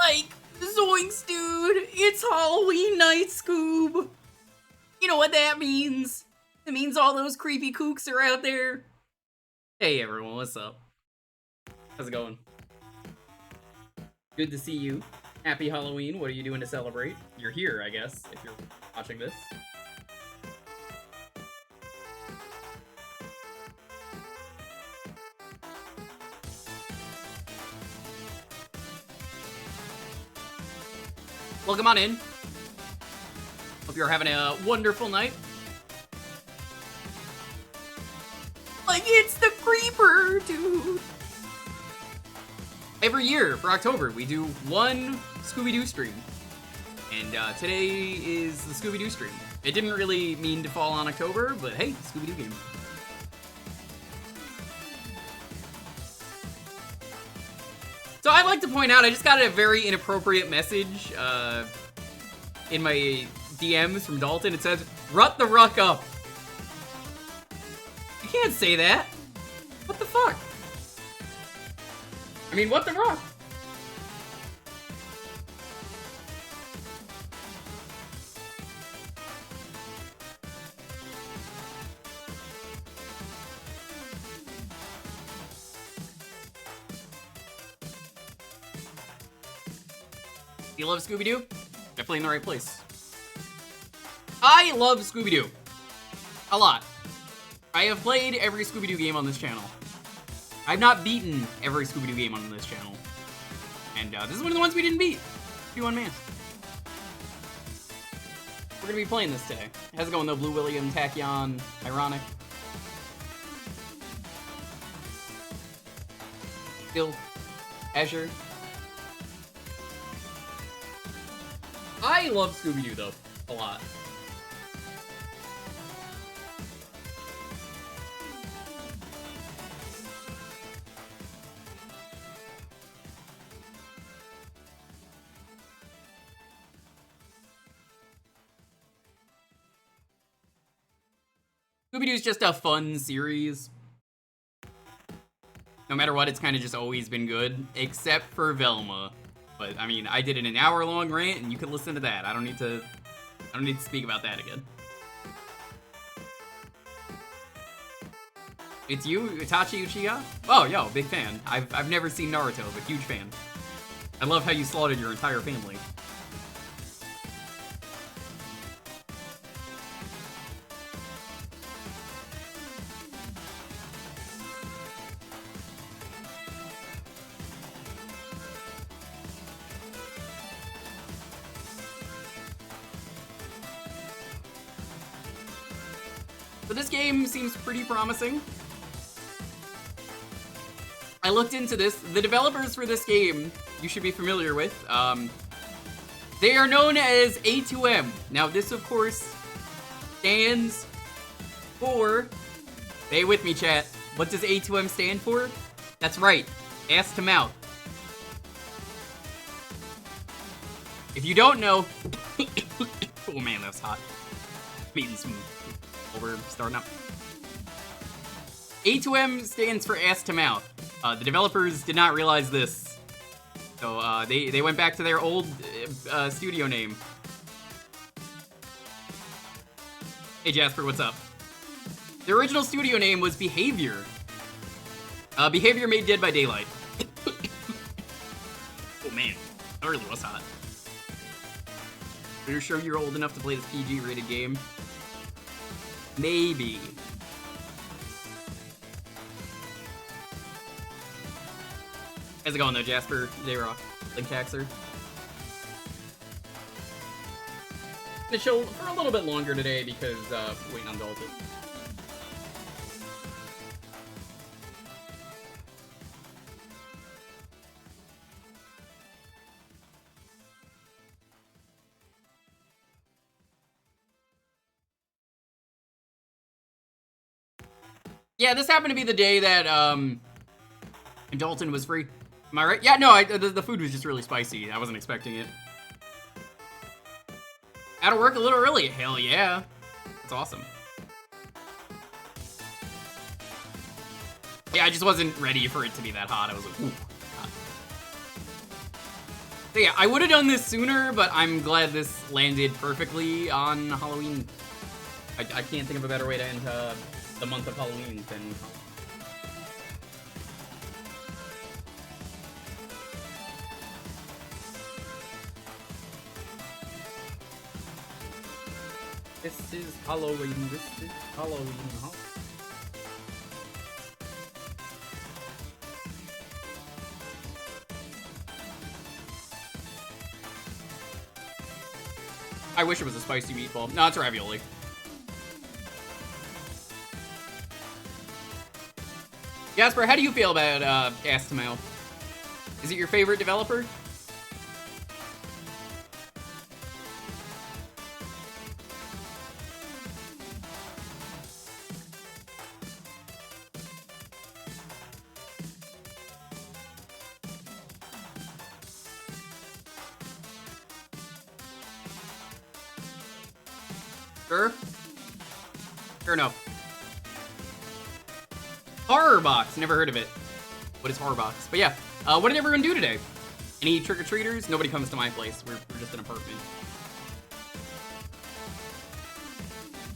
Like, zoinks, dude. It's Halloween night, Scoob. You know what that means. It means all those creepy kooks are out there. Hey, everyone. What's up? How's it going? Good to see you. Happy Halloween. What are you doing to celebrate? You're here, I guess, if you're watching this. Welcome on in. Hope you're having a wonderful night. Like, it's the creeper, dude. Every year for October, we do one Scooby Doo stream. And today is the Scooby Doo stream. It didn't really mean to fall on October, but hey, Scooby Doo game. So I'd like to point out, I just got a very inappropriate message in my DMs from Dalton. It says, "Rut the ruck up." You can't say that. What the fuck? I mean, what the ruck? You love Scooby Doo? Definitely in the right place. I love Scooby Doo. A lot. I have played every Scooby Doo game on this channel. I've not beaten every Scooby Doo game on this channel. And this is one of the ones we didn't beat. Scooby Doo Unmasked. We're gonna be playing this today. How's it going though, Blue William, Tachyon, Ironic? Bill, Azure. I love Scooby Doo though, a lot. Scooby Doo's just a fun series. No matter what, it's kind of just always been good, except for Velma. But I mean, I did an hour-long rant, and you could listen to that. I don't need to speak about that again. It's you, Itachi Uchiha? Oh, yo, big fan. I've never seen Naruto, but huge fan. I love how you slaughtered your entire family. So this game seems pretty promising. I looked into this. The developers for this game, you should be familiar with. They are known as A2M. Now this, of course, stands for... Stay with me, chat. What does A2M stand for? That's right. Ass to mouth. If you don't know... Oh man, that's hot. I'm eating some... We're starting up. A2M stands for ass to mouth. The developers did not realize this. So they went back to their old studio name. Hey Jasper, what's up? The original studio name was Behavior. Behavior made Dead by Daylight. Oh man, that really was hot. Are you sure you're old enough to play this PG rated game? Maybe. How's it going though, Jasper, J-Rock, Linktaxer? Gonna chill for a little bit longer today because waiting on Dalton. Yeah, this happened to be the day that Dalton was free. Am I right? Yeah, no, the food was just really spicy. I wasn't expecting it. Out of work a little early. Hell yeah. That's awesome. Yeah, I just wasn't ready for it to be that hot. I was like, ooh, hot. So yeah, I would have done this sooner, but I'm glad this landed perfectly on Halloween. I can't think of a better way to end the month of Halloween than... This is Halloween, this is Halloween, I wish it was a spicy meatball. No, it's ravioli. Jasper, how do you feel about Astamel? Is it your favorite developer? Sure? Fair enough. Horror Box, never heard of it. What is Horror Box? But yeah, what did everyone do today? Any trick-or-treaters? Nobody comes to my place. We're just an apartment.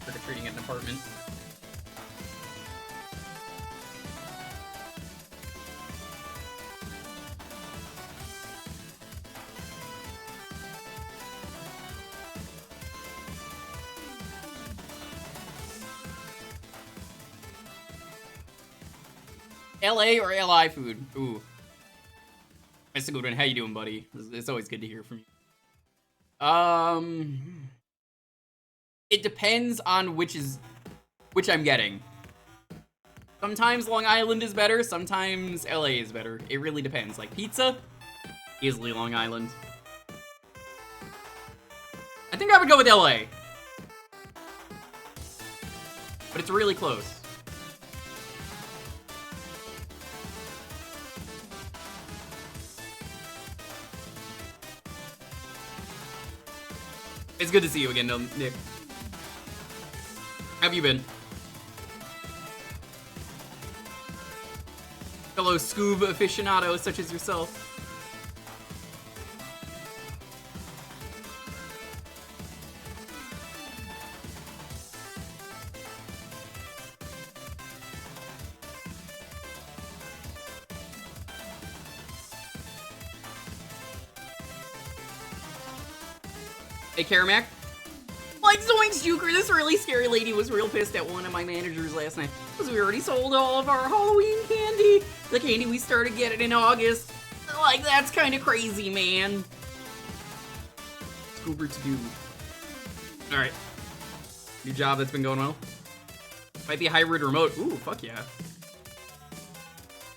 Trick-or-treating at an apartment. LA or LI food? Ooh. That's a good one. How you doing, buddy? It's always good to hear from you. It depends on which I'm getting. Sometimes Long Island is better, sometimes LA is better. It really depends. Like pizza, easily Long Island. I think I would go with LA. But it's really close. It's good to see you again, Nick. How have you been? Fellow Scoob aficionados such as yourself. Hey, Caramac. Like Zoinks Jewker, this really scary lady was real pissed at one of my managers last night because we already sold all of our Halloween candy. The candy we started getting in August. Like, that's kind of crazy, man. Scoober to do. Alright. New job that's been going well. Might be a hybrid remote. Ooh, fuck yeah.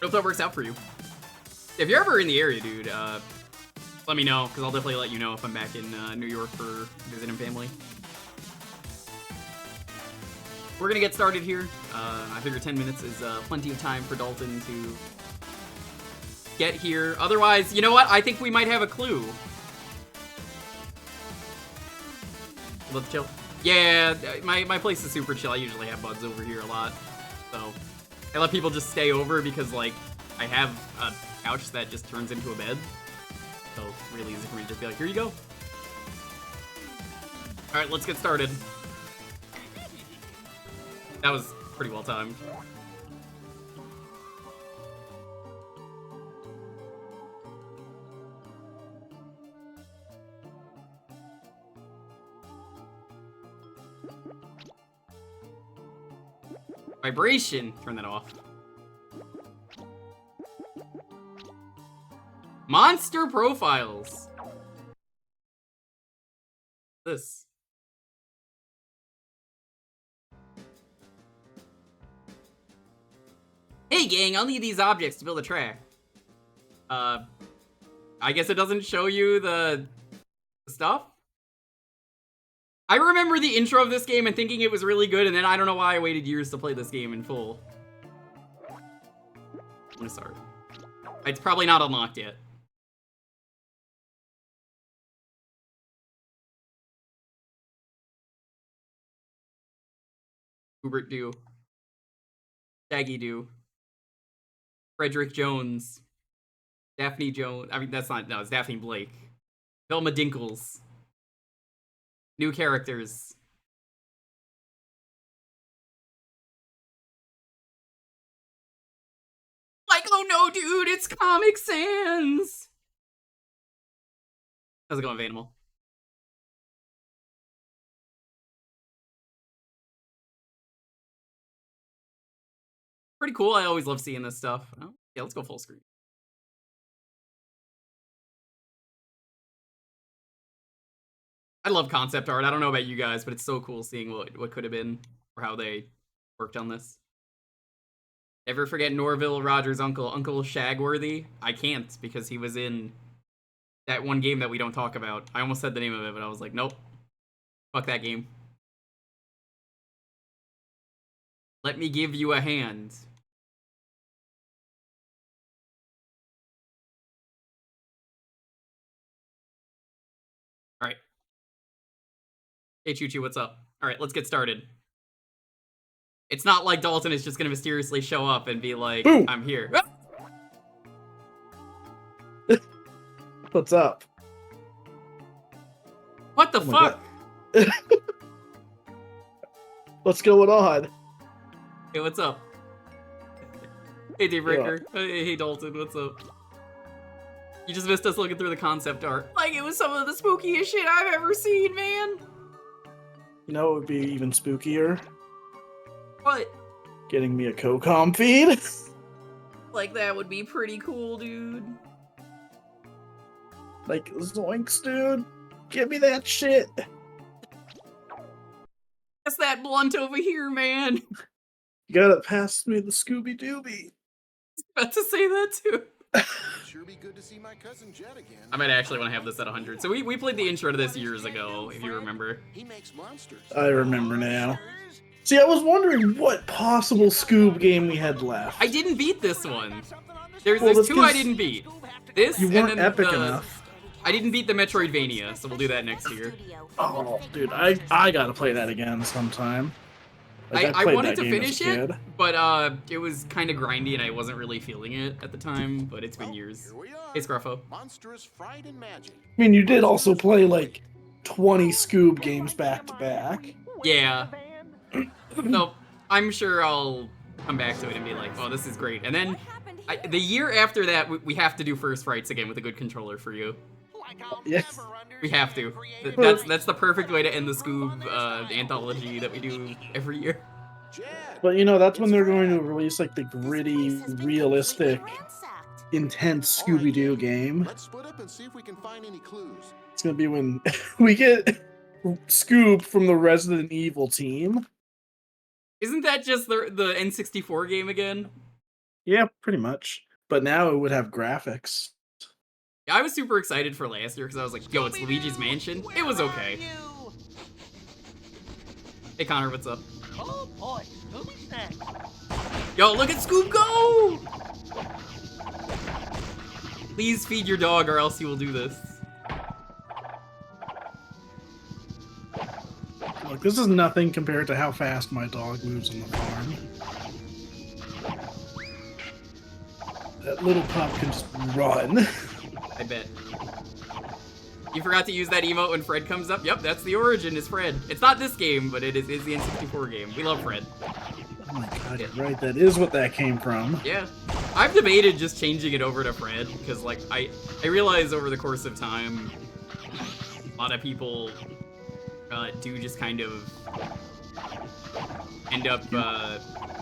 Hope that works out for you. If you're ever in the area, dude, let me know, because I'll definitely let you know if I'm back in New York for visiting family. We're gonna get started here. I figure 10 minutes is plenty of time for Dalton to get here. Otherwise, you know what? I think we might have a clue. Let's chill. Yeah, my place is super chill. I usually have buds over here a lot. So I let people just stay over because, like, I have a couch that just turns into a bed. So it's really easy for me to just be like, here you go. Alright, let's get started. That was pretty well timed. Vibration! Turn that off. Monster profiles. This. Hey gang, I'll need these objects to build a track. I guess it doesn't show you the stuff? I remember the intro of this game and thinking it was really good, and then I don't know why I waited years to play this game in full. I'm gonna start. It's probably not unlocked yet. Hubert do. Shaggy do. Frederick Jones. Daphne Jones. I mean, that's not, no, it's Daphne Blake. Velma Dinkles. New characters. Like, oh no, dude, it's Comic Sans! How's it going, Vanimal? Pretty cool. I always love seeing this stuff. Oh, yeah, let's go full screen. I love concept art. I don't know about you guys, but it's so cool seeing what could have been or how they worked on this. Ever forget Norville Rogers' uncle, Uncle Shagworthy? I can't, because he was in that one game that we don't talk about. I almost said the name of it, but I was like, nope. Fuck that game. Let me give you a hand. Alright. Hey, Choo-Choo, what's up? Alright, let's get started. It's not like Dalton is just gonna mysteriously show up and be like, boom! I'm here. What's up? What the fuck? What's going on? Hey, what's up? Hey, Daybreaker. Hey, Dalton, what's up? You just missed us looking through the concept art. Like, it was some of the spookiest shit I've ever seen, man. You know, it would be even spookier. What? Getting me a co-com feed. Like, that would be pretty cool, dude. Like, zoinks, dude. Give me that shit. That's that blunt over here, man. You gotta pass me the Scooby Dooby. About to say that, too. Sure be good to see my cousin Jed again. I might actually want to have this at 100. So we played the intro to this years ago, if you remember. He makes monsters. I remember now. See, I was wondering what possible Scoob game we had left. I didn't beat this one. There's two I didn't beat. This you and weren't then epic enough. I didn't beat the Metroidvania, so we'll do that next year. Oh, dude, I gotta play that again sometime. Like, I wanted to finish it, but it was kind of grindy and I wasn't really feeling it at the time, but it's been years. Hey, Scruffo. Monstrous Fright and Magic. I mean, you did also play like 20 Scoob games back to back. Yeah. So I'm sure I'll come back to it and be like, oh, this is great. And then the year after that, we have to do First Frights again with a good controller for you. Yes. We have to. That's the perfect way to end the Scoob anthology that we do every year. But you know, that's when they're going to release like the gritty, realistic, intense Scooby Doo game. Let's split up and see if we can find any clues. It's gonna be when we get Scoob from the Resident Evil team. Isn't that just the N64 game again? Yeah, pretty much. But now it would have graphics. Yeah, I was super excited for last year because I was like, yo, it's Luigi's Mansion. It was okay. Hey, Connor, what's up? Oh boy, Scooby Snack. Yo, look at Scoob go! Please feed your dog or else he will do this. Look, this is nothing compared to how fast my dog moves on the farm. That little pup can just run. I bet. You forgot to use that emote when Fred comes up? Yep, that's the origin, is Fred. It's not this game, but it is the N64 game. We love Fred. Oh my god, you're right, that is what that came from. Yeah. I've debated just changing it over to Fred, because, like, I realize over the course of time, a lot of people do just kind of end up,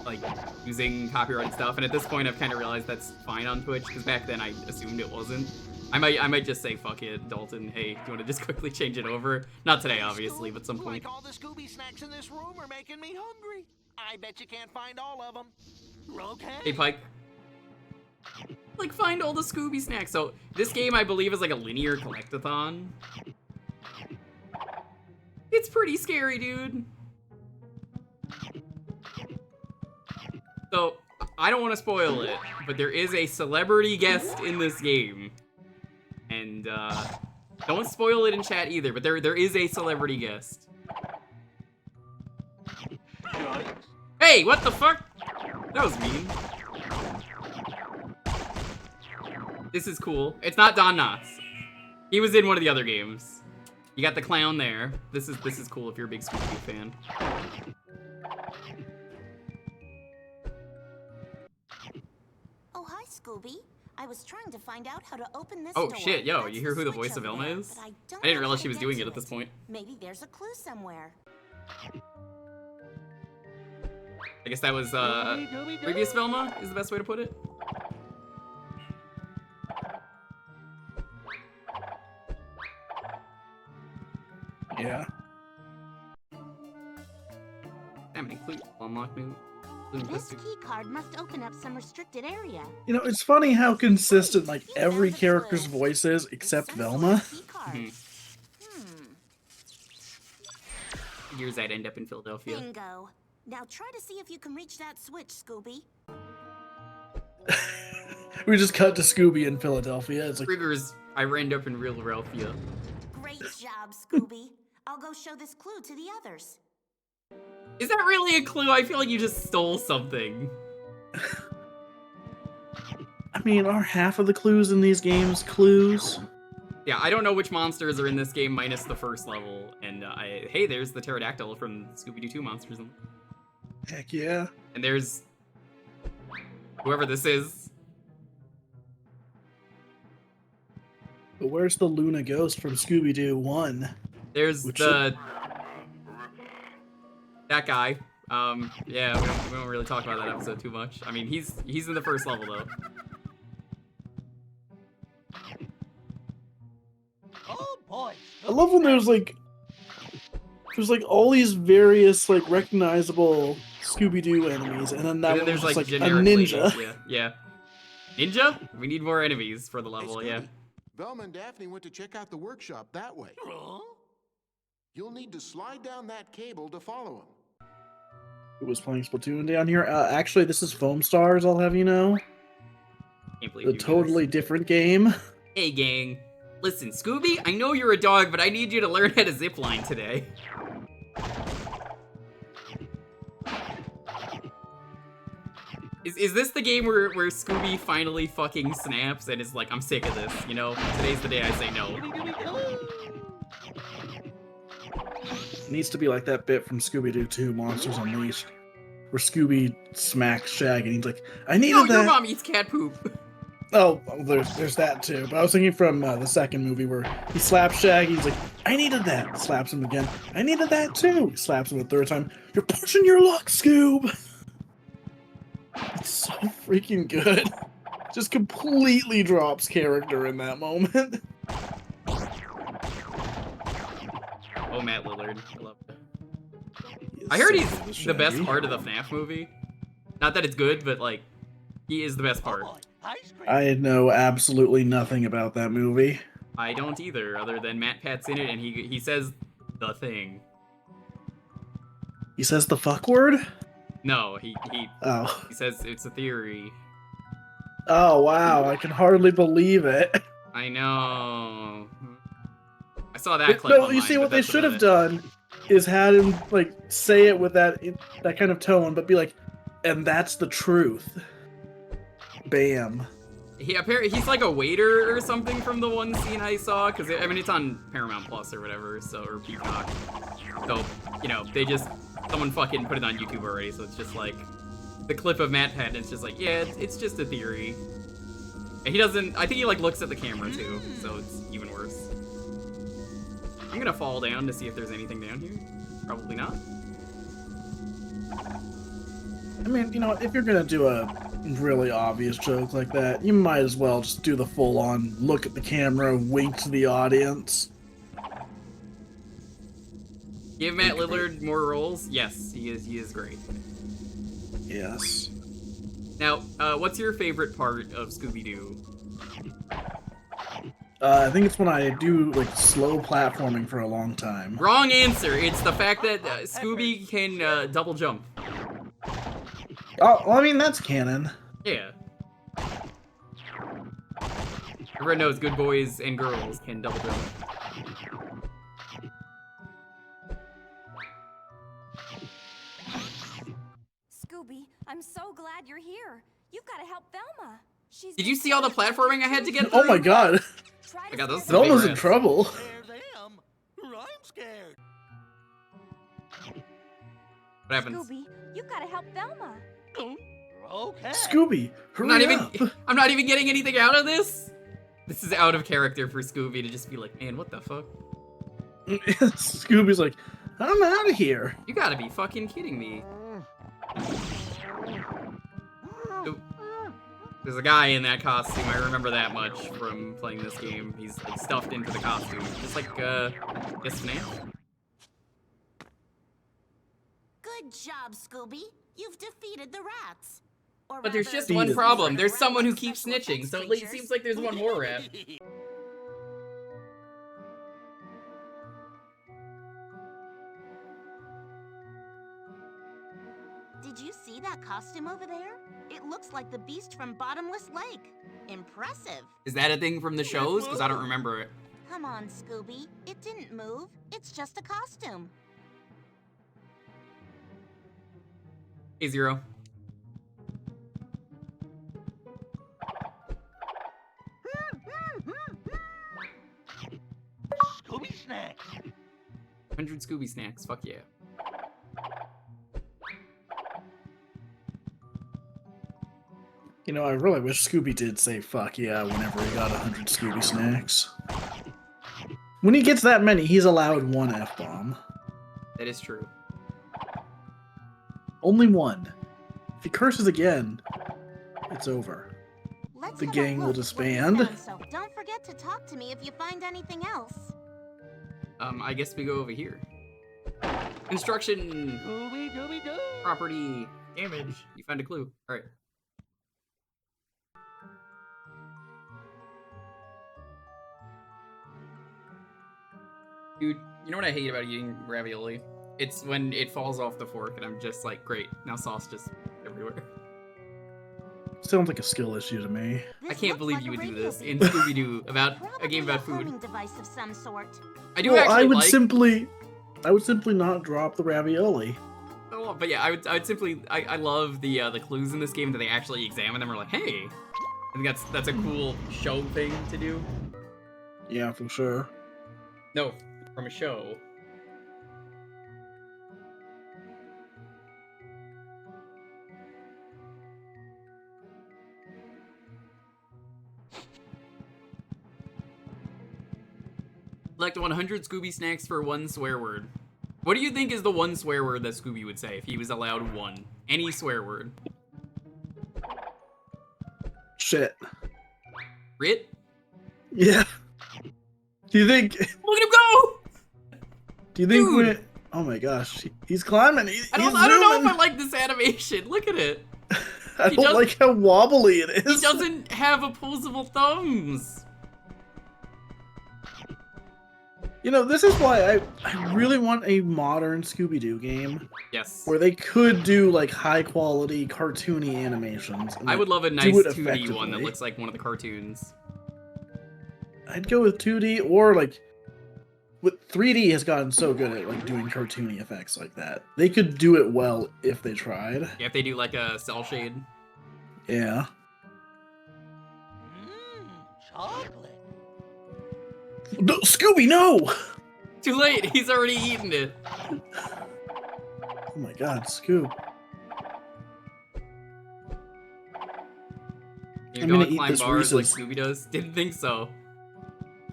like, using copyrighted stuff, and at this point I've kind of realized that's fine on Twitch, because back then I assumed it wasn't. I might just say, fuck it, Dalton, hey, do you want to just quickly change it over? Not today, obviously, but some point. Like all the Scooby snacks in this room are making me hungry. I bet you can't find all of them. Okay. Hey, Pike. Like, find all the Scooby snacks. So, this game, I believe, is like a linear collectathon. It's pretty scary, dude. So, I don't want to spoil it, but there is a celebrity guest in this game. And, don't spoil it in chat either, but there is a celebrity guest. Hey, what the fuck? That was mean. This is cool. It's not Don Knotts. He was in one of the other games. You got the clown there. This is cool if you're a big Scooby Doo fan. Oh, hi, Scooby. I was trying to find out how to open this Oh door. shit, yo, That's you hear the who the switch voice of over Elma there, is? but I don't I didn't know realize how she to was get doing to it at this point. Maybe there's a clue somewhere. I guess that was previous Velma is the best way to put it. Yeah. Damn, many clues. Unlock new. This key card must open up some restricted area. You know, it's funny how consistent like You every found a character's clue. voice is It's except some sort Velma. of key card. Years I'd end up in Philadelphia. Bingo. Now try to see if you can reach that switch, Scooby. We just cut to Scooby in Philadelphia. It's like, Triggers, I end up in real Ralphia. Great job, Scooby. I'll go show this clue to the others. Is that really a clue? I feel like you just stole something. I mean, are half of the clues in these games clues? Yeah, I don't know which monsters are in this game minus the first level. And hey, there's the pterodactyl from Scooby Doo 2 Monsters. Heck yeah. And there's whoever this is. But where's the Luna Ghost from Scooby Doo 1? There's Which that guy. Yeah, we don't really talk about that episode too much. I mean, he's in the first level though. Oh boy. I love when there's like all these various like recognizable Scooby Doo enemies, and then that And one then was there's just like a generic ninja. ladies, Yeah. Ninja? We need more enemies for the level, yeah. Scooby, Velma and Daphne went to check out the workshop that way. Huh? You'll need to slide down that cable to follow them. Who was playing Splatoon down here? Actually, this is Foam Stars. I'll have you know. Can't believe A you do totally this. different game. Hey, gang. Listen, Scooby, I know you're a dog, but I need you to learn how to zipline today. Is this the game where Scooby finally fucking snaps and is like, I'm sick of this, you know? Today's the day I say no. It needs to be like that bit from Scooby Doo 2 Monsters Unleashed, where Scooby smacks Shaggy and he's like, I needed No, that. your mom eats cat poop. Oh, there's that too. But I was thinking from the second movie where he slaps Shaggy. He's like, I needed that. Slaps him again. I needed that too. Slaps him a third time. You're pushing your luck, Scoob. It's so freaking good. Just completely drops character in that moment. Oh, Matt Lillard. I love it. He is I heard so he's good as the best Shaggy. part of the FNAF movie. Not that it's good, but like, he is the best Oh part. boy. Ice cream. I know absolutely nothing about that movie. I don't either, other than Matt Pat's in it and he says the thing. He says the fuck word? No, he Oh. says it's a theory. Oh, wow. I can hardly believe it. I know. I saw that clip No, online, you see but what they that's should about have it. done is had him like say it with that kind of tone, but be like, and that's the truth. Bam. He's like a waiter or something from the one scene I saw, because I mean it's on Paramount Plus or whatever, so or Peacock. So you know someone fucking put it on YouTube already, so it's just like the clip of Matt Pat, and it's just like it's just a theory. And he doesn't. I think he like looks at the camera too, so it's even worse. I'm gonna fall down to see if there's anything down here. Probably not. I mean, you know, if you're gonna do a really obvious joke like that, you might as well just do the full-on look at the camera, wink to the audience. Give Matt Lillard more roles? Yes, he is great. Yes. Now, what's your favorite part of Scooby-Doo? I think it's when I do like slow platforming for a long time. Wrong answer. It's the fact that Scooby can double jump. Oh, well, I mean that's canon. Yeah. Everyone knows good boys and girls can double jump. Scooby, I'm so glad you're here. You've got to help Velma. Did you see all the platforming I had to get Oh through? my god. Try to I got those scare big Velma's in rats. trouble. Scare them. I'm scared. What happens? Scooby, you gotta help Velma. Okay. Scooby, I'm hurry not up. even. I'm not even getting anything out of this. This is out of character for Scooby to just be like, man, what the fuck? Scooby's like, I'm out of here. You gotta be fucking kidding me. Oop. There's a guy in that costume. I remember that much from playing this game. He's like stuffed into the costume, just like yes, man. Good job, Scooby. You've defeated the rats. Or But there's rather, just Beat one it. problem. There's rat someone who like keeps special snitching, effects so it creatures. seems like there's one more rat. Did you see that costume over there? It looks like the beast from Bottomless Lake. Impressive. Is that a thing from the shows? Because I don't remember it. Come on, Scooby. It didn't move. It's just a costume. Hey, Zero. Scooby snacks. 100 Scooby snacks. Fuck yeah. You know, I really wish Scooby did say fuck yeah whenever he got 100 Scooby snacks. When he gets that many, he's allowed one F-bomb. That is true. Only one. If he curses again, it's over. Let's The have a gang will look at what you disband. found, so don't forget to talk to me if you find anything else. I guess we go over here. Construction Scooby Dooby Doo. property damage. You found a clue. All right. Dude, you know what I hate about eating ravioli? It's when it falls off the fork and I'm just like, great, now sauce just everywhere. Sounds like a skill issue to me. I This can't looks believe like you a would do radio this in beacon. Scooby Doo about a Probably game about homing food. device of some sort. I do Well, actually I would like. I would simply not drop the ravioli. Oh, but yeah, I'd simply. I love the clues in this game that they actually examine them. Or like, hey, I think that's a cool show thing to do. Yeah, for sure. No, from a show. Collect 100 Scooby snacks for one swear word. What do you think is the one swear word that Scooby would say if he was allowed one? Any swear word. Shit. Rit? Yeah. Do you think? Look at him go! Do you think? Dude. Oh my gosh, he's climbing. He's I don't know if zooming. I like this animation. Look at it. I he don't does- like how wobbly it is. He doesn't have opposable thumbs. You know, this is why I really want a modern Scooby-Doo game Yes. where they could do like high quality cartoony animations. and, I would love a do nice it 2D one that effectively. looks like one of the cartoons. I'd go with 2D or like with 3D has gotten so good at like doing cartoony effects like that. They could do it well if they tried. Yeah, if they do like a cell shade. Yeah. Chocolate. No, Scooby, no! Too late, he's already eaten it. Oh my god, Scoob. You I'm don't gonna eat climb this bars like Reese's. Scooby does. Didn't think so.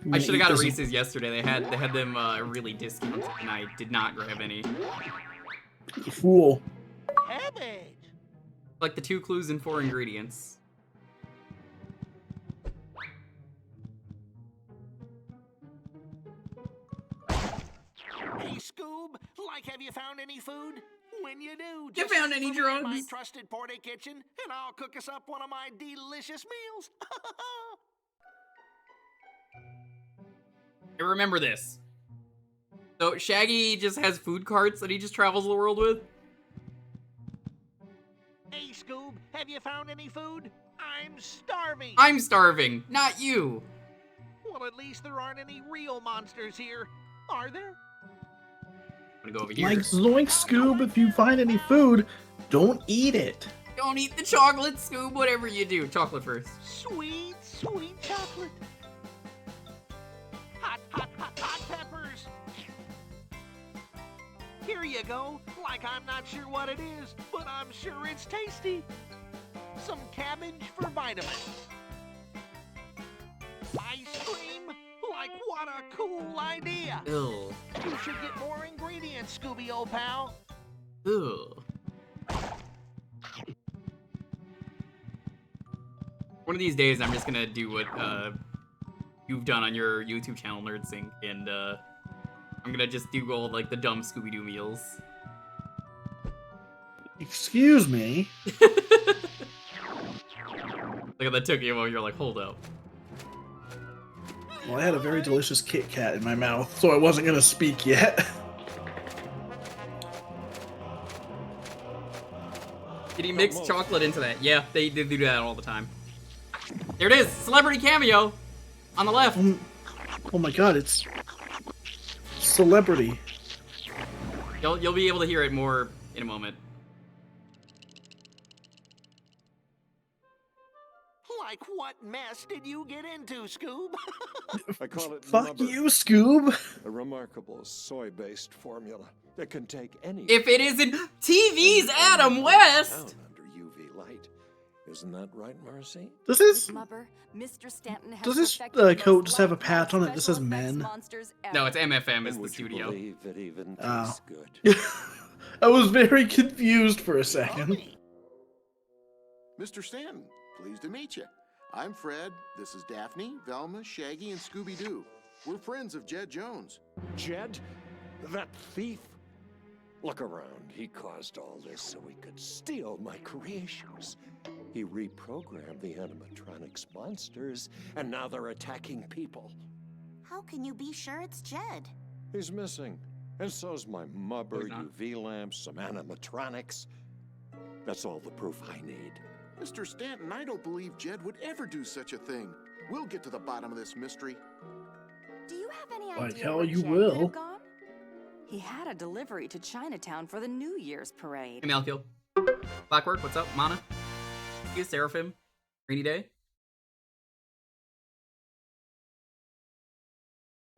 I'm I gonna should have eat got a this- Reese's yesterday. They had them really discounted, and I did not grab any. Fool. Cabbage. Like the 2 clues and 4 ingredients. Hey, Scoob. Like, have you found any food? When you do, You just found look any for me in my drugs? trusted Porty kitchen, and I'll cook us up one of my delicious meals. I remember this. So Shaggy just has food carts that he just travels the world with. Hey, Scoob. Have you found any food? I'm starving. I'm starving, not you. Well, at least there aren't any real monsters here, are there? I'm gonna go over here. Like Zoink, Scoob, if you find any food, don't eat it. Don't eat the chocolate, Scoob, whatever you do. Chocolate first. Sweet, sweet chocolate. Hot peppers! Here you go. Like I'm not sure what it is, but I'm sure it's tasty. Some cabbage for vitamins. Ice cream? Like, what a cool idea! Ew. You should get more ingredients, Scooby, old pal. Ew. One of these days, I'm just gonna do what you've done on your YouTube channel, NerdSync, and I'm gonna just do all like the dumb Scooby Doo meals. Excuse me. Like that took you a moment. You're like, hold up. Well, I had a very delicious Kit Kat in my mouth, so I wasn't gonna speak yet. Did he mix chocolate into that? Yeah, they do that all the time. There it is, celebrity cameo on the left. Oh my god, it's celebrity. You'll be able to hear it more in a moment. Like, what mess did you get into, Scoob? I call it Fuck Mubberr, you, Scoob. a remarkable soy-based formula that can take any. If it isn't TV's Adam West. Down under UV light, isn't that right, Marcy? Does this Mubber, Mr. Stanton has Does this, perfected the coat most just have a patch on it that special says effects men? monsters No, ever. it's MFM is And the would you studio. believe it even Oh. tastes good? I was very confused for a second. Mr. Stanton, pleased to meet you. I'm Fred. This is Daphne, Velma, Shaggy, and Scooby Doo. We're friends of Jed Jones. Jed? That thief? Look around. He caused all this so he could steal my creations. He reprogrammed the animatronics monsters, and now they're attacking people. How can you be sure it's Jed? He's missing. And so's my Mubberr, He's not. UV lamps, some animatronics. That's all the proof I need. Mr. Stanton, I don't believe Jed would ever do such a thing. We'll get to the bottom of this mystery. Do you have any Like idea hell where you Jed will. could have gone? He had a delivery to Chinatown for the New Year's parade. Hey, Malkiel. Blackwork, what's up? Mana? You, Seraphim? Rainy Day?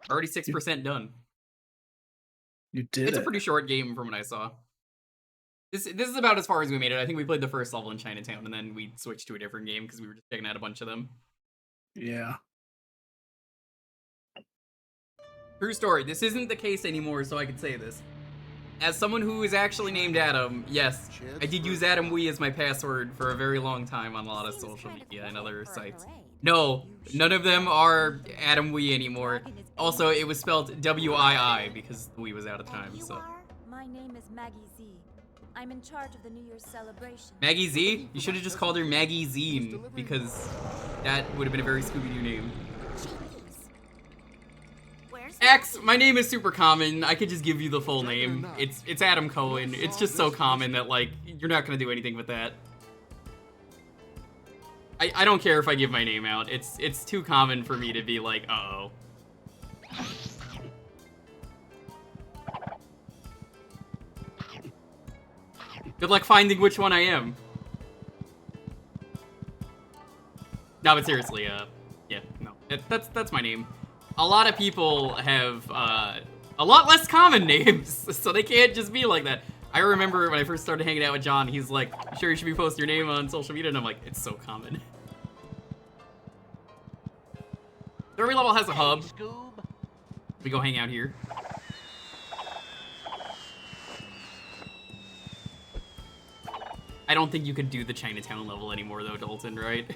Already 6% done. You did It's it. a pretty short game from what I saw. This is about as far as we made it. I think we played the first level in Chinatown, and then we switched to a different game because we were just checking out a bunch of them. Yeah. True story. This isn't the case anymore, so I can say this. As someone who is actually named Adam, yes, I did use Adam Wee as my password for a very long time on a lot of Seems social kind of media and quiet other for a sites. parade. No, none of them are Adam Wee anymore. Also, it was spelled W-I-I because the Wee was out of time, And you so. are? My name is Maggie Z. I'm in charge of the New Year's celebration. Maggie Z? You should have just called her Maggie Zine, because that would have been a very Scooby-Doo name. Jeez. Where's X, my name is super common. I could just give you the full name. It's Adam Cohen. It's just so common that, like, you're not gonna do anything with that. I don't care if I give my name out. It's too common for me to be like, uh-oh. Good luck finding which one I am. No, but seriously, yeah, no. That's my name. A lot of people have, a lot less common names, so they can't just be like that. I remember when I first started hanging out with John, he's like, sure, you should be posting your name on social media, and I'm like, it's so common. Every level has a hub. Scoob. We go hang out here. I don't think you could do the Chinatown level anymore, though, Dalton, right?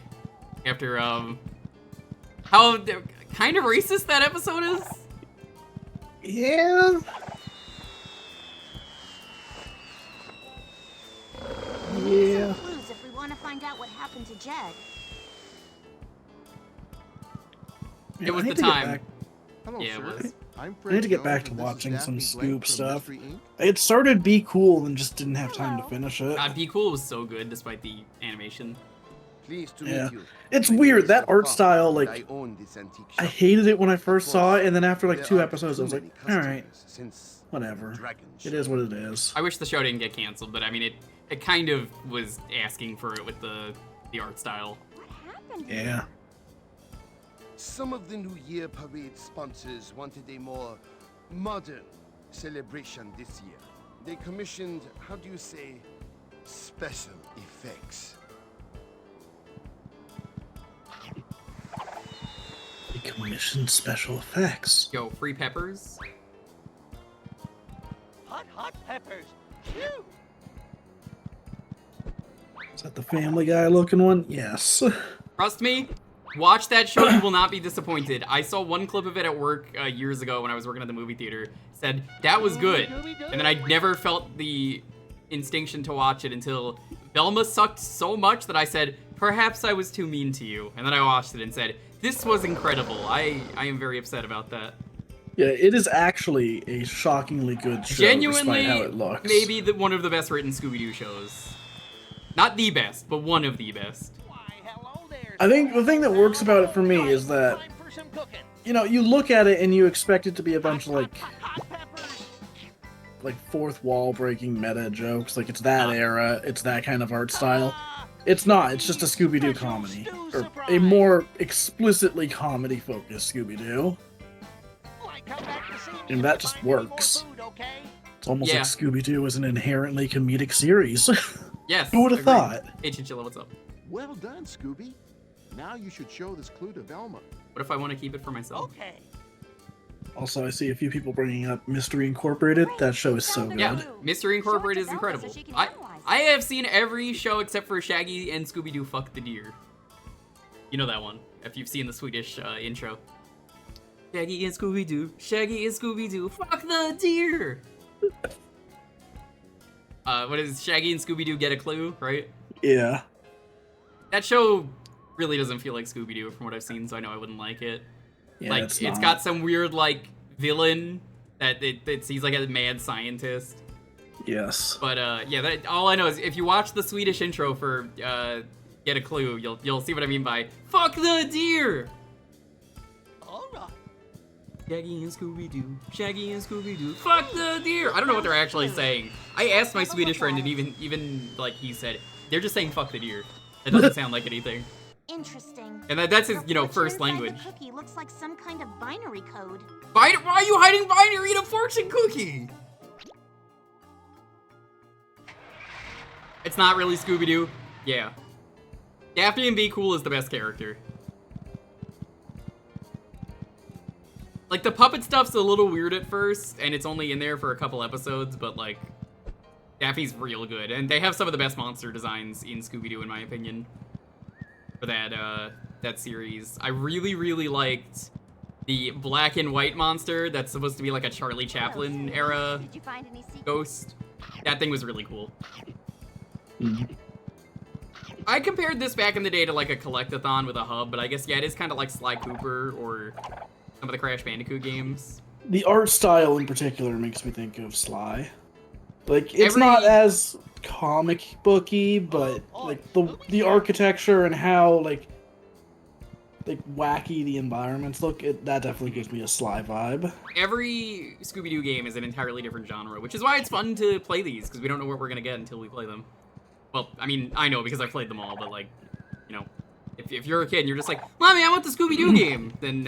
After, how kind of racist that episode is? Yeah. Yeah. some clues if we want to find out what happened to Jed? It was I the need to get time. back- Hello, Yeah, it sir. was. I'm I need to get Fred back Jones, to and this is watching some Daphne Scoob Blake from stuff. Mystery Inc. It started Be Cool and just didn't have time to Hello. finish it. God, Be Cool was so good despite the animation. Pleased to Yeah. meet you. It's My name weird, is that art Bob, style, and like, I own this antique I shop. hated it when I first Of saw course, it, and then after like there 2 are episodes, I was too like, many alright, customers since whatever. Dragon It Show. is what it is. I wish the show didn't get canceled, but I mean, it kind of was asking for it with the art style. What happened? Yeah. Some of the New Year parade sponsors wanted a more modern celebration this year. They commissioned, how do you say, special effects. They commissioned special effects. Yo, free peppers. Hot peppers. Phew. Is that the Family Guy looking one? Yes. Trust me, watch that show, you will not be disappointed. I saw one clip of it at work years ago when I was working at the movie theater. Said, that was good. And then I never felt the instinction to watch it until Velma sucked so much that I said, perhaps I was too mean to you. And then I watched it and said, this was incredible. I am very upset about that. Yeah, it is actually a shockingly good show, Genuinely, despite how it looks. maybe one of the best written Scooby-Doo shows. Not the best, but one of the best. Why, hello there. I think the thing that works about it for me is that, Time for some cooking. you know, you look at it and you expect it to be a bunch of Hot peppers. like fourth wall breaking meta jokes. Like it's that era, it's that kind of art style. It's not, it's just a Scooby-Doo comedy. Or a more explicitly comedy focused Scooby-Doo. Like, come back to see me And if that you just find any more works. food, okay? It's almost Yeah. like Scooby-Doo is an inherently comedic series. Yes. Who would have agreed. thought? Hey, Chinchilla, what's up? Well done, Scooby. Now you should show this clue to Velma. What if I want to keep it for myself? Okay. Also, I see a few people bringing up Mystery Incorporated. That show is so good. Yeah, Mystery Incorporated is Show it to Velma incredible. so she can I analyze I have seen every show except for Shaggy and Scooby-Doo Fuck the Deer. You know that one, if you've seen the Swedish intro. Shaggy and Scooby-Doo, Shaggy and Scooby-Doo, fuck the deer! What is Shaggy and Scooby-Doo Get a Clue, right? Yeah. That show really doesn't feel like Scooby-Doo from what I've seen, so I know I wouldn't like it. Yeah, Like, it's it's not. got some weird, like, villain that he's like a mad scientist. Yes. But yeah, all I know is if you watch the Swedish intro for Get a Clue, you'll see what I mean by fuck the deer. All right. Shaggy and Scooby-Doo, Shaggy and Scooby-Doo, fuck the deer. I don't know what they're actually saying. I asked my Swedish friend, and even like he said, they're just saying fuck the deer. It doesn't sound like anything. Interesting. And that's his, The picture first inside language. The cookie looks like some kind of binary code. Why are you hiding binary in a fortune cookie? It's not really Scooby-Doo. Yeah. Daphne and Be Cool is the best character. Like, the puppet stuff's a little weird at first, and it's only in there for a couple episodes, but, like, Daffy's real good. And they have some of the best monster designs in Scooby-Doo, in my opinion, for that series. I really, really liked the black and white monster that's supposed to be like a Charlie Chaplin era Did you find any secrets? ghost. That thing was really cool. Mhm. I compared this back in the day to like a collectathon with a hub, but I guess, yeah, it is kind of like Sly Cooper or some of the Crash Bandicoot games. The art style in particular makes me think of Sly. Like, it's Every- not as comic booky, but like the architecture and how like wacky the environments look, that definitely gives me a Sly vibe. Every Scooby-Doo game is an entirely different genre, which is why it's fun to play these, because we don't know what we're going to get until we play them. Well, I mean, I know because I played them all, but like, you know, if you're a kid and you're just like, Mommy, I want the Scooby-Doo game, then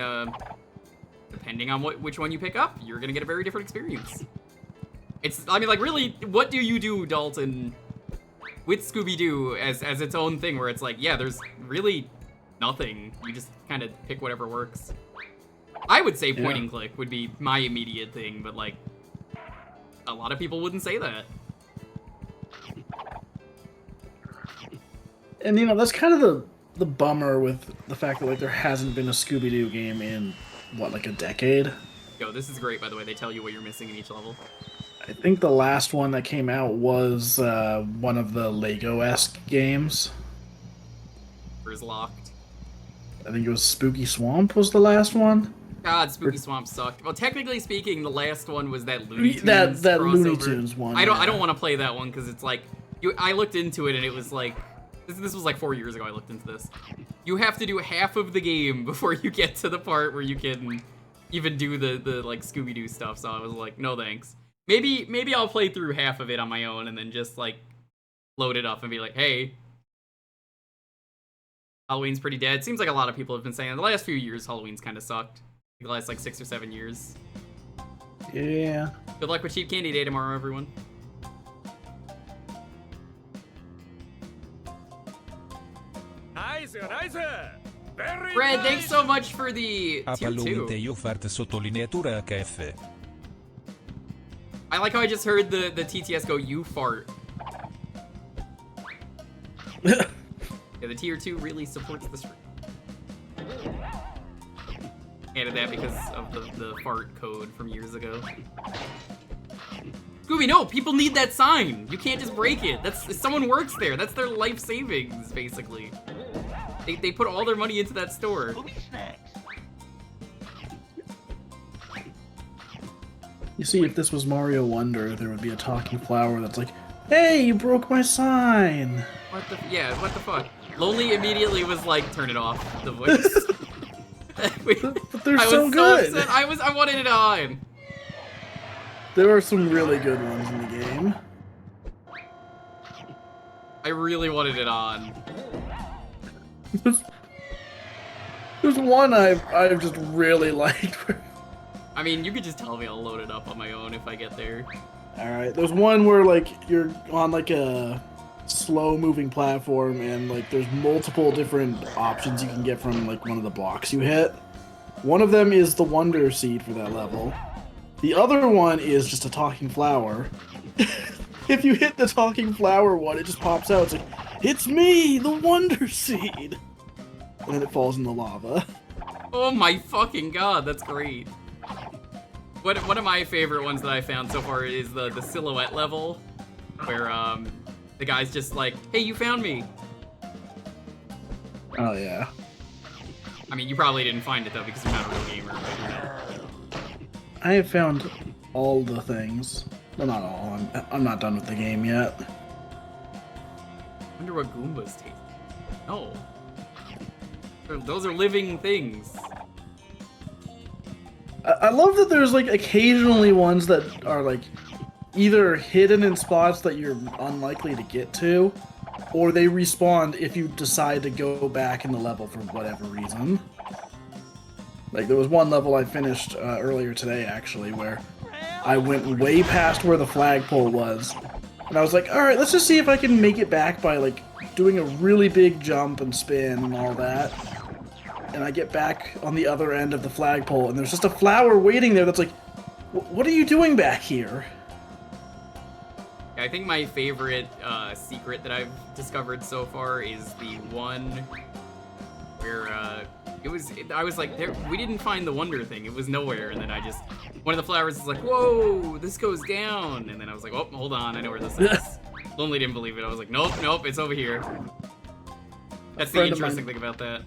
depending on which one you pick up, you're going to get a very different experience. I mean, like, really, what do you do, Dalton, with Scooby-Doo as its own thing, where it's like, yeah, there's really nothing. You just kind of pick whatever works. I would say point and click would be my immediate thing, but, like, a lot of people wouldn't say that. And you know, that's kind of the bummer with the fact that like there hasn't been a Scooby-Doo game in what, like a decade. Yo, this is great, by the way. They tell you what you're missing in each level. I think the last one that came out was one of the Lego-esque games. Or is locked. I think it was Spooky Swamp was the last one. God, Spooky Swamp sucked. Well, technically speaking, the last one was that Looney Tunes That crossover. Looney Tunes one. I yeah. don't want to play that one because it's like I looked into it and it was like this was like 4 years ago. I looked into this. You have to do half of the game before you get to the part where you can even do the like Scooby-Doo stuff. So I was like, no thanks. Maybe I'll play through half of it on my own and then just like load it up and be like, hey, Halloween's pretty dead. Seems like a lot of people have been saying the last few years Halloween's kind of sucked. The last like 6 or 7 years. Yeah. Good luck with Cheap Candy Day tomorrow, everyone. Fred, thanks so much for the tier 2. I like how I just heard the TTS go, you fart. Yeah, the tier 2 really supports the stream. Added that because of the fart code from years ago. Scooby, no! People need that sign! You can't just break it! Someone works there! That's their life savings, basically. They put all their money into that store. You see, if this was Mario Wonder, there would be a talking flower that's like, "Hey, you broke my sign!" What the fuck? Lonely immediately was like, turn it off, the voice. But they're so good! Upset. I wanted it on! There are some really good ones in the game. I really wanted it on. There's one I've just really liked. I mean, you could just tell me I'll load it up on my own if I get there. Alright, there's one where, like, you're on, like, a slow-moving platform, and, like, there's multiple different options you can get from, like, one of the blocks you hit. One of them is the Wonder Seed for that level. The other one is just a talking flower. If you hit the talking flower one, it just pops out. It's like, "It's me, the Wonder Seed!" And then it falls in the lava. Oh my fucking god, that's great. One of my favorite ones that I found so far is the silhouette level, where the guy's just like, "Hey, you found me." Oh yeah. I mean, you probably didn't find it though because you're not a real gamer. But, you know. I have found all the things. Well, not all. I'm not done with the game yet. I wonder what Goombas taste. No. Those are living things. I love that there's, like, occasionally ones that are, like, either hidden in spots that you're unlikely to get to, or they respawn if you decide to go back in the level for whatever reason. Like, there was one level I finished earlier today, actually, where I went way past where the flagpole was. And I was like, alright, let's just see if I can make it back by, like, doing a really big jump and spin and all that. And I get back on the other end of the flagpole, and there's just a flower waiting there that's like, what are you doing back here? I think my favorite secret that I've discovered so far is the one where I was like, we didn't find the wonder thing. It was nowhere, and then one of the flowers is like, whoa, this goes down, and then I was like, oh, hold on, I know where this is. Lonely didn't believe it. I was like, nope, it's over here. That's the interesting thing about that.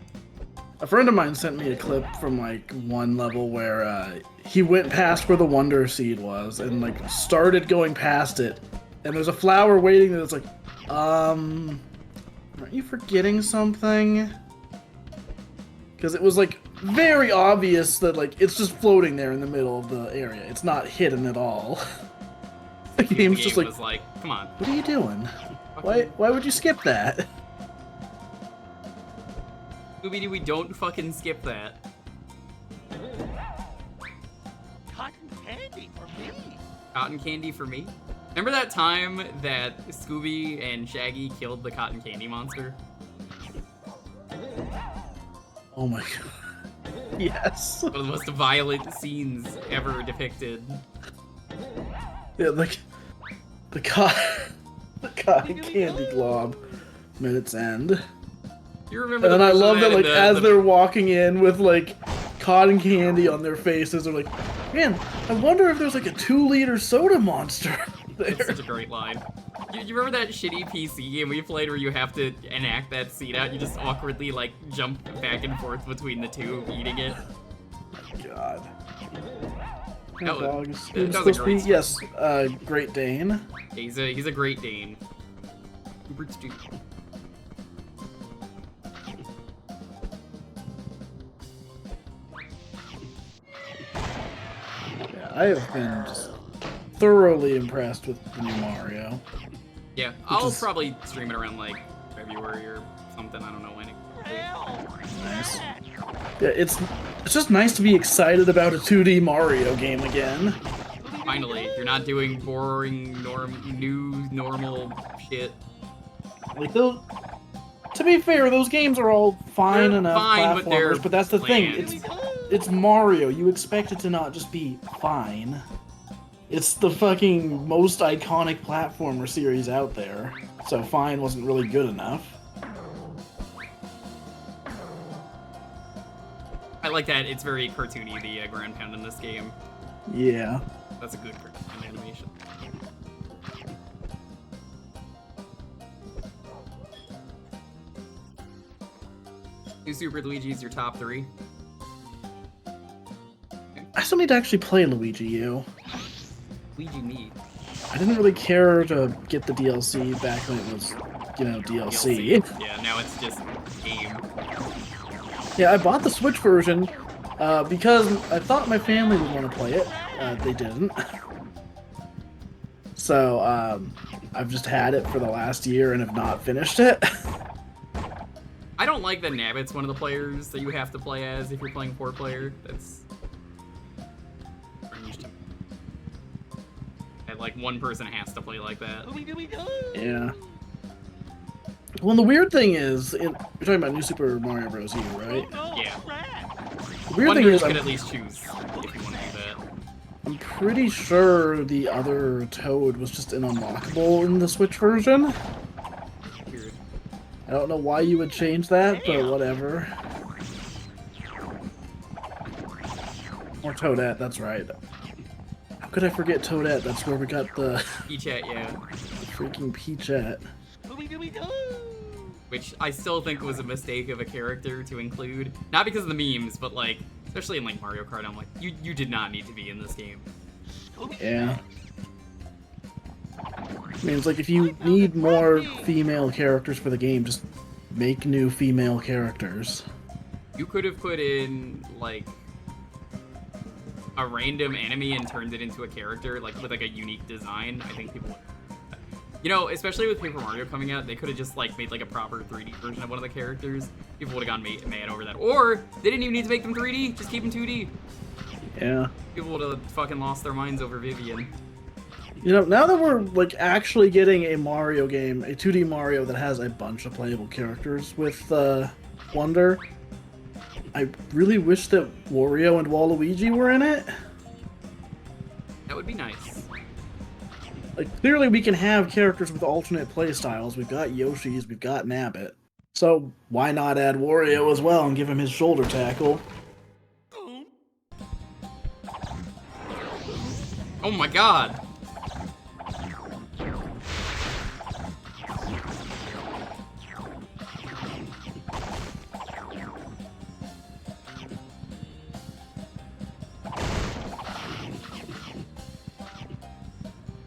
A friend of mine sent me a clip from, like, one level where he went past where the Wonder Seed was and, like, started going past it. And there's a flower waiting there that's like, aren't you forgetting something? Because it was, like, very obvious that, like, it's just floating there in the middle of the area. It's not hidden at all. The game's just was like, come on. What are you doing? Why would you skip that? Scooby Doo, we don't fucking skip that. Cotton candy for me. Cotton candy for me? Remember that time that Scooby and Shaggy killed the cotton candy monster? Oh my god. Yes. One of the most violent scenes ever depicted. Yeah, like, the cotton candy glob met its end. You remember? And then I love that, like, as the... they're walking in with, like, cotton candy on their faces, they're like, man, I wonder if there's, like, a 2-liter soda monster there. That's such a great line. You remember that shitty PC game we played where you have to enact that scene out? You just awkwardly, like, jump back and forth between the two, eating it. God. That dog was, is that was a great yes, Great Dane. He's a Great Dane. Hubert's Duke. Yeah, I have been just thoroughly impressed with the new Mario. Yeah, I'll probably stream it around, like, February or something, I don't know when. Nice. Yeah, it's just nice to be excited about a 2D Mario game again. Finally, you're not doing boring, normal shit. Like those. To be fair, those games are all fine They're enough fine, but they're platformers, but that's the bland. thing. It's Mario. You expect it to not just be fine. It's the fucking most iconic platformer series out there, so fine wasn't really good enough. I like that it's very cartoony, the ground pound in this game. Yeah. That's a good animation. New Super Luigi's your top 3. I still need to actually play Luigi U. Luigi me. I didn't really care to get the DLC back when it was, DLC. Yeah, now it's just game. Yeah, I bought the Switch version because I thought my family would want to play it. They didn't. So, I've just had it for the last year and have not finished it. I don't like that Nabbit's one of the players that you have to play as if you're playing 4-player. That's strange to me. And like one person has to play like that. Yeah. Well, the weird thing is, you're talking about New Super Mario Bros. U, right? Yeah. The weird thing Wonders is, could at least choose if you want to do that. I'm pretty sure the other Toad was just an unlockable in the Switch version. Weird. I don't know why you would change that, but whatever. Or Toadette, that's right. How could I forget Toadette? That's where we got the E-chat, yeah. freaking Peachette. Which I still think was a mistake of a character to include. Not because of the memes, but like, especially in like Mario Kart, I'm like, you did not need to be in this game. Yeah. I mean, it's like, if you need more female characters for the game, just make new female characters. You could have put in, like, a random enemy and turned it into a character, like, with, like, a unique design. I think people would... You know, especially with Paper Mario coming out, they could have just, like, made, like, a proper 3D version of one of the characters. People would have gone mad over that. Or, they didn't even need to make them 3D, just keep them 2D. Yeah. People would have fucking lost their minds over Vivian. You know, now that we're, like, actually getting a Mario game, a 2D Mario that has a bunch of playable characters with, Wonder, I really wish that Wario and Waluigi were in it. That would be nice. Like, clearly we can have characters with alternate playstyles. We've got Yoshi's, we've got Nabbit. So, why not add Wario as well and give him his shoulder tackle? Oh my god!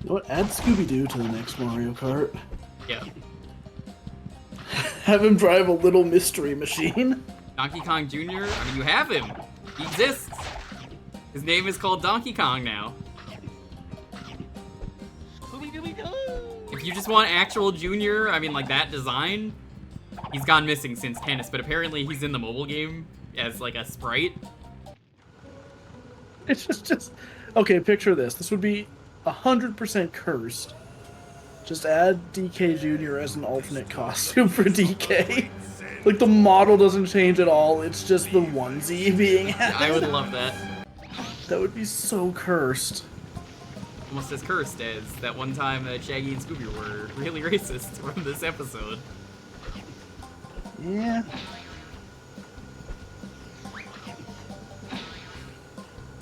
You know what? Add Scooby Doo to the next Mario Kart. Yeah. Have him drive a little mystery machine. Donkey Kong Jr.? I mean, you have him! He exists! His name is called Donkey Kong now. If you just want actual Junior, I mean, like, that design, he's gone missing since Tennis, but apparently he's in the mobile game as, like, a sprite. It's just... Okay, picture this. This would be 100% cursed. Just add DK Jr. as an alternate costume for DK. Like, the model doesn't change at all, it's just the onesie being added. I would love that. That would be so cursed. Almost as cursed as that one time that Shaggy and Scooby were really racist from this episode. Yeah.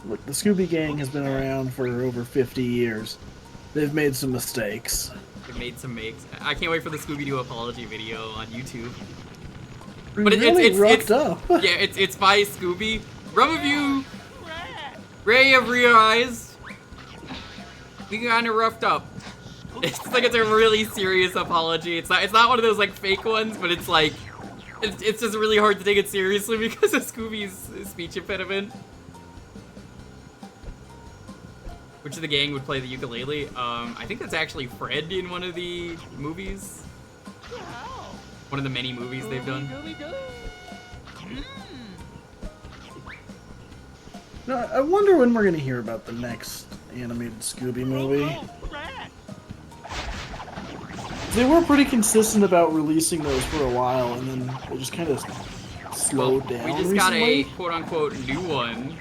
Look, the Scooby Gang has been around for over 50 years. They've made some mistakes. They've made some makes. I can't wait for the Scooby Doo apology video on YouTube. But it's roughed up. Yeah, it's by Scooby. Some of you may have realized we kinda roughed up. It's like it's a really serious apology. It's not one of those like fake ones, but it's like it's just really hard to take it seriously because of Scooby's speech impediment. Which of the gang would play the ukulele? I think that's actually Fred in one of the movies. One of the many movies they've done. No, I wonder when we're gonna hear about the next animated Scooby movie. They were pretty consistent about releasing those for a while, and then they just kind of slowed down. We just recently. got a quote-unquote new one.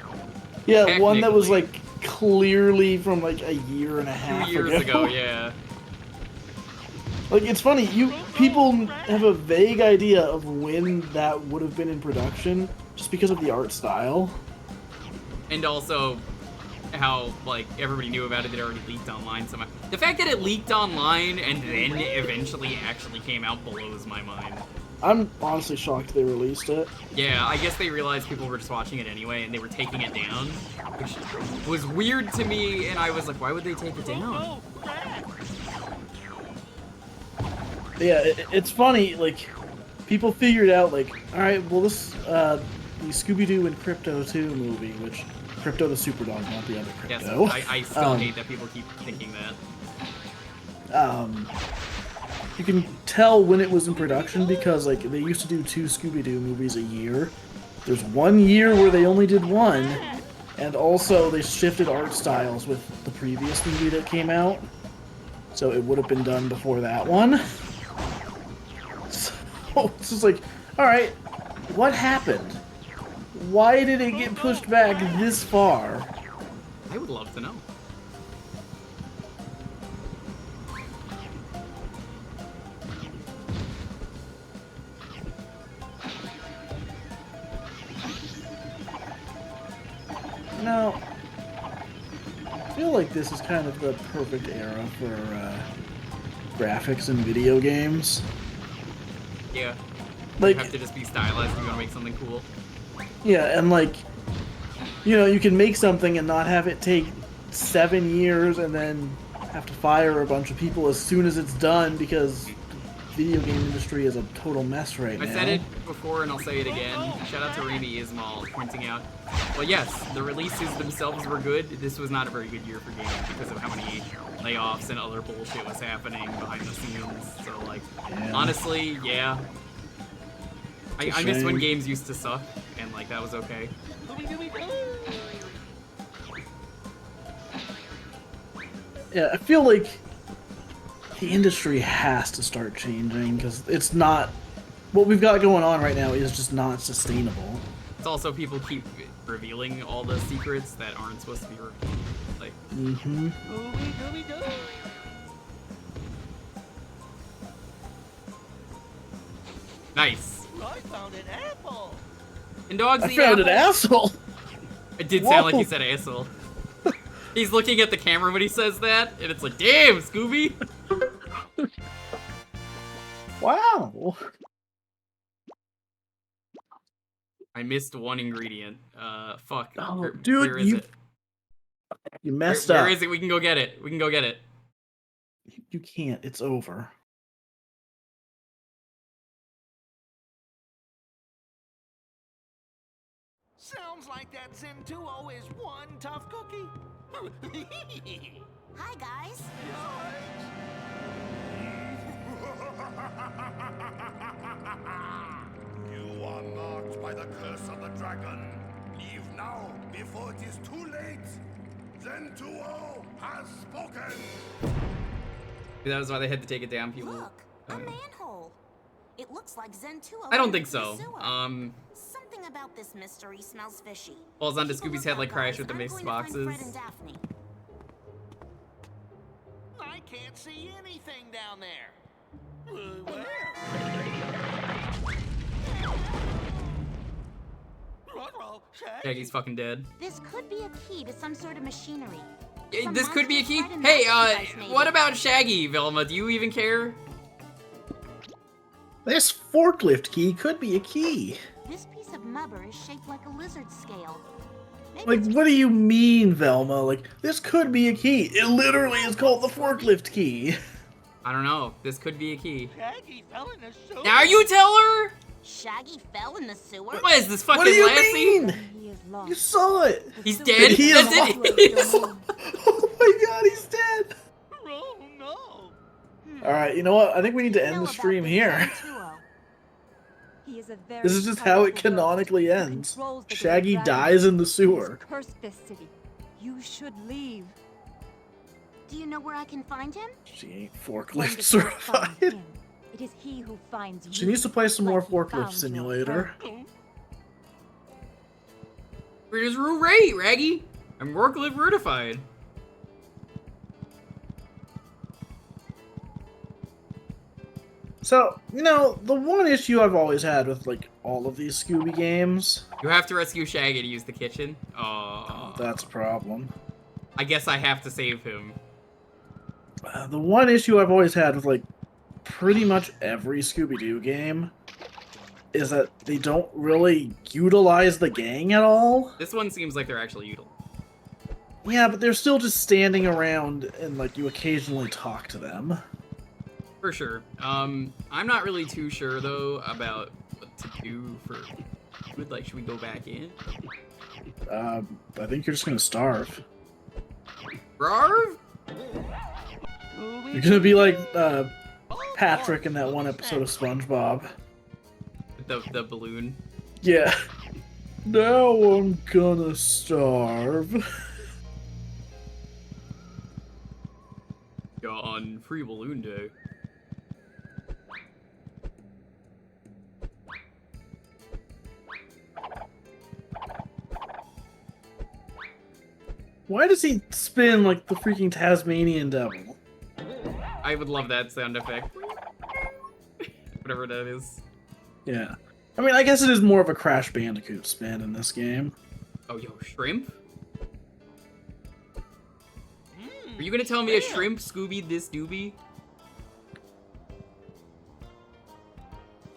Yeah, one that was like clearly from like a year and a half 2 years ago, yeah. Like, it's funny, people have a vague idea of when that would have been in production just because of the art style. And also how, like, everybody knew about it, it already leaked online somehow. The fact that it leaked online and then eventually actually came out blows my mind. I'm honestly shocked they released it. Yeah, I guess they realized people were just watching it anyway and they were taking it down, which was weird to me, and I was like, why would they take it down? Yeah, it's funny, like, people figured out, like, alright, well this, the Scooby Doo and Crypto 2 movie, which, Crypto the Superdog, not the other Crypto. Yes, I still hate that people keep thinking that. You can tell when it was in production because, like, they used to do 2 Scooby Doo movies a year. There's 1 year where they only did 1, and also they shifted art styles with the previous movie that came out. So it would have been done before that one. So it's just like, alright, what happened? Why did it get pushed back this far? I would love to know. Now, I feel like this is kind of the perfect era for graphics and video games. Yeah. Like, You have to just be stylized if you want to make something cool. yeah, and like, you know, you can make something and not have it take 7 years and then have to fire a bunch of people as soon as it's done because the video game industry is a total mess right now. I said it before and I'll say it again. Shout out to Remy Ismail pointing out, well, yes, the releases themselves were good. This was not a very good year for gaming because of how many layoffs and other bullshit was happening behind the scenes. So, like, honestly, yeah. I miss when games used to suck, and, like, that was okay. Yeah, I feel like the industry has to start changing because it's not, what we've got going on right now is just not sustainable. It's also people keep revealing all the secrets that aren't supposed to be revealed. Like, nice. I found an apple. And dogs I eat found an apples. asshole! It did sound like he said asshole. He's looking at the camera when he says that, and it's like, damn, Scooby! Wow! I missed one ingredient. Fuck. Oh, Where dude, is it? You messed up. Where is it? We can go get it. We can go get it. You can't. It's over. Sounds like that Zentuo is one tough cookie. Hi, guys. You are marked by the curse of the dragon. Leave now, before it is too late. Zentuo has spoken. That was why they had to take it down, people. Look, a manhole. It looks like Zentuo. I don't think so. Something about this mystery smells fishy. Falls onto Scooby's head like Crash with the mixed boxes. Fred and Daphne. I can't see anything down there. Where? Shaggy's fucking dead. This could be a key to some sort of machinery. This could be a key? Hey, what about Shaggy, Velma? Do you even care? This forklift key could be a key. This piece of Mubberr is shaped like a lizard scale. Like, what do you mean, Velma? Like, this could be a key. It literally is called the forklift key. I don't know. This could be a key. Shaggy fell in the sewer. Now you tell her? Shaggy fell in the sewer? What is this fucking What do you Lassie? mean? You saw it. He's dead? He That's is it? Oh my god, he's dead. Oh no. Alright, you know what? I think we need to end the stream here. He is is a very This is just how it powerful ghost canonically who ends. controls the great Shaggy dragon. dies in the He's sewer. cursed this city. You should leave. Do you know where I can find him? She ain't When forklift the ghost finds certified. him, it is he who finds you. She needs to play some more like he Forklift found your Simulator. friend. Where's Ray, Raggy? I'm forklift certified. So, you know, the one issue I've always had with, like, all of these Scooby games, You have to rescue Shaggy to use the kitchen. Oh, that's a problem. I guess I have to save him. The one issue I've always had with, like, pretty much every Scooby Doo game is that they don't really utilize the gang at all. This one seems like they're actually utilized. Yeah, but they're still just standing around and, like, you occasionally talk to them. For sure. I'm not really too sure though about what to do for food. Like, should we go back in? I think you're just gonna starve. Rawr? You're gonna be like Patrick in that one episode of SpongeBob. The balloon. Yeah. Now I'm gonna starve. Got on free balloon day. Why does he spin like the freaking Tasmanian devil? I would love that sound effect. Whatever that is. Yeah. I mean, I guess it is more of a Crash Bandicoot spin in this game. Oh, yo, shrimp? Are you gonna tell me a shrimp Scooby this doobie?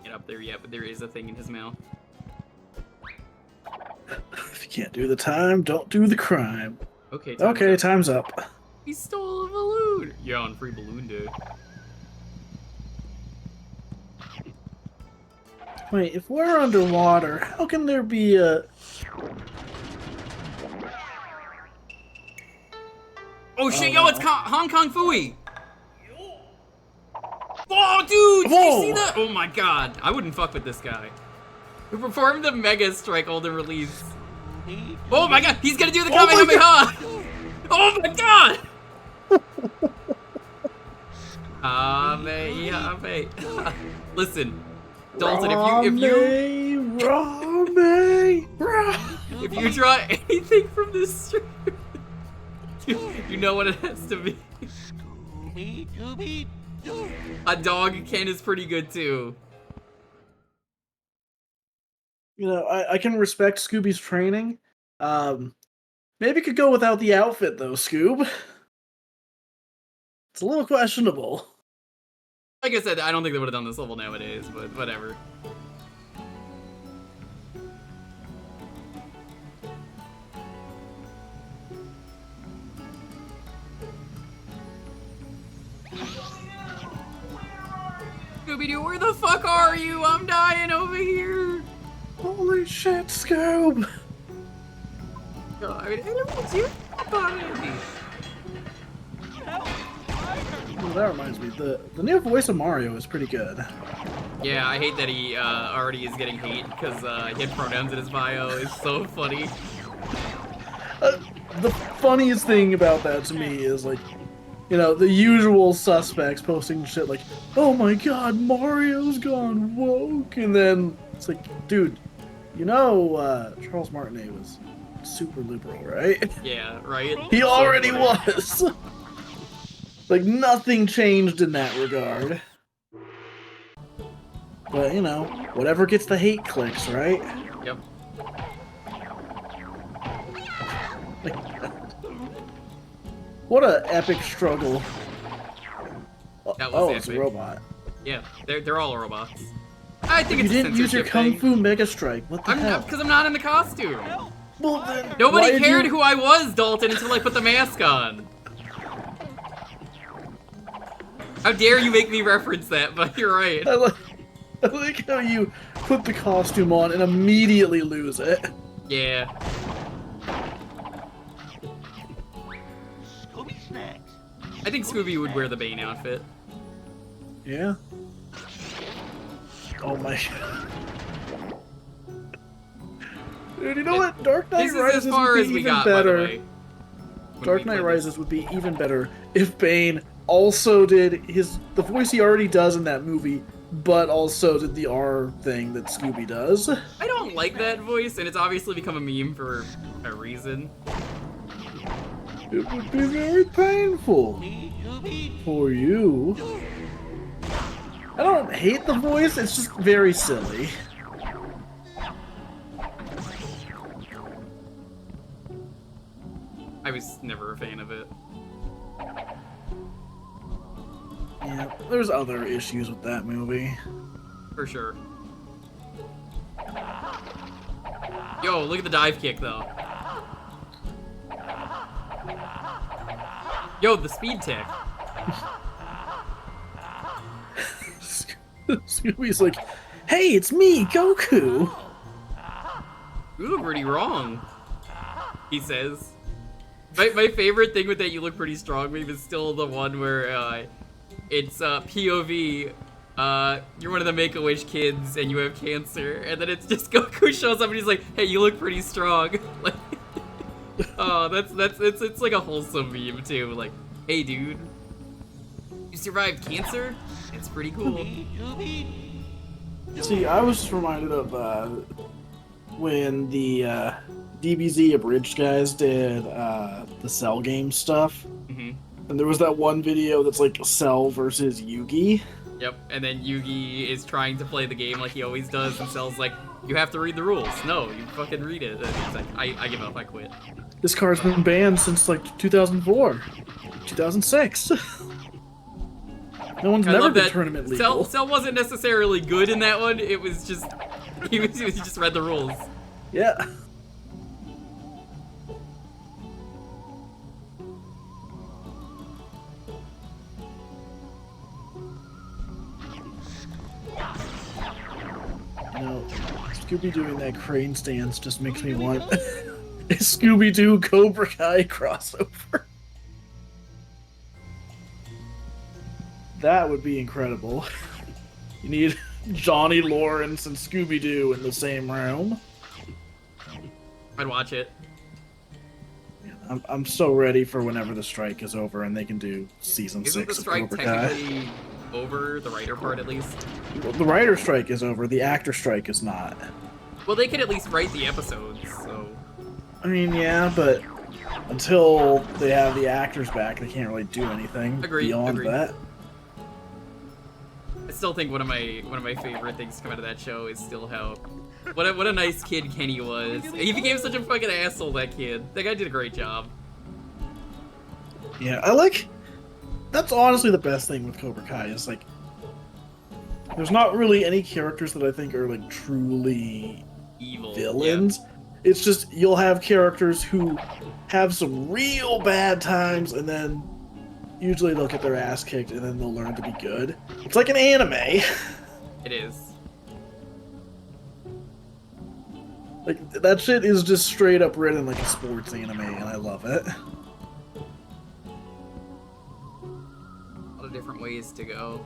Get up there yet, but there is a thing in his mouth. If you can't do the time, don't do the crime. Okay, Okay, time's up. He stole a balloon! Yeah, on free balloon day. Wait, if we're underwater, how can there be a... Oh shit, yo, it's Hong Kong Fooey! Whoa, dude! Did you see that? Oh my god, I wouldn't fuck with this guy. Who performed the Mega Strike Golden Release. Oh my god, he's gonna do the Kamehameha! Oh my god! Kamehameha. Listen, Dalton, if you draw anything from this strip, you know what it has to be. A dog can is pretty good too. You know, I can respect Scooby's training. Maybe could go without the outfit though, Scoob. It's a little questionable. Like I said, I don't think they would have done this level nowadays, but whatever. Scooby-Doo, where the fuck are you? I'm dying over here. Holy shit, Scoob! God, I mean, animals, you me. Well, that reminds me, the new voice of Mario is pretty good. Yeah, I hate that he already is getting hate because he had pronouns in his bio. It's so funny. The funniest thing about that to me is, like, you know, the usual suspects posting shit like, oh my god, Mario's gone woke, and then it's like, dude, you know, Charles Martinet was super liberal, right? Yeah, right? He already was! Like, nothing changed in that regard. But, you know, whatever gets the hate clicks, right? Yep. What a epic struggle. That was oh, epic. it's a robot. Yeah, they're all robots. I think You it's didn't a use your censorship Kung thing. Fu Mega Strike. What the hell? Because I'm not in the costume. Well, then, why Nobody did cared you... who I was, Dalton, until I put the mask on. How dare you make me reference that, but you're right. I like how you put the costume on and immediately lose it. Yeah. I think Scooby would wear the Bane outfit. Yeah. Oh my god. Dude, you know what? Dark Knight This is Rises as far would as be we even got, by the better. way. when Dark we Knight played Rises would be even better if Bane also did the voice he already does in that movie, but also did the R thing that Scooby does. I don't like that voice, and it's obviously become a meme for a reason. It would be very painful for you. I don't hate the voice, it's just very silly. I was never a fan of it. Yeah, there's other issues with that movie. For sure. Yo, look at the dive kick, though. Yo, the speed tick. Scooby's like, hey, it's me, Goku! You look pretty wrong, he says. My favorite thing with that "you look pretty strong" meme is still the one where it's POV. You're one of the Make-A-Wish kids and you have cancer, and then it's just Goku shows up and he's like, "Hey, you look pretty strong." Like, oh, it's like a wholesome meme too. Like, hey, dude, you survived cancer? It's pretty cool. See, I was just reminded of when the DBZ Abridged guys did the Cell game stuff. Mm-hmm. And there was that one video that's like Cell versus Yugi. Yep, and then Yugi is trying to play the game like he always does, and Cell's like, you have to read the rules. No, you fucking read it. And he's like, I give up, I quit. This card's been banned since like 2004, 2006. No one's I never love been that tournament legal. Cell wasn't necessarily good in that one. It was just he just read the rules. Yeah. You know, Scooby doing that crane stance just makes me want a Scooby Doo Cobra Kai crossover. That would be incredible. You need Johnny Lawrence and Scooby Doo in the same room. I'd watch it. I'm so ready for whenever the strike is over and they can do season Isn't 6 the of strike Cobra Kai. technically over, the writer part at least? Well, the writer strike is over. The actor strike is not. Well, they could at least write the episodes, so... I mean, yeah, but until they have the actors back, they can't really do anything beyond that. I still think one of my favorite things to come out of that show is still how what a nice kid Kenny was. He became such a fucking asshole, that kid. That guy did a great job. Yeah, that's honestly the best thing with Cobra Kai is like there's not really any characters that I think are like truly evil villains. Yeah. It's just you'll have characters who have some real bad times and then usually they'll get their ass kicked and then they'll learn to be good. It's like an anime. It is. Like, that shit is just straight up written like a sports anime, and I love it. A lot of different ways to go.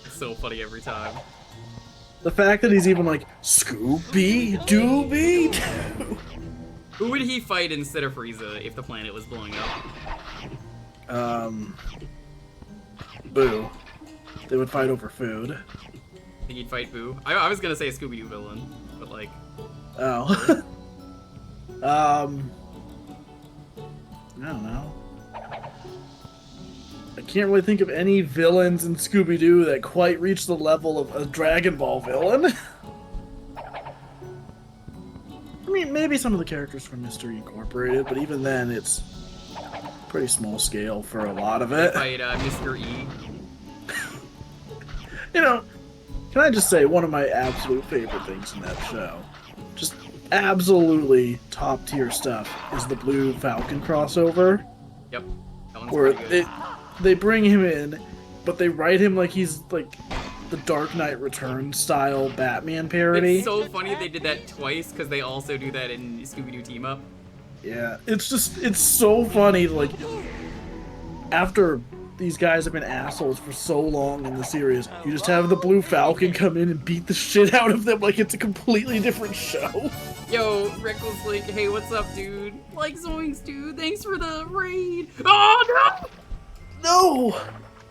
It's so funny every time. The fact that he's even like, Scooby Dooby Doo. Who would he fight instead of Frieza if the planet was blowing up? Boo. They would fight over food. Think he'd fight Boo? I was gonna say a Scooby-Doo villain, but like... Oh. I don't know. I can't really think of any villains in Scooby-Doo that quite reach the level of a Dragon Ball villain. I mean, maybe some of the characters from Mystery Incorporated, but even then, it's pretty small scale for a lot of it. Fight Mr. E. You know, can I just say one of my absolute favorite things in that show, just absolutely top tier stuff, is the Blue Falcon crossover. Yep. That one's where pretty good. they bring him in, but they write him like he's like the Dark Knight Returns style Batman parody. It's so funny they did that twice because they also do that in Scooby-Doo Team Up. Yeah, it's so funny. Like after these guys have been assholes for so long in the series. You just have the Blue Falcon come in and beat the shit out of them like it's a completely different show. Yo, Rick was like, hey, what's up, dude? Like, zoinks, dude. Thanks for the raid. Oh, no! No!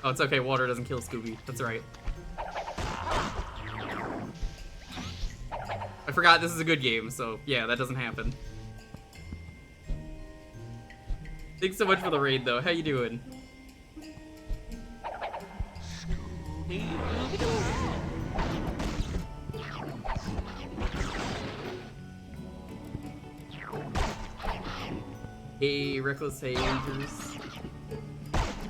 Oh, it's okay. Water doesn't kill Scooby. That's right. I forgot this is a good game, so yeah, that doesn't happen. Thanks so much for the raid, though. How you doing? Hey, Reckless Haters.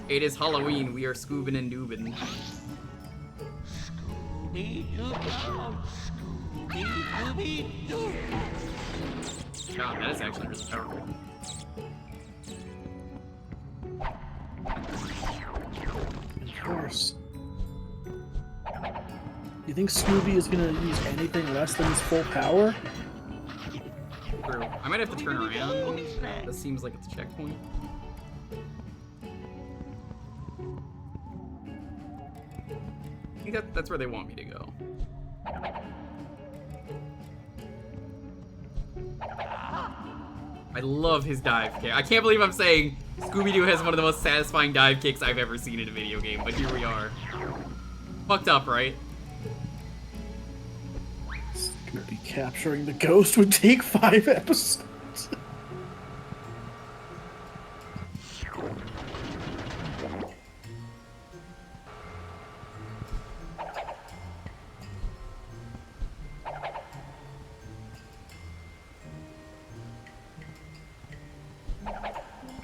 It is Halloween. We are scoobin' and doobin'. God, that is actually really powerful. Of course. You think Scooby is gonna use anything less than his full power? True. I might have to turn around. This seems like it's a checkpoint. I think that's where they want me to go. I love his dive kick. I can't believe I'm saying Scooby-Doo has one of the most satisfying dive kicks I've ever seen in a video game, but here we are. Fucked up, right? Scooby capturing the ghost would take 5 episodes.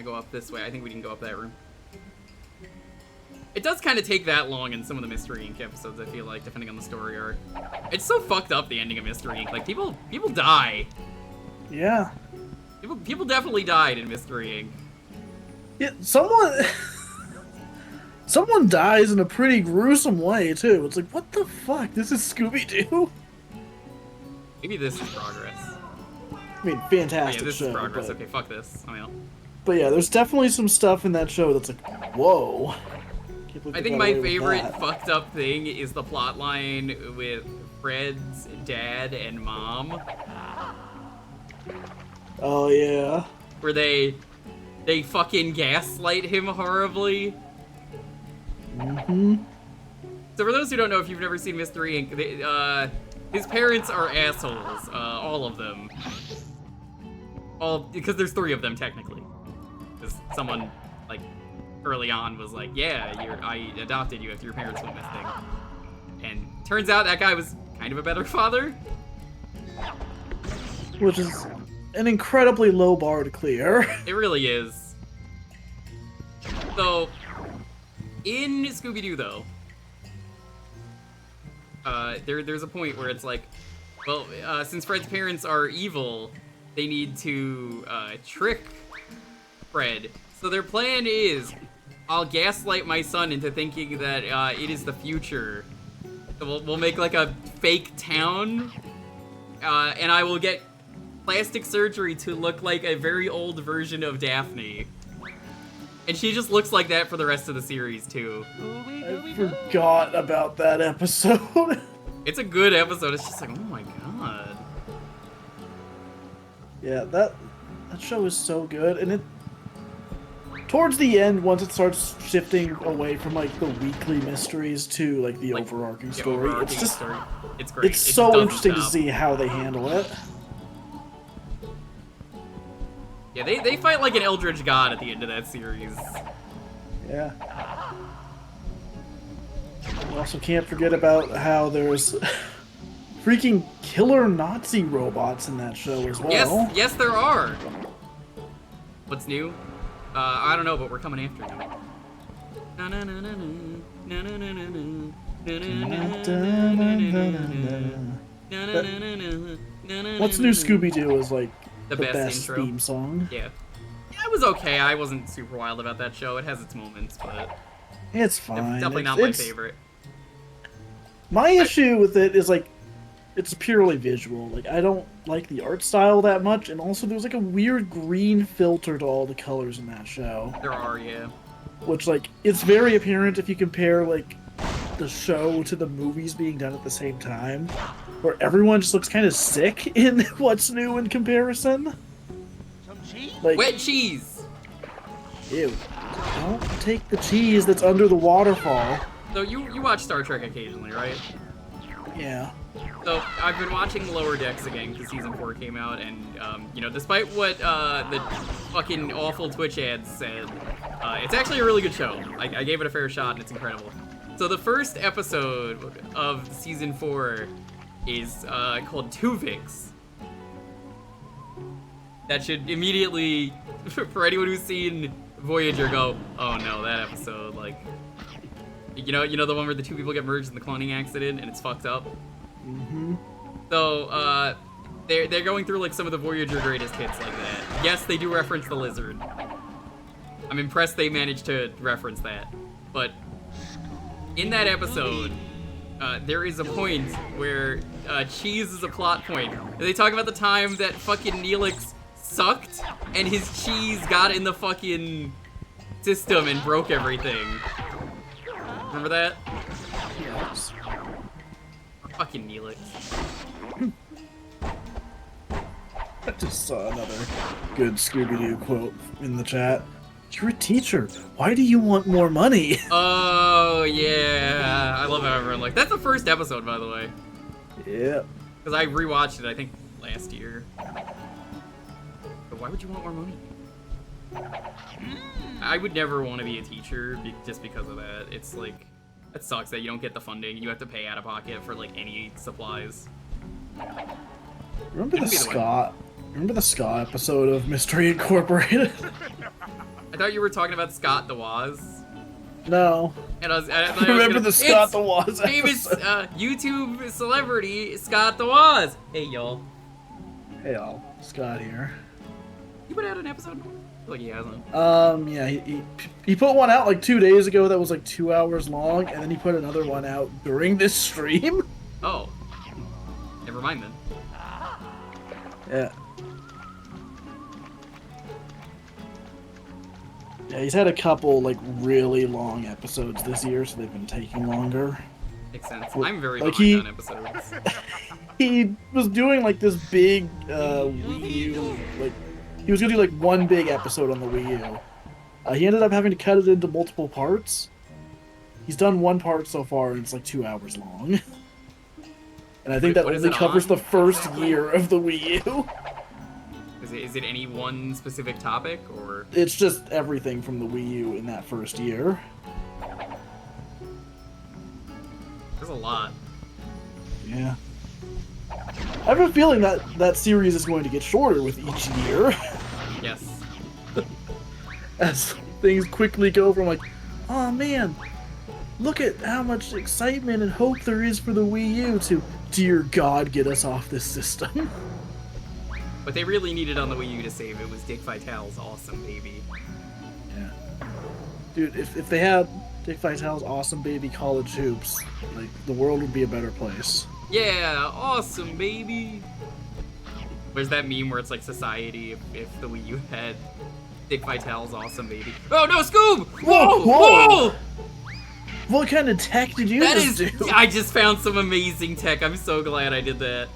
Go up this way. I think we can go up that room. It does kind of take that long in some of the Mystery Inc. episodes, I feel like, depending on the story arc. It's so fucked up, the ending of Mystery Inc. Like, people die. Yeah. People definitely died in Mystery Inc. Yeah, someone dies in a pretty gruesome way, too. It's like, what the fuck? This is Scooby-Doo? Maybe this is progress. I mean, fantastic yeah, this show, is progress. but... Okay, fuck this. I mean, But yeah, there's definitely some stuff in that show that's like, whoa. I think my favorite fucked up thing is the plot line with Fred's dad and mom. Oh yeah. Where they fucking gaslight him horribly. Mm-hmm. So for those who don't know, if you've never seen Mystery Inc., his parents are assholes, all of them. Because there's 3 of them technically. Because someone, like, early on was like, yeah, I adopted you after your parents went missing. And turns out that guy was kind of a better father. Which is an incredibly low bar to clear. It really is. So, in Scooby-Doo, though, there's a point where it's like, well, since Fred's parents are evil, they need to trick Fred. So their plan is, I'll gaslight my son into thinking that it is the future. So we'll make like a fake town, and I will get plastic surgery to look like a very old version of Daphne. And she just looks like that for the rest of the series, too. I forgot about that episode. It's a good episode. It's just like, oh my god. Yeah, that show is so good, and it towards the end, once it starts shifting away from like the weekly mysteries to like the overarching story, it's just it's great. It's so interesting to see how they handle it. Yeah, they fight like an eldritch god at the end of that series. Yeah. We also can't forget about how there's freaking killer Nazi robots in that show as well. Yes, there are. What's new? I don't know, but we're coming after you. What's New Scooby-Doo is like the best intro. Theme song. Yeah, it was okay. I wasn't super wild about that show. It has its moments, but it's fine. Definitely not my favorite. My issue with it is like, it's purely visual. Like, I don't like the art style that much, and also there's like a weird green filter to all the colors in that show. There are, yeah. which like it's very apparent if you compare like the show to the movies being done at the same time, where everyone just looks kind of sick in What's New in comparison. Some cheese? Like, Wet cheese! ew. Don't take the cheese that's under the waterfall. So you watch Star Trek occasionally, right? Yeah. So I've been watching Lower Decks again because season 4 came out, and you know, despite what the fucking awful Twitch ads said, it's actually a really good show. I gave it a fair shot, and it's incredible. So the first episode of season 4 is called Tuvix. That should immediately, for anyone who's seen Voyager, go, oh no, that episode, like, you know the one where the two people get merged in the cloning accident and it's fucked up. Mm-hmm. So they're going through like some of the Voyager greatest hits like that. Yes, they do reference the lizard. I'm impressed they managed to reference that, but in that episode, there is a point where cheese is a plot point. And they talk about the time that fucking Neelix sucked and his cheese got in the fucking system and broke everything. Remember that? Yes. Fucking Neelix. I just saw another good Scooby Doo quote in the chat. You're a teacher. Why do you want more money? Oh, yeah. I love how everyone like. That's the first episode, by the way. Yeah. Because I rewatched it, I think, last year. But why would you want more money? I would never want to be a teacher just because of that. It's like, it sucks that you don't get the funding. You have to pay out of pocket for like any supplies. Remember the Ska episode of Mystery Incorporated? I thought you were talking about Scott the Woz. No. And I Remember the Scott the Woz famous episode? YouTube celebrity Scott the Woz. Hey y'all. Hey y'all, Scott here. You put out an episode? Like he hasn't. Yeah, he put one out like 2 days ago that was like 2 hours long, and then he put another one out during this stream. Oh. Never mind then. Yeah. Yeah, he's had a couple like really long episodes this year, so they've been taking longer. Makes sense. I'm very like behind on episodes. He was doing like this big Wii U, like he was gonna do like one big episode on the Wii U. He ended up having to cut it into multiple parts. He's done one part so far, and it's like 2 hours long. And I think that only covers the first year of the Wii U. Is it any one specific topic, or? It's just everything from the Wii U in that first year. There's a lot. Yeah. I have a feeling that series is going to get shorter with each year. Yes. As things quickly go from like, oh man, look at how much excitement and hope there is for the Wii U to, dear God, get us off this system. What they really needed on the Wii U to save it was Dick Vitale's Awesome Baby. Yeah. Dude, if they had Dick Vitale's Awesome Baby College Hoops, like, the world would be a better place. Yeah, awesome baby. Where's that meme where it's like society if the Wii U had Dick Vitale's Awesome Baby? Oh no, Scoob! Whoa! Whoa! What kind of tech did you do? I just found some amazing tech. I'm so glad I did that.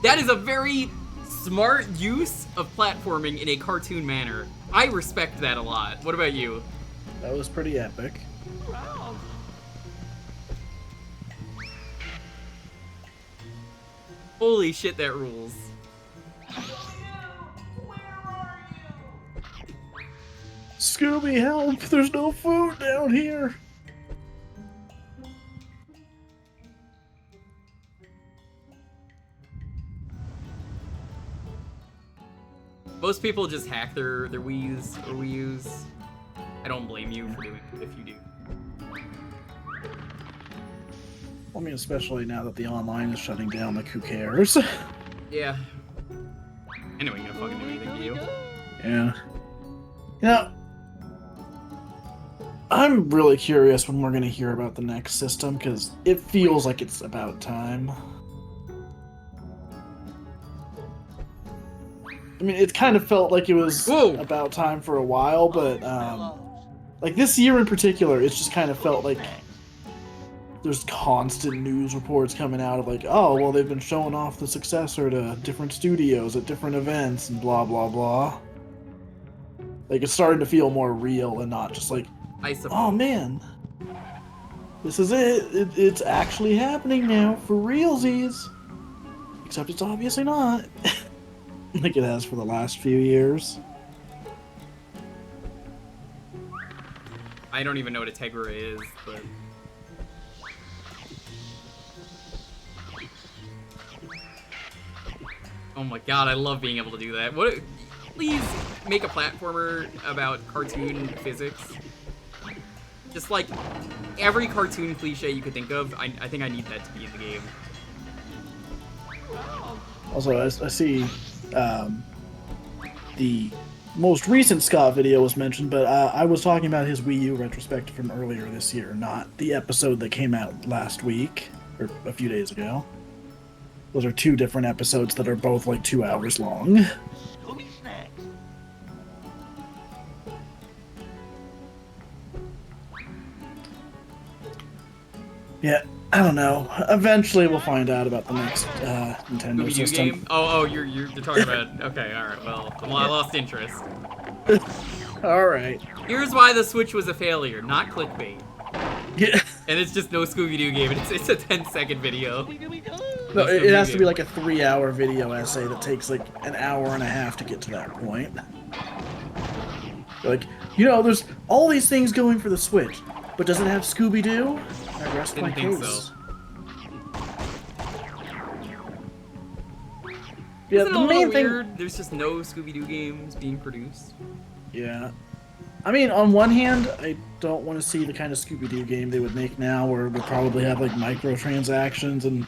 That is a very smart use of platforming in a cartoon manner. I respect that a lot. What about you? That was pretty epic. Holy shit, that rules. Scooby, help! There's no food down here! Most people just hack their Wii's or Wii U's. I don't blame you for doing it if you do. I mean, especially now that the online is shutting down, like, who cares? Yeah. Anyway, gonna fucking do anything to you. Yeah. You know, I'm really curious when we're gonna hear about the next system, because it feels like it's about time. I mean, it kind of felt like it was about time for a while, but Like this year in particular, it's just kind of felt like there's constant news reports coming out of like, oh, well, they've been showing off the successor to different studios at different events and blah, blah, blah. Like, it's starting to feel more real and not just like, I suppose. oh, man, this is it. It's actually happening now for realsies. Except it's obviously not. Like it has for the last few years. I don't even know what a Tegra is, but... Oh my god, I love being able to do that. What? Please make a platformer about cartoon physics. Just like every cartoon cliche you could think of, I think I need that to be in the game. Also, I see the most recent Scott video was mentioned, but I was talking about his Wii U retrospective from earlier this year, not the episode that came out last week, or a few days ago. Those are two different episodes that are both like 2 hours long. Scooby snacks. Yeah, I don't know. Eventually we'll find out about the next Nintendo Scooby Doo system. game? Oh, you're talking about... Okay, alright, well, I lost interest. Alright. Here's why the Switch was a failure, not clickbait. Yeah. And it's just no Scooby Doo game, it's a 10-second video. No, it has to be like a 3-hour video essay that takes like an hour and a half to get to that point. Like, you know, there's all these things going for the Switch, but does it have Scooby Doo? I rest my Didn't think case. so. Yeah, Isn't it the a little main thing. weird? There's just no Scooby Doo games being produced. Yeah. I mean, on one hand, I don't want to see the kind of Scooby Doo game they would make now, where they probably have like microtransactions and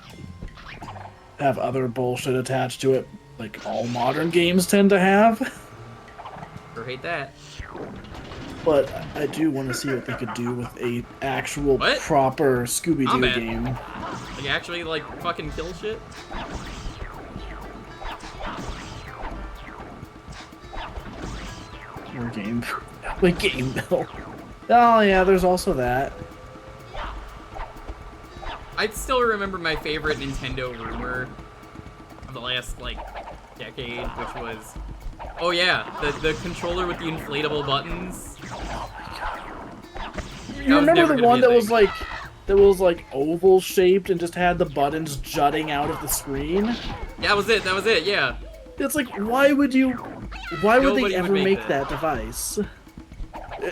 have other bullshit attached to it, like all modern games tend to have. Or hate that. But I do want to see what they could do with a actual What? proper Scooby Doo Combat? game. Like, actually, like, fucking kill shit? Or game. Like game build. Oh yeah, there's also that. I still remember my favorite Nintendo rumor of the last, like, decade, which was, oh yeah, the controller with the inflatable buttons. You remember the one that was like oval shaped and just had the buttons jutting out of the screen? Yeah, that was it, yeah. It's like, why would Nobody they would ever make make that. that device?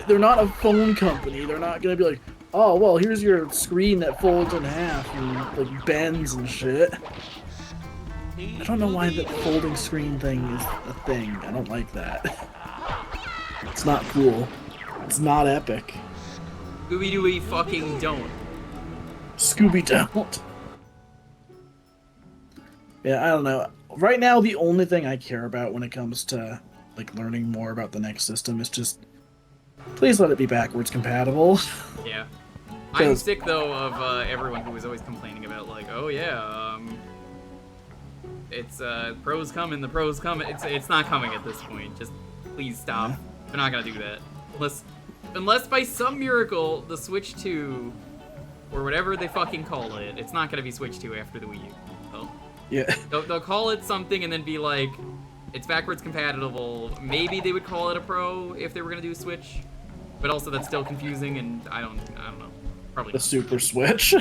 They're not a phone company. They're not gonna be like, oh, well, here's your screen that folds in half and like bends and shit. I don't know why the folding screen thing is a thing. I don't like that. It's not cool. It's not epic. Scooby-Doo fucking don't. Scooby don't. Yeah, I don't know. Right now, the only thing I care about when it comes to like learning more about the next system is just please let it be backwards compatible. Yeah. I'm sick, though, of everyone who was always complaining about, like, oh yeah, it's pros coming, the pros coming. It's not coming at this point. Just please stop. Yeah. They're not gonna do that. Unless by some miracle the Switch 2, or whatever they fucking call it, it's not gonna be Switch 2 after the Wii U. So, Yeah. they'll call it something and then be like, it's backwards compatible. Maybe they would call it a Pro if they were gonna do a Switch, but also that's still confusing, and I don't know. Probably The not. Super Switch.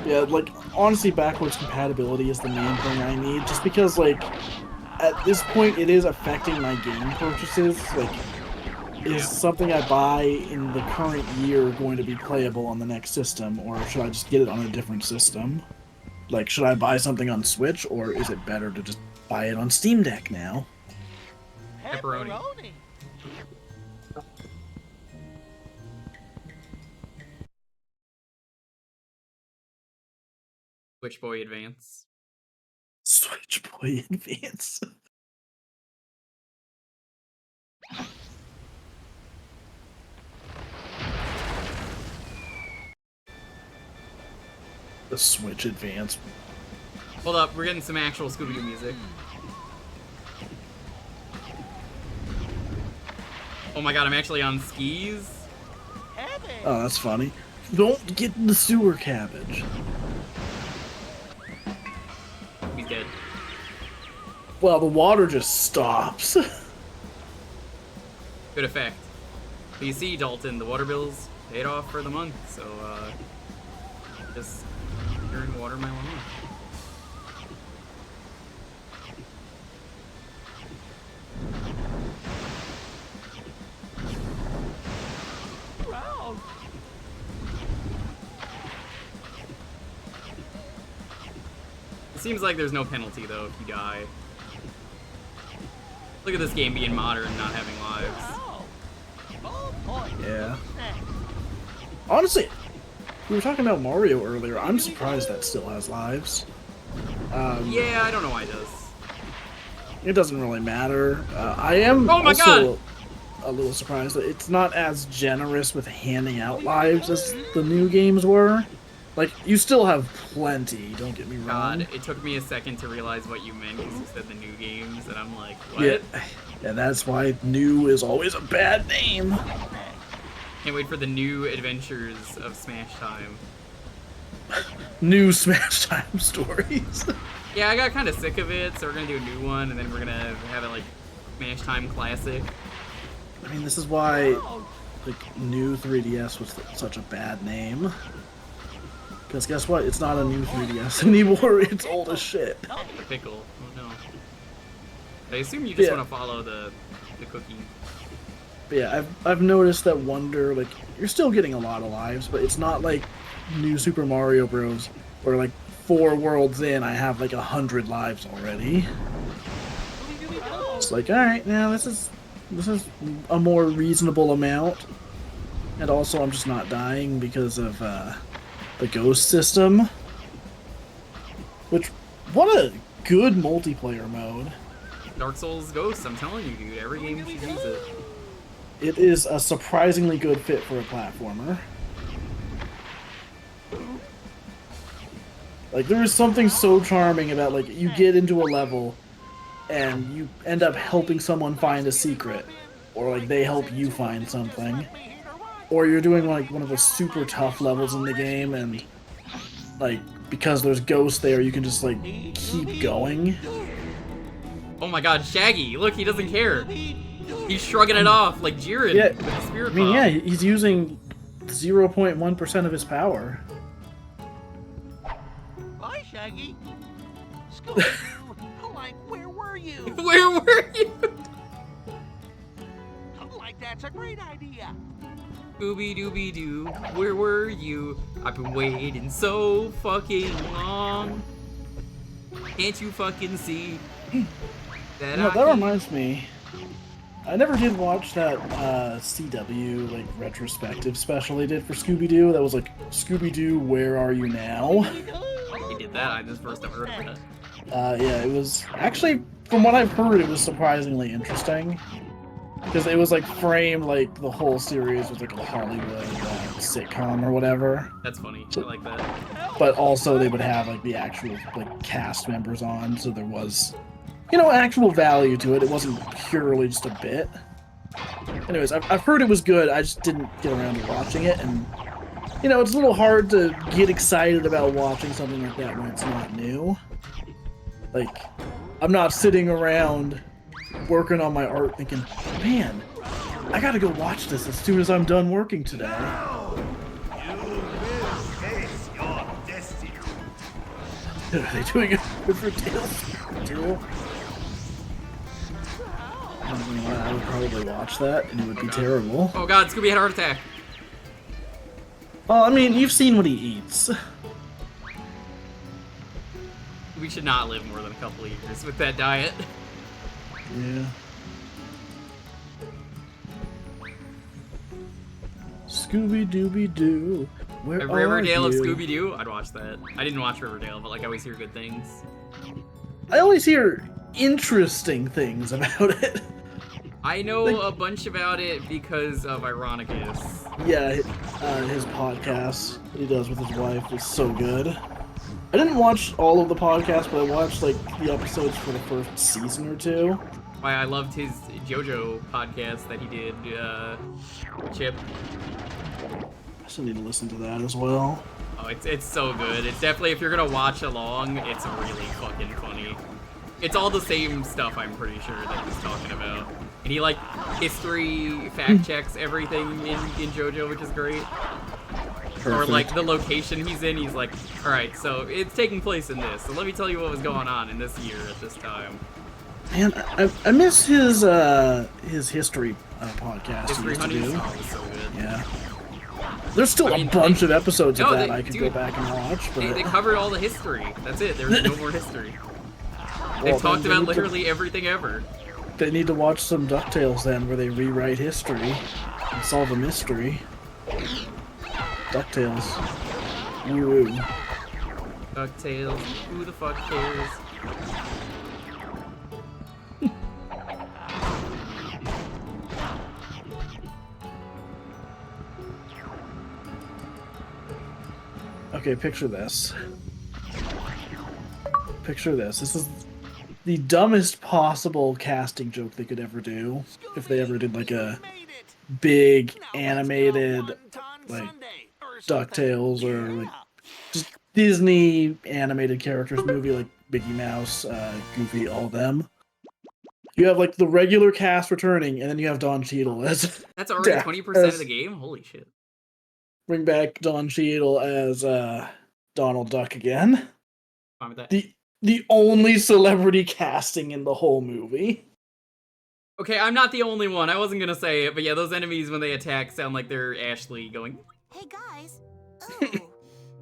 Yeah, like, honestly, backwards compatibility is the main thing I need, just because, like, at this point, it is affecting my game purchases. Like, is something I buy in the current year going to be playable on the next system, or should I just get it on a different system? Like, should I buy something on Switch, or is it better to just buy it on Steam Deck now? Pepperoni. Switch Boy Advance. Switch Boy Advance. The Switch Advance. Hold up, we're getting some actual Scooby-Doo music. Oh my god, I'm actually on skis. Oh, that's funny. Don't get in the sewer cabbage. He's dead. Well, the water just stops. Good effect. But you see, Dalton, the water bill's paid off for the month, so, just turn water my lawn. It seems like there's no penalty, though, if you die. Look at this game being modern, not having lives. Yeah. Honestly, we were talking about Mario earlier. I'm surprised that still has lives. Yeah, I don't know why it does. It doesn't really matter. I am Oh my also a little surprised that it's not as generous with handing out lives as the new games were. Like, you still have plenty, don't get me wrong. God, it took me a second to realize what you meant because you said the new games, and I'm like, what? Yeah, that's why new is always a bad name. Can't wait for the new adventures of Smash Time. New Smash Time stories. Yeah, I got kind of sick of it, so we're gonna do a new one, and then we're gonna have it like Smash Time Classic. I mean, this is why, like, new 3DS was such a bad name. Because guess what? It's not a new 3DS anymore. It's old as shit. The pickle. Oh no. I assume you just want to follow the cookie. But yeah, I've noticed that Wonder, like, you're still getting a lot of lives, but it's not like New Super Mario Bros. Where, like, 4 worlds in, I have like 100 lives already. It's like, alright, now this is a more reasonable amount. And also, I'm just not dying because of the ghost system. Which, what a good multiplayer mode. Dark Souls Ghosts, I'm telling you, dude, every game should use it. It is a surprisingly good fit for a platformer. Like, there is something so charming about, like, you get into a level and you end up helping someone find a secret. Or, like, they help you find something. Or you're doing, like, one of the super tough levels in the game and, like, because there's ghosts there, you can just, like, keep going. Oh my god, Shaggy! Look, he doesn't care! He's shrugging it off like Jiren with the spirit bomb. Yeah, he's using 0.1% of his power. Hi, Shaggy. Scooby-Doo, like, where were you? Where were you? Like, that's a great idea. Scooby-Dooby-Doo, where were you? I've been waiting so fucking long. Can't you fucking see that That reminds me. I never did watch that CW, like, retrospective special they did for Scooby-Doo. That was like, Scooby-Doo, Where Are You Now? He did that, I just first have heard of that. Yeah, it was... Actually, from what I've heard, it was surprisingly interesting. Because it was, like, framed, like, the whole series was, like, a Hollywood sitcom or whatever. That's funny, I like that. But also, they would have, like, the actual, like, cast members on, so there was... you know, actual value to it. It wasn't purely just a bit. Anyways, I've heard it was good. I just didn't get around to watching it, and you know, it's a little hard to get excited about watching something like that when it's not new. Like, I'm not sitting around working on my art thinking, man, I gotta go watch this as soon as I'm done working today. Now, you will face your destiny. Are they doing it for Tails? I would probably watch that, and it would be terrible. Oh god, Scooby had a heart attack. Well, I mean, you've seen what he eats. We should not live more than a couple of years with that diet. Yeah. Scooby-Dooby-Doo, where A are Riverdale of you? Scooby-Doo? I'd watch that. I didn't watch Riverdale, but like I always hear good things. I always hear interesting things about it. I know a bunch about it because of Ironicus. Yeah, his podcast that he does with his wife is so good. I didn't watch all of the podcasts, but I watched like the episodes for the first season or two. Why I loved his JoJo podcast that he did, Chip. I still need to listen to that as well. Oh, it's so good. It's definitely, if you're gonna watch along, it's really fucking funny. It's all the same stuff, I'm pretty sure, that he's talking about. And he, like, history fact checks everything in JoJo, which is great. Perfect. Or, like, the location he's in, he's like, alright, so it's taking place in this, so let me tell you what was going on in this year at this time. Man, I miss his history podcast. History he used to Honeys? do. Oh, it was so good. Yeah. There's still a bunch of episodes of that I could go back and watch. But... They covered all the history. That's it. There's no more history. They've talked about literally everything ever. They need to watch some DuckTales then, where they rewrite history and solve a mystery. DuckTales. Woo-woo. DuckTales. Who the fuck cares? Okay, picture this. Picture this. This is the dumbest possible casting joke they could ever do. If they ever did like a big animated like DuckTales or like just Disney animated characters movie like Mickey Mouse, Goofy, all them. You have like the regular cast returning, and then you have Don Cheadle as that's already 20% of the game. Holy shit! Bring back Don Cheadle as Donald Duck again. Fine with that. The only celebrity casting in the whole movie. Okay, I'm not the only one. I wasn't gonna say it, but yeah, those enemies when they attack sound like they're Ashley going. Hey guys. Ooh,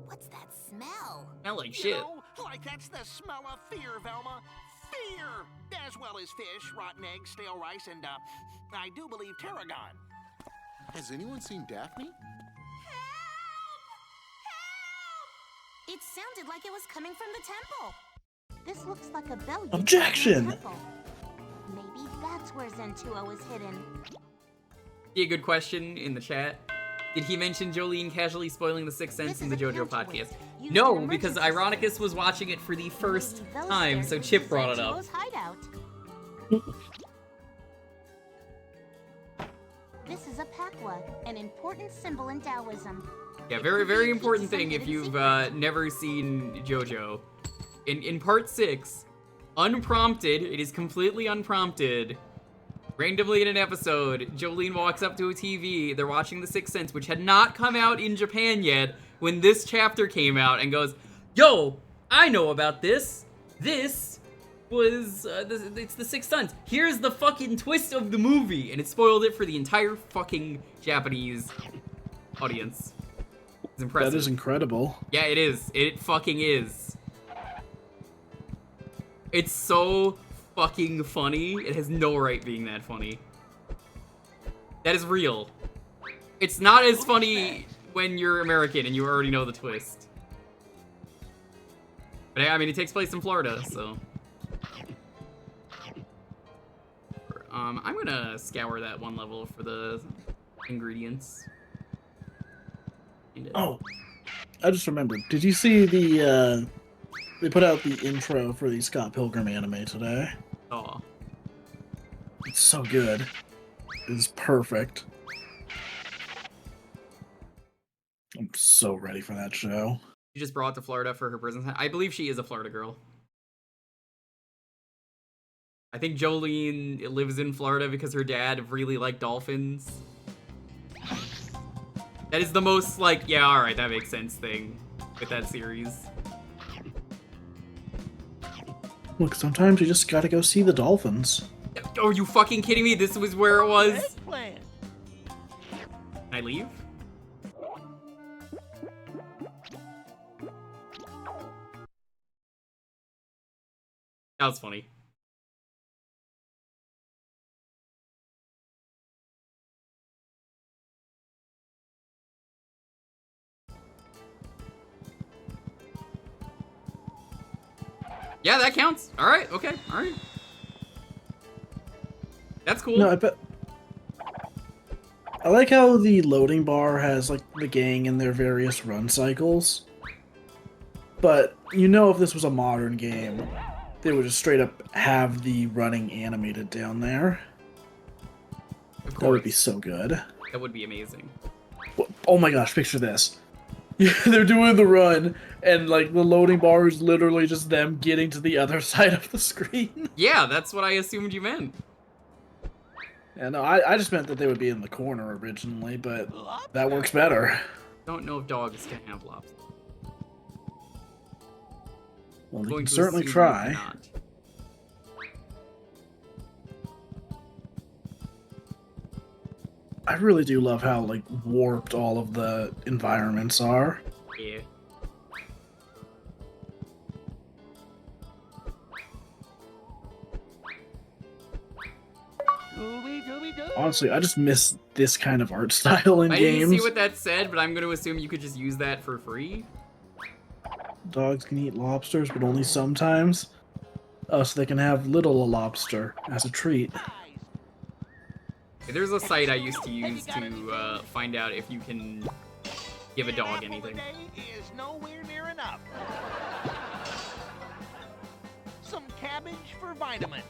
what's that smell? Smell like shit. Know, like that's the smell of fear, Velma. Fear, as well as fish, rotten eggs, stale rice, and I do believe tarragon. Has anyone seen Daphne? It sounded like it was coming from the temple. This looks like a bell. Objection! Maybe that's where Zentuo is hidden. See a good question in the chat. Did he mention Jolene casually spoiling The Sixth Sense in the JoJo podcast? No, because Ironicus was watching it for the first time, so Chip brought it up. This is a Pakwa, an important symbol in Taoism. Yeah, very, very important thing if you've never seen JoJo. In part 6, unprompted, it is completely unprompted, randomly in an episode, Jolene walks up to a TV, they're watching The Sixth Sense, which had not come out in Japan yet, when this chapter came out, and goes, yo, I know about this. This was, it's The Sixth Sense. Here's the fucking twist of the movie, and it spoiled it for the entire fucking Japanese audience. It's impressive. That is incredible. Yeah, it is. It fucking is. It's so fucking funny. It has no right being that funny. That is real. It's not as funny when you're American and you already know the twist. But I mean, it takes place in Florida, so. I'm gonna scour that one level for the ingredients. Oh, I just remembered. Did you see the, they put out the intro for the Scott Pilgrim anime today? Oh. It's so good. It's perfect. I'm so ready for that show. She just brought to Florida for her prison time. I believe she is a Florida girl. I think Jolene lives in Florida because her dad really liked dolphins. That is the most, like, yeah, alright, that makes sense thing with that series. Look, sometimes you just gotta go see the dolphins. Are you fucking kidding me? This was where it was? Can I leave? That was funny. Yeah, that counts. All right, okay, all right. That's cool. No, I bet. I like how the loading bar has like the gang and their various run cycles. But you know, if this was a modern game, they would just straight up have the running animated down there. Of course. That would be so good. That would be amazing. Oh my gosh, picture this. They're doing the run, and like the loading bar is literally just them getting to the other side of the screen. Yeah, that's what I assumed you meant. Yeah, no, I just meant that they would be in the corner originally, but that works better. Don't know if dogs can have lobster. Well, they Going can to certainly assume you try. cannot. I really do love how like warped all of the environments are. Yeah. Honestly, I just miss this kind of art style in I games. didn't see what that said, but I'm going to assume you could just use that for free. Dogs can eat lobsters, but only sometimes. Oh, so they can have little lobster as a treat. There's a site I used to use to find out if you can give a dog anything. Is nowhere near enough. Some cabbage for vitamins.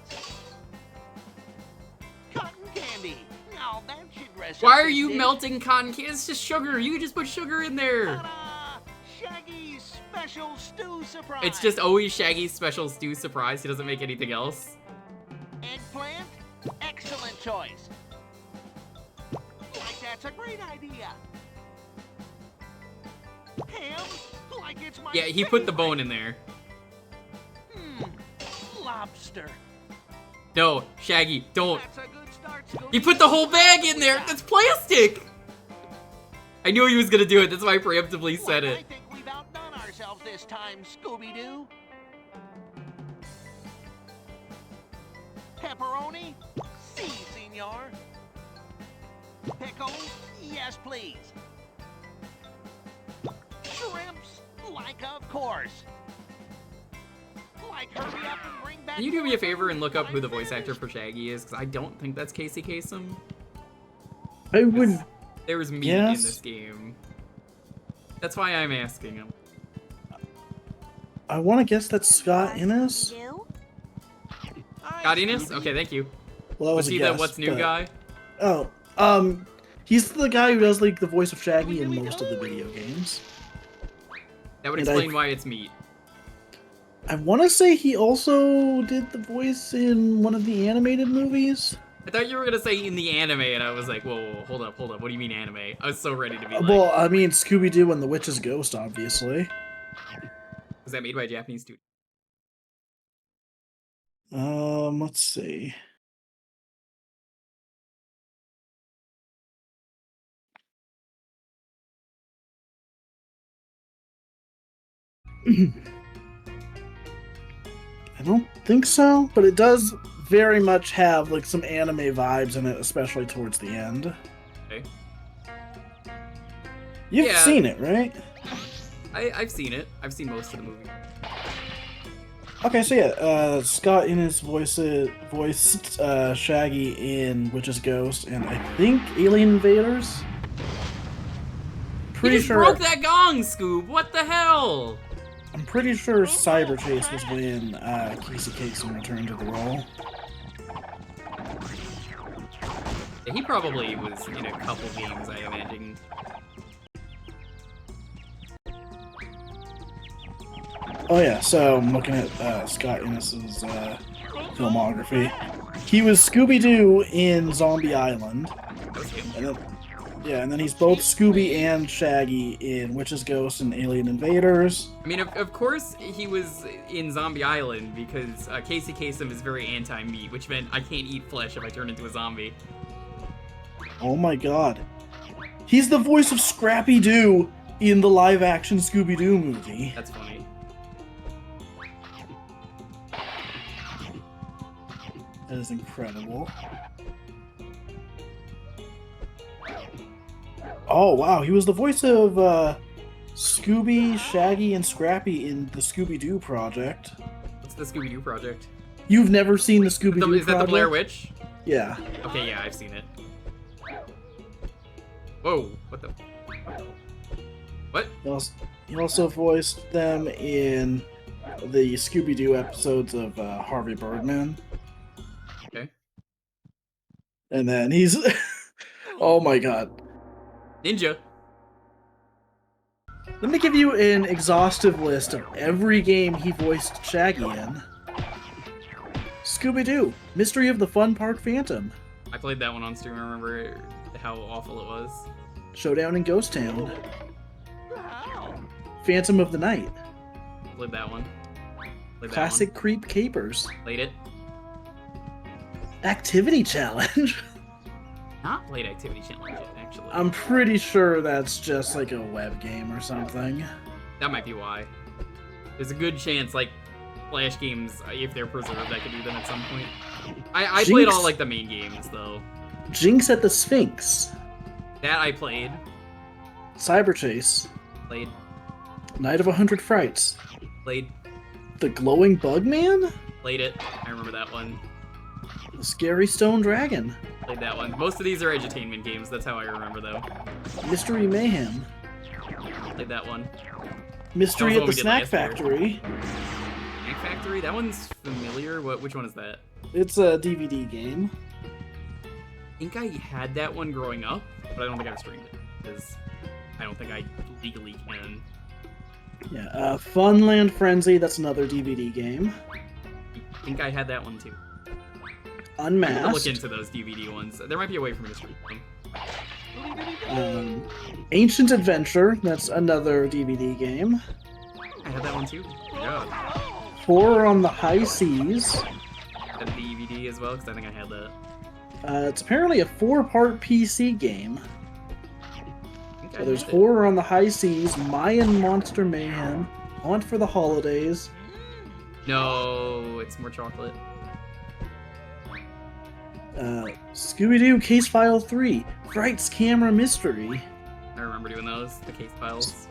Cotton candy. Now that should dress Why up are you this melting cotton candy? It's just sugar. You can just put sugar in there. Ta-da! Shaggy's special stew surprise. It's just always Shaggy's special stew surprise. He doesn't make anything else. Eggplant. Excellent choice. Like that's a great idea. Ham. Like it's my Yeah, he put the bone in there. Lobster. No, Shaggy, don't. That's a good start, Scooby. He put the whole bag in there. That's plastic. I knew he was gonna do it. That's why I preemptively said I it. think we've outdone ourselves this time, Scooby-Doo. Pepperoni? Si, senor. Pickles? Yes, please. Shrimps? Like, of course. Like, hurry up and bring back. Can you do me a more favor and look up who the I'm voice actor finished. for Shaggy is? Because I don't think that's Casey Kasem. I would. There was meat Yes. in this game. That's why I'm asking him. I want to guess that's Scott Innes. Do? Got Enos? Okay, thank you. Well, that Was was a he guess, the What's New but- guy? Oh, he's the guy who does like the voice of Shaggy in most of the video games. That would And explain I- why it's meat. I want to say he also did the voice in one of the animated movies. I thought you were gonna say in the anime, and I was like, whoa, hold up. What do you mean anime? I was so ready to be like, Well, I mean Scooby Doo and the Witch's Ghost, obviously. was that made by a Japanese studio? Let's see. I don't think so, but it does very much have like some anime vibes in it, especially towards the end. Okay. You've Yeah. seen it, right? I've seen it. I've seen most of the movie. Okay, so yeah, Scott Innes voiced Shaggy in Witch's Ghost, and I think Alien Invaders. You Pretty just sure. broke that gong, Scoob. What the hell? I'm pretty sure Cyber Chase was when Casey Kasem returned to the role. Yeah, he probably was in a couple games, I imagine. Oh yeah, so I'm looking at Scott Innes's filmography. He was Scooby Doo in Zombie Island, That was him. and then and then he's both Scooby and Shaggy in Witch's Ghost and Alien Invaders. I mean, of course he was in Zombie Island because Casey Kasem is very anti-meat, which meant I can't eat flesh if I turn into a zombie. Oh my god, he's the voice of Scrappy Doo in the live-action Scooby Doo movie. That's funny. That is incredible. Oh wow, he was the voice of Scooby, Shaggy, and Scrappy in the Scooby Doo project. What's the Scooby Doo project? You've never seen the Scooby Doo Is that the Blair project? Witch? Yeah. Okay, yeah, I've seen it. Whoa, what the? What? He also voiced them in the Scooby Doo episodes of Harvey Birdman. Okay. And then he's, oh my god. Ninja. Let me give you an exhaustive list of every game he voiced Shaggy in. Scooby Doo, Mystery of the Fun Park Phantom. I played that one on stream. I remember how awful it was. Showdown in Ghost Town. Phantom of the Night. Played that one. Played Classic that one. Creep Capers. Played it. Activity Challenge. Not played Activity Challenge yet, actually. I'm pretty sure that's just like a web game or something. That might be why. There's a good chance, like, Flash games, if they're preserved, I could do them at some point. I played all, like, the main games, though. Jinx at the Sphinx. That I played. Cyber Chase. Played. Night of 100 Frights. Played. The Glowing Bug Man? Played it. I remember that one. The Scary Stone Dragon. Played that one. Most of these are edutainment games, that's how I remember, though. Mystery Mayhem. Played that one. Mystery at the That was the one we Snack did last year. Factory. Snack Factory? That one's familiar. Which one is that? It's a DVD game. I think I had that one growing up, but I don't think I've streamed it, because I don't think I legally can. Yeah, Funland Frenzy, that's another DVD game. I think I had that one too. Unmasked. I'll look into those DVD ones. There might be a way for me to stream them. Ancient Adventure, that's another DVD game. I had that one too. Yeah. Horror on the High Seas. Had the DVD as well, because I think I had that. It's apparently a 4-part PC game. I think So there's Horror on the High Seas, Mayan Monster Mayhem, Haunt for the Holidays. No, it's more chocolate. Scooby-Doo Case File 3, Frights Camera Mystery. I remember doing those, the case files.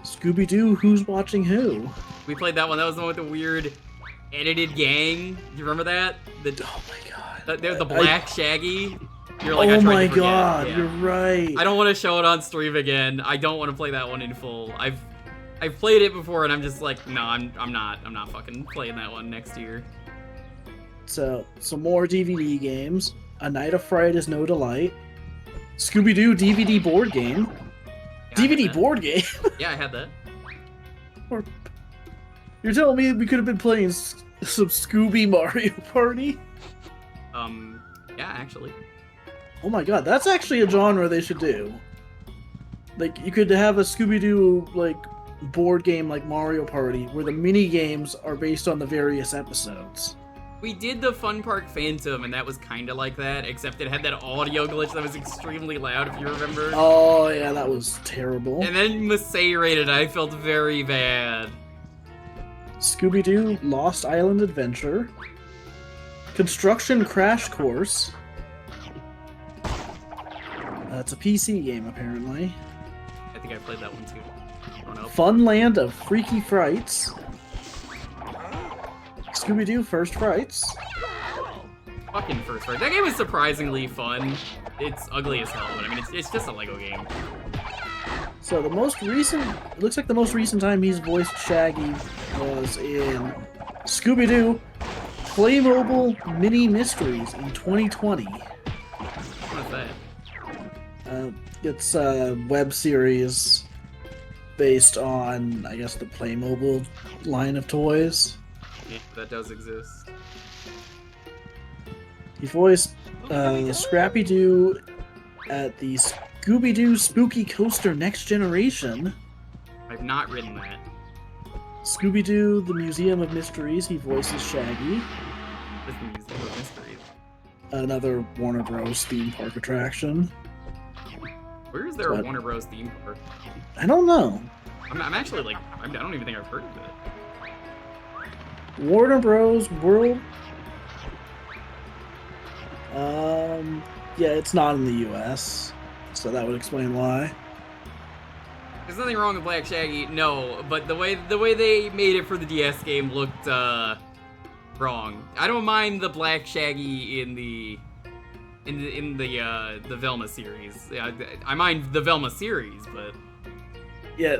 Scooby-Doo Who's Watching Who. We played that one. That was the one with the weird edited gang. Do you remember that? Oh my god. They're the black Shaggy. You're like, I Oh tried my to forget. god, Yeah. you're right. I don't want to show it on stream again. I don't want to play that one in full. I've played it before and I'm just like, no, I'm not fucking playing that one next year. So, some more DVD games. A Night of Fright is No Delight. Scooby-Doo DVD board game. Yeah, I had DVD that. board game? Yeah, I had that. You're telling me we could have been playing some Scooby Mario Party? Yeah, actually. Oh my god, that's actually a genre they should do. Like, you could have a Scooby-Doo, like, board game like Mario Party, where the mini-games are based on the various episodes. We did the Fun Park Phantom, and that was kind of like that, except it had that audio glitch that was extremely loud, if you remember. Oh, yeah, that was terrible. And then Masay rated, I felt very bad. Scooby-Doo Lost Island Adventure. Construction Crash Course. It's a PC game, apparently. I think I played that one too. Growing up. Funland of Freaky Frights. Scooby-Doo First Frights. Fucking First Fright. That game was surprisingly fun. It's ugly as hell, but I mean, it's just a Lego game. So the most recent, it looks like the most recent time he's voiced Shaggy was in Scooby-Doo Playmobil Mini Mysteries in 2020. What's that? It's a web series based on, I guess, the Playmobil line of toys. Yeah, that does exist. He voiced Scrappy-Doo at the Scooby-Doo Spooky Coaster Next Generation. I've not written that. Scooby-Doo The Museum of Mysteries, he voices Shaggy. This Museum of Mysteries. Another Warner Bros. Theme park attraction. Where is there a What? Warner Bros. Theme park? I don't know. I'm actually like, I don't even think I've heard of it. Warner Bros. World. Yeah, it's not in the U.S., so that would explain why. There's nothing wrong with Black Shaggy, no, but the way they made it for the DS game looked wrong. I don't mind the Black Shaggy in the Velma series. I mind the Velma series, but Yeah,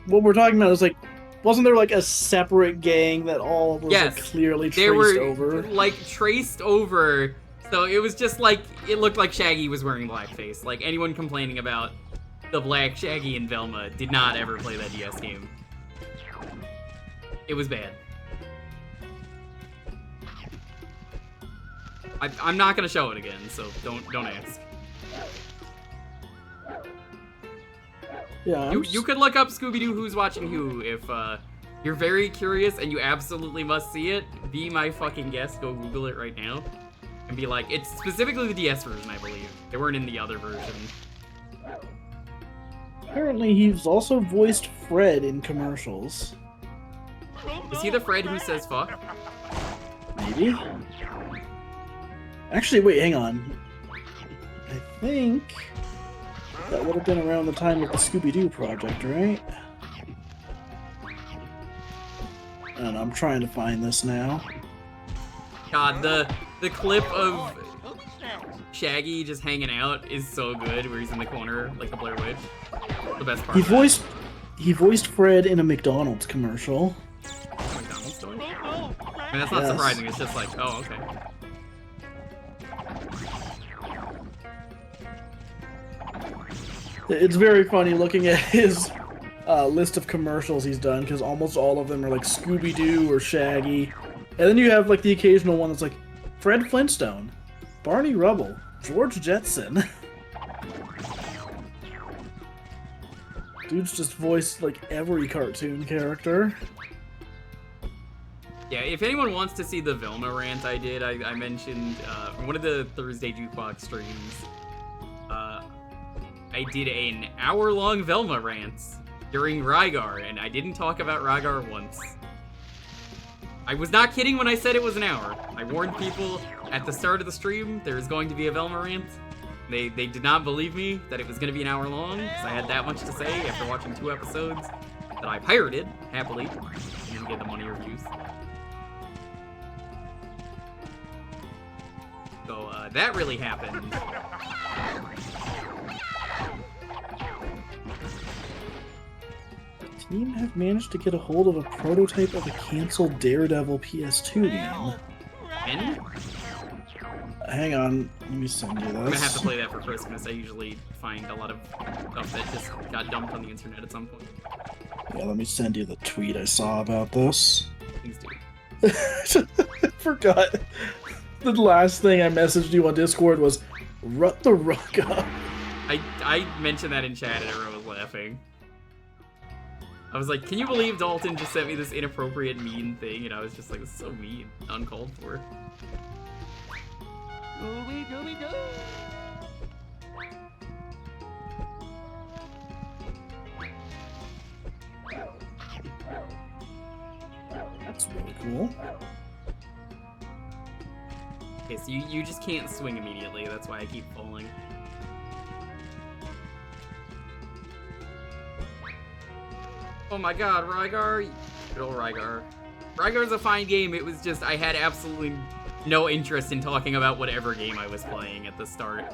what we're talking about is like Wasn't there like a separate gang that all was Yes, like, clearly they traced were over? like traced over. So it was just like it looked like Shaggy was wearing blackface. Like anyone complaining about the black Shaggy and Velma did not ever play that DS game. It was bad. I'm not gonna show it again, so don't ask. Yeah. You could look up Scooby Doo Who's Watching Who if you're very curious and you absolutely must see it. Be my fucking guest. Go Google it right now and be like, it's specifically the DS version, I believe. They weren't in the other version. Apparently, he's also voiced Fred in commercials. Is he the Fred who says fuck? Maybe. Actually, wait, hang on. I think that would have been around the time of the Scooby Doo project, right? And I'm trying to find this now. God, the clip of Shaggy just hanging out is so good, where he's in the corner like the Blair Witch. The best part. He voiced Fred in a McDonald's commercial. McDonald's store? I mean, that's not surprising. It's just like, oh, okay. It's very funny looking at his list of commercials he's done, because almost all of them are like Scooby Doo or Shaggy. And then you have like the occasional one that's like Fred Flintstone, Barney Rubble, George Jetson. Dude's just voiced like every cartoon character. Yeah, if anyone wants to see the Velma rant I did, I mentioned one of the Thursday Jukebox streams. I did an hour-long Velma rant during Rygar, and I didn't talk about Rygar once. I was not kidding when I said it was an hour. I warned people at the start of the stream there was going to be a Velma rant. They did not believe me that it was going to be an hour long, because I had that much to say after watching 2 episodes that I pirated, happily. I didn't get the money or views. So, that really happened. The team have managed to get a hold of a prototype of a canceled Daredevil PS2 game. And? Hang on, let me send you this. I'm gonna have to play that for Christmas. I usually find a lot of stuff that just got dumped on the internet at some point. Yeah, let me send you the tweet I saw about this. Please do. I forgot. The last thing I messaged you on Discord was, "Rut the ruck up." I mentioned that in chat and everyone was laughing. I was like, can you believe Dalton just sent me this inappropriate mean thing? And I was just like, this is so mean. Uncalled for. That's really cool. Okay, so you just can't swing immediately. That's why I keep falling. Oh my god, Rygar. Good old Rygar. Rygar's a fine game. It was just, I had absolutely no interest in talking about whatever game I was playing at the start.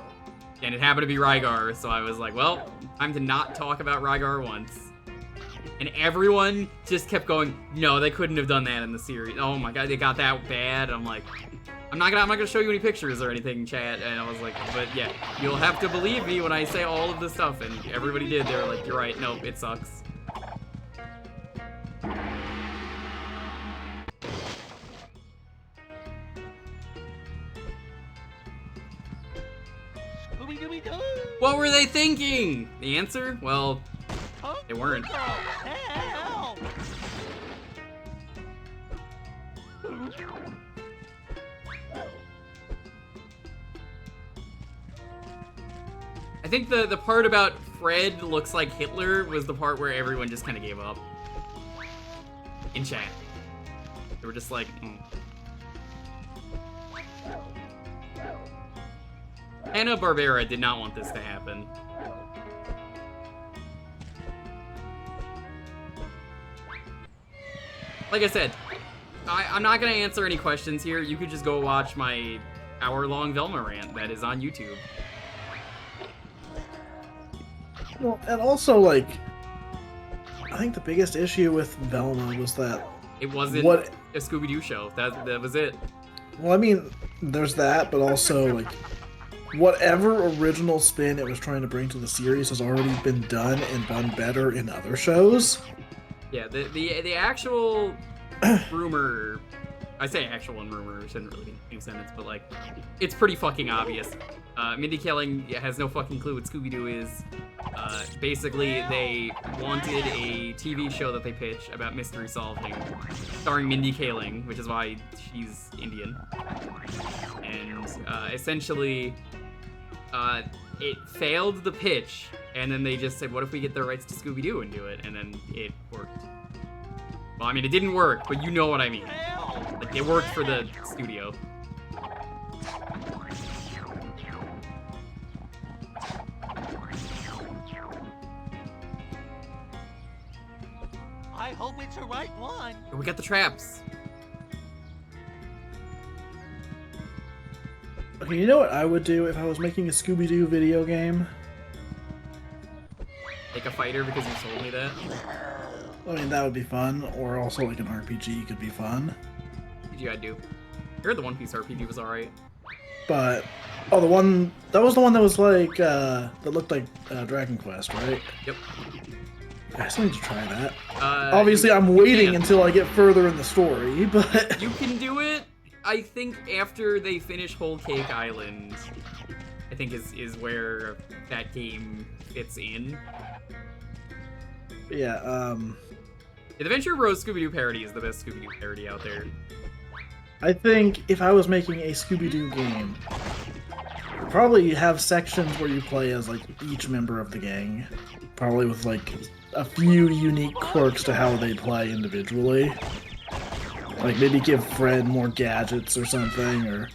And it happened to be Rygar, so I was like, well, time to not talk about Rygar once. And everyone just kept going, no, they couldn't have done that in the series. Oh my god, they got that bad. I'm like, I'm not gonna show you any pictures or anything, chat. And I was like, but yeah, you'll have to believe me when I say all of this stuff. And everybody did. They were like, you're right. Nope, it sucks. What were they thinking? The answer? Well, they weren't. I think the part about Fred looks like Hitler was the part where everyone just kind of gave up. In chat. They were just like, Hanna-Barbera did not want this to happen. Like I said, I'm not going to answer any questions here. You could just go watch my hour-long Velma rant that is on YouTube. Well, and also, like, think the biggest issue with Velma was that It wasn't What- a Scooby Doo show. That was it. well, I mean, there's that, but also like whatever original spin it was trying to bring to the series has already been done and done better in other shows. Yeah, the actual rumor. I say actual and rumor shouldn't really be a new sentence, but like, it's pretty fucking obvious. Mindy Kaling has no fucking clue what Scooby-Doo is. Basically, they wanted a TV show that they pitch about mystery solving, starring Mindy Kaling, which is why she's Indian. And essentially, it failed the pitch, and then they just said, what if we get the rights to Scooby-Doo and do it? And then it worked. Well, I mean, it didn't work, but you know what I mean. Like, it worked for the studio. I hope it's the right one. We got the traps. Okay, you know what I would do if I was making a Scooby-Doo video game? Take a fighter because you told me that. I mean, that would be fun, or also like an RPG could be fun. What you gotta do? I heard the One Piece RPG was alright. But, oh, that was the one that was like, that looked like Dragon Quest, right? Yep. I still need to try that. Obviously, I'm waiting until I get further in the story, but... You can do it, I think, after they finish Whole Cake Island. I think is where that game fits in. Yeah, The Adventure Bros Scooby-Doo parody is the best Scooby-Doo parody out there. I think if I was making a Scooby-Doo game, I'd probably have sections where you play as, like, each member of the gang. Probably with, like, a few unique quirks to how they play individually. Like, maybe give Fred more gadgets or something, or...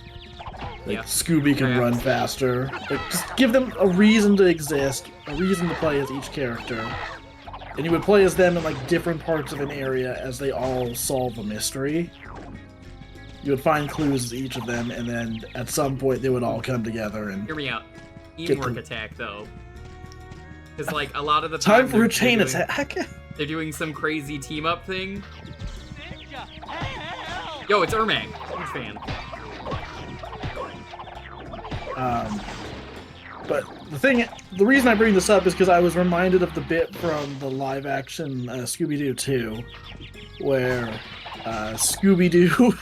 Like, Yeah. Scooby can Yeah. run faster. Like, just give them a reason to exist, a reason to play as each character. And you would play as them in, like, different parts of an area as they all solve a mystery. You would find clues as each of them, and then at some point they would all come together and... Hear me out. Get Teamwork the- attack, though. Because, like, a lot of the Time time for they're a chain doing- attack! They're doing some crazy team-up thing. Ninja, help! Yo, it's Ermac. Huge fan. But the reason I bring this up is because I was reminded of the bit from the live-action Scooby-Doo 2, where Scooby-Doo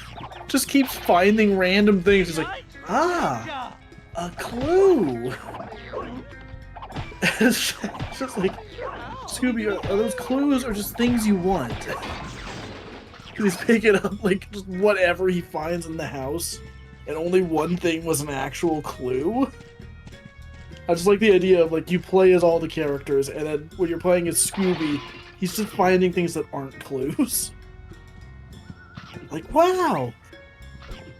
just keeps finding random things. He's like, ah, a clue! It's just like, Scooby, are those clues or just things you want? Because he's picking up, like, just whatever he finds in the house, and only one thing was an actual clue. I just like the idea of, like, you play as all the characters, and then when you're playing as Scooby, he's just finding things that aren't clues. Like, wow!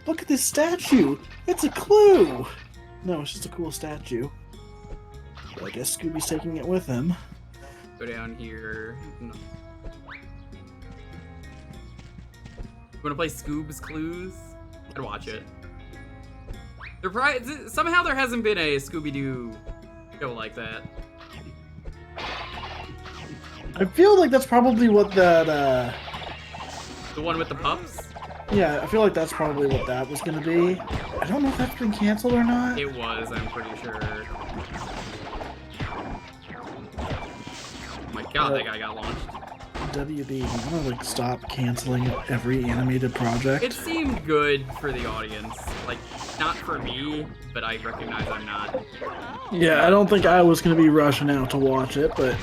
Look at this statue! It's a clue! No, it's just a cool statue. But I guess Scooby's taking it with him. Go down here. No. You wanna play Scoob's Clues? I'd watch it. Somehow there hasn't been a Scooby-Doo show like that. I feel like that's probably what that, The one with the pups? yeah, I feel like that's probably what that was gonna be. I don't know if that's been canceled or not. It was, I'm pretty sure. Oh my god, that guy got launched. WB, you wanna, like, stop canceling every animated project? It seemed good for the audience. Like, not for me, but I recognize I'm not. Yeah, I don't think I was gonna be rushing out to watch it, but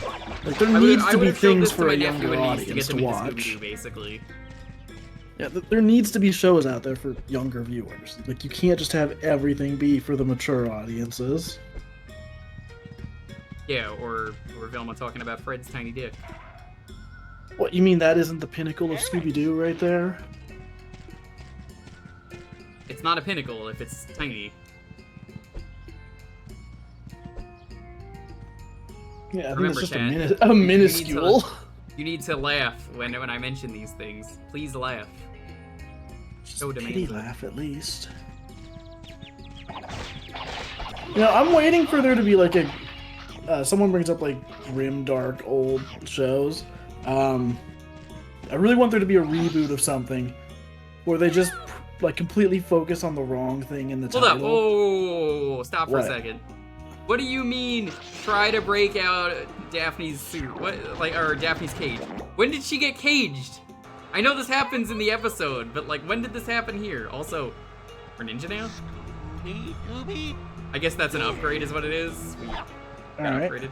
like there needs to be things for a younger audience to watch. Scooby-Doo, basically. Yeah, there needs to be shows out there for younger viewers. Like, you can't just have everything be for the mature audiences. Yeah, or Velma talking about Fred's tiny dick. What, you mean that isn't the pinnacle of Scooby-Doo right there? It's not a pinnacle if it's tiny. Yeah, I think Remember, it's just Chad, a minuscule. You need to laugh when I mention these things. Please laugh. So Pity demanding. laugh, at least. You know, I'm waiting for there to be like a... someone brings up like grim, dark, old shows. I really want there to be a reboot of something where they just like completely focus on the wrong thing in the Hold up. title. Oh, stop for a What? second. What do you mean try to break out Daphne's suit? What, like, or Daphne's cage? When did she get caged? I know this happens in the episode, but like, when did this happen here? Also, we're ninja now? I guess that's an upgrade is what it is. We got upgraded.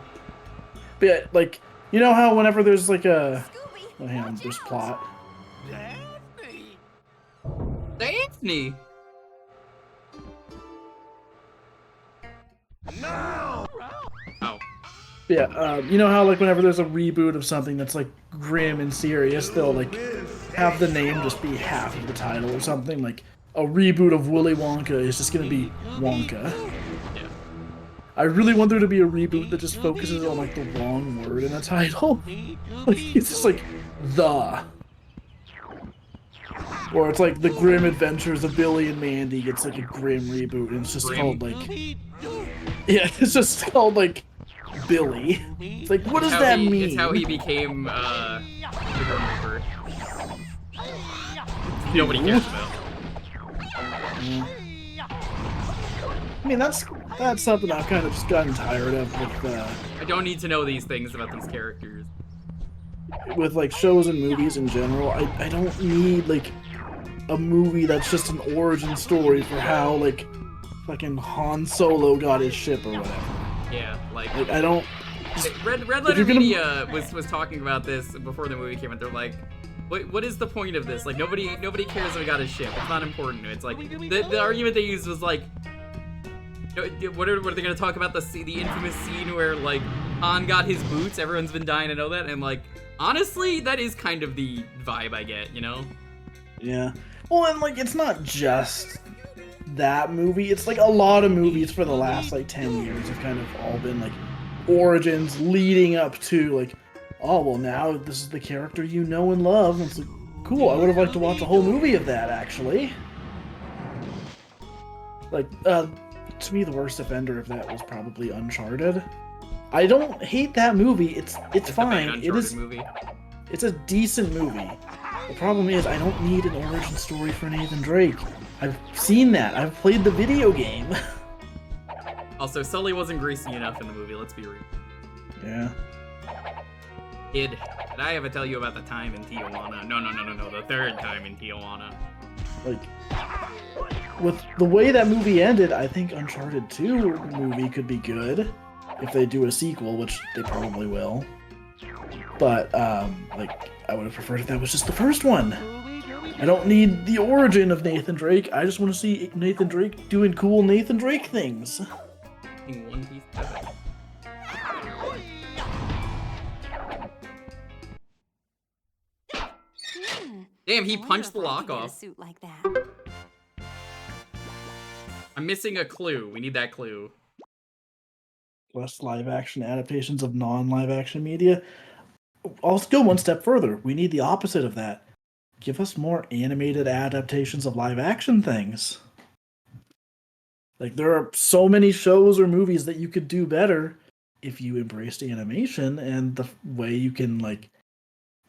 But yeah, like, you know how whenever there's like a... Oh, hang on, there's plot. Daphne! No! Oh. Yeah, you know how like whenever there's a reboot of something that's like grim and serious, they'll like have the name just be half of the title or something. Like a reboot of Willy Wonka is just gonna be Wonka. Yeah. I really want there to be a reboot that just focuses on like the wrong word in the title. Like it's just like the. Or it's like the Grim Adventures of Billy and Mandy gets like a grim reboot and it's just called like... Yeah, it's just called like Billy. It's like, what does that mean? It's how he became the Grim Reaper. Nobody cares about. I mean, that's something I've kind of just gotten tired of with I don't need to know these things about these characters. With like shows and movies in general. I don't need like a movie that's just an origin story for how like fucking Han Solo got his ship or whatever. Yeah, like I don't. Red Letter Media was talking about this before the movie came out. They're like, what is the point of this? Like nobody cares if we got his ship. It's not important. It's like the argument they used was like, what are they gonna talk about the infamous scene where like Han got his boots? Everyone's been dying to know that, and like honestly, that is kind of the vibe I get, you know? Yeah. Well, and like it's not just that movie. It's like a lot of movies for the last like 10 years have kind of all been like origins leading up to like, oh well, now this is the character you know and love. And it's like, cool. I would have liked to watch a whole movie of that actually. Like, to me, the worst offender of that was probably Uncharted. I don't hate that movie. It's fine. It is. Movie. It's a decent movie. The problem is I don't need an origin story for Nathan Drake. I've seen that. I've played the video game. Also, Sully wasn't greasy enough in the movie. Let's be real. Yeah. Did I ever tell you about the time in Tijuana? No. The third time in Tijuana. Like, with the way that movie ended, I think Uncharted 2 movie could be good if they do a sequel, which they probably will. But, like, I would have preferred if that was just the first one. I don't need the origin of Nathan Drake. I just want to see Nathan Drake doing cool Nathan Drake things. One Piece of it. Damn, he punched the lock off. Suit like that. I'm missing a clue. We need that clue. Less live-action adaptations of non-live-action media. I'll go one step further. We need the opposite of that. Give us more animated adaptations of live-action things. Like, there are so many shows or movies that you could do better if you embraced animation and the way you can, like,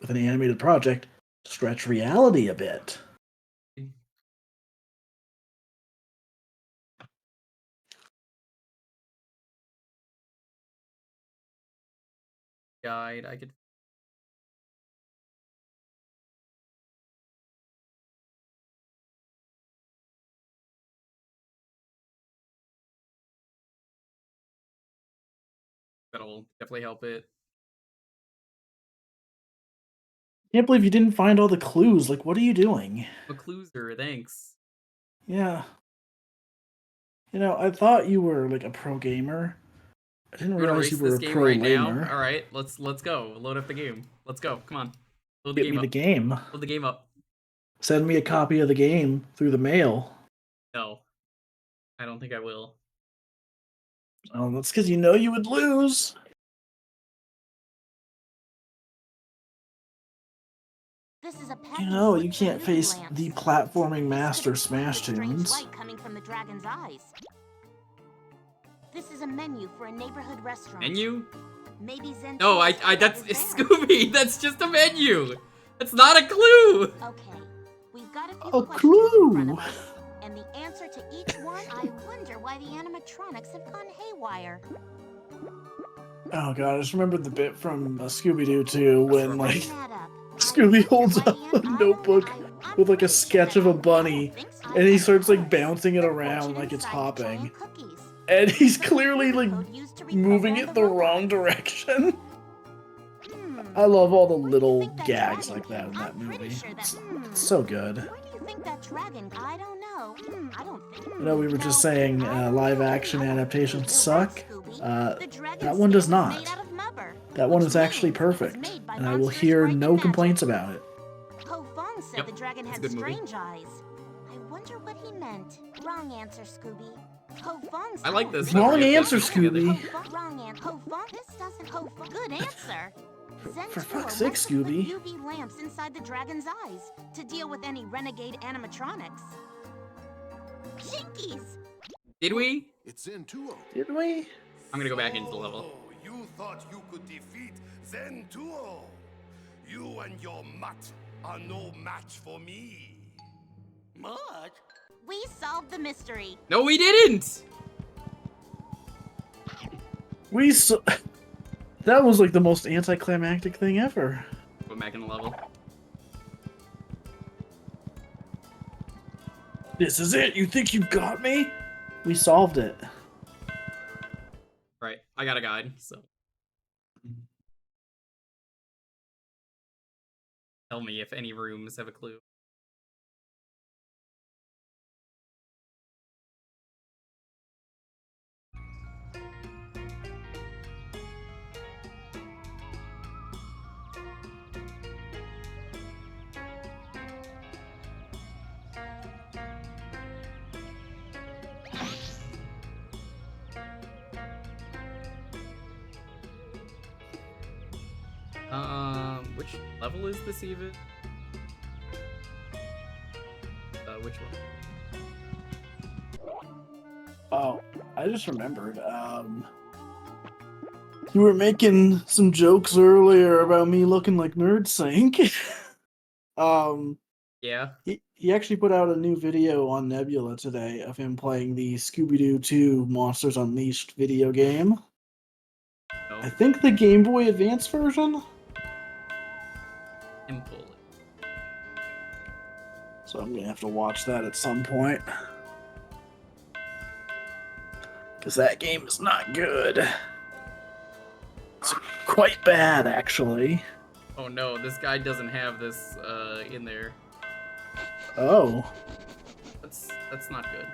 with an animated project, stretch reality a bit. Guide, I could. That'll definitely help it. Can't believe you didn't find all the clues. Like, what are you doing? A clueser, thanks. Yeah. You know, I thought you were like a pro gamer. I didn't realize you were a pro lamer. All right, let's go. Load up the game. Let's go. Come on. Load the Get game me up. the game. Load the game up. Send me a copy of the game through the mail. No, I don't think I will. Oh, that's because you know you would lose. This is a You know, you can't face the platforming master Smash Tunes. Light coming from the dragon's eyes. This is a menu for a neighborhood restaurant. Menu? Maybe Zen. No, that's Scooby. That's just a menu. That's not a clue. Okay, we've got a few A questions in front clue. of us, and the answer to each one, I wonder why the animatronics have gone haywire. Oh god, I just remembered the bit from Scooby Doo 2 when like Bring that up. Scooby holds up a notebook with like a sketch of a bunny, and he starts like bouncing it around like it's hopping, and he's clearly like moving it the wrong direction. I love all the little gags like that in that movie. It's so good. Where do you think that dragon? I don't know. I don't think. You know, we were just saying live action adaptations suck. That one does not. That one is actually perfect, and I will hear no complaints about it. Ho Fong said Yep, the dragon it's a had good movie. strange eyes. I wonder what he meant. Wrong answer, Scooby. Ho Fong I like this. Wrong Yeah, answer, put it together. Scooby. Wrong answer. Ho Fong. This doesn't. Ho Fong. Good answer. For Zentuo fuck's sake, must have put Scooby. UV lamps inside the dragon's eyes to deal with any renegade animatronics. Jinkies! Did we? It's Zentuo. Did we? I'm gonna go back into the level. Oh, you thought you could defeat Zentuo? You and your mutt are no match for me. Mutt? We solved the mystery. No, we didn't. We so that was like the most anticlimactic thing ever. Go back in the level. This is it. You think you've got me? We solved it. Right, I got a guide, so. Tell me if any rooms have a clue. Which level is this even? Which one? Oh, I just remembered. You were making some jokes earlier about me looking like Nerd Sync. Yeah. He actually put out a new video on Nebula today of him playing the Scooby Doo 2 Monsters Unleashed video game. No. I think the Game Boy Advance version. And pull it. So I'm gonna have to watch that at some point. Because that game is not good. It's quite bad, actually. Oh no, this guy doesn't have this in there. Oh. That's not good.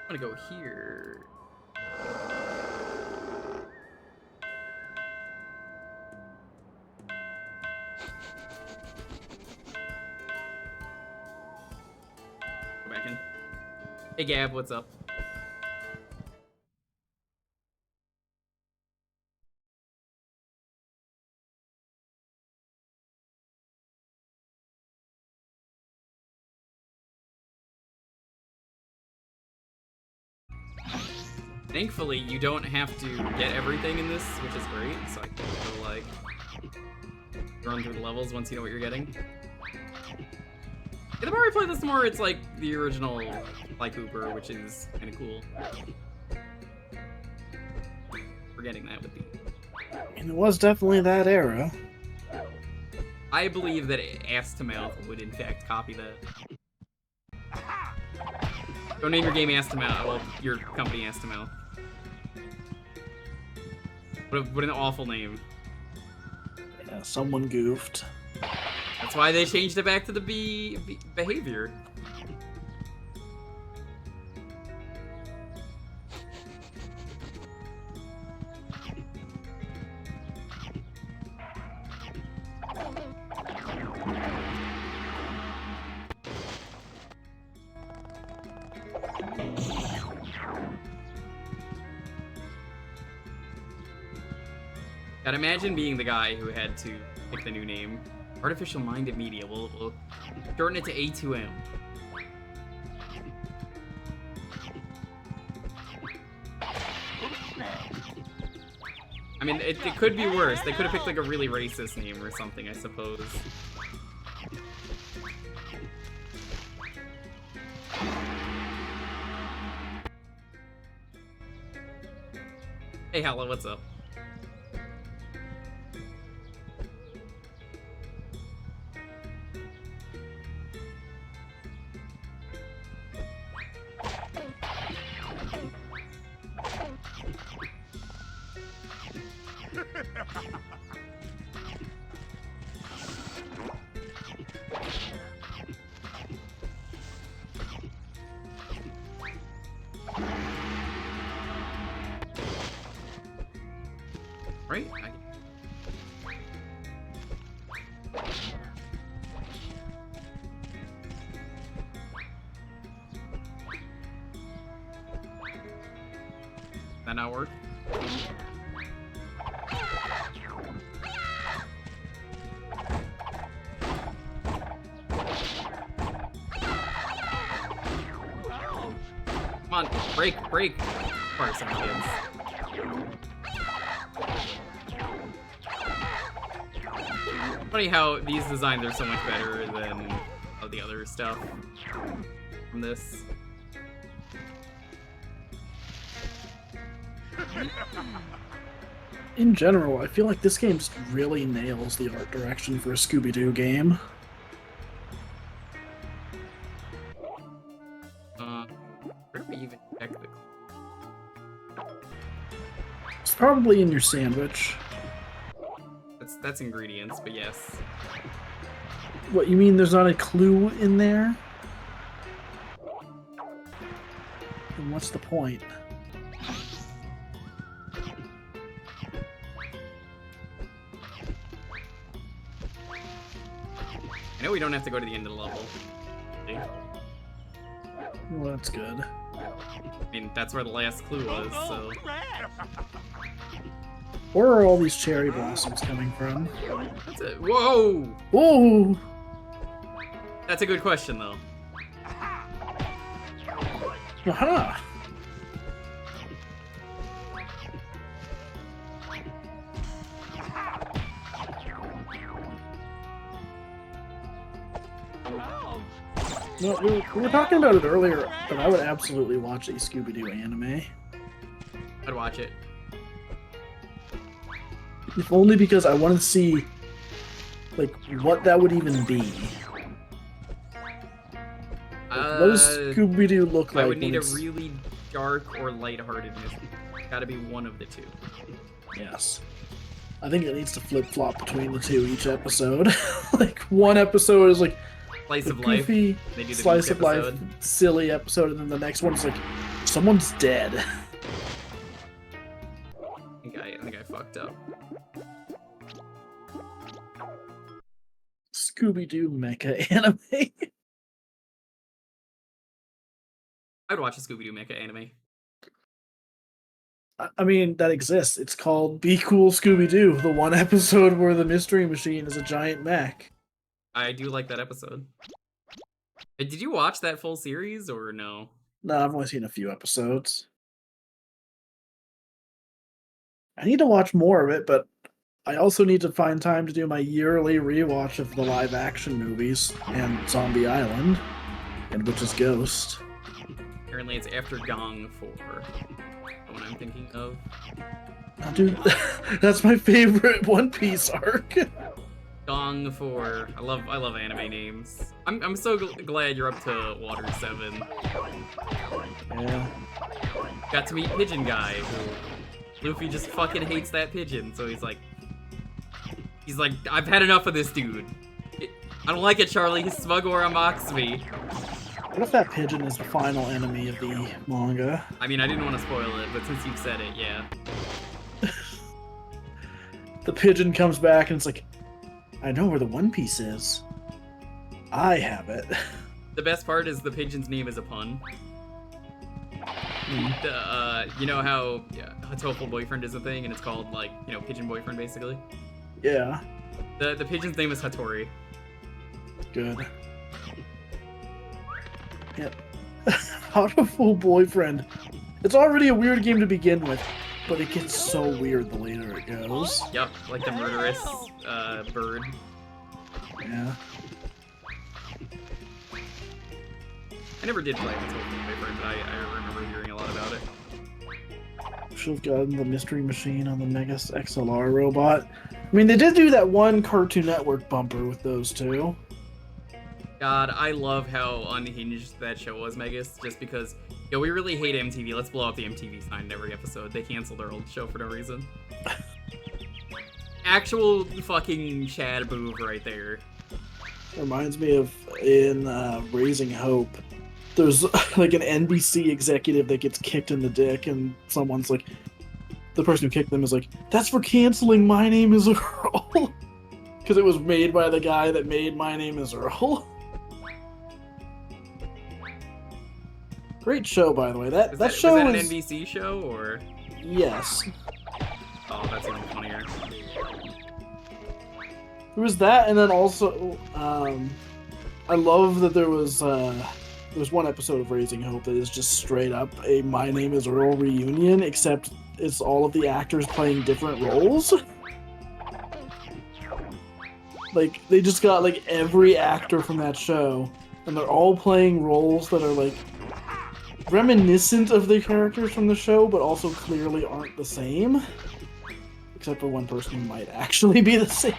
I'm gonna go here. Go back in. Hey Gab, what's up? Thankfully, you don't have to get everything in this, which is great, so I can go, like, run through the levels once you know what you're getting. Yeah, the more I play this, the more it's like the original Fly Cooper, which is kind of cool. Forgetting that would be... And it was definitely that era. I believe that Ass to Mouth would in fact copy that. Don't name your game Ass to Mouth, well, your company Ass to Mouth. What an awful name. Yeah, someone goofed. That's why they changed it back to the behavior. God, imagine being the guy who had to pick the new name. Artificial minded media. We'll shorten it to A2M. I mean, it could be worse. They could have picked like a really racist name or something, I suppose. Hey, Hala, what's up? Right? That not work? Come on, break. Parsons. Funny how these designs are so much better than all the other stuff from this. In general, I feel like this game just really nails the art direction for a Scooby Doo game. Where do we even check the... It's probably in your sandwich. That's ingredients, but yes. What, you mean there's not a clue in there? Then what's the point? I know we don't have to go to the end of the level. Well, that's good. I mean, that's where the last clue was, so... Where are all these cherry blossoms coming from? That's it. Whoa! Whoa! That's a good question, though. Aha! No, we were talking about it earlier, but I would absolutely watch a Scooby Doo anime. I'd watch it. If only because I want to see, like, what that would even be. Like, what does Scooby Doo look like? I would need a really dark or lightheartedness. Gotta be one of the two. Yes. I think it needs to flip-flop between the two each episode. Like, one episode is like Slice of goofy, life. They do the slice of life, episode. silly episode, and then the next one's like, someone's dead. I think I fucked up. Scooby Doo mecha anime. I'd watch a Scooby Doo mecha anime. I mean, that exists. It's called Be Cool Scooby Doo, the one episode where the Mystery Machine is a giant mech. I do like that episode. Hey, did you watch that full series, or no? No, I've only seen a few episodes. I need to watch more of it, but I also need to find time to do my yearly rewatch of the live-action movies and Zombie Island, and which is Ghost. Apparently it's after Gong 4. The one I'm thinking of. Oh, dude, that's my favorite One Piece arc. Gong 4. I love anime names. I'm so glad you're up to Water 7. Yeah. Got to meet Pigeon Guy, who Luffy just fucking hates that pigeon, so he's like, I've had enough of this dude. I don't like it, Charlie. His smug aura mocks me. What if that pigeon is the final enemy of the manga? I mean, I didn't want to spoil it, but since you've said it, yeah. The pigeon comes back and it's like, I know where the One Piece is. I have it. The best part is the pigeon's name is a pun. You know how Hatoful Boyfriend is a thing, and it's called, like, Pigeon Boyfriend, basically? Yeah. The pigeon's name is Hattori. Good. Yep. Beautiful boyfriend. It's already a weird game to begin with, but it gets so weird the later it goes. Yep, like the murderous bird. Yeah. I never did play Until Boyfriend, but I remember hearing a lot about it. Should have gotten the Mystery Machine on the Megas XLR robot. I mean, they did do that one Cartoon Network bumper with those two. God, I love how unhinged that show was, Megas, just because, yo, we really hate MTV. Let's blow up the MTV sign in every episode. They canceled their old show for no reason. Actual fucking Chad move right there. Reminds me of in Raising Hope. There's like an NBC executive that gets kicked in the dick, and someone's like, the person who kicked them is like, "That's for canceling My Name is Earl," because it was made by the guy that made My Name is Earl. Great show, by the way. That show was that an is NBC show or? Yes. Oh, that's even funnier. There was that, and then also, I love that there was one episode of Raising Hope that is just straight up a My Name is Earl reunion, except it's all of the actors playing different roles. Like, they just got, like, every actor from that show, and they're all playing roles that are, like, reminiscent of the characters from the show, but also clearly aren't the same. Except for one person who might actually be the same.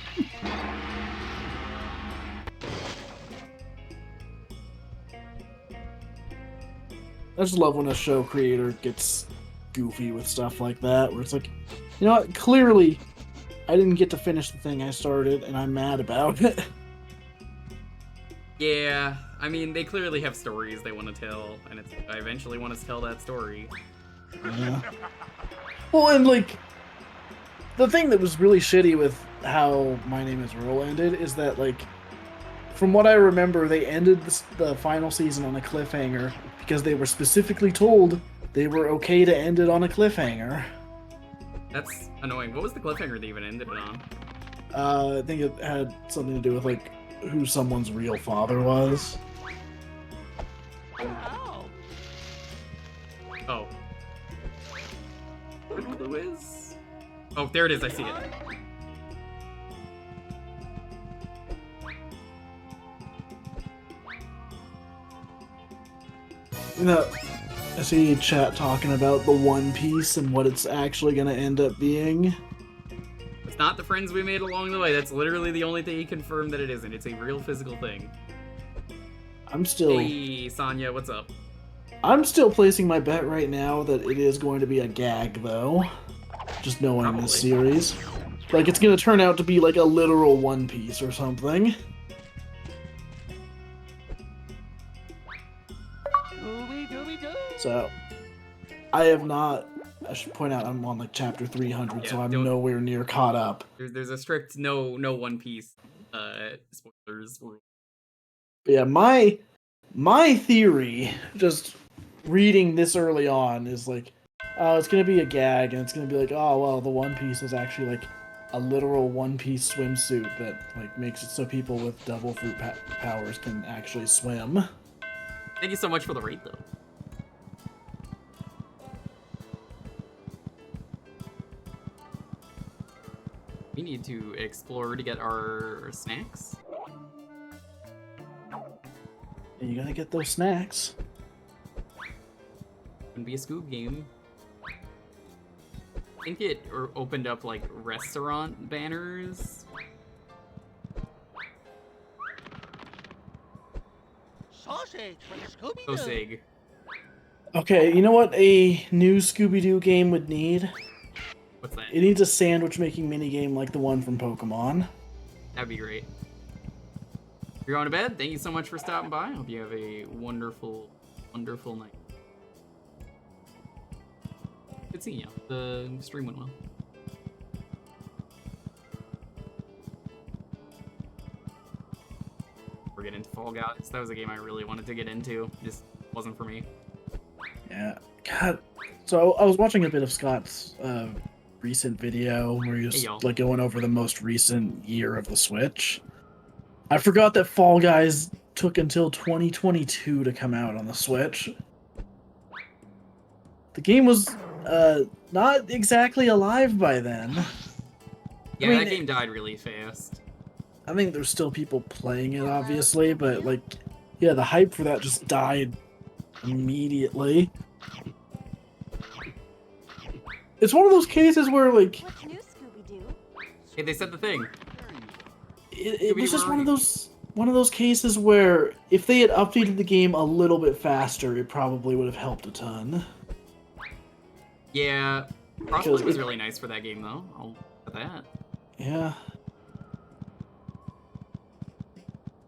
I just love when a show creator gets goofy with stuff like that, where it's like, you know what, clearly I didn't get to finish the thing I started, and I'm mad about it. Yeah, I mean, they clearly have stories they want to tell, and I eventually want to tell that story. Yeah. Well, and like, the thing that was really shitty with how My Name is Earl ended is that, like, from what I remember, they ended the final season on a cliffhanger because they were specifically told they were okay to end it on a cliffhanger. That's annoying. What was the cliffhanger they even ended it on? I think it had something to do with, like, who someone's real father was. Oh. Oh. Where Mlue is? Oh, there it is. I see it. You know, I see chat talking about the One Piece and what it's actually going to end up being. It's not the friends we made along the way. That's literally the only thing he confirmed that it isn't. It's a real physical thing. I'm still... Hey, Sonya, what's up? I'm still placing my bet right now that it is going to be a gag, though. Just knowing this series. Like, it's going to turn out to be like a literal One Piece or something. So, I have not... I should point out I'm on like chapter 300, so I'm nowhere near caught up. There's a strict no One Piece spoilers rule. But yeah, my theory, just reading this early on, is like, oh, it's gonna be a gag, and it's gonna be like, oh well, the One Piece is actually like a literal One Piece swimsuit that like makes it so people with double fruit powers can actually swim. Thank you so much for the rate, though. We need to explore to get our snacks. And you gotta get those snacks. Gonna be a Scoob game. I think it opened up like restaurant banners. Sausage for the Scooby Doo. Osig. Okay, you know what a new Scooby Doo game would need? What's that? It needs a sandwich making minigame like the one from Pokemon. That'd be great. If you're going to bed, thank you so much for stopping by. I hope you have a wonderful, wonderful night. Good seeing you. The stream went well. We're getting into Fall Guys. That was a game I really wanted to get into. Just wasn't for me. Yeah. God. So I was watching a bit of Scott's recent video where he was Hey, y'all. like going over the most recent year of the Switch. I forgot that Fall Guys took until 2022 to come out on the Switch. The game was not exactly alive by then. Yeah, I mean, that game died really fast. I think there's still people playing it, obviously, but like, yeah, the hype for that just died immediately. It's one of those cases where, like, What's new, Scooby-Doo? Hey, they said the thing. it was just one of those cases where if they had updated the game a little bit faster, it probably would have helped a ton. Yeah, Crossplay was really nice for that game, though. I'll put that. Yeah.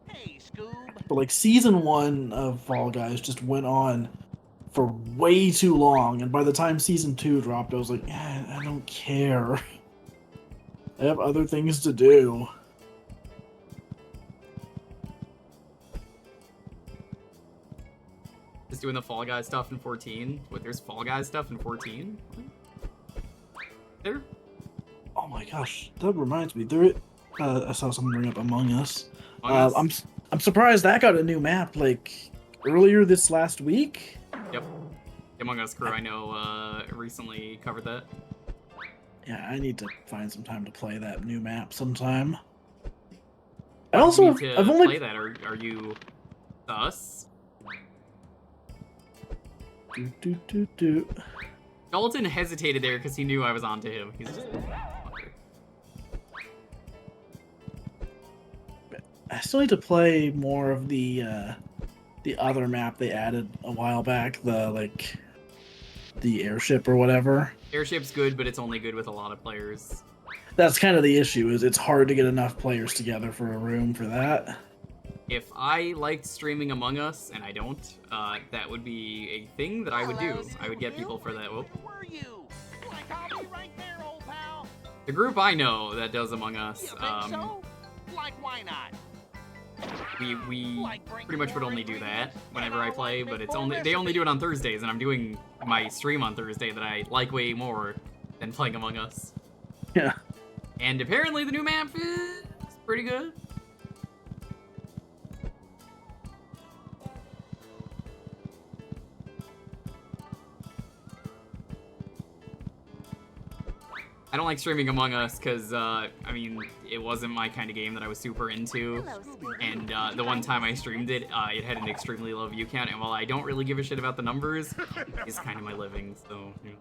Hey, Scoob. But like Season 1 of Fall Guys just went on for way too long, and by the time Season 2 dropped, I was like, I don't care. I have other things to do. Just doing the Fall Guys stuff in 14. What, there's Fall Guys stuff in 14? There? Oh my gosh, that reminds me. I saw someone bring up Among Us. Among Us? I'm surprised that got a new map like earlier this last week. Yep. The Among Us crew I know recently covered that. Yeah, I need to find some time to play that new map sometime. I also, need to I've only play that. Are you us? do. Dalton hesitated there because he knew I was onto him. He's just... I still need to play more of the other map they added a while back, the airship or whatever. Airship's good, but it's only good with a lot of players. That's kind of the issue, is it's hard to get enough players together for a room for that. If I liked streaming Among Us, and I don't, that would be a thing that I would do. I would get people for that. Whoop. Where were you? Like, I'll be right there, old pal. The group I know that does Among Us, You think so? Like, why not? we pretty much would only do that whenever I play, but they only do it on Thursdays, and I'm doing my stream on Thursday that I like way more than playing Among Us. Yeah. And apparently the new map is pretty good. I don't like streaming Among Us because, I mean, it wasn't my kind of game that I was super into. And the one time I streamed it, it had an extremely low view count. And while I don't really give a shit about the numbers, it's kind of my living, so, yeah.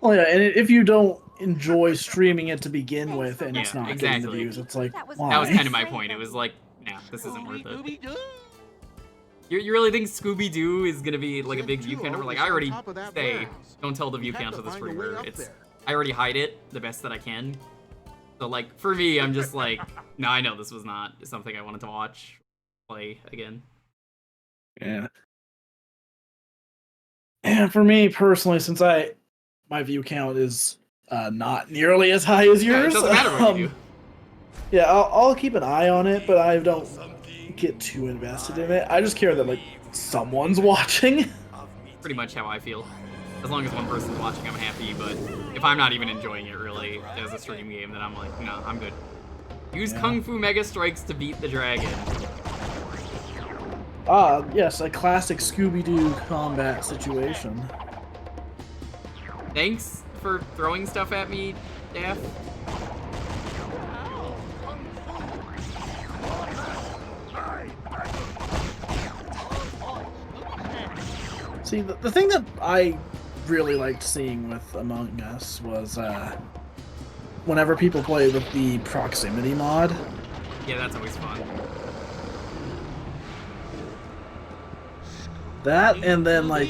Well, yeah, and if you don't enjoy streaming it to begin with, and it's not getting the views, it's like, why? That was kind of my point. It was like, nah, this isn't worth it. You really think Scooby Doo is gonna be like a big view count? Like, I already say, don't tell the view count to the streamer. I already hide it the best that I can. So, like, for me, I'm just like, no, I know this was not something I wanted to watch play again. Yeah. And for me personally, since my view count is not nearly as high as yours, Yeah, it doesn't matter what you do. Yeah, I'll keep an eye on it, but I don't get too invested in it. I just care that like someone's watching. Pretty much how I feel. As long as one person's watching, I'm happy, but if I'm not even enjoying it really as a stream game, then I'm like, no, I'm good. Use Kung Fu Mega Strikes to beat the dragon. Yes, a classic Scooby-Doo combat situation. Thanks for throwing stuff at me, Daff. See, the thing that I really liked seeing with Among Us was whenever people play with the proximity mod. Yeah, that's always fun. That, and then like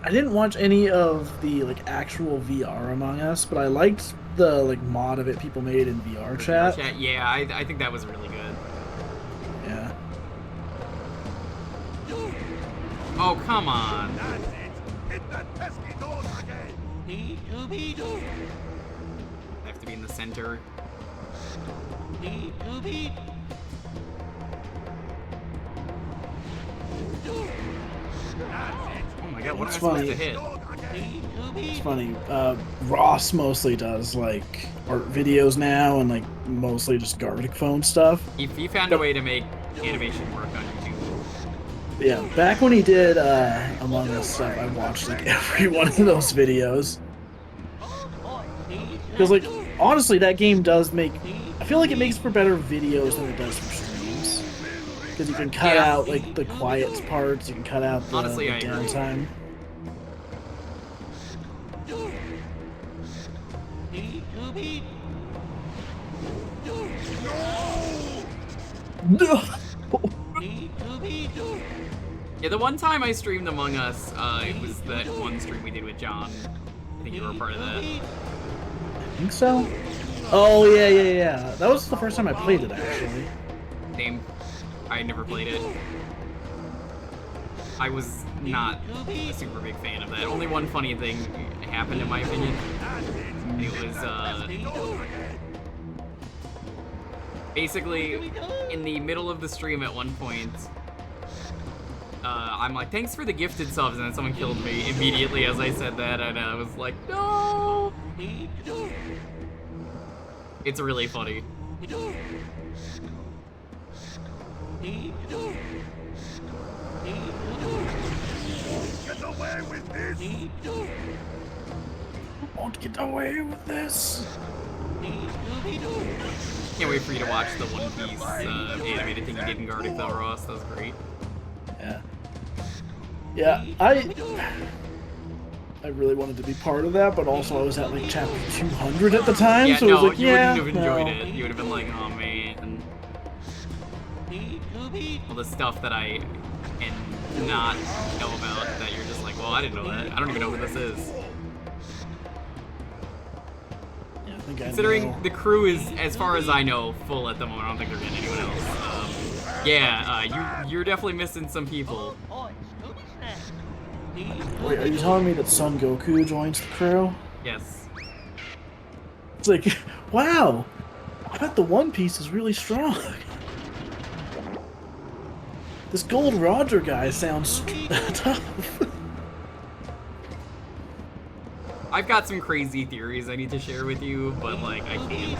I didn't watch any of the like actual VR Among Us, but I liked the like mod of it people made in VR chat. Yeah, I think that was really good. Yeah. Oh, come on. That's it. Hit that pesky door again. Scooby-Doo. I have to be in the center. Scooby-Doo. That's it. Oh my god, what am I It's supposed funny. to hit? It's funny. Ross mostly does like art videos now and like mostly just Gartic Phone stuff. He found a way to make animation work on YouTube. Yeah, back when he did Among Us stuff, I watched like every one of those videos. Because like honestly, that game does make. I feel like it makes for better videos than it does for streams. Because you can cut out like the quiet parts, you can cut out the, Honestly, I agree. downtime. No. Yeah, the one time I streamed Among Us, it was that one stream we did with John. I think you were a part of that. I think so. Oh yeah. That was the first time I played it actually. Same. I never played it. I was not a super big fan of that. Only one funny thing happened in my opinion. It was, basically, in the middle of the stream at one point, I'm like, thanks for the gifted subs, and then someone killed me immediately as I said that, and I was like, no! It's really funny. Get away with this! Won't get away with this. Can't wait for you to watch the One Piece animated thing you did in Gartic though, Ross. That was great. Yeah, I really wanted to be part of that, but also I was at like chapter 200 at the time, Yeah, so no, it was like, you yeah, wouldn't have enjoyed no. it. You would have been like, oh man. All the stuff that I can not know about that you're just like, well, I didn't know that. I don't even know who this is. Yeah, I think I Considering know. the crew is, as far as I know, full at the moment. I don't think they're getting anyone else. You're definitely missing some people. Wait, are you telling me that Son Goku joins the crew? Yes. It's like, wow, I bet the One Piece is really strong. This Gold Roger guy sounds tough. I've got some crazy theories I need to share with you, but like, I can't.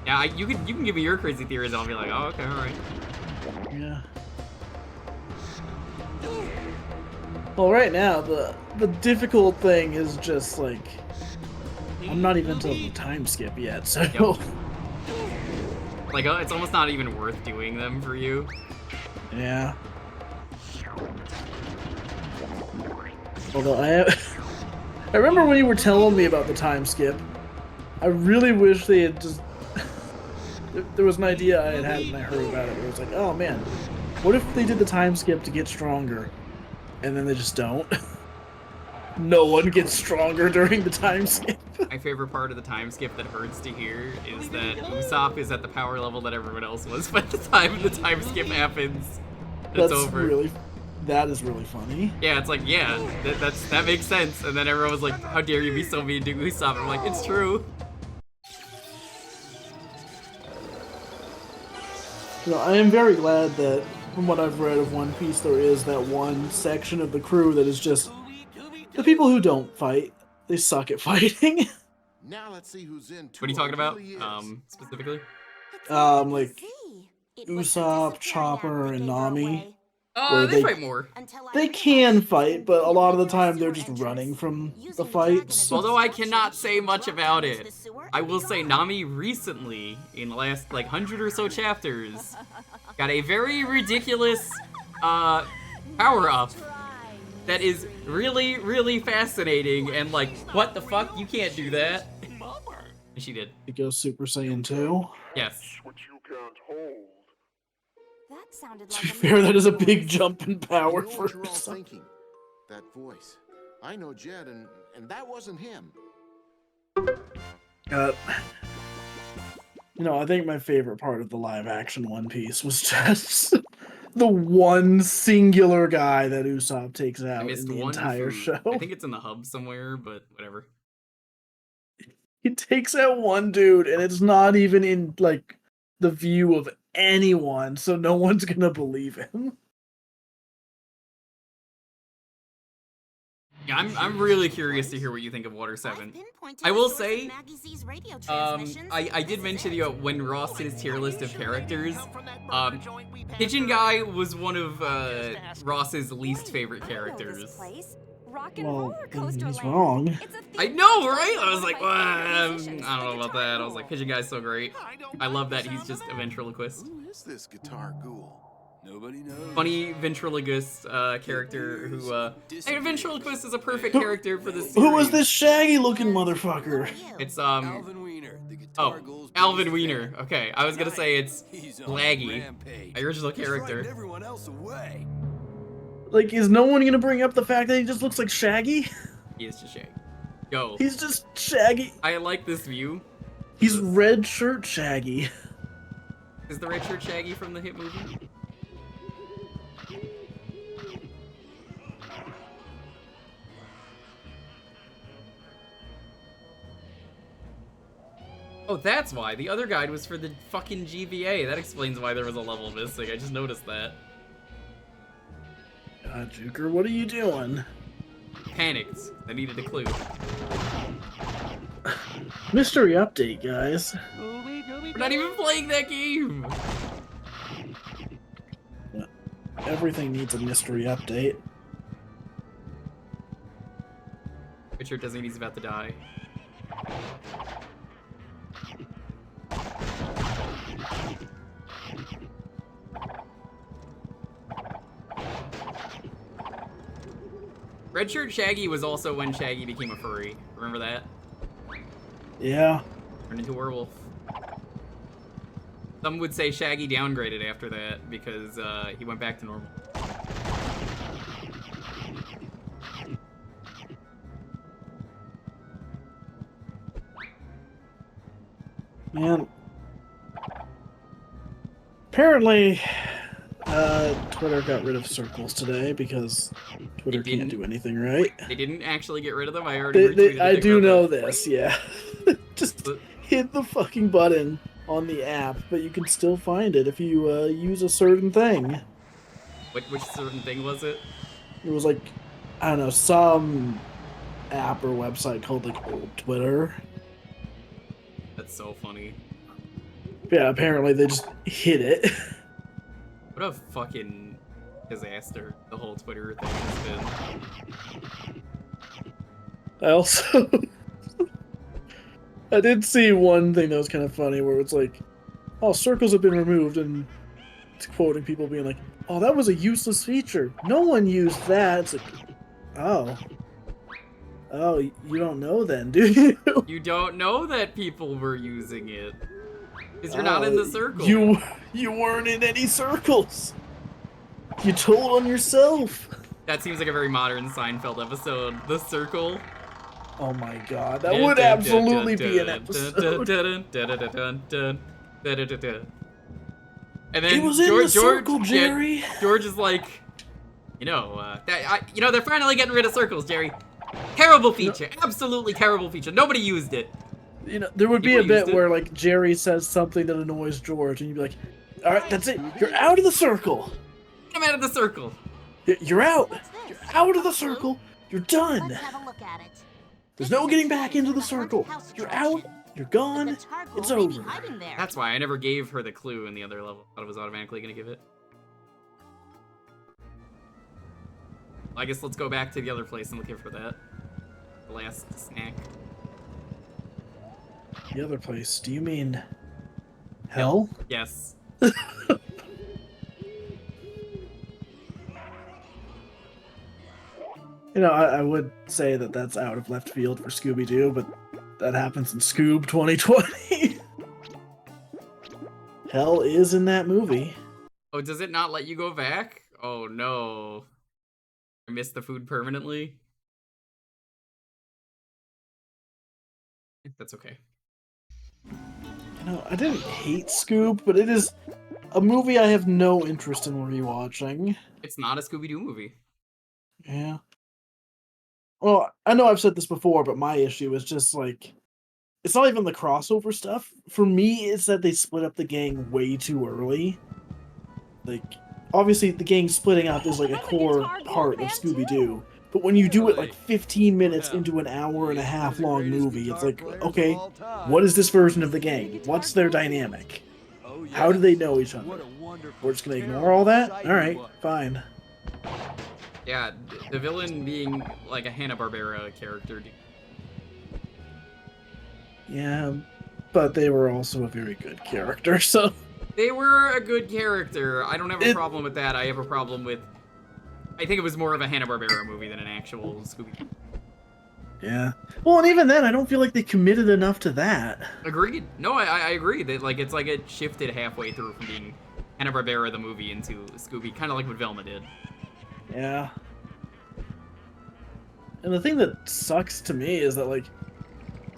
Yeah, you can give me your crazy theories and I'll be like, oh, okay, alright. Yeah. Well, right now, the difficult thing is just, like, I'm not even to the time skip yet, so... Yep. Like, it's almost not even worth doing them for you. Yeah. Although I remember when you were telling me about the time skip, I really wish they had just... There was an idea I had when I heard about it where it was like, oh man, what if they did the time skip to get stronger? And then they just don't. No one gets stronger during the time skip. My favorite part of the time skip that hurts to hear is that Usopp is at the power level that everyone else was by the time the time skip happens. It's over. That is really funny. Yeah, it's like, yeah, that makes sense. And then everyone was like, how dare you be so mean to Usopp? I'm like, it's true. You know, I am very glad that, from what I've read of One Piece, there is that one section of the crew that is just the people who don't fight. They suck at fighting. Now let's see who's in. What are you talking about, specifically? Like Usopp, Chopper, and Nami. They fight more. They can fight, but a lot of the time they're just running from the fights. Although I cannot say much about it, I will say Nami recently, in the last like 100 or so chapters, got a very ridiculous power-up that is really, really fascinating and like, what the fuck? You can't do that. And she did. It goes Super Saiyan 2. Yes. That sounded To like be fair, that is a big jump in power You know for what you're all Usopp. thinking. That voice. I know Jed, and that wasn't him. You know, I think my favorite part of the live-action One Piece was just the one singular guy that Usopp takes I out in missed the one entire food. show. I think it's in the hub somewhere, but whatever. He takes out one dude, and it's not even in, like, the view of anyone, so no one's gonna believe him. Yeah, I'm really curious to hear what you think of Water 7. I will say, I did mention to you when Ross did his tier list of characters, Pigeon Guy was one of Ross's least favorite characters. Well, he's wrong. I know, right? I was like, well, I don't know about that. I was like, Pigeon Guy's so great. I love that he's just a ventriloquist. Who is this guitar ghoul? Nobody knows. Funny ventriloquist character who, a ventriloquist is a perfect character for this series. Who was this shaggy-looking motherfucker? It's, Alvin Wiener, the guitar ghoul's Alvin biggest Wiener. fan. Okay, I was gonna say it's He's on Blaggy, rampage. original He's character. frightened everyone else away. Like, is no one gonna bring up the fact that he just looks like Shaggy? He is just Shaggy. Go. He's just Shaggy. I like this view. He's red shirt Shaggy. Is the red shirt Shaggy from the hit movie? Oh, that's why. The other guide was for the fucking GVA. That explains why there was a level missing. I just noticed that. Jewker, what are you doing? Panicked. I needed a clue. Mystery update, guys. We're not even playing that game! Everything needs a mystery update. Richard doesn't think he's about to die. Red Shirt Shaggy was also when Shaggy became a furry. Remember that? Yeah. Turned into a werewolf. Some would say Shaggy downgraded after that because he went back to normal. Man. Apparently, Twitter got rid of circles today because Twitter can't do anything right. They didn't actually get rid of them. I already retweeted I it do from know the- this, yeah. Just hit the fucking button on the app, but you can still find it if you use a certain thing. Which certain thing was it? It was like, I don't know, some app or website called like Old Twitter. That's so funny. Yeah, apparently they just hit it. What a fucking disaster the whole Twitter thing has been. I also I did see one thing that was kind of funny where it's like, oh, circles have been removed, and it's quoting people being like, oh, that was a useless feature. No one used that. It's like, oh, you don't know then, do you? You don't know that people were using it. Because you're not in the circle. You weren't in any circles. You told on yourself. That seems like a very modern Seinfeld episode. The Circle. Oh my god, that would absolutely be an episode. And then It was in the circle, Jerry. George is like, they're finally getting rid of circles, Jerry. Terrible feature, absolutely terrible feature. Nobody used it. You know, there would be a bit where like Jerry says something that annoys George, and you'd be like, "All right, that's it. You're out of the circle. Get him out of the circle. You're out. You're out of the circle. You're done. Let's have a look at it. There's no getting back into the circle. You're out. You're gone. It's over." That's why I never gave her the clue in the other level. I thought it was automatically gonna give it. I guess let's go back to the other place and look for that. The last snack. The other place? Do you mean hell? Yes. You know, I would say that that's out of left field for Scooby Doo, but that happens in Scoob 2020. Hell is in that movie. Oh, does it not let you go back? Oh no. I missed the food permanently. That's okay. You know, I didn't hate Scoob, but it is a movie I have no interest in rewatching. It's not a Scooby-Doo movie. Yeah. Well, I know I've said this before, but my issue is just like it's not even the crossover stuff. For me, it's that they split up the gang way too early. Like, obviously, the gang splitting up is like a core part of Scooby Doo. But when you do it like 15 minutes into an hour and a half long movie, it's like, okay, what is this version of the gang? What's their dynamic? How do they know each other? We're just gonna ignore all that? Alright, fine. Yeah, the villain being like a Hanna-Barbera character. Yeah, but they were also a very good character, so... They were a good character. I don't have a problem with that. I have a problem with... I think it was more of a Hanna-Barbera movie than an actual Scooby. Yeah. Well, and even then, I don't feel like they committed enough to that. Agreed. No, I agree. That like it's like it shifted halfway through from being Hanna-Barbera the movie into Scooby, kind of like what Velma did. Yeah. And the thing that sucks to me is that, like,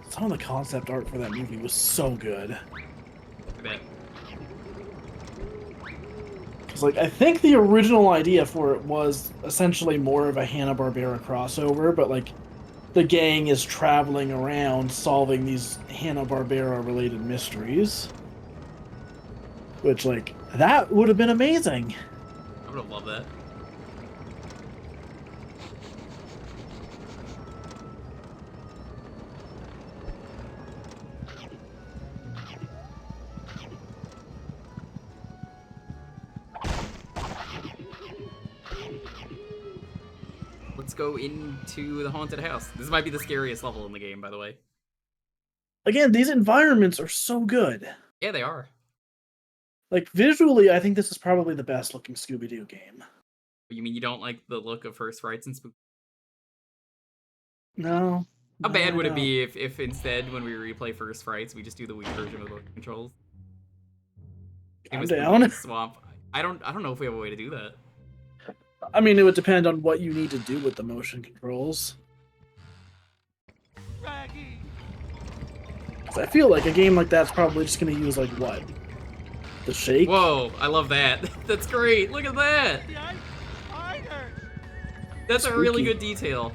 some of the concept art for that movie was so good. I bet. Because, like, I think the original idea for it was essentially more of a Hanna-Barbera crossover, but, like, the gang is traveling around solving these Hanna-Barbera related mysteries. Which, like, that would have been amazing. I would have loved that. Let's go into the haunted house. This might be the scariest level in the game, by the way. Again, these environments are so good. Yeah, they are. Like, visually, I think this is probably the best looking Scooby-Doo game. You mean you don't like the look of First Frights and Spook? No. How bad would it be if instead, when we replay First Frights, we just do the Wii version with the controls? I'm down. Swamp. I don't know if we have a way to do that. I mean, it would depend on what you need to do with the motion controls. Because I feel like a game like that's probably just going to use, like, what? The shake? Whoa, I love that. That's great. Look at that. That's a really good detail.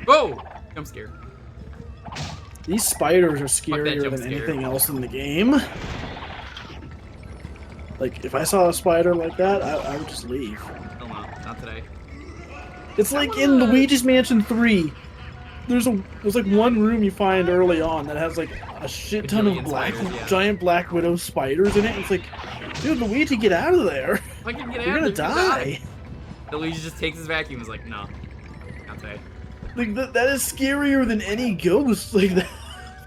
Whoa! I'm scared. These spiders are scarier than anything else in the game. Like, if I saw a spider like that, I would just leave. Oh no, not today. It's like in Luigi's Mansion 3. There's like one room you find early on that has like a shit ton of giant black widow spiders in it. It's like, dude, Luigi, get out of there. If I can get You're out gonna of there, die. Luigi just takes his vacuum and is like, no, not today. Like, that is scarier than any ghost. Like, that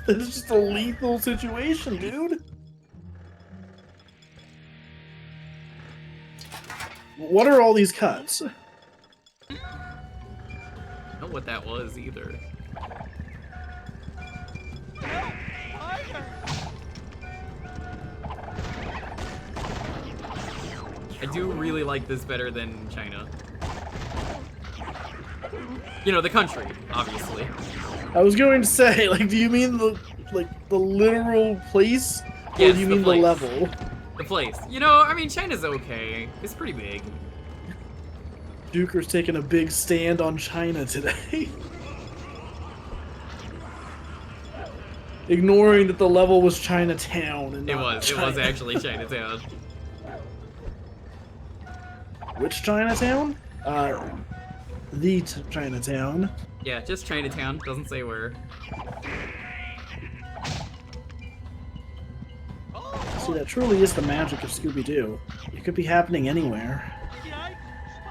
is just a lethal situation, dude. What are all these cuts? I don't know what that was either. I do really like this better than China. You know, the country, obviously. I was going to say, like, do you mean the literal place? Or Yes, do you mean the level? The place. You know, I mean, China's okay. It's pretty big. Jewker's taking a big stand on China today. Ignoring that the level was Chinatown and not China. It was actually Chinatown. Which Chinatown? The Chinatown. Yeah, just Chinatown. Doesn't say where. See, that truly is the magic of Scooby Doo. It could be happening anywhere.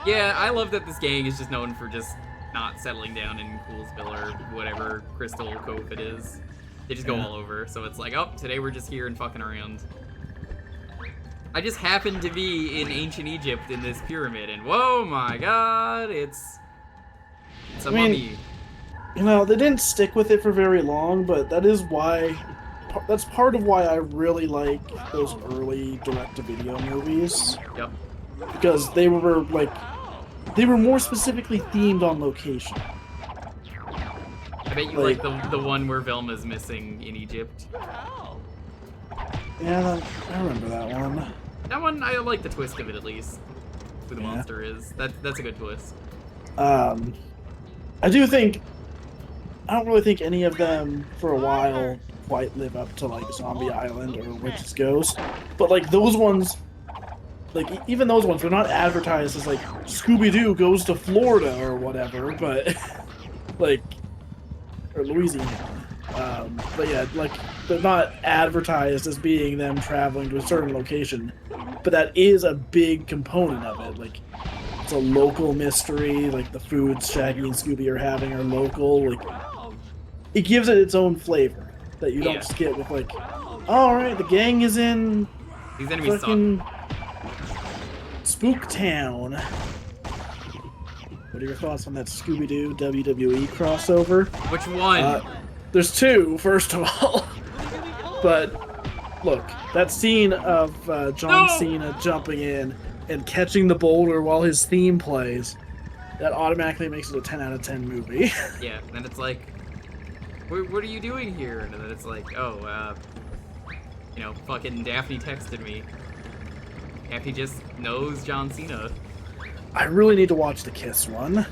Yeah, I love that this gang is just known for just not settling down in Coolsville or whatever Crystal Cove it is. They just go all over. So it's like, oh, today we're just here and fucking around. I just happened to be in ancient Egypt in this pyramid, and whoa my god, it's a mummy. You know, they didn't stick with it for very long, but that is why. That's part of why I really like those early direct-to-video movies. Yep. Because they were like, they were more specifically themed on location. I bet you like the one where Velma's missing in Egypt. Yeah, I remember that one. That one, I like the twist of it at least. Who the monster is. That's a good twist. I do think I don't really think any of them for a while quite live up to like Zombie Island or Witch's Ghost, but like those ones, like even those ones, they're not advertised as like Scooby Doo goes to Florida or whatever, but like or Louisiana. But yeah, like they're not advertised as being them traveling to a certain location, but that is a big component of it. Like it's a local mystery. Like the foods Shaggy and Scooby are having are local. Like it gives it its own flavor that you don't just get with like, all right, the gang is in These enemies fucking Spooktown. What are your thoughts on that Scooby Doo WWE crossover? Which one? There's two, first of all. But look, that scene of John Cena jumping in and catching the boulder while his theme plays, that automatically makes it a 10 out of 10 movie. Yeah, and it's like, what are you doing here? And then it's like, oh, you know, fucking Daphne texted me. Daphne just knows John Cena. I really need to watch the Kiss one.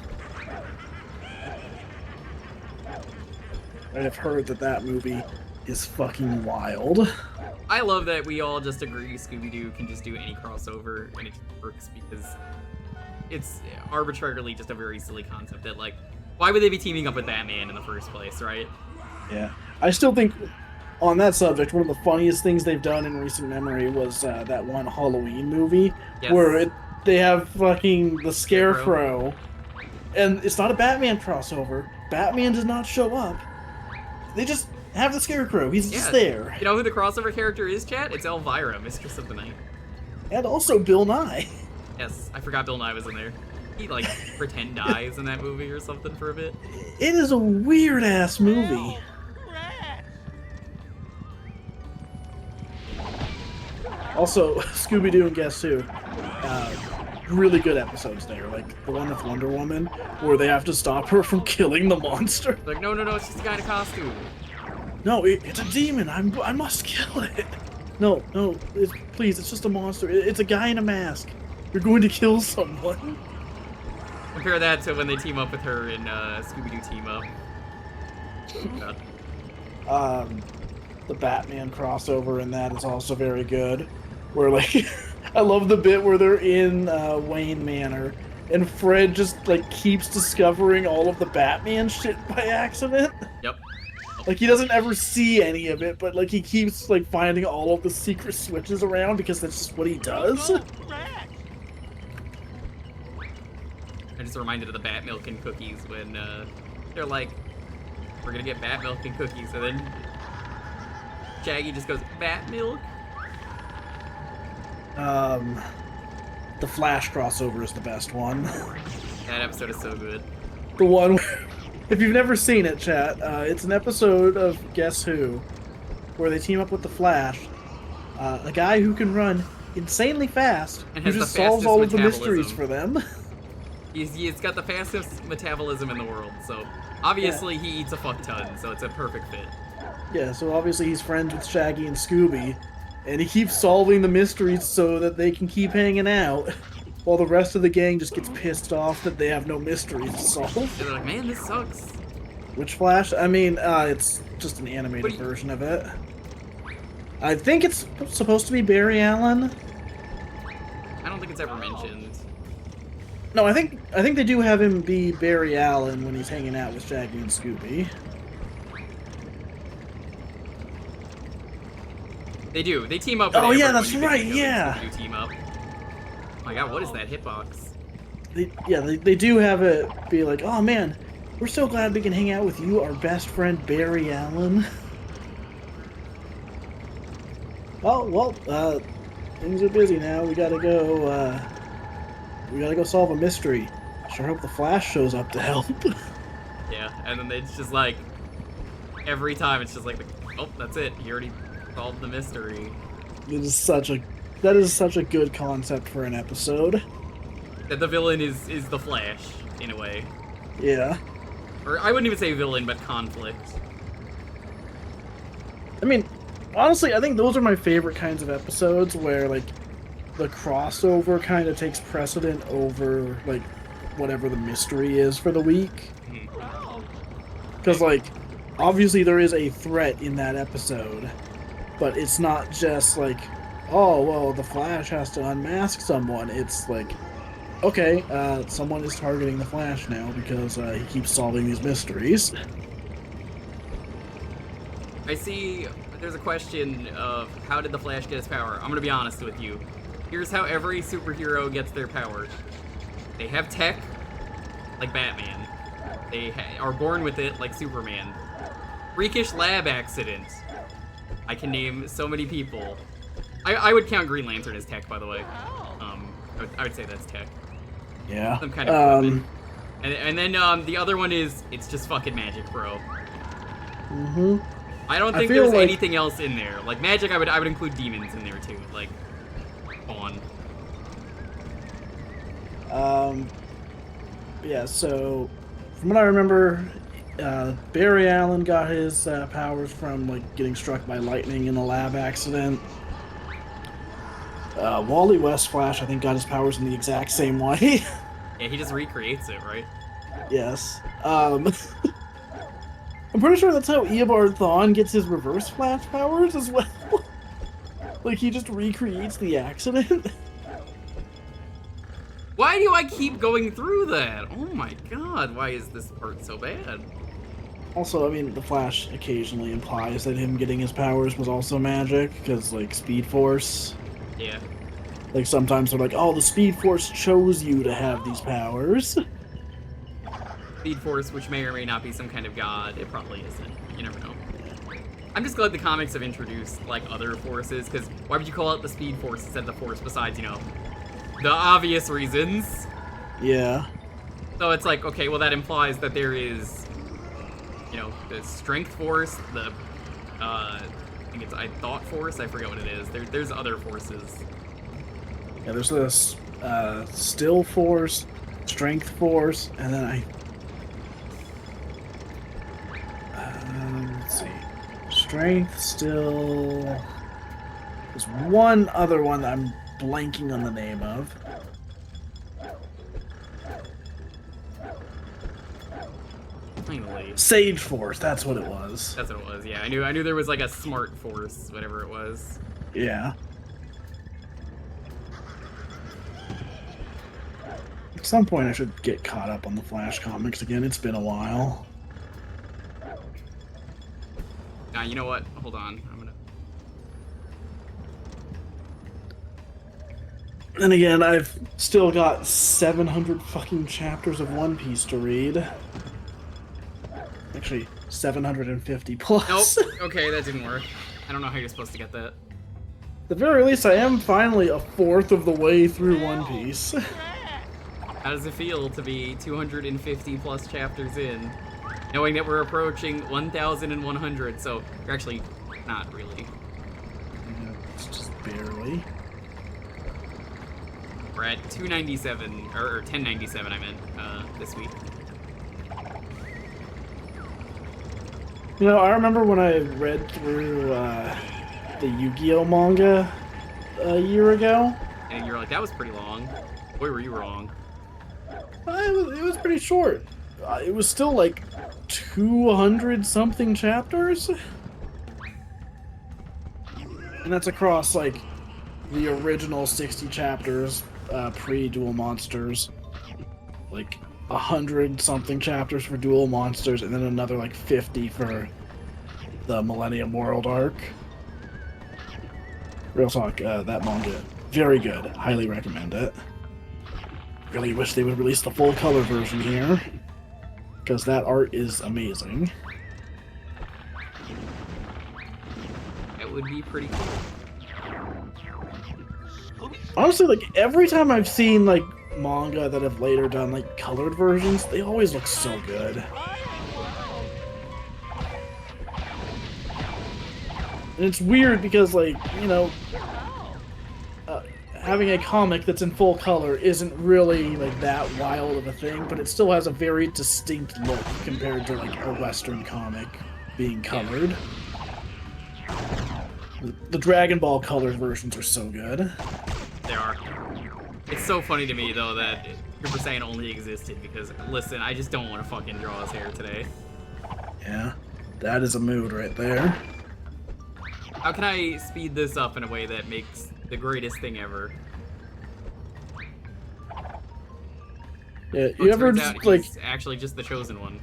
I've heard that movie is fucking wild. I love that we all just agree Scooby-Doo can just do any crossover and it works because it's arbitrarily just a very silly concept that, like, why would they be teaming up with Batman in the first place, right? Yeah. I still think, on that subject, one of the funniest things they've done in recent memory was that one Halloween movie where they have fucking the Scarecrow, and it's not a Batman crossover. Batman does not show up. They just have the Scarecrow. He's just there. You know who the crossover character is, chat? It's Elvira, Mistress of the Night. And also Bill Nye. Yes, I forgot Bill Nye was in there. He, like, pretend dies in that movie or something for a bit. It is a weird-ass movie. Also, Scooby-Doo and Guess Who. Really good episodes there. Like, the one with Wonder Woman, where they have to stop her from killing the monster. Like, no, it's just a guy in a costume. No, it's a demon. I must kill it. No, please, it's just a monster. It's a guy in a mask. You're going to kill someone. Compare that to when they team up with her in Scooby-Doo Team Up. Oh, God. The Batman crossover in that is also very good. Where, like, I love the bit where they're in Wayne Manor, and Fred just, like, keeps discovering all of the Batman shit by accident. Yep. Like, he doesn't ever see any of it, but, like, he keeps, like, finding all of the secret switches around because that's just what he does. I just reminded of the Bat Milk and Cookies when they're like, we're gonna get Bat Milk and Cookies, and then Shaggy just goes, Bat Milk? The Flash crossover is the best one. That episode is so good. The one where, if you've never seen it, chat, it's an episode of Guess Who, where they team up with the Flash, a guy who can run insanely fast, and who just solves all of the mysteries for them. He's got the fastest metabolism in the world, so obviously he eats a fuck ton, so it's a perfect fit. Yeah, so obviously he's friends with Shaggy and Scooby, and he keeps solving the mysteries so that they can keep hanging out, while the rest of the gang just gets pissed off that they have no mysteries to solve. They're like, man, this sucks. Which Flash? I mean, it's just an animated version of it. I think it's supposed to be Barry Allen. I don't think it's ever mentioned. No, I think they do have him be Barry Allen when he's hanging out with Shaggy and Scooby. They do. They team up with yeah, that's right, yeah. Scooby-Doo team up. Oh my god, what is that hitbox? They do have it be like, oh man, we're so glad we can hang out with you, our best friend Barry Allen. Oh, well, things are busy now. We gotta go solve a mystery. Sure hope the Flash shows up to help. Yeah, and then it's just like, every time it's just like, oh, that's it. He already solved the mystery. That is such a good concept for an episode. That the villain is the Flash, in a way. Yeah. Or I wouldn't even say villain, but conflict. I mean, honestly, I think those are my favorite kinds of episodes where, like, the crossover kind of takes precedent over, like, whatever the mystery is for the week. Because, like, obviously there is a threat in that episode, but it's not just like, oh, well, the Flash has to unmask someone. It's like, okay, someone is targeting the Flash now because he keeps solving these mysteries. I see there's a question of how did the Flash get his power? I'm gonna be honest with you. Here's how every superhero gets their power. They have tech, like Batman. They are born with it, like Superman. Freakish lab accidents. I can name so many people. I would count Green Lantern as tech, by the way. I would say that's tech. Yeah. Some kind of equipment. And then the other one is, it's just fucking magic, bro. Mm-hmm. I don't think there's anything else in there. Like magic, I would include demons in there too. Like, on. Yeah, so from what I remember, Barry Allen got his powers from like getting struck by lightning in a lab accident. Wally West Flash, I think, got his powers in the exact same way. Yeah, he just recreates it, right? Yes. I'm pretty sure that's how Eobard Thawne gets his reverse Flash powers as well. Like, he just recreates the accident. Why do I keep going through that? Oh my god, why is this part so bad? Also, I mean, the Flash occasionally implies that him getting his powers was also magic, because, like, Speed Force. Yeah. Like, sometimes they're like, oh, the Speed Force chose you to have these powers. Speed Force, which may or may not be some kind of god, it probably isn't. You never know. I'm just glad the comics have introduced, like, other forces, because why would you call it the Speed Force instead of the Force besides, you know, the obvious reasons? Yeah. So it's like, okay, well that implies that there is, you know, the Strength Force, the, I think it's Thought Force, I forget what it is. There's other forces. Yeah, there's this, Still Force, Strength Force, and then let's see. Strength, Still... There's one other one that I'm blanking on the name of. Finally. Sage Force, that's what it was. That's what it was, yeah. I knew there was like a Smart Force, whatever it was. Yeah. At some point I should get caught up on the Flash comics again. It's been a while. You know what? Hold on. I'm gonna... Then again, I've still got 700 fucking chapters of One Piece to read. Actually, 750 plus. Nope. Okay, that didn't work. I don't know how you're supposed to get that. At the very least, I am finally a fourth of the way through One Piece. How does it feel to be 250 plus chapters in, knowing that we're approaching 1,100? So you're actually not really. It's just barely. We're at 297 or 1097. I meant this week. You know, I remember when I read through the Yu-Gi-Oh manga a year ago. And you're like, that was pretty long. Boy, were you wrong. It was pretty short. It was still like 200-something chapters. And that's across, like, the original 60 chapters, pre-Duel Monsters. Like, 100-something chapters for Duel Monsters, and then another, like, 50 for the Millennium World arc. Real talk, that manga, very good. Highly recommend it. Really wish they would release the full color version here, because that art is amazing. It would be pretty cool. Honestly, like, every time I've seen, like, manga that have later done, like, colored versions, they always look so good. And it's weird because, like, you know, having a comic that's in full color isn't really, like, that wild of a thing, but it still has a very distinct look compared to, like, a Western comic being colored. The Dragon Ball colored versions are so good. They are. It's so funny to me, though, that Super Saiyan only existed because, listen, I just don't want to fucking draw his hair today. Yeah, that is a mood right there. How can I speed this up in a way that makes the greatest thing ever? Yeah, Oh, you ever turns just out like he's actually just the chosen one.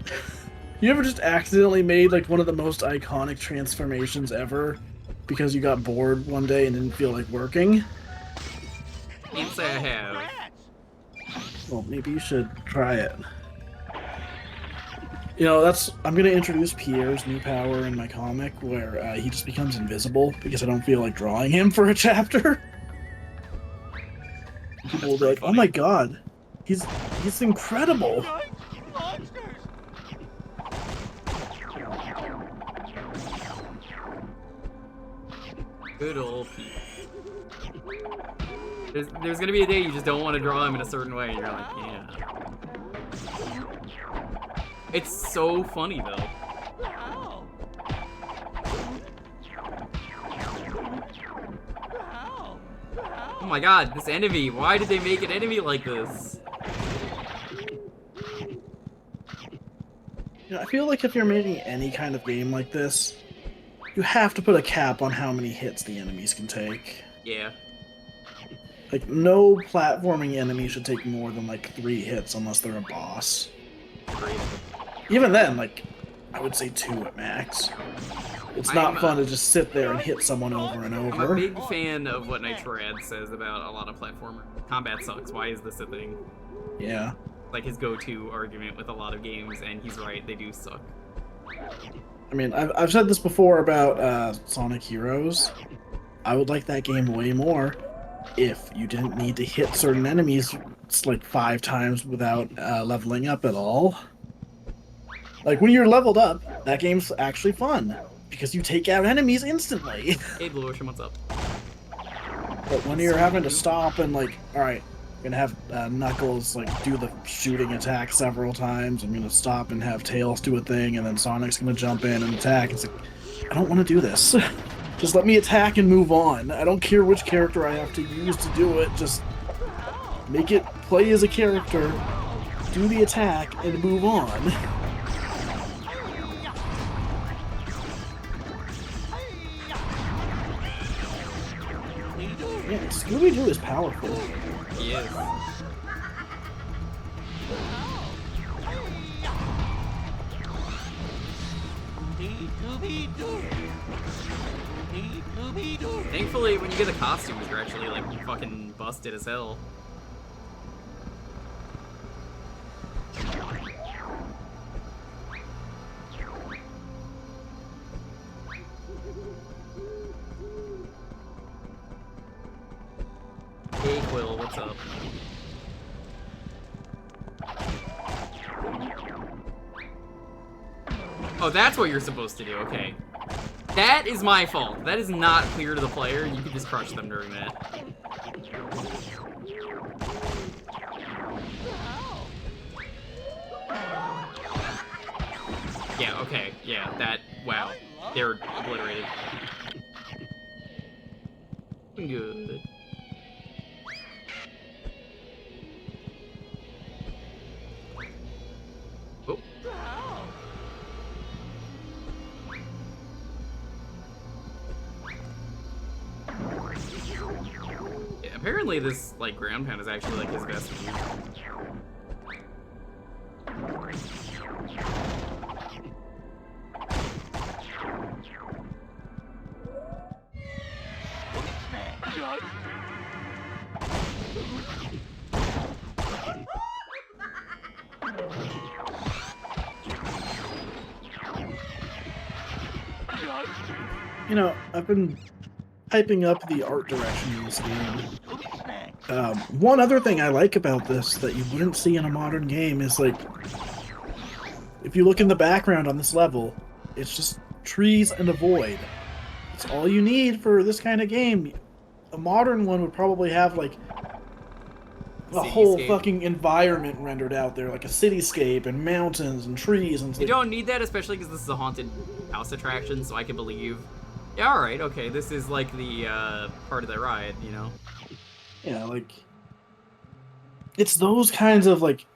you ever just accidentally made like one of the most iconic transformations ever because you got bored one day and didn't feel like working? Can't say I have. Well, maybe you should try it. You know, I'm gonna introduce Pierre's new power in my comic where he just becomes invisible because I don't feel like drawing him for a chapter. People will be like, "Oh my god, he's incredible." Good old Pete. There's gonna be a day you just don't want to draw him in a certain way, and you're like, yeah. It's so funny though. Oh my god, this enemy! Why did they make an enemy like this? You know, I feel like if you're making any kind of game like this, you have to put a cap on how many hits the enemies can take. Yeah. Like, no platforming enemy should take more than, like, 3 hits unless they're a boss. Even then, like, I would say 2 at max. It's not fun to just sit there and hit someone over and over. I'm a big fan of what Nitrad says about a lot of platformer. Combat sucks, why is this a thing? Yeah. Like his go-to argument with a lot of games, and he's right, they do suck. I mean, I've said this before about Sonic Heroes. I would like that game way more if you didn't need to hit certain enemies like 5 times without leveling up at all. Like, when you're leveled up, that game's actually fun, because you take out enemies instantly. Hey, Blue Ocean, what's up? But when you're having to stop and, like, alright, I'm gonna have Knuckles, like, do the shooting attack several times, I'm gonna stop and have Tails do a thing, and then Sonic's gonna jump in and attack. It's like, I don't want to do this. Just let me attack and move on. I don't care which character I have to use to do it, just make it play as a character, do the attack, and move on. Yeah, Scooby Doo is powerful. He is. Thankfully, when you get the costumes, you're actually like fucking busted as hell. Hey Quill, what's up? Oh, that's what you're supposed to do, okay. That is my fault. That is not clear to the player. You can just crush them during that. Yeah, okay. Yeah, that... Wow. They're obliterated. Good. Oh. Yeah, apparently this, like, ground pound is actually, like, his best move. You know, I've been hyping up the art direction in this game. One other thing I like about this that you wouldn't see in a modern game is, like, if you look in the background on this level, it's just trees and a void. It's all you need for this kind of game. A modern one would probably have, like, a whole fucking environment rendered out there, like a cityscape and mountains and trees and stuff. You don't need that, especially because this is a haunted house attraction, so I can believe, yeah, alright, okay, this is like the part of the ride, you know? Yeah, like, it's those kinds of like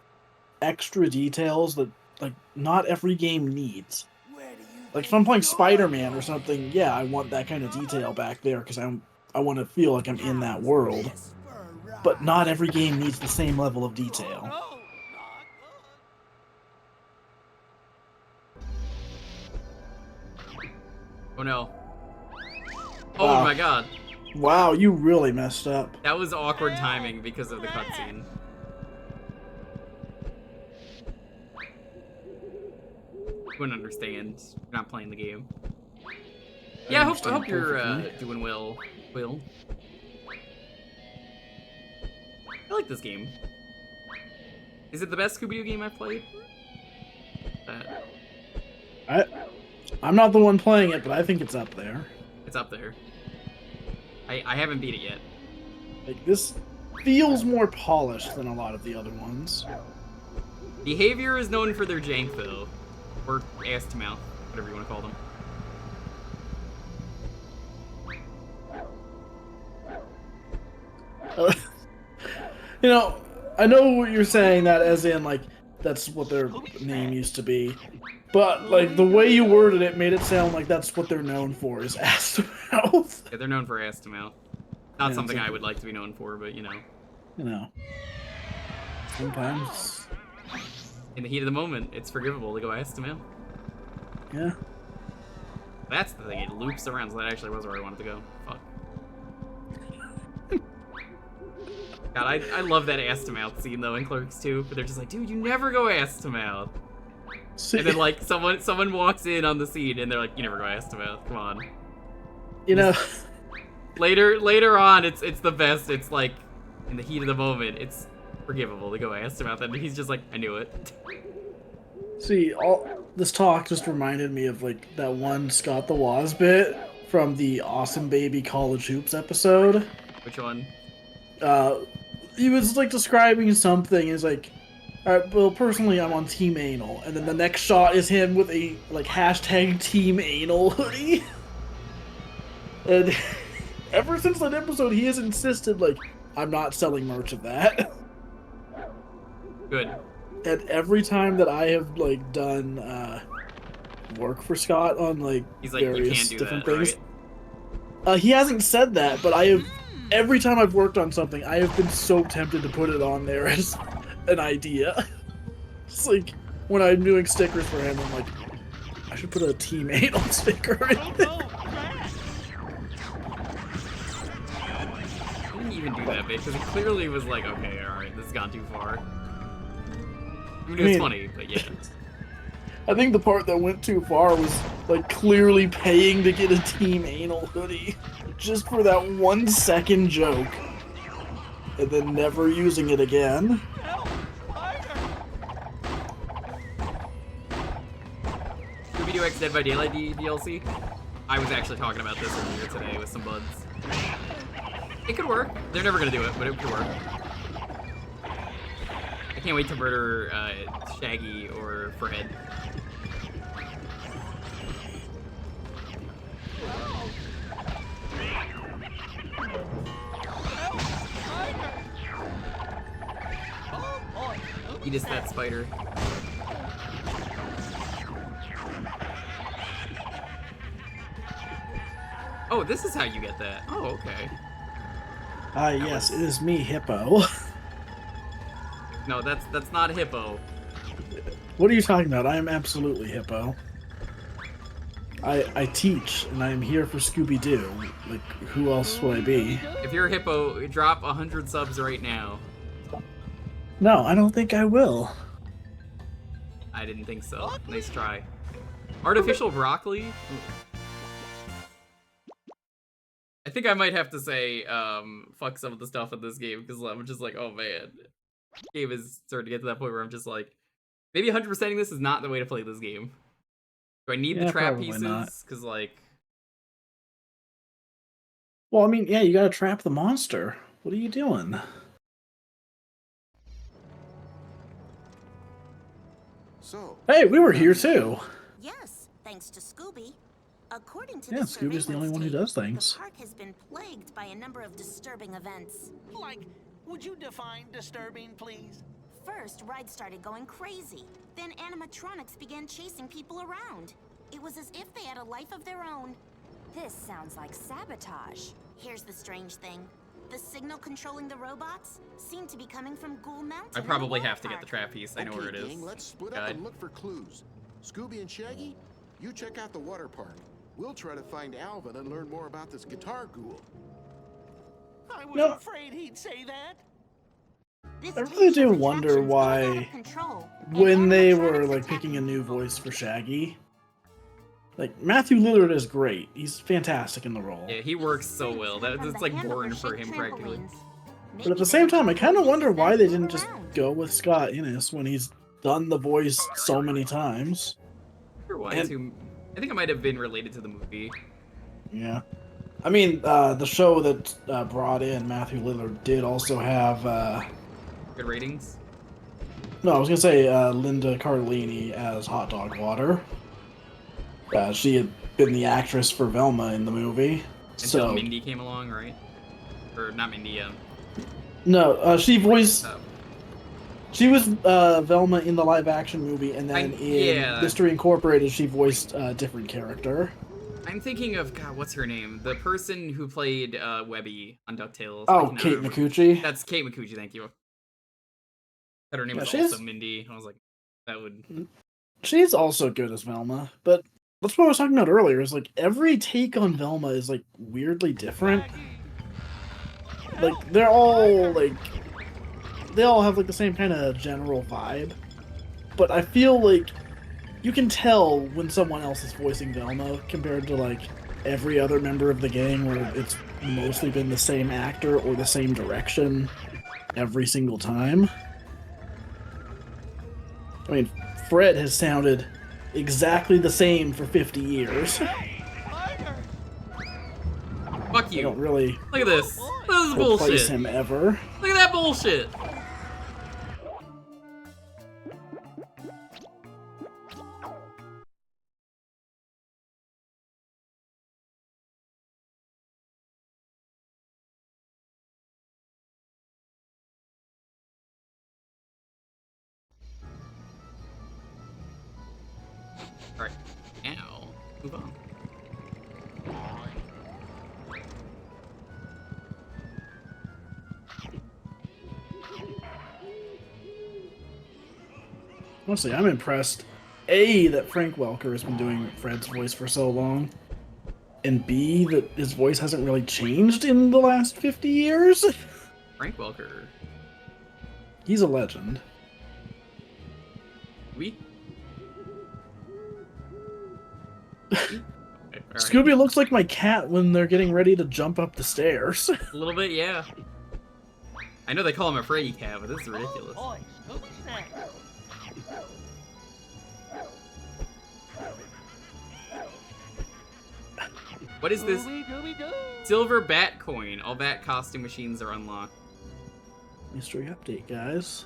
extra details that like not every game needs. Like if I'm playing Spider-Man or something, yeah, I want that kind of detail back there because I want to feel like I'm in that world. But not every game needs the same level of detail. Oh no. Oh Wow. my god. Wow, you really messed up. That was awkward timing because of the cutscene. You wouldn't understand. You're not playing the game. Yeah, I hope you're doing well, Will. I like this game. Is it the best Scooby Doo game I've played? I'm not the one playing it, but I think it's up there. It's up there. I haven't beat it yet. Like this feels more polished than a lot of the other ones. Behavior is known for their jank though. Or ass to mouth, whatever you want to call them. You know, I know what you're saying that as in like that's what their name used to be. But like the way you worded it made it sound like that's what they're known for is ass to mouth. Yeah, they're known for ass to mouth. Not Yeah, something exactly. I would like to be known for, but you know. You know. Sometimes. In the heat of the moment, it's forgivable to go ass to mouth. Yeah. That's the thing, it loops around, so that actually was where I wanted to go. Fuck. God, I love that ass to mouth scene though in Clerks 2, but they're just like, dude, you never go ass to mouth. See, And then like someone walks in on the scene and they're like, you never go ass to mouth, come on. you know, Later on, it's the best. It's like in the heat of the moment, it's forgivable to go ass to mouth, and he's just like, I knew it. see, all this talk just reminded me of like that one Scott the Woz bit from the Awesome Baby College Hoops episode. Which one? He was like describing something. He's like, all right, well, personally, I'm on Team Anal, and then the next shot is him with a like hashtag Team Anal hoodie. And ever since that episode, he has insisted like, I'm not selling merch of that. Good. And every time that I have like done work for Scott on like He's like, you various can't do different that, things, right? he hasn't said that, but I have. Every time I've worked on something, I have been so tempted to put it on there as an idea. It's like when I'm doing stickers for him, I'm like, I should put a Team Anal sticker in there. I didn't even do that bit because it clearly was like, okay, all right, this has gone too far. I mean, it was funny, but yeah. I think the part that went too far was like clearly paying to get a Team Anal hoodie just for that 1 second joke and then never using it again. Scooby Doo X Dead by Daylight DLC. I was actually talking about this earlier today with some buds. It could work. They're never gonna do it, but it could work. I can't wait to murder Shaggy or Fred. Eat us that spider. Oh, this is how you get that. Oh, okay. Yes, it is me, Hippo. No, that's not Hippo. What are you talking about? I am absolutely Hippo. I teach, and I am here for Scooby Doo. Like, who else would I be? If you're Hippo, drop 100 subs right now. No, I don't think I will. I didn't think so. Nice try. Artificial broccoli? I think I might have to say, fuck some of the stuff in this game, because I'm just like, oh man. This game is starting to get to that point where I'm just like, maybe 100%ing this is not the way to play this game. Do I need the trap pieces? Because like... Well, I mean, yeah, you gotta trap the monster. What are you doing? So, Hey, we were here too. Yes, thanks to Scooby. According to Yeah, the Scooby's the only surveillance one who tape, does things. The park has been plagued by a number of disturbing events. Like Would you define disturbing, please? First, rides started going crazy. Then animatronics began chasing people around. It was as if they had a life of their own. This sounds like sabotage. Here's the strange thing. The signal controlling the robots seemed to be coming from Ghoul Mountain. I probably have to get the trapeze. I know Okay, where it is. gang, let's split up and look for clues. Scooby and Shaggy, you check out the water park. We'll try to find Alvin and learn more about this guitar ghoul. I was afraid he'd say that. This I really do attraction's wonder going out why, of control, and when they were animatronics like attacking picking a new people. voice for Shaggy, like Matthew Lillard is great. He's fantastic in the role. Yeah, he works so well. From That's the like hamburger born for shaped him practically. trampolines. But Maybe at the same time, I kind of they wonder why they didn't just around. go with Scott Innes when he's done the voice so many times. For one, And- too, I think it might have been related to the movie. Yeah. I mean, the show that brought in Matthew Lillard did also have, Good ratings. no, I was gonna say Linda Cardellini as Hot Dog Water. She had been the actress for Velma in the movie. Until So Mindy came along, right? Or not Mindy, no, she voiced. oh. She was Velma in the live action movie, and then in yeah. Mystery Incorporated, she voiced a different character. I'm thinking of, God, what's her name? The person who played Webby on DuckTales. I Oh, cannot Kate remember. McCucci. That's Kate McCucci, thank you. But her name Yeah, was she's- also Mindy. I was like, that would... She's also good as Velma, but that's what I was talking about earlier. Is like every take on Velma is like weirdly different. Like they're all like they all have like the same kind of general vibe, but I feel like you can tell when someone else is voicing Velma compared to like every other member of the gang, where it's mostly been the same actor or the same direction every single time. I mean, Fred has sounded exactly the same for 50 years. Fuck I you. don't really Look at this. This is replace bullshit. him ever. Look at that bullshit. Alright, now, move on. Honestly, I'm impressed. A, that Frank Welker has been doing Fred's voice for so long. And B, that his voice hasn't really changed in the last 50 years. Frank Welker. He's a legend. We? Scooby looks like my cat when they're getting ready to jump up the stairs. A little bit, yeah. I know they call him a Freddy cat, but this is ridiculous. Boy, Scooby Snack. What is this? Scooby-Dooby-Doo. Silver bat coin. All bat costume machines are unlocked. Mystery update, guys.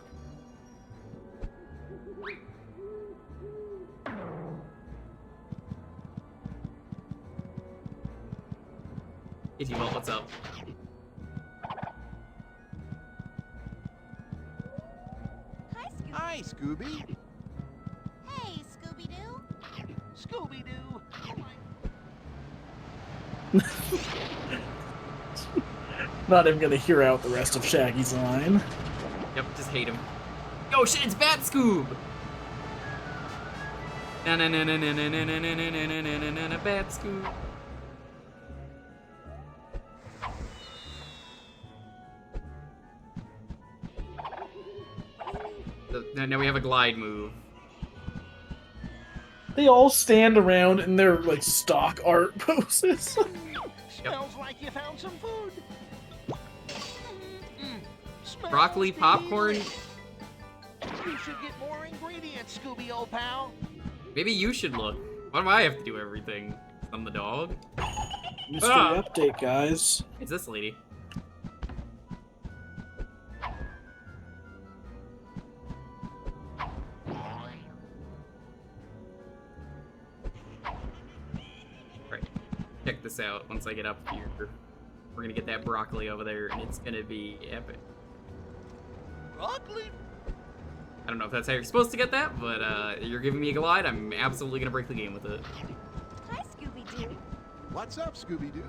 Itchy Vault, what's up? Hi, Scooby. Hi, Scooby. Hey, Scooby-Doo. Scooby-Doo. Not even gonna hear out the rest of Shaggy's line. Yep, just hate him. Oh shit, it's Bat Scoob! Na na na na na na na na na na na na na na na Bat Scoob. So, now we have a glide move. They all stand around in their like stock art poses. Smells like you found some food. Smells Broccoli popcorn? delicious. You should get more ingredients, Scooby, old pal. Maybe you should look. Why do I have to do everything? I'm the dog. Mystery Ah. update, guys. It's this lady. Right. Check this out. Once I get up here, we're gonna get that broccoli over there, and it's gonna be epic. ugly. I don't know if that's how you're supposed to get that, but you're giving me a glide. I'm absolutely gonna break the game with it. Hi, Scooby-Doo. What's up, Scooby Doo?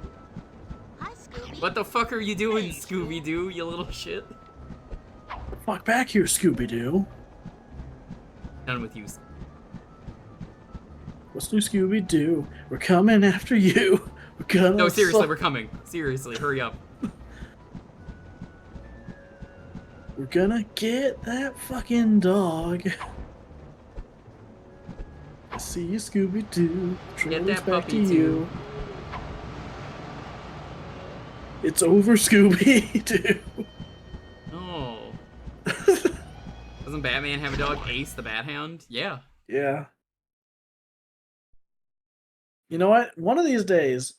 Hi, Scooby. What the fuck are you doing, Scooby Doo? You little shit. Fuck back here, Scooby-Doo. Done with you. What's new, Scooby-Doo? We're coming after you. We're gonna. No, seriously, we're coming. Seriously, hurry up. We're gonna get that fucking dog. I see you, Scooby-Doo. Get that back puppy, to too. you. It's over, Scooby-Doo. Oh. Doesn't Batman have a dog, Ace the Bat Hound? Yeah. Yeah. You know what? One of these days,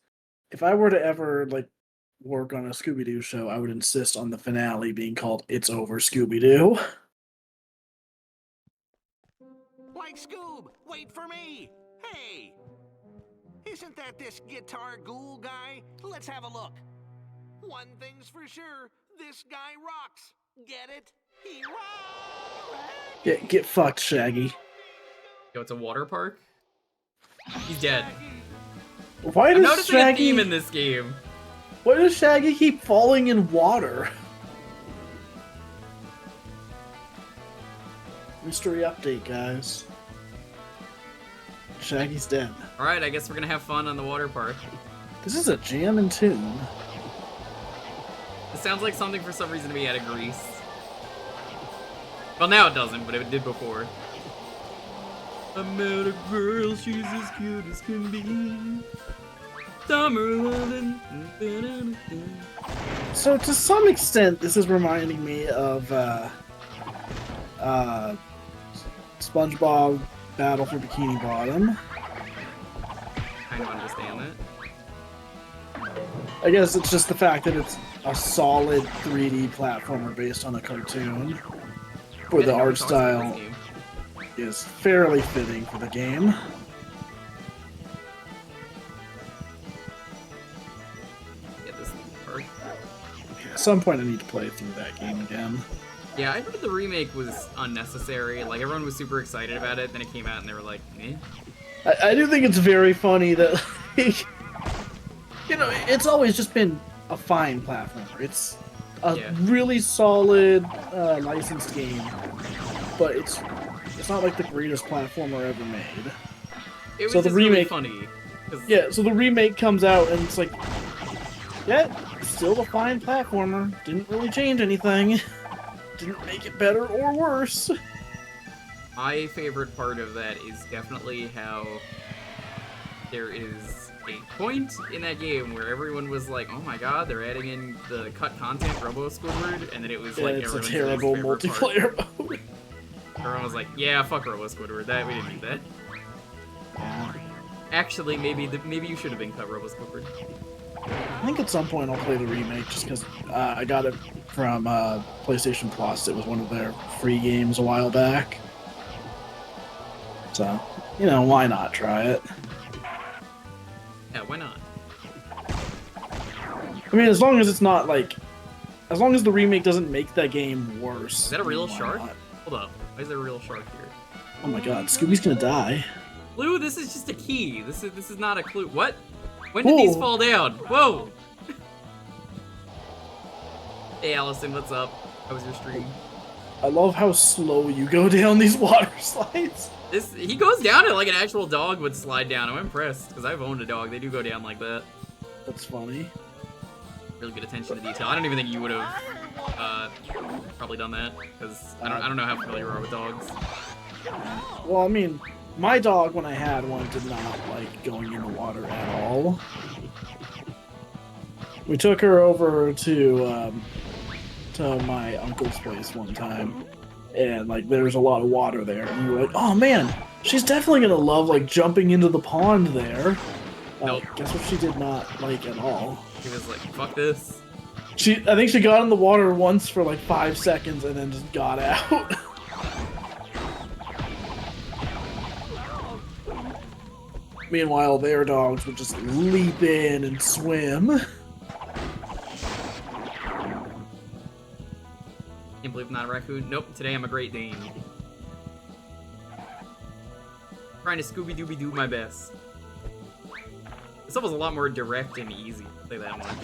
if I were to ever like work on a Scooby-Doo show, I would insist on the finale being called "It's Over, Scooby-Doo." Like Scoob, wait for me. Hey, isn't that this guitar ghoul guy? Let's have a look. One thing's for sure, this guy rocks. Get it? He rocks. Yeah, get fucked, Shaggy. Yo, it's a water park? He's dead. Why I'm does noticing a Shaggy? theme in this game. Why does Shaggy keep falling in water? Mystery update, guys. Shaggy's dead. Alright, I guess we're gonna have fun on the water park. This is a jammin' tune. It sounds like something for some reason to be out of Grease. Well, now it doesn't, but it did before. I met a girl, she's as cute as can be. Summer lovin'. So to some extent, this is reminding me of SpongeBob Battle for Bikini Bottom. Kind of understand that. I guess it's just the fact that it's a solid 3D platformer based on a cartoon, where the art style is fairly fitting for the game. Get this part. At some point, I need to play through that game again. Yeah, I heard the remake was unnecessary. Like, everyone was super excited about it, then it came out and they were like, eh? I do think it's very funny that, like, you know, it's always just been a fine platformer. It's a really solid licensed game, but it's not like the greatest platformer ever made. It was so the just remake, really funny. Yeah, so the remake comes out and it's like, yeah, still a fine platformer. Didn't really change anything. Didn't make it better or worse. My favorite part of that is definitely how there is a point in that game where everyone was like, oh my god, they're adding in the cut content Robo Squidward, and then it was like it's a everyone's terrible favorite multiplayer part. mode. Everyone was like, yeah, fuck Robo Squidward, that we didn't need that. Actually, maybe you should have been cut Robo Squidward. I think at some point I'll play the remake just because I got it from PlayStation Plus. It was one of their free games a while back. So, you know, why not try it? Yeah, why not? I mean, as long as it's not like... As long as the remake doesn't make that game worse. Is that a real why shark? not? Hold up. Why is there a real shark here? Oh my god, Scooby's gonna die. Blue, this is just a key. This is not a clue. What? When did these fall down? Whoa! Hey Allison, what's up? How was your stream? I love how slow you go down these water slides. He goes down it like an actual dog would slide down. I'm impressed, because I've owned a dog. They do go down like that. That's funny. Really good attention to detail. I don't even think you would have probably done that, because I don't know how familiar you are with dogs. Well, I mean, my dog, when I had one, did not like going in the water at all. We took her over to my uncle's place one time, and like there was a lot of water there, and we were like, "Oh man, she's definitely gonna love like jumping into the pond there." Nope. Guess what she did not like at all? He was like, "Fuck this." I think she got in the water once for like 5 seconds and then just got out. Meanwhile, their dogs would just leap in and swim. Can't believe I'm not a raccoon. Nope, today I'm a Great Dane. Trying to Scooby-Dooby-Doo my best. This level's a lot more direct and easy, I'll say that much.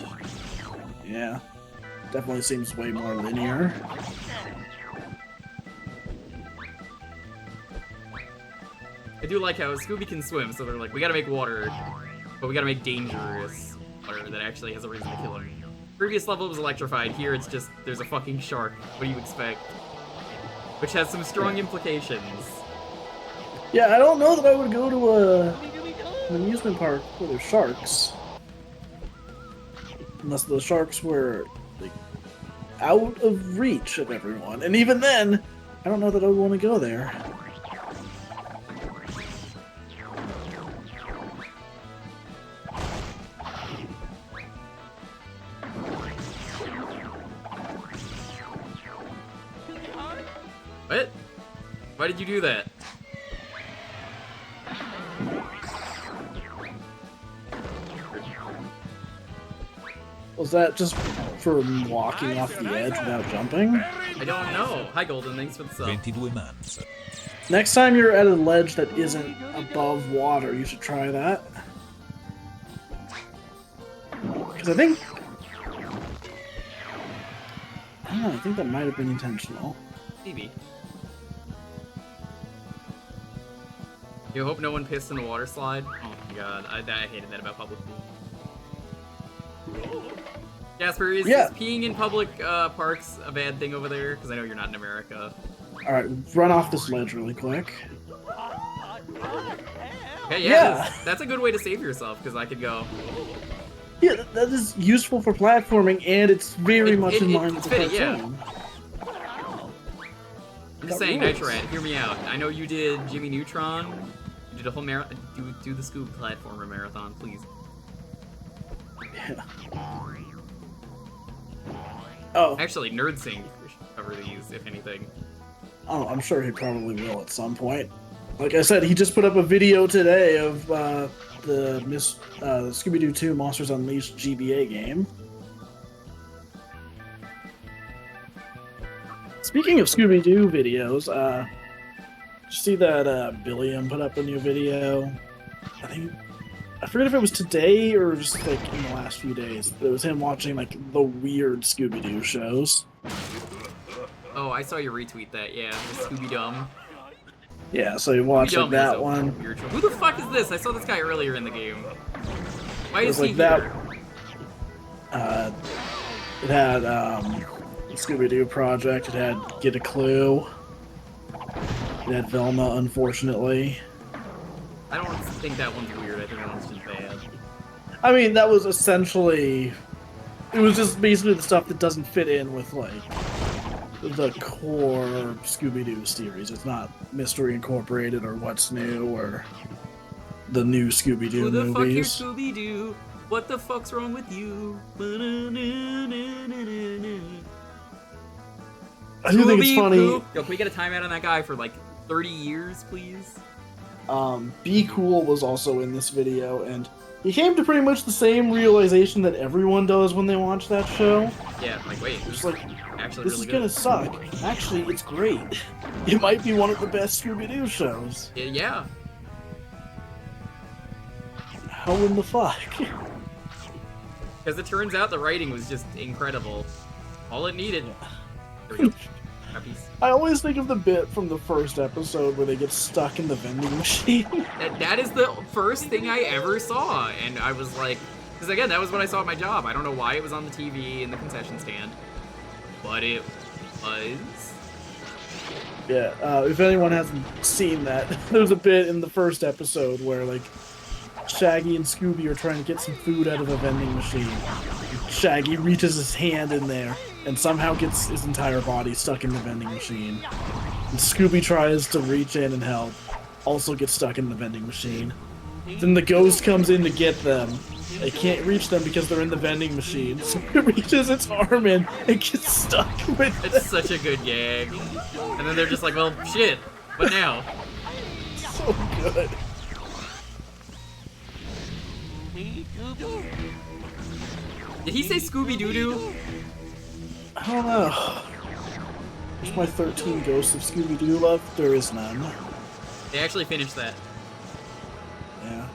Yeah. Definitely seems way more linear. I do like how Scooby can swim, so they're like, we gotta make water, but we gotta make dangerous water that actually has a reason to kill him. Previous level was electrified, here it's just, there's a fucking shark. What do you expect? Which has some strong implications. Yeah, I don't know that I would go to an amusement park where there's sharks. Unless the sharks were, like, out of reach of everyone. And even then, I don't know that I would want to go there. What? Why did you do that? Was that just for walking off the edge without jumping? I don't know. Hi, Golden. Thanks for the sub. 22 mounces. Next time you're at a ledge that isn't above water, you should try that. Because I think... I don't know, I think that might have been intentional. Maybe. You hope no one pissed in the water slide? Oh my god, I hated that about public pool. Jasper, is peeing in public parks a bad thing over there? Because I know you're not in America. Alright, run off this ledge really quick. Okay, yeah. That's a good way to save yourself, because I could go. Yeah, that is useful for platforming, and it's very much in line with the cartoon. I'm just saying, Nitrat, hear me out. I know you did Jimmy Neutron. You did a whole marathon. Do the Scoob platformer marathon, please. Yeah. Oh. Actually, NerdSync should cover these, if anything. Oh, I'm sure he probably will at some point. Like I said, he just put up a video today of the Scooby Doo 2 Monsters Unleashed GBA game. Speaking of Scooby Doo videos, did you see that Billiam put up a new video? I forget if it was today or just like in the last few days, but it was him watching like the weird Scooby Doo shows. Oh, I saw you retweet that, yeah, the Scooby Dumb. Yeah, so you watched like that one. Who the fuck is this? I saw this guy earlier in the game. Why is he like here? That, it had Scooby Doo Project, it had Get a Clue, it had Velma, unfortunately. I don't think that one's weird, I think that one's just bad. I mean, that was essentially... It was just basically the stuff that doesn't fit in with, like, the core Scooby-Doo series. It's not Mystery Incorporated or What's New or the new Scooby-Doo movies. Who the fuck is Scooby-Doo? What the fuck's wrong with you? I do think it's funny. Yo, can we get a timeout on that guy for, like, 30 years, please? Be Cool was also in this video, and he came to pretty much the same realization that everyone does when they watch that show. Yeah, like, wait, it's like, actually this really is gonna good. suck. Actually, it's great. It might be one of the best Scooby-Doo shows. Yeah. How in the fuck? Because it turns out the writing was just incredible. All it needed. There we go. I always think of the bit from the first episode where they get stuck in the vending machine. That is the first thing I ever saw, and I was like, because again, that was what I saw at my job. I don't know why it was on the TV in the concession stand, but it was. Yeah, if anyone hasn't seen that, there's a bit in the first episode where, like, Shaggy and Scooby are trying to get some food out of a vending machine. Shaggy reaches his hand in there and somehow gets his entire body stuck in the vending machine. And Scooby tries to reach in and help, also gets stuck in the vending machine. Then the ghost comes in to get them. They can't reach them because they're in the vending machine. So it reaches its arm in and gets stuck with them. It's such a good gag. And then they're just like, well, shit, what now? So good. Did he say Scooby Doo Doo? I don't know. There's my 13 Ghosts of Scooby Doo love. There is none. They actually finished that. Yeah.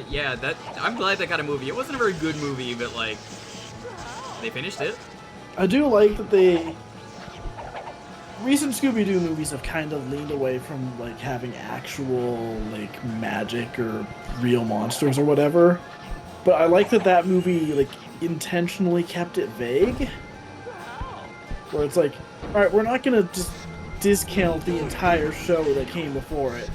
Yeah, I'm glad that got a movie. It wasn't a very good movie, but like, they finished it. I do like that recent Scooby Doo movies have kind of leaned away from like having actual like magic or real monsters or whatever. But I like that movie like intentionally kept it vague. Where it's like, alright, we're not gonna just discount the entire show that came before it.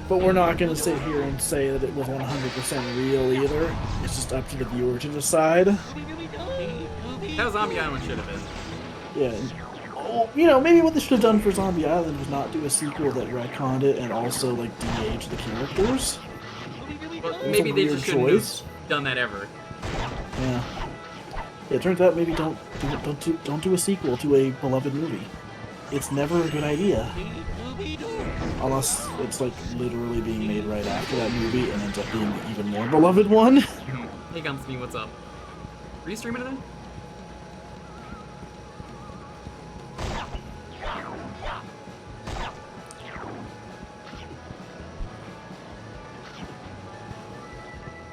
But we're not going to sit here and say that it was 100% real either. It's just up to the viewer to decide. How Zombie Island should have been. Yeah. You know, maybe what they should have done for Zombie Island was not do a sequel that retconned it and also, like, de-age the characters. Well, maybe they just shouldn't have done that ever. Yeah. It turns out maybe don't do a sequel to a beloved movie. It's never a good idea. Unless it's like literally being made right after that movie and ends up being the even more beloved one. Hey Gunsby, what's up? Are you streaming today?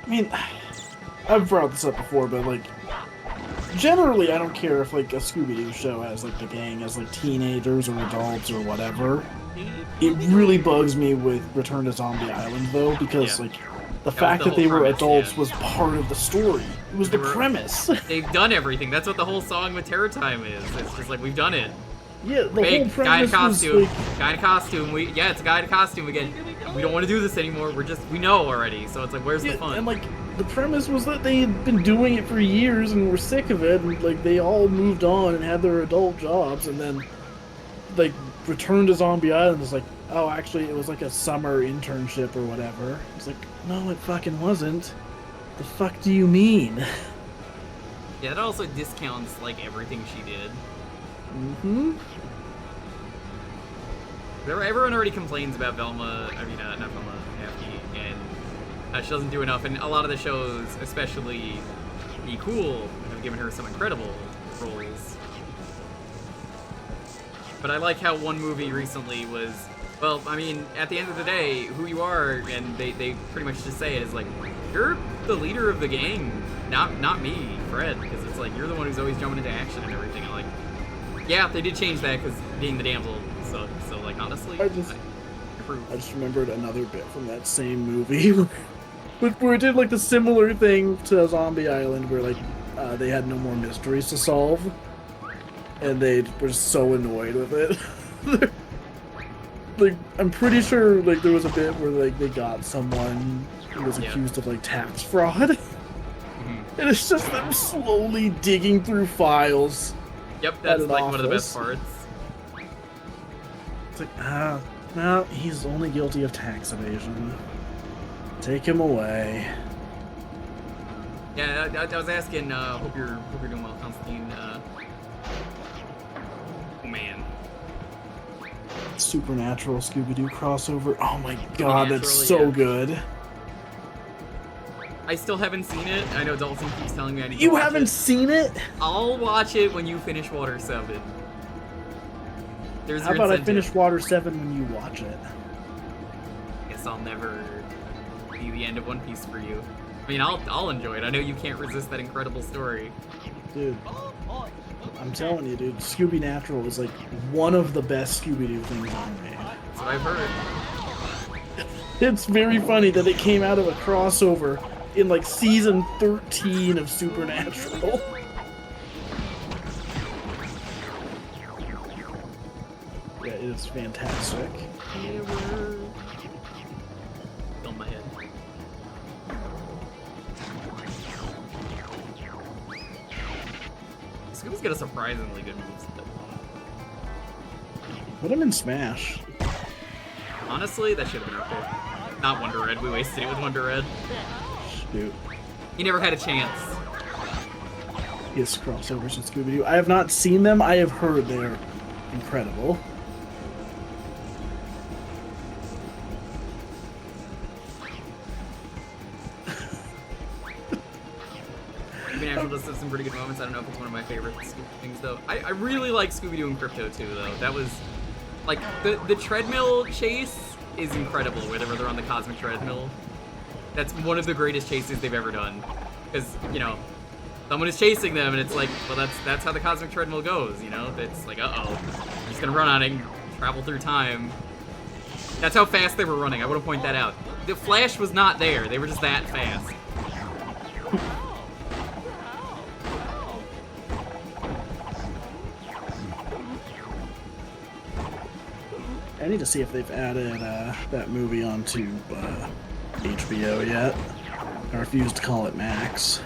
I mean, I've brought this up before, but like, generally I don't care if like a Scooby-Doo show has like the gang as like teenagers or adults or whatever. It really bugs me with Return to Zombie Island though, because like the fact that they were adults was part of the story. It was the premise. They've done everything. That's what the whole song with Terror Time is. It's just like we've done it. Yeah, the Big whole premise guy in costume. was like, guy in costume. Yeah, it's a guy in costume again. We don't want to do this anymore. We know already. So it's like, where's the fun? And like the premise was that they had been doing it for years and were sick of it, and like they all moved on and had their adult jobs, and then like Return to Zombie Island is like, oh, actually it was like a summer internship or whatever. It's like, no, it fucking wasn't. The fuck do you mean? Yeah, that also discounts like everything she did. Mm-hmm. Everyone already complains about Velma, I mean, not Velma, Daphne, and she doesn't do enough, and a lot of the shows, especially Be Cool, have given her some incredible roles. But I like how one movie recently was, well, I mean, at the end of the day, who you are, and they pretty much just say it is like, you're the leader of the gang, not me, Fred, because it's like, you're the one who's always jumping into action and everything. I'm like, yeah, they did change that because being the damsel, so like, honestly, I just remembered another bit from that same movie where it did like the similar thing to Zombie Island, where like they had no more mysteries to solve, and they were so annoyed with it. Like, I'm pretty sure like there was a bit where like they got someone who was accused of like tax fraud, and it's just them slowly digging through files. Yep, that's like one of the best parts. It's like, no, he's only guilty of tax evasion. Take him away. Yeah, I was asking, hope you're doing well, Constantine. Oh man. Supernatural Scooby-Doo crossover. Oh my god, that's so good. I still haven't seen it. I know Dalton keeps telling me I need to You watch haven't it. seen it? I'll watch it when you finish Water 7. There's How about I finish Water 7 when you watch it? Guess I'll never be the end of One Piece for you. I mean, I'll enjoy it. I know you can't resist that incredible story. Dude, I'm telling you, dude, Scooby Natural is like one of the best Scooby-Doo things ever made. That's what I've heard. It's very funny that it came out of a crossover in like season 13 of Supernatural. Yeah, it is fantastic. On my head. Scooby's got a surprisingly good moveset. Put him in Smash. Honestly, that should have been okay. Not Wonder Red. We wasted it with Wonder Red. Shoot. He never had a chance. Yes, crossovers in Scooby-Doo. I have not seen them. I have heard they're incredible. Supernatural does some some pretty good moments. I don't know if it's one of my favorite things though. I really like Scooby Doo and Crypto too though. That was like the treadmill chase is incredible. Where they're on the cosmic treadmill. That's one of the greatest chases they've ever done. Because someone is chasing them, and it's like, well, that's how the cosmic treadmill goes. It's like, I'm just gonna run on it and travel through time. That's how fast they were running. I want to point that out. The Flash was not there. They were just that fast. I need to see if they've added that movie onto HBO yet. I refuse to call it Max.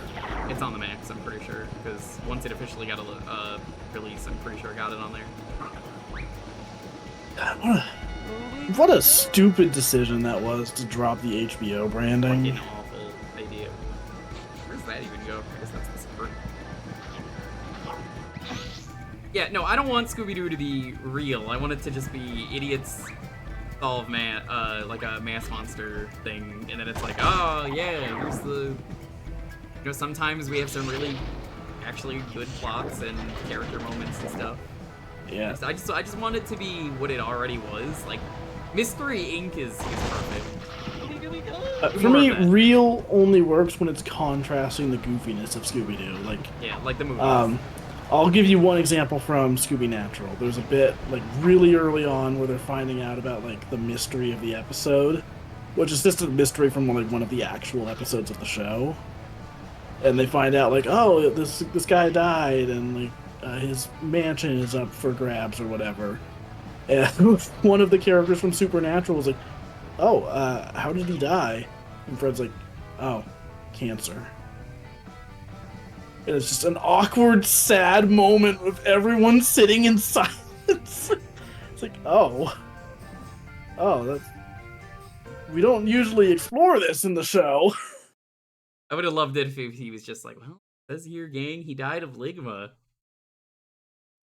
It's on the Max, I'm pretty sure, because once it officially got a release, I'm pretty sure I got it on there. What a stupid decision that was to drop the HBO branding. Fucking awful idea. Where's that even go? I guess that's the super. Yeah, no, I don't want Scooby-Doo to be real. I want it to just be idiots solve like a mass monster thing, and then it's like, oh yeah, here's the. Sometimes we have some really, actually good plots and character moments and stuff. Yeah. I just want it to be what it already was. Like, Mystery Inc. is perfect. For me, real only works when it's contrasting the goofiness of Scooby-Doo. Like the movie. I'll give you one example from Scooby Natural. There's a bit, really early on where they're finding out about, the mystery of the episode, which is just a mystery from, one of the actual episodes of the show. And they find out, oh, this guy died, and, his mansion is up for grabs or whatever. And one of the characters from Supernatural was like, oh, how did he die? And Fred's like, oh, cancer. And it's just an awkward, sad moment with everyone sitting in silence. It's like, oh, that's... We don't usually explore this in the show. I would have loved it if he was just like, well, it says here, gang, he died of ligma.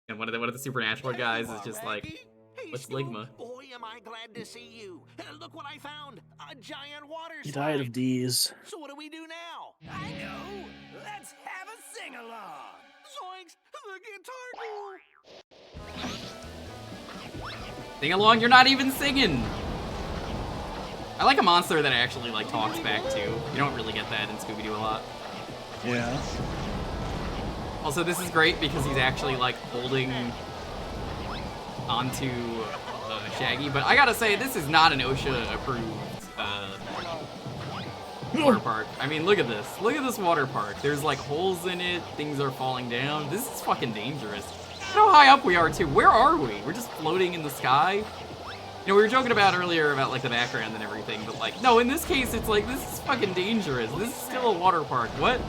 And one of the Supernatural guys is just like, what's ligma? Boy, am I glad to see you. Look what I found. A giant water slide. He died of D's. So what do we do now? I know. Let's have a sing-along. Zoinks, the guitar ghoul. Sing along, you're not even singing. I like a monster that actually talks back too. You don't really get that in Scooby-Doo a lot. Yeah. Also, this is great because he's actually holding onto Shaggy, but I gotta say, this is not an OSHA-approved water park. I mean, look at this. Look at this water park. There's holes in it, things are falling down. This is fucking dangerous. Look how high up we are too. Where are we? We're just floating in the sky. We were joking about earlier about the background and everything, but no, in this case, it's this is fucking dangerous. This is still a water park. What?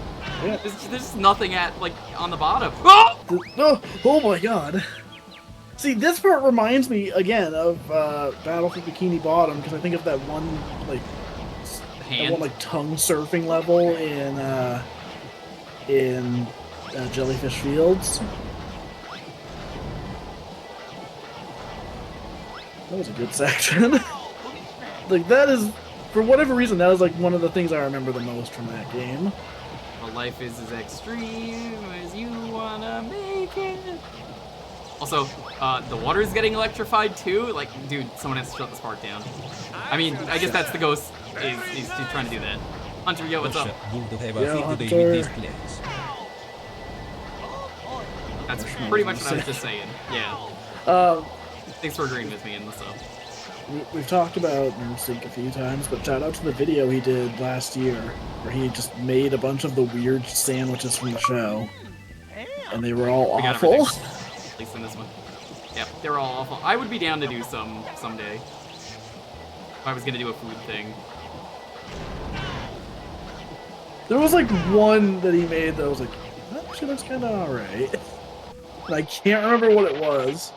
Yeah. There's nothing on the bottom. Oh! Oh my god. See, this part reminds me again of Battle for Bikini Bottom, because I think of that one tongue surfing level in Jellyfish Fields. That was a good section. That is, for whatever reason, that is one of the things I remember the most from that game. Well, life is as extreme as you wanna make it. Also, the water is getting electrified too. Dude, someone has to shut this part down. I mean, I guess that's the ghost is trying to do that. Hunter, yo, what's up? Yo, Hunter. That's pretty much what I was just saying. Yeah. Thanks for agreeing with me in this We've talked about NewSync a few times, but shout out to the video he did last year, where he just made a bunch of the weird sandwiches from the show, and they were all awful. At least in this one. Yep, they were all awful. I would be down to do some someday. If I was gonna do a food thing. There was one that he made that was that actually looks kind of alright. And I can't remember what it was.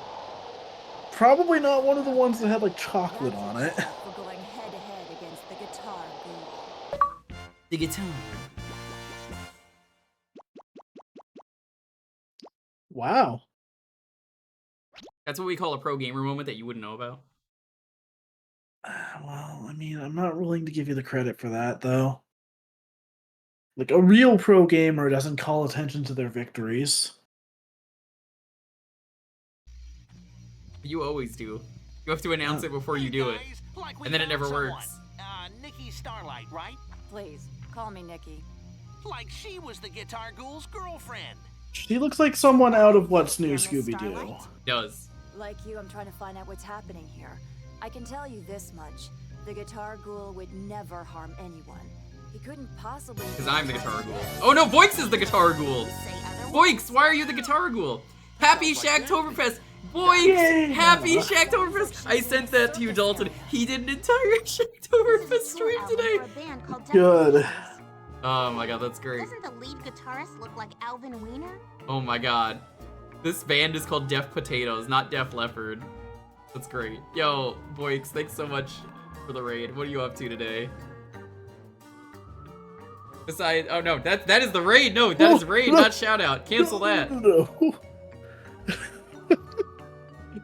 Probably not one of the ones that had chocolate on it. For going head to head against the guitar ghoul. The guitar. Wow. That's what we call a pro gamer moment that you wouldn't know about. Well, I mean, I'm not willing to give you the credit for that, though. Like, a real pro gamer doesn't call attention to their victories. You always do. You have to announce it before you do it. Guys, like we And then it found never someone. works. Nikki Starlight, right? Please, call me Nikki. Like she was the Guitar Ghoul's girlfriend. She looks like someone out of What's New, Miss Scooby-Doo. Starlight? Does. Like you, I'm trying to find out what's happening here. I can tell you this much. The Guitar Ghoul would never harm anyone. He couldn't possibly... Because I'm the Guitar Ghoul. Oh no, Voix is the Guitar Ghoul! Say otherwise. Voix, why are you the Guitar Ghoul? Happy Shacktoberfest! Voix! Yay! Happy Shacktoberfest! I sent that to you, Dalton. He did an entire Shacktoberfest stream today! Good. Oh my god, that's great. Doesn't the lead guitarist look like Alvin Wiener? Oh my god. This band is called Def Potatoes, not Def Leppard. That's great. Yo, Voix, thanks so much for the raid. What are you up to today? Besides, oh no, that is the raid. No, that is raid, not shout out. Cancel that. No.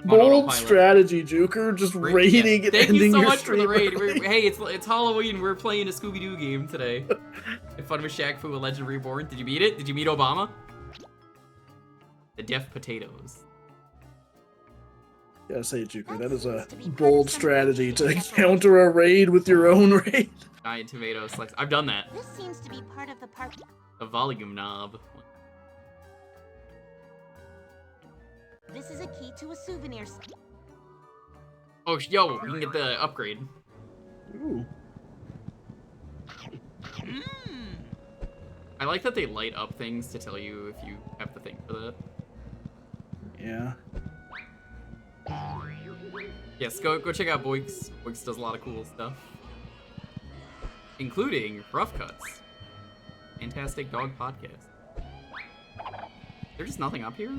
On Bold autopilot. strategy, Jewker. Just raiding and Thank ending you so your much for the stream raid. early. Hey, it's Halloween. We're playing a Scooby Doo game today. Have fun with Shaq Fu, A Legend Reborn. Did you beat it? Did you meet Obama? The Def Potatoes. Gotta say, Jewker, that is a bold strategy to counter a raid with your own raid. Giant tomato slice. I've done that. This seems to be part of the park. The volume knob. This is a key to a souvenir. Oh, yo, we can get the upgrade. Ooh. I like that they light up things to tell you if you have the thing for that. Yeah. Yes, go check out Boix. Boix does a lot of cool stuff. Including Rough Cuts. Fantastic Dog Podcast. There's just nothing up here?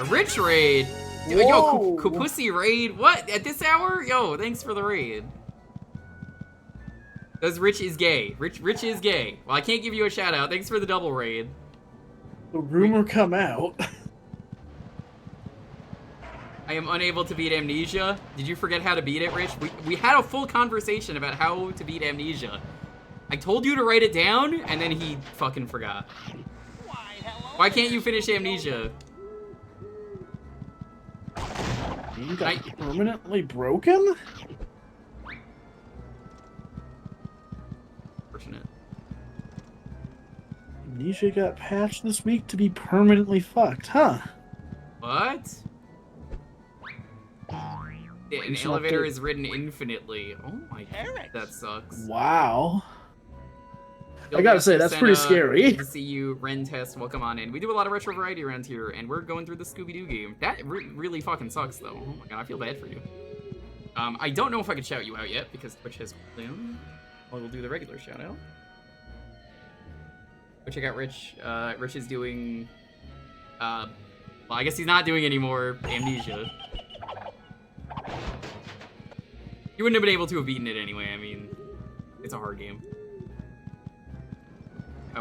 A Rich raid! Yo, Whoa. Kapussy raid? What? At this hour? Yo, thanks for the raid. Because Rich is gay. Rich is gay. Well, I can't give you a shout out. Thanks for the double raid. The rumor come out. I am unable to beat Amnesia. Did you forget how to beat it, Rich? We had a full conversation about how to beat Amnesia. I told you to write it down, and then he fucking forgot. Why can't you finish Amnesia? You got permanently broken? Fortunate. Amnesia got patched this week to be permanently fucked, huh? What? An It's elevator not is ridden infinitely. Oh my god, that sucks. Wow. Yo, I gotta say, that's pretty scary. Good to see you, Ren Test. Welcome on in. We do a lot of retro variety around here, and we're going through the Scooby Doo game. That really fucking sucks, though. Oh my god, I feel bad for you. I don't know if I can shout you out yet because Twitch has down. Or we'll do the regular shout out. Go check out Rich. Rich is doing. Well, I guess he's not doing any more Amnesia. You wouldn't have been able to have beaten it anyway. I mean, it's a hard game.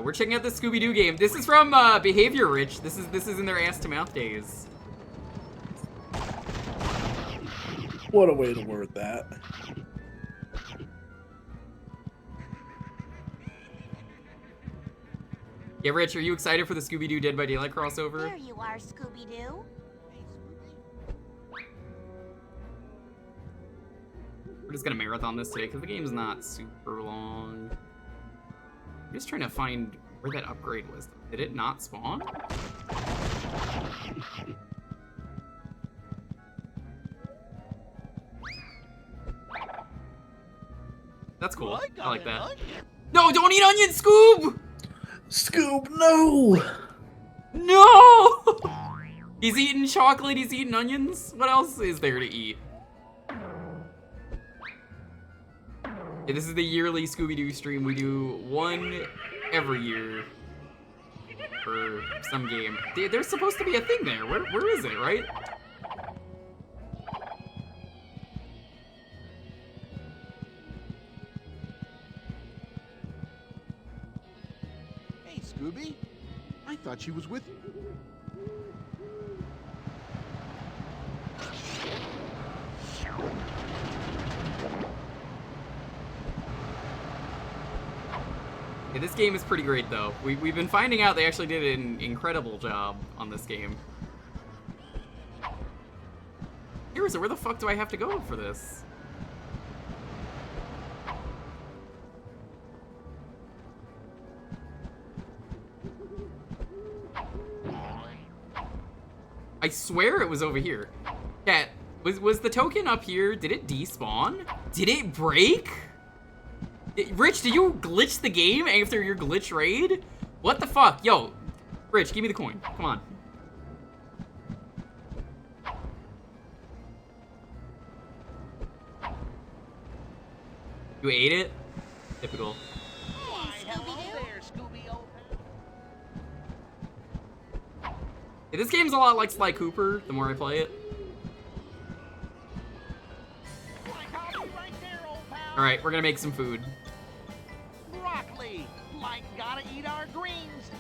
We're checking out the Scooby Doo game. This is from Behavior Rich. This is in their ass to mouth days. What a way to word that. Yeah, Rich, are you excited for the Scooby Doo Dead by Daylight crossover? There you are, Scooby Doo. We're just gonna marathon this today because the game's not super long. I'm just trying to find where that upgrade was. Did it not spawn? That's cool. I like that. No, don't eat onion, Scoob! Scoob, no! No! He's eating chocolate, he's eating onions. What else is there to eat? Yeah, this is the yearly Scooby-Doo stream. We do one every year for some game. There's supposed to be a thing there. Where is it, right? Hey, Scooby. I thought she was with you. Yeah, this game is pretty great, though. We've been finding out they actually did an incredible job on this game. Seriously, where the fuck do I have to go for this? I swear it was over here. Chat, was the token up here? Did it despawn? Did it break? Rich, did you glitch the game after your glitch raid? What the fuck? Yo, Rich, give me the coin. Come on. You ate it? Typical. Why, hello there, Scooby old pal. Yeah, this game's a lot like Sly Cooper, the more I play it. Right there, old pal. Alright, we're gonna make some food. Broccoli, like gotta eat our greens.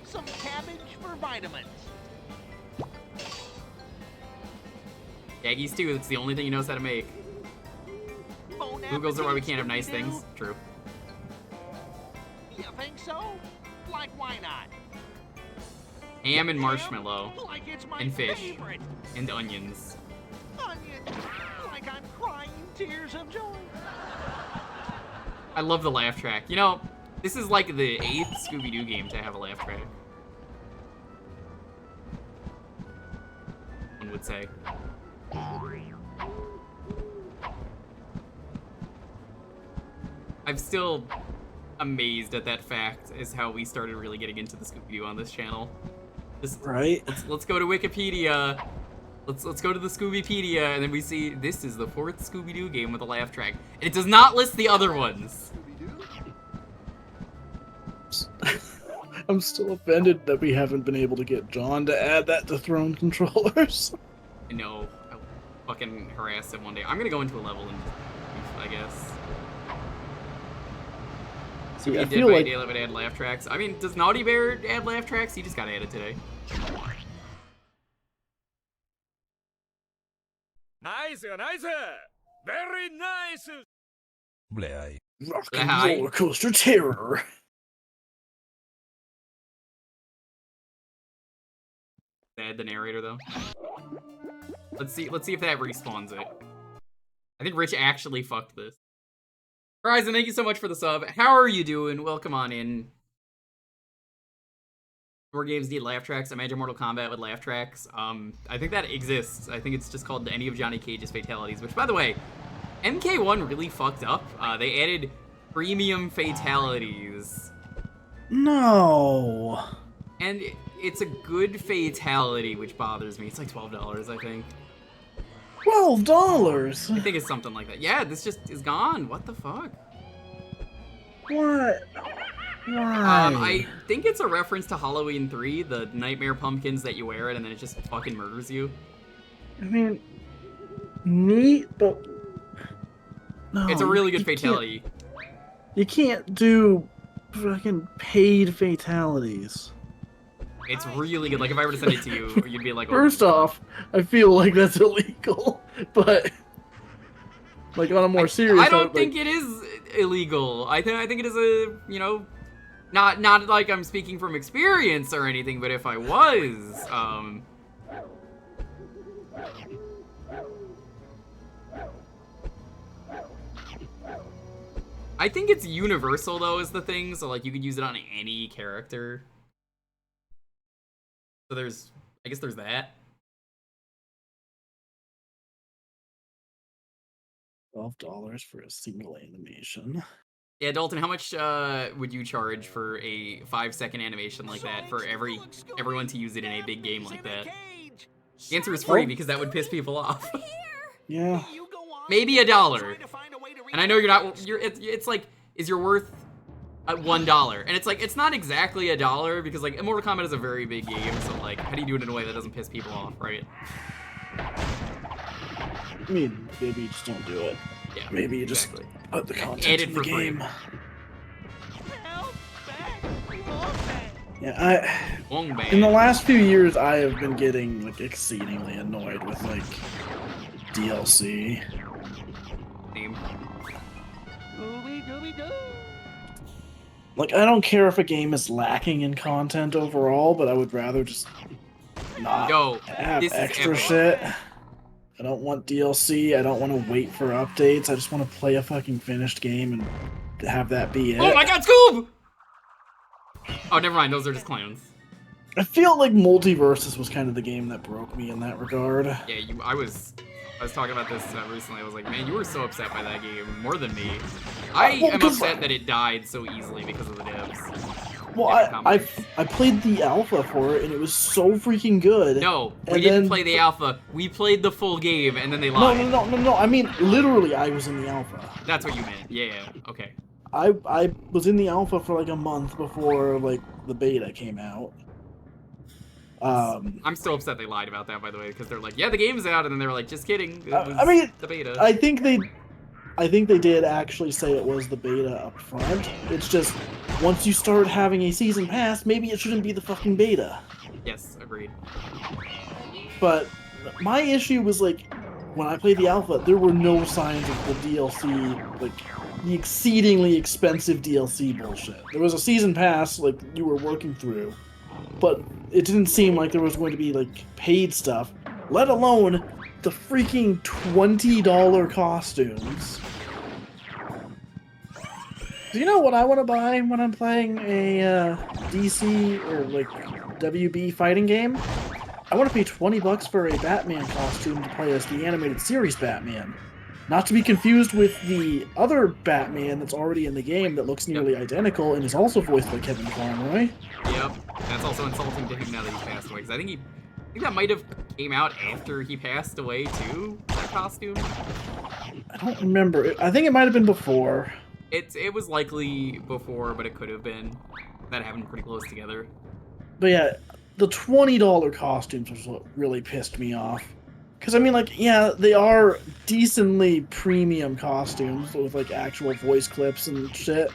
Some cabbage for vitamins. Yaggy stew, that's the only thing he knows how to make. Bon Googles are why we appetit, can't have nice Scooby-Doo. things. True. You think so? Like, why not? Ham and marshmallow. Like it's my And fish. favorite. And onions. Onions, like I'm crying tears of joy. I love the laugh track. You know, this is like the 8th Scooby Doo game to have a laugh track. One would say. I'm still amazed at that fact, is how we started really getting into the Scooby Doo on this channel. Just, Right? let's go to Wikipedia. Let's go to the Scoobypedia, and then we see this is the 4th Scooby Doo game with a laugh track, and it does not list the other ones. I'm still offended that we haven't been able to get John to add that to Throne controllers. I know. I'll fucking harass him one day. I'm gonna go into a level and I guess. See, I Did feel by like Daylight would add laugh tracks. I mean, does Naughty Bear add laugh tracks? He just got added today. Nice, nice, very nice. rock and Hi. roller coaster terror. Add the narrator though. Let's see if that respawns it. I think Rich actually fucked this. Horizon, thank you so much for the sub. How are you doing? Welcome on in. More games need laugh tracks. Imagine Mortal Kombat with laugh tracks. I think that exists. I think it's just called any of Johnny Cage's fatalities, which by the way, MK1 really fucked up. They added premium fatalities. No. And it's a good fatality, which bothers me. It's like $12, I think. $12. I think it's something like that. Yeah, this just is gone. What the fuck? What? Why? I think it's a reference to Halloween 3, the nightmare pumpkins that you wear it and then it just fucking murders you. I mean, neat, but no. It's a really good you fatality. You can't do fucking paid fatalities. It's really good. Like, if I were to send it to you, you'd be like, oh. First off, I feel like that's illegal, but like on a more serious I don't note, think it is illegal. I think it is a, you know, not like I'm speaking from experience or anything, but if I was, I think it's universal though is the thing, so like you could use it on any character. So I guess there's that. $12 for a single animation. Yeah, Dalton, how much would you charge for a 5-second animation like that for everyone to use it in a big game like that? The answer is free because that would piss people off. Yeah. Maybe $1. And I know you're not. It's like, is your worth $1? And it's like, it's not exactly $1 because like Mortal Kombat is a very big game. So like, how do you do it in a way that doesn't piss people off, right? I mean, maybe you just don't do it. Yeah. Maybe you just exactly. put the content Add it in for the free. game. Yeah, Wong Bang. in the last few years, I have been getting like exceedingly annoyed with like DLC. Name. Scooby Dooby Doo. Like, I don't care if a game is lacking in content overall, but I would rather just not have this is extra epic. shit. I don't want DLC. I don't want to wait for updates. I just want to play a fucking finished game and have that be it. Oh my god, Scoob! Oh, never mind. Those are just clowns. I feel like Multiverses was kind of the game that broke me in that regard. Yeah, I was talking about this recently. I was like, man, you were so upset by that game, more than me. I am upset that it died so easily because of the devs. Well, I played the alpha for it, and it was so freaking good. No, we didn't play the alpha. We played the full game, and then they lied. No. I mean, literally, I was in the alpha. That's what you meant. Yeah, okay. I was in the alpha for like a month before like the beta came out. I'm still upset they lied about that, by the way, because they're like, yeah, the game's out, and then they were like, just kidding. It was I mean, the beta. I think they did actually say it was the beta up front. It's just, once you start having a season pass, maybe it shouldn't be the fucking beta. Yes, agreed. But my issue was, like, when I played the alpha, there were no signs of the DLC, like, the exceedingly expensive DLC bullshit. There was a season pass, like, you were working through, but it didn't seem like there was going to be, like, paid stuff, let alone the freaking $20 costumes. Do you know what I want to buy when I'm playing a DC or like WB fighting game? I want to pay $20 for a Batman costume to play as the animated series Batman. Not to be confused with the other Batman that's already in the game that looks nearly identical and is also voiced by Kevin Conroy. Yep, that's also insulting to him now that he's passed away, because I think that might have came out after he passed away too, that costume. I don't remember. I think it might have been before. It was likely before, but it could have been. That happened pretty close together. But yeah, the $20 costumes was what really pissed me off. Because, I mean, like, yeah, they are decently premium costumes with, like, actual voice clips and shit.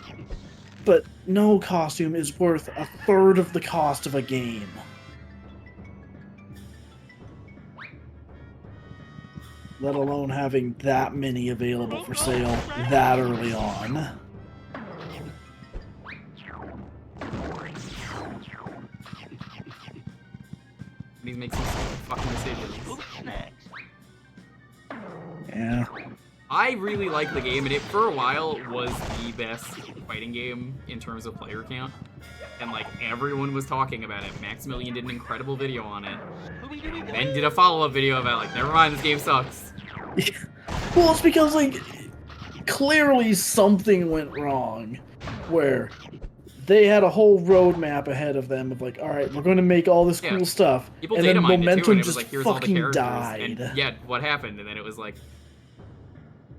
But no costume is worth a third of the cost of a game. Let alone having that many available for sale that early on. These make some fucking decisions. Yeah. I really like the game, and it for a while was the best fighting game in terms of player count. And like everyone was talking about it. Maximilian did an incredible video on it. Then did a follow-up video about like, never mind, this game sucks. Well, it's because like clearly something went wrong where they had a whole roadmap ahead of them of like, all right, we're going to make all this cool stuff, People and then data mined it too, momentum and it was just like, here's all the fucking characters. died. And yeah, what happened? And then it was like,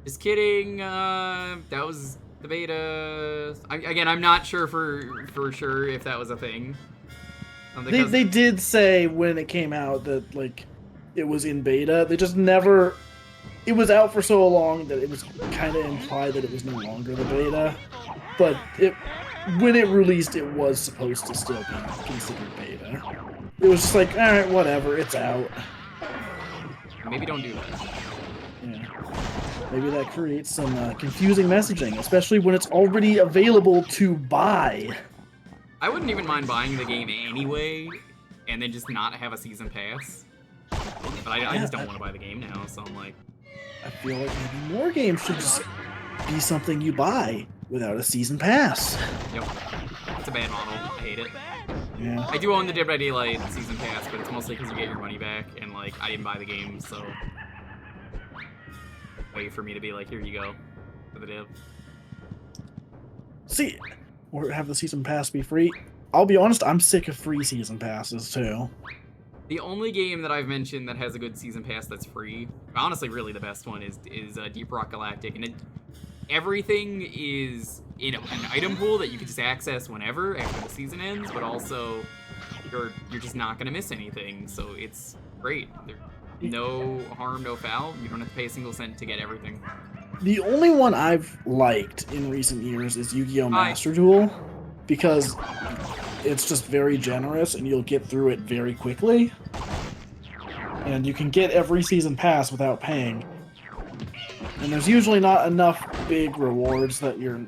just kidding. That was the beta. Again, I'm not sure for sure if that was a thing. They did say when it came out that like it was in beta. They just never. It was out for so long that it was kind of implied that it was no longer the beta. But when it released, it was supposed to still be considered beta. It was just like, all right, whatever, it's out. Maybe don't do that. Yeah. Maybe that creates some confusing messaging, especially when it's already available to buy. I wouldn't even mind buying the game anyway, and then just not have a season pass. But I just don't want to buy the game now, so I'm like... I feel like maybe more games should just be something you buy without a season pass. Yep. It's a bad model. I hate it. Yeah. I do own the Dead by Daylight season pass, but it's mostly because you get your money back, and like, I didn't buy the game, so... Wait for me to be like, here you go, for the div. See, or have the season pass be free. I'll be honest, I'm sick of free season passes too. The only game that I've mentioned that has a good season pass that's free, honestly, really the best one is Deep Rock Galactic, and everything is in an item pool that you can just access whenever after the season ends, but also you're just not gonna miss anything, so it's great. There's no harm, no foul. You don't have to pay a single cent to get everything. The only one I've liked in recent years is Yu-Gi-Oh! Master Duel, because it's just very generous and you'll get through it very quickly. And you can get every season pass without paying. And there's usually not enough big rewards that you're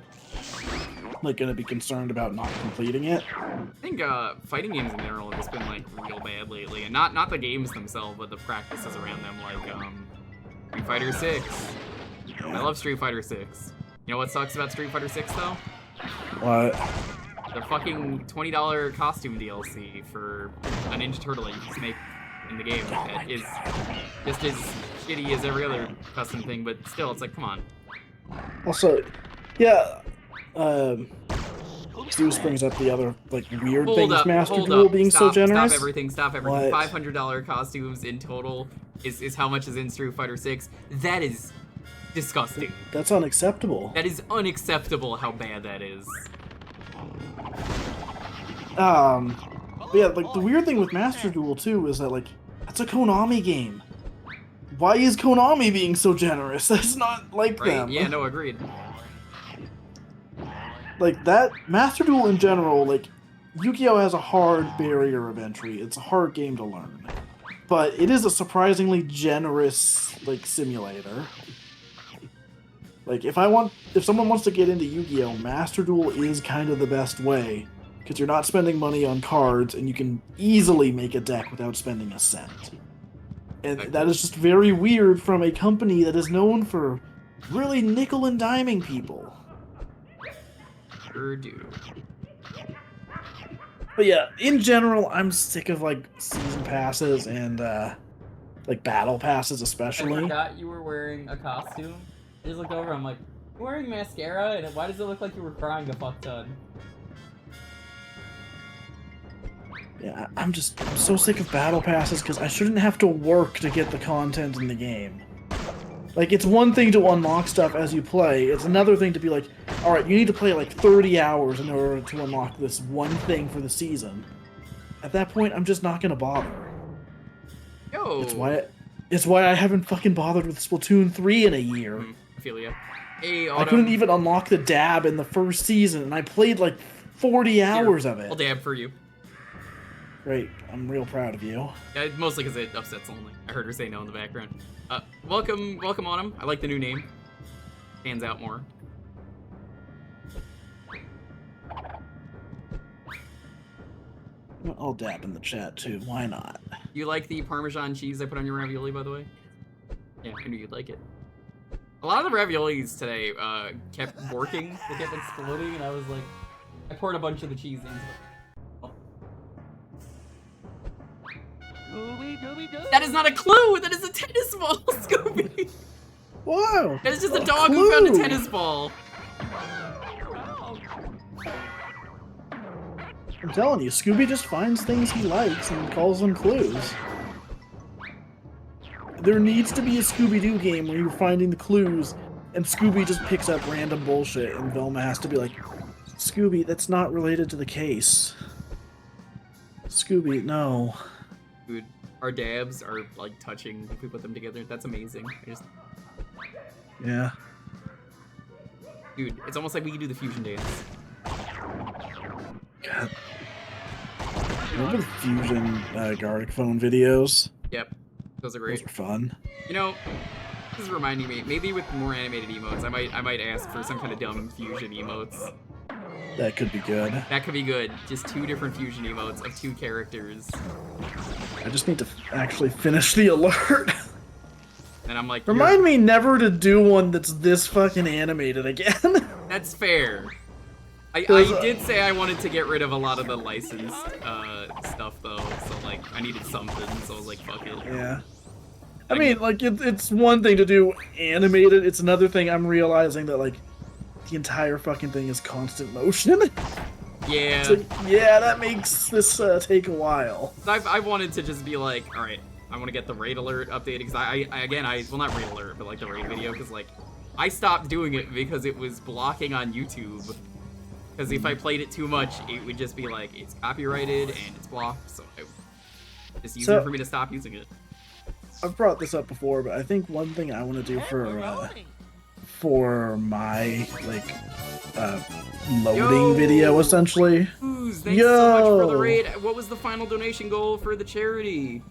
like going to be concerned about not completing it. I think fighting games in general have just been like real bad lately, and not the games themselves, but the practices around them, like Street Fighter 6. I love Street Fighter 6. You know what sucks about Street Fighter 6 though? What? The fucking $20 costume DLC for a Ninja Turtle that you just make in the game is just as shitty as every other custom thing, but still, it's like, come on. Also, yeah, Zeus brings up the other like weird things Master Duel being so generous. Stop everything. What? $500 costumes in total is how much is in Street Fighter 6. That is disgusting. That's unacceptable. That is unacceptable how bad that is. But yeah, like the weird thing with Master Duel too is that like that's a Konami game. Why is Konami being so generous? That's not like Right? them. Yeah, no, agreed. Like that Master Duel in general, like Yu-Gi-Oh has a hard barrier of entry. It's a hard game to learn. But it is a surprisingly generous like simulator. Like if someone wants to get into Yu-Gi-Oh, Master Duel is kind of the best way because you're not spending money on cards and you can easily make a deck without spending a cent. And that is just very weird from a company that is known for really nickel and diming people. Sure do. But yeah, in general, I'm sick of like season passes and like battle passes I especially. forgot you were wearing a costume. I just looked over, I'm like, you're wearing mascara, and why does it look like you were crying a fuck ton? Yeah, I'm so sick of battle passes because I shouldn't have to work to get the content in the game. Like, it's one thing to unlock stuff as you play, it's another thing to be like, alright, you need to play like 30 hours in order to unlock this one thing for the season. At that point, I'm just not gonna bother. Yo! It's why I haven't fucking bothered with Splatoon 3 in a year. I feel ya. Hey, I couldn't even unlock the dab in the first season, and I played like 40 hours of it. I'll dab for you. Great, I'm real proud of you. Yeah, mostly because it upsets only. I heard her say no in the background. Welcome Autumn. I like the new name. Stands out more. I'll dab in the chat too, why not? You like the Parmesan cheese I put on your ravioli, by the way? Yeah, I knew you'd like it. A lot of the raviolis today kept working. They kept exploding, and I was like, I poured a bunch of the cheese into it. That is not a clue! That is a tennis ball, Scooby! Whoa! That is just a dog who found a tennis ball. I'm telling you, Scooby just finds things he likes and calls them clues. There needs to be a Scooby Doo game where you're finding the clues and Scooby just picks up random bullshit and Velma has to be like, Scooby, that's not related to the case. Scooby, no. Dude, our dabs are like touching if we put them together. That's amazing. Yeah. Dude, it's almost like we could do the fusion dance. God. Remember the fusion Garlic phone videos? Yep. Those are great. Those are fun. You know, this is reminding me, maybe with more animated emotes, I might ask for some kind of dumb fusion emotes. That could be good. That could be good. Just 2 different fusion emotes of 2 characters. I just need to actually finish the alert. And I'm like, remind me never to do one that's this fucking animated again. That's fair. I did say I wanted to get rid of a lot of the licensed stuff though, so like I needed something, so I was like, fuck it. Yeah. I mean, like it's one thing to do animated. It's another thing I'm realizing that like the entire fucking thing is constant motion. Yeah. It's like, yeah, that makes this take a while. I've wanted to just be like, all right, I want to get the raid alert updated because I well not raid alert, but like the raid video because like I stopped doing it because it was blocking on YouTube. Because if I played it too much, it would just be like, it's copyrighted and it's blocked, so it's easier for me to stop using it. I've brought this up before, but I think one thing I want to do for my like loading video essentially. Thanks so much for the raid. What was the final donation goal for the charity?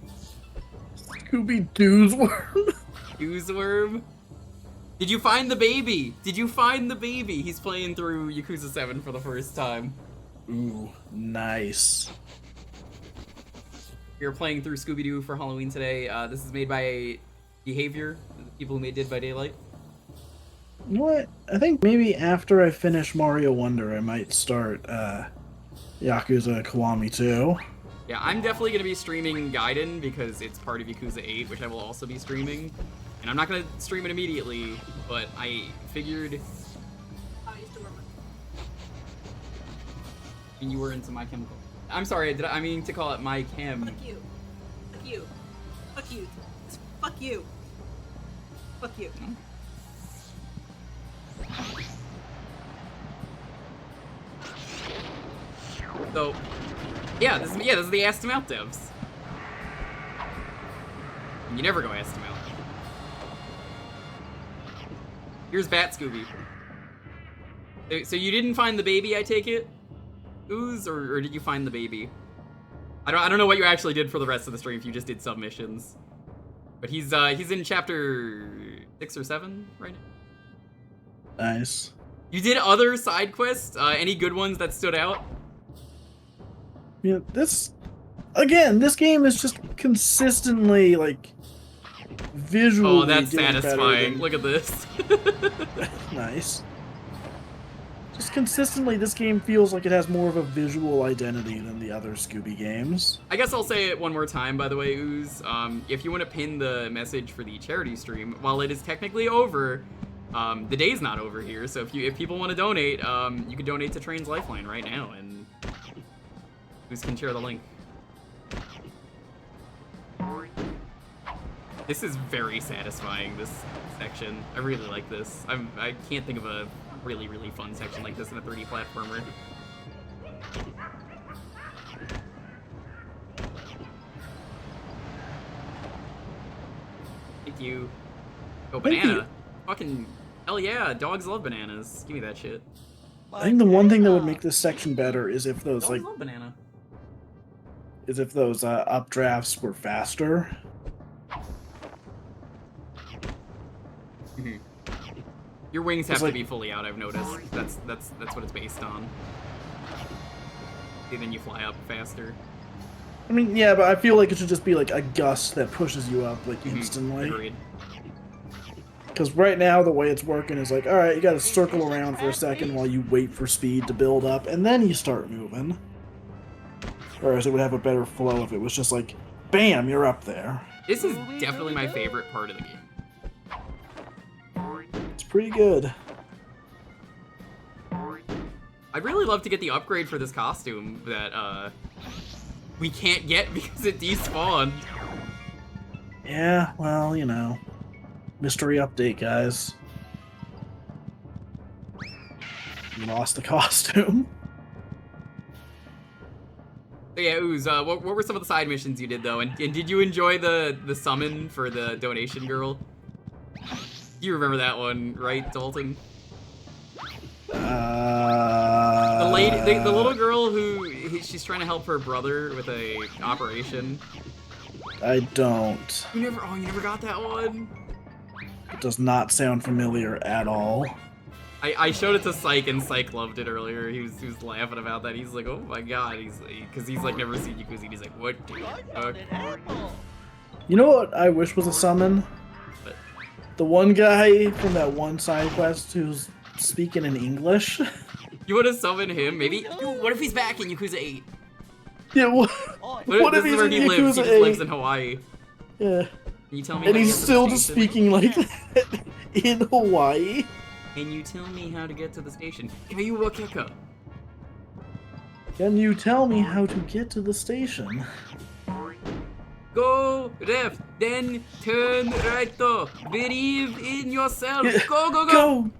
Scooby Doo's worm. Doo's worm. Did you find the baby? Did you find the baby? He's playing through Yakuza 7 for the first time. Ooh, nice. You're playing through Scooby Doo for Halloween today. This is made by Behavior, the people who made Dead by Daylight. You know what? I think maybe after I finish Mario Wonder, I might start Yakuza Kiwami 2. Yeah, I'm definitely going to be streaming Gaiden because it's part of Yakuza 8, which I will also be streaming. And I'm not going to stream it immediately, but I figured... And you were into My Chemical. I'm sorry, I mean to call it My Chem. Fuck you. Fuck you. Fuck you. Fuck you. Fuck you. So, yeah, this is the Ask Them Out devs. And you never go Ask Them Out. Here's Bat Scooby. So you didn't find the baby, I take it? Ooze, or did you find the baby? I don't know what you actually did for the rest of the stream if you just did submissions. But he's in chapter 6 or 7 right now. Nice. You did other side quests? Any good ones that stood out? Yeah, this game is just consistently like visually. Oh, that's doing satisfying. better Look at this. Nice. Just consistently, this game feels like it has more of a visual identity than the other Scooby games. I guess I'll say it one more time, by the way, Ooze. If you want to pin the message for the charity stream, while it is technically over, the day's not over here. So if people want to donate, you can donate to Train's Lifeline right now, and Ooze can share the link. This is very satisfying, this section. I really like this. I can't think of a really, really fun section like this in a 3D platformer. Thank you. Oh, banana. Fucking, hell yeah, dogs love bananas. Give me that shit. I think the one thing that would make this section better is if those Dogs love banana. updrafts were faster. Your wings have to be fully out, I've noticed. That's what it's based on. And then you fly up faster. I mean, yeah, but I feel like it should just be like a gust that pushes you up like instantly. Agreed. Because right now the way it's working is like, all right, you got to circle around for a second while you wait for speed to build up, and then you start moving. Whereas it would have a better flow if it was just like, bam, you're up there. This is definitely my favorite part of the game. It's pretty good. I'd really love to get the upgrade for this costume that we can't get because it despawned. Yeah, well, you know. Mystery update, guys. You lost the costume. So yeah, Ooze, what were some of the side missions you did though? And did you enjoy the summon for the donation girl? You remember that one, right, Dalton? The lady, the little girl she's trying to help her brother with a operation. I don't. You never got that one? It does not sound familiar at all. I showed it to Psych, and Psych loved it earlier. He was laughing about that. He's like, oh my god, because he's like never seen Yakuza. He's like, what the fuck? You know what I wish was a summon? What? The one guy from that one side quest who's speaking in English. You want to summon him? Maybe. Dude, what if he's back in Yakuza 8? Yeah. What if he's where in he lives? He Yakuza just 8? lives in Hawaii. Yeah. Can you tell me? And how to he's get to still the just station? speaking like that in Hawaii. Can you tell me how to get to the station? Kayuwakeka. Can you tell me how to get to the station? Go left, then turn right. Believe in yourself. Yeah. Go, go, go.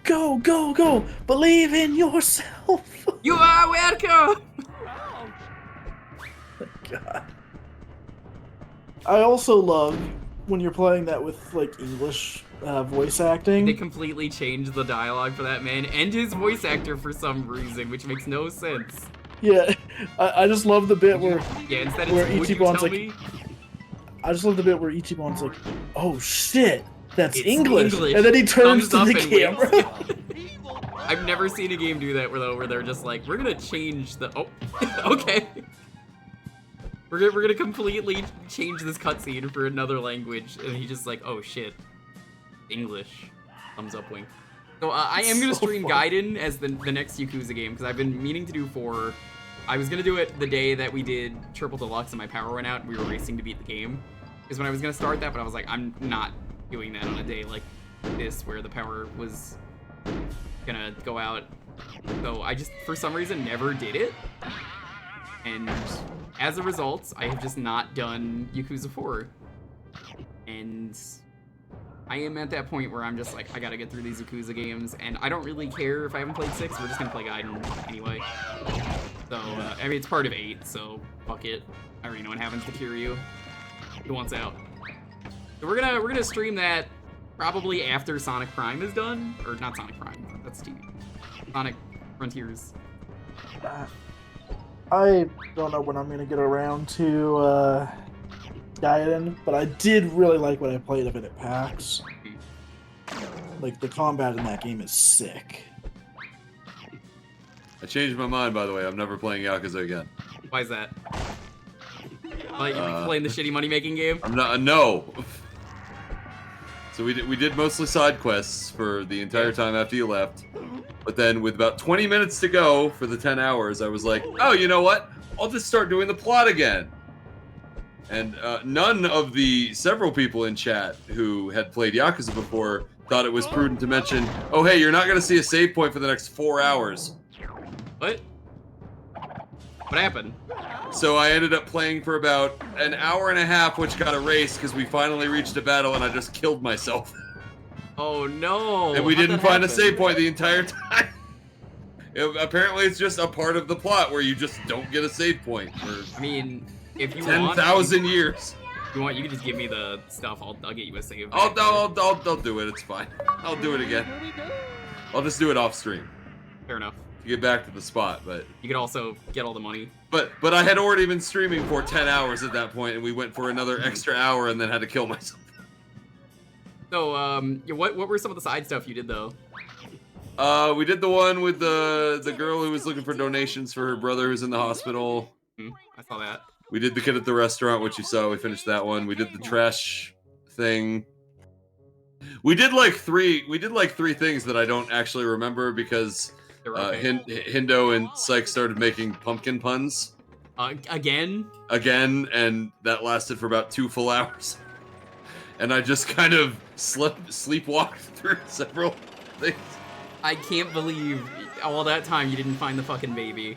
Go, go, go. Believe in yourself. You are welcome. God. I also love when you're playing that with like English voice acting. They completely changed the dialogue for that man and his voice actor for some reason, which makes no sense. Yeah, I just love the bit where instead where it's, would you Ichiban's tell like, me? I just love the bit where Ichiban's like, oh shit, That's It's English. English. And then he turns Thumbs to up the and camera. I've never seen a game do that where they're just like, we're gonna change the. Oh, okay. We're gonna completely change this cutscene for another language, and he's just like, oh shit, English. Thumbs up wink. So I am gonna stream Gaiden as the next Yakuza game because I've been meaning to do 4. I was gonna do it the day that we did Triple Deluxe and my power went out and we were racing to beat the game. Is when I was gonna start that, but I was like, I'm not doing that on a day like this where the power was gonna go out. So I just, for some reason, never did it. And as a result, I have just not done Yakuza 4. And I am at that point where I'm just like, I gotta get through these Yakuza games, and I don't really care if I haven't played 6, we're just gonna play Gaiden anyway. So, I mean, it's part of 8, so fuck it. I already know what happens to Kiryu. Who wants out? So we're gonna stream that probably after Sonic Prime is done, or not Sonic Prime, that's TV. Sonic Frontiers. I don't know when I'm gonna get around to Gaiden, but I did really like what I played of it at PAX. Like, the combat in that game is sick. I changed my mind, by the way. I'm never playing Yakuza again. Why is that? Like, playing the shitty money-making game? I'm not. No. So we did mostly side quests for the entire time after you left. But then with about 20 minutes to go for the 10 hours, I was like, oh, you know what? I'll just start doing the plot again. And none of the several people in chat who had played Yakuza before thought it was prudent to mention, oh, hey, you're not going to see a save point for the next 4 hours. What? What happened? So I ended up playing for about an hour and a half, which got erased because we finally reached a battle and I just killed myself. Oh no! And we didn't find a save point the entire time. Apparently it's just a part of the plot where you just don't get a save point for I mean, if you 10,000 years. If you want, you can just give me the stuff. I'll get you a save. I'll do it. It's fine. I'll do it again. I'll just do it off stream. Fair enough. To get back to the spot, but you could also get all the money. But I had already been streaming for 10 hours at that point, and we went for another extra hour, and then had to kill myself. So, what were some of the side stuff you did though? We did the one with the girl who was looking for donations for her brother who's in the hospital. I saw that. We did the kid at the restaurant, which you saw. We finished that one. We did the trash thing. We did like three things that I don't actually remember because Hindo and Syke started making pumpkin puns. Again, and that lasted for about 2 full hours. And I just kind of sleepwalked through several things. I can't believe all that time you didn't find the fucking baby.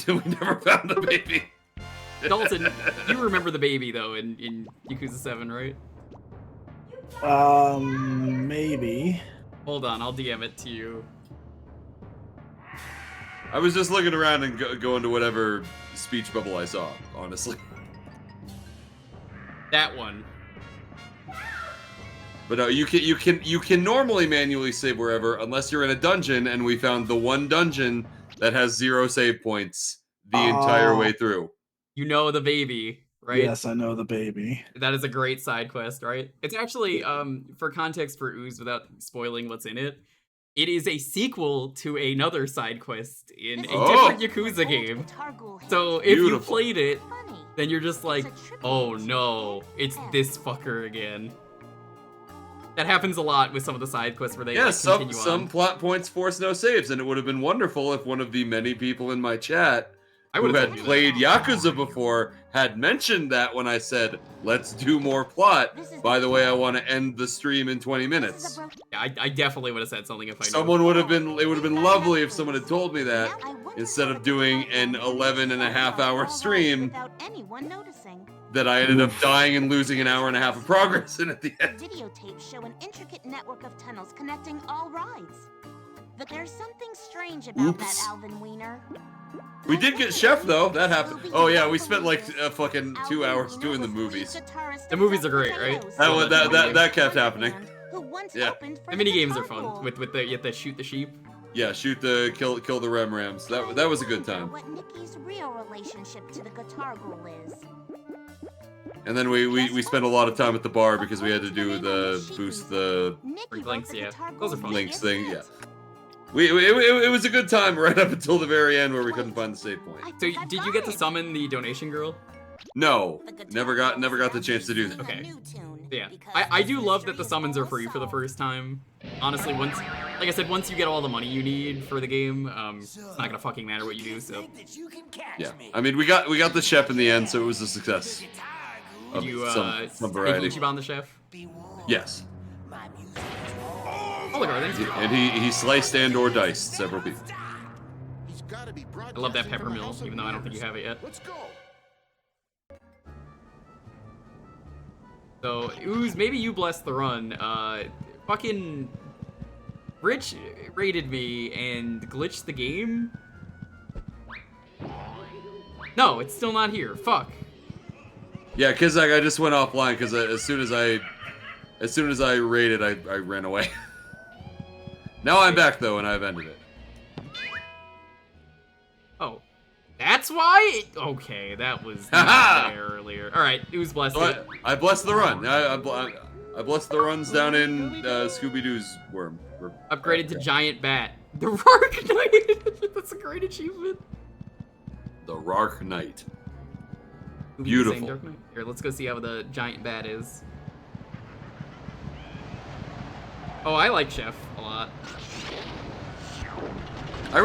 We never found the baby. Dalton, you remember the baby though in Yakuza 7, right? Maybe. Hold on, I'll DM it to you. I was just looking around and going to whatever speech bubble I saw, honestly. That one. But no, you can normally manually save wherever, unless you're in a dungeon, and we found the one dungeon that has 0 save points the entire way through. You know the baby, right? Yes, I know the baby. That is a great side quest, right? It's actually, for context for Ooze, without spoiling what's in it, it is a sequel to another side quest in a different Yakuza game. So if you played it, then you're just like, oh no, it's this fucker again. That happens a lot with some of the side quests where they continue on. Some plot points force no saves, and it would have been wonderful if one of the many people in my chat who had played Yakuza before had mentioned that when I said, let's do more plot. By the way, I want to end the stream in 20 minutes. Yeah, I definitely would have said something if I knew. Someone would have been, it would have been lovely if someone had told me that instead of doing an 11.5-hour stream that I ended up dying and losing an hour and a half of progress in at the end. Videotapes show an intricate network of tunnels connecting all rides. But there's something strange about that Alvin Wiener. We did get Chef though. That happened. Oh yeah, we spent like fucking 2 hours doing the movies. The movies are great, right? That kept happening. Yeah. The mini games are fun. With the you have to shoot the sheep. Yeah, shoot the kill the rams. That was a good time. What Nikki's real relationship to the guitar girl is. And then we spent a lot of time at the bar because we had to do the boost the links, yeah. Those are fun. links thing, yeah. It was a good time right up until the very end where we couldn't find the save point. So did you get to summon the donation girl? No, never got the chance to do that. Okay. Yeah, I do love that the summons are free for the first time. Honestly, like I said, once you get all the money you need for the game, it's not gonna fucking matter what you do. So yeah, I mean we got the chef in the end, so it was a success. Did you some variety. Ichiban the chef? Yes. Oh, look, thanks. And he sliced and/or diced several people. I love that pepper mill, even though I don't think you have it yet. Let's go. So, Ooze, maybe you bless the run. Fucking Rich raided me and glitched the game. No, it's still not here. Fuck. Yeah, cause like I just went offline because as soon as I raided, I ran away. Now I'm back though, and I've ended it. Oh, that's why. Okay, that was not there earlier. All right, Ooze blessed it. I blessed the run. I blessed the runs down in Scooby Doo's worm. Upgraded to giant bat. The Rark Knight. That's a great achievement. The Rark Knight. Beautiful. Here, let's go see how the giant bat is. Oh, I like Chef a lot. I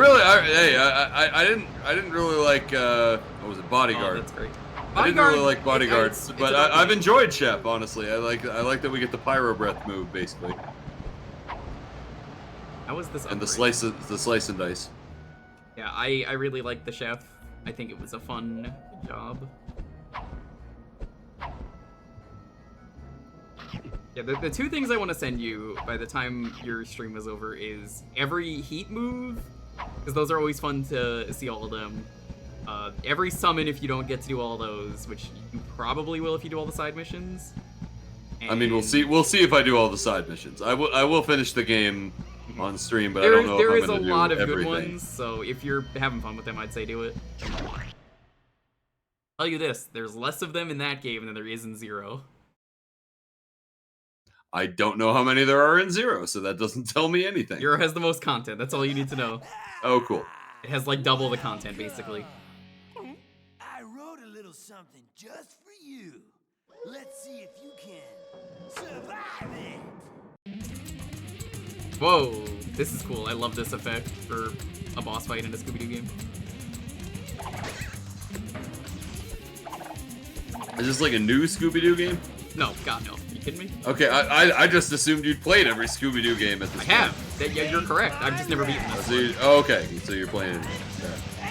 didn't really like what was it, Bodyguard. Oh, that's great. I didn't really like Bodyguard, but I've enjoyed Chef, honestly. I like that we get the Pyro Breath move basically. How was this? And the slice and dice. Yeah, I really like the Chef. I think it was a fun job. Yeah, the two things I want to send you by the time your stream is over is every heat move, because those are always fun to see all of them. Every summon if you don't get to do all those, which you probably will if you do all the side missions. And I mean, we'll see if I do all the side missions. I will finish the game on stream, but I don't know if I'm going to do everything. There is a lot of good ones, so if you're having fun with them, I'd say do it. I'll tell you this, there's less of them in that game than there is in Zero. I don't know how many there are in Zero, so that doesn't tell me anything. Zero has the most content, that's all you need to know. Oh, cool. It has like double the content, basically. I wrote a little something just for you. Let's see if you can survive it. Whoa, this is cool. I love this effect for a boss fight in a Scooby Doo game. Is this like a new Scooby Doo game? No, God no. Are you kidding me? Okay, I just assumed you'd played every Scooby Doo game at this point. I have. Yeah, you're correct. I've just never beaten this. Okay, so you're playing it.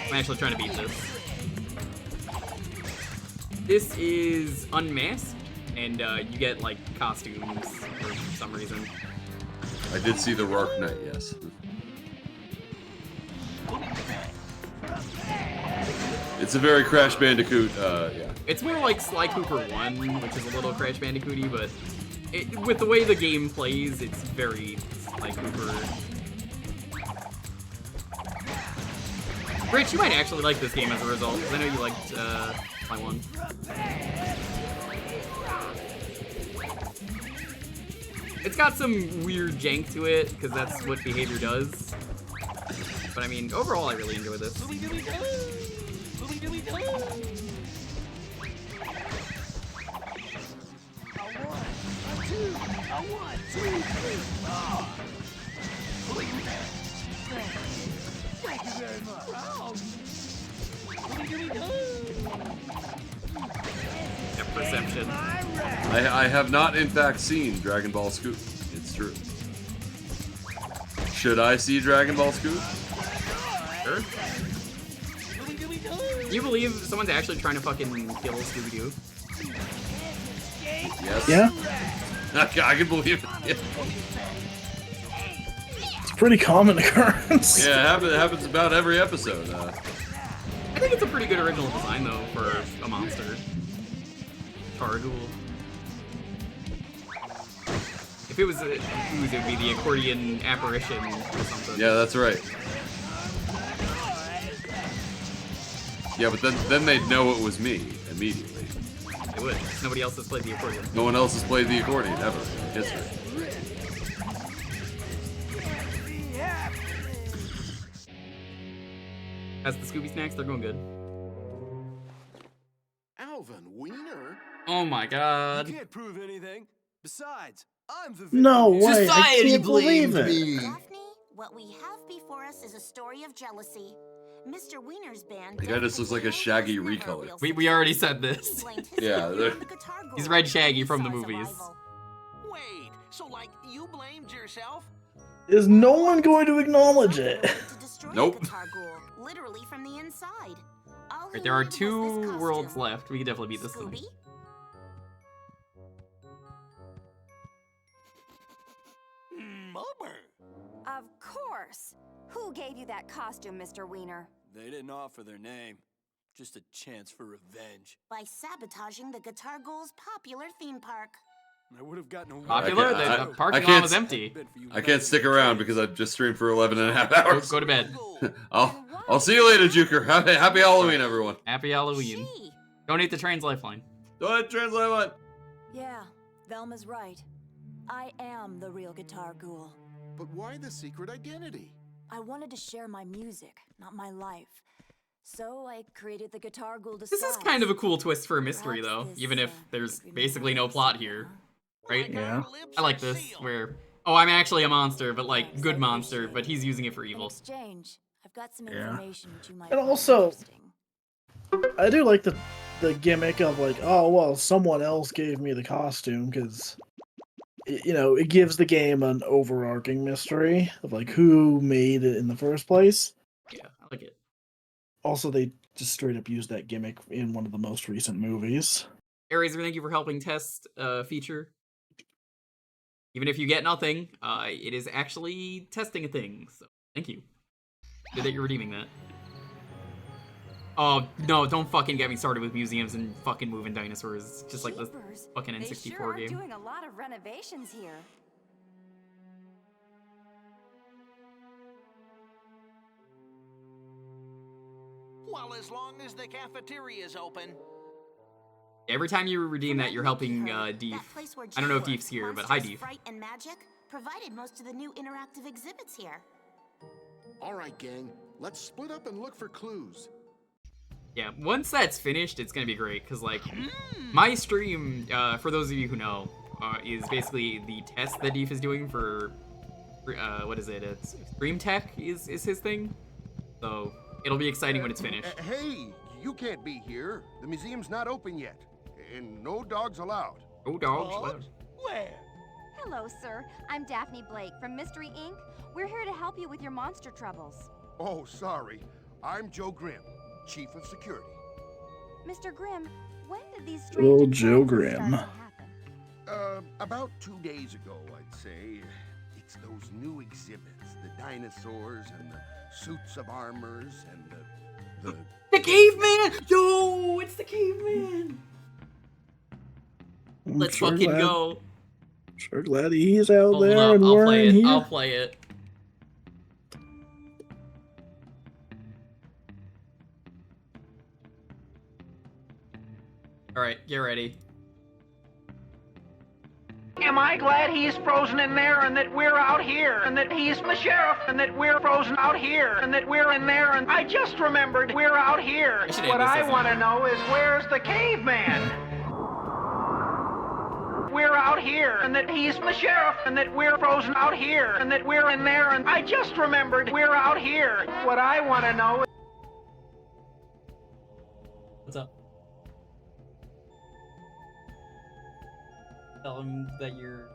I'm actually trying to beat this. This is Unmasked, and you get like costumes for some reason. I did see the Rark Knight, yes. It's a very Crash Bandicoot, yeah. It's more like Sly Cooper 1, which is a little Crash Bandicoot-y, but with the way the game plays, it's very Sly Cooper. Rich, you might actually like this game as a result, because I know you liked my one. It's got some weird jank to it, because that's what behavior does. But I mean, overall, I really enjoy this. Thank you very much. Perception. I have not, in fact, seen Dragon Ball Scoop. It's true. Should I see Dragon Ball Scoop? Sure. Do you believe someone's actually trying to fucking kill Scooby Doo? Yes. Yeah? I can believe it. Yeah. It's a pretty common occurrence. Yeah, it happens about every episode. I think it's a pretty good original design, though, for a monster. Targul. If it was a ooze, it would be the accordion apparition or something. Yeah, that's right. Yeah, but then they'd know it was me immediately. They would. Nobody else has played the accordion. No one else has played the accordion ever in history. As the Scooby snacks, they're going good. Alvin Wiener? Oh my god. You can't prove anything. Besides, I'm the No victim. way! I Society can't believe blamed it. me. Daphne, what we have before us is a story of jealousy. Mr. Wiener's band. The guy just looks like a Shaggy recolor. We already said this. Yeah, He's Red Shaggy from the movies. Wait, so like you blamed yourself? Is no one going to acknowledge it? Nope. Literally from the inside. All he Right, there are needed was this 2 costume. worlds left. We can definitely beat this thing. Scooby? Mubberr. Of course. Who gave you that costume, Mr. Wiener? They didn't offer their name. Just a chance for revenge. By sabotaging the Guitar Ghouls' popular theme park. I would have gotten away. Popular? The parking lot was empty. I can't stick around because I've just streamed for 11 and a half hours. Go to bed. I'll see you later, Jewker. Happy Halloween, everyone. Happy Halloween. Donate the Trans Lifeline. Donate Trans Lifeline. Yeah, Velma's right. I am the real Guitar Ghoul. But why the secret identity? I wanted to share my music, not my life. So I created the Guitar Ghoul disguise. This is kind of a cool twist for a mystery, though, even if there's basically no plot here. Right? Yeah. I like this, where, oh, I'm actually a monster, but like, good monster, but he's using it for evil. Exchange. I've got some Yeah. information which you might And find also, interesting. I do like the gimmick of like, oh well, someone else gave me the costume because, you know, it gives the game an overarching mystery of like who made it in the first place. Yeah, I like it. Also, they just straight up used that gimmick in one of the most recent movies. Eraser, thank you for helping test feature. Even if you get nothing, it is actually testing a thing, so thank you. Good that you're redeeming that. Oh, no, don't fucking get me started with museums and fucking moving dinosaurs. Just like the Jeepers, fucking they N64 sure are game. doing a lot of renovations here. Well, as long as the cafeteria's open. Every time you redeem that, you're helping Deef. That place where I don't know if Jewker, Deef's here, but hi Monsters, Deef. Fright and Magic provided most of the new interactive exhibits here. All right, gang. Let's split up and look for clues. Yeah, once that's finished, it's gonna be great, because, like, my stream, for those of you who know, is basically the test that Deef is doing for, what is it? It's Stream Tech is his thing. So, it'll be exciting when it's finished. Hey, you can't be here. The museum's not open yet. And no dogs allowed. No dogs allowed. Where? Hello, sir. I'm Daphne Blake from Mystery Inc. We're here to help you with your monster troubles. Oh, sorry. I'm Joe Grimm, Chief of Security. Mr. Grimm, when did these Little strange Joe occurrences Grimm. start to happen? About 2 days ago, I'd say. It's those new exhibits, the dinosaurs and the suits of armors and the The caveman! Yo, it's the caveman! I'm Let's sure fucking glad- go. Sure glad he's out Hold there up, and I'll we're play in it. here. I'll play it. Alright, get ready. Am I glad he's frozen in there and that we're out here and that he's the sheriff and that we're frozen out here and that we're in there and I just remembered we're out here. should What end this, I isn't want to it? know is where's the caveman? We're out here and that he's the sheriff and that we're frozen out here and that we're in there and I just remembered we're out here. What I want to know is... What's up? Tell him that you're...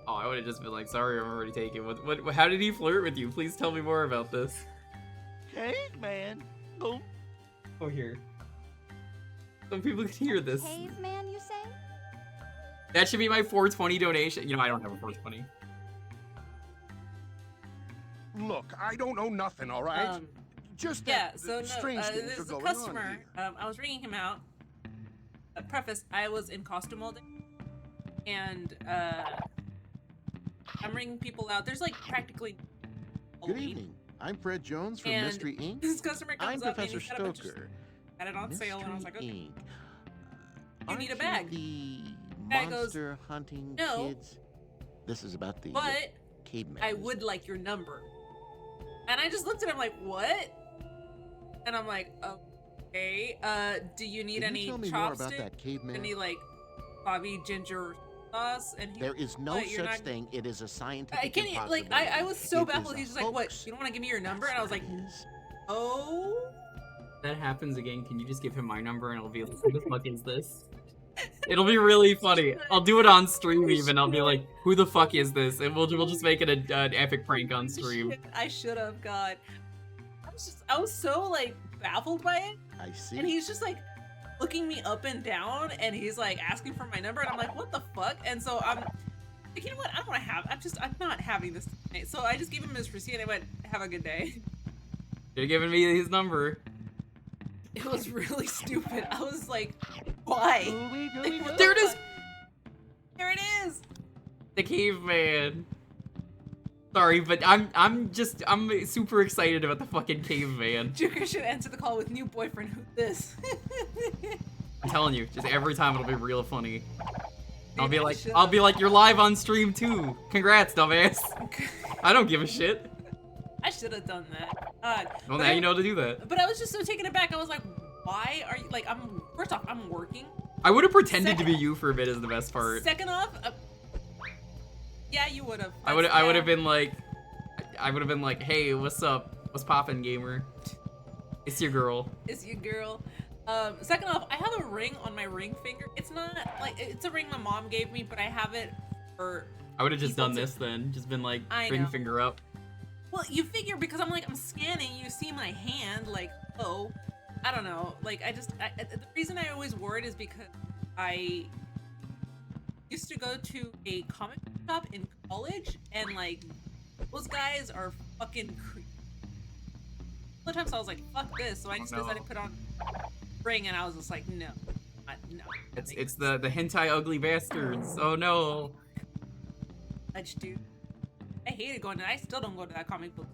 Oh, I would have just been like, sorry, I'm already taken. What, how did he flirt with you? Please tell me more about this. Caveman. Oh. Oh, here. Some people can hear this. Caveman, you say? That should be my 420 donation. You know, I don't have a 420. Look, I don't know nothing, all right? Just Yeah, that so no, strange things there's are a going customer. on I was ringing him out. Preface, I was in costume molding. And, I'm ringing people out. There's, like, practically Good Halloween. evening. I'm Fred Jones from And Mystery Inc. this customer comes I'm up and Professor he's got a bunch of Stoker. had it on sale, and I was like, okay. Inc. You need a bag. The Guy goes, monster hunting no, kids. This is about the but caveman. I would like your number. And I just looked at him like, what? And I'm like, okay. Do you need Can you any tell me more about chopstick? that caveman? Any like Bobby ginger sauce? And he, There is no "What, you're such not-" thing. It is a scientific I can't impossibility. like I was so It is baffled. a He's just like, what? hoax. You don't want to give me your number? And I was like, oh. That happens again. Can you just give him my number and I'll be like, who the fuck is this? It'll be really funny. I'll do it on stream even. I'll be like, who the fuck is this? And we'll just make it an epic prank on stream. I should have, God. I was so like baffled by it. I see. And he's just like looking me up and down, and he's like asking for my number, and I'm like, what the fuck? And so I'm like, you know what? I don't want to have. I'm not having this tonight. So I just gave him his receipt, and I went, have a good day. You're giving me his number. It was really stupid. I was like, why? There it is. There it is. The caveman. Sorry, but I'm super excited about the fucking caveman. Jewker should answer the call with new boyfriend. Who's this? I'm telling you, just every time it'll be real funny. I'll be like, you're live on stream too. Congrats, dumbass. I don't give a shit. I should have done that. Well, now you know how to do that. But I was just so taken aback. I was like, why are you like? First off, I'm working. I would have pretended to be you for a bit is the best part. Second off, yeah, you would have. I would have been like, hey, what's up? What's poppin', gamer? It's your girl. It's your girl. Second off, I have a ring on my ring finger. It's not like it's a ring my mom gave me, but I have it for. I would have just done this then, just been like, I ring know. finger up. Well, you figure because I'm scanning, you see my hand, like, oh, I don't know, like the reason I always wore it is because I used to go to a comic shop in college, and like those guys are fucking creepy. Sometimes I was like, fuck this, so I just decided to put on ring, and I was just like, no, no. It's the hentai ugly bastards. Oh no. Let's do. I hated going to. I still don't go to that comic book.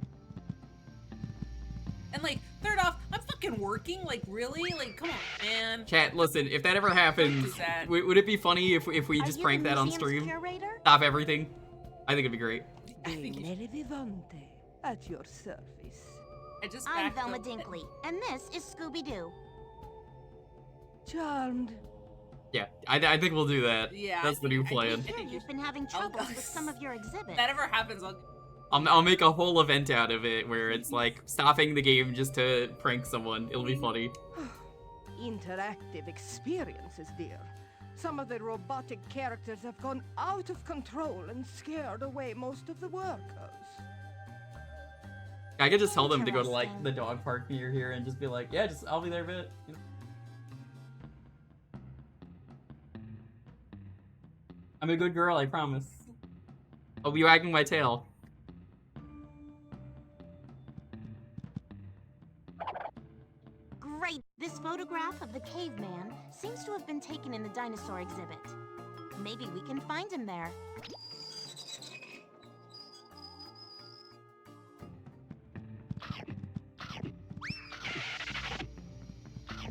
And like, third off, I'm fucking working. Like, really? Like, come on, man. Chat, listen, if that ever happens, that. would it be funny if we just prank that on stream? Stop everything. I think it'd be great. Venere vivante at your service. I'm Velma Dinkley, and this is Scooby Doo. Charmed. Yeah, I think we'll do that. Yeah, that's the new plan. I hear you've been having troubles with some of your exhibits. If that ever happens, I'll make a whole event out of it where it's like stopping the game just to prank someone. It'll be funny. Interactive experiences, dear. Some of the robotic characters have gone out of control and scared away most of the workers. I could just tell them to go to like the dog park near here and just be like, yeah, I'll be there a bit. I'm a good girl, I promise. I'll be wagging my tail. Great! This photograph of the caveman seems to have been taken in the dinosaur exhibit. Maybe we can find him there.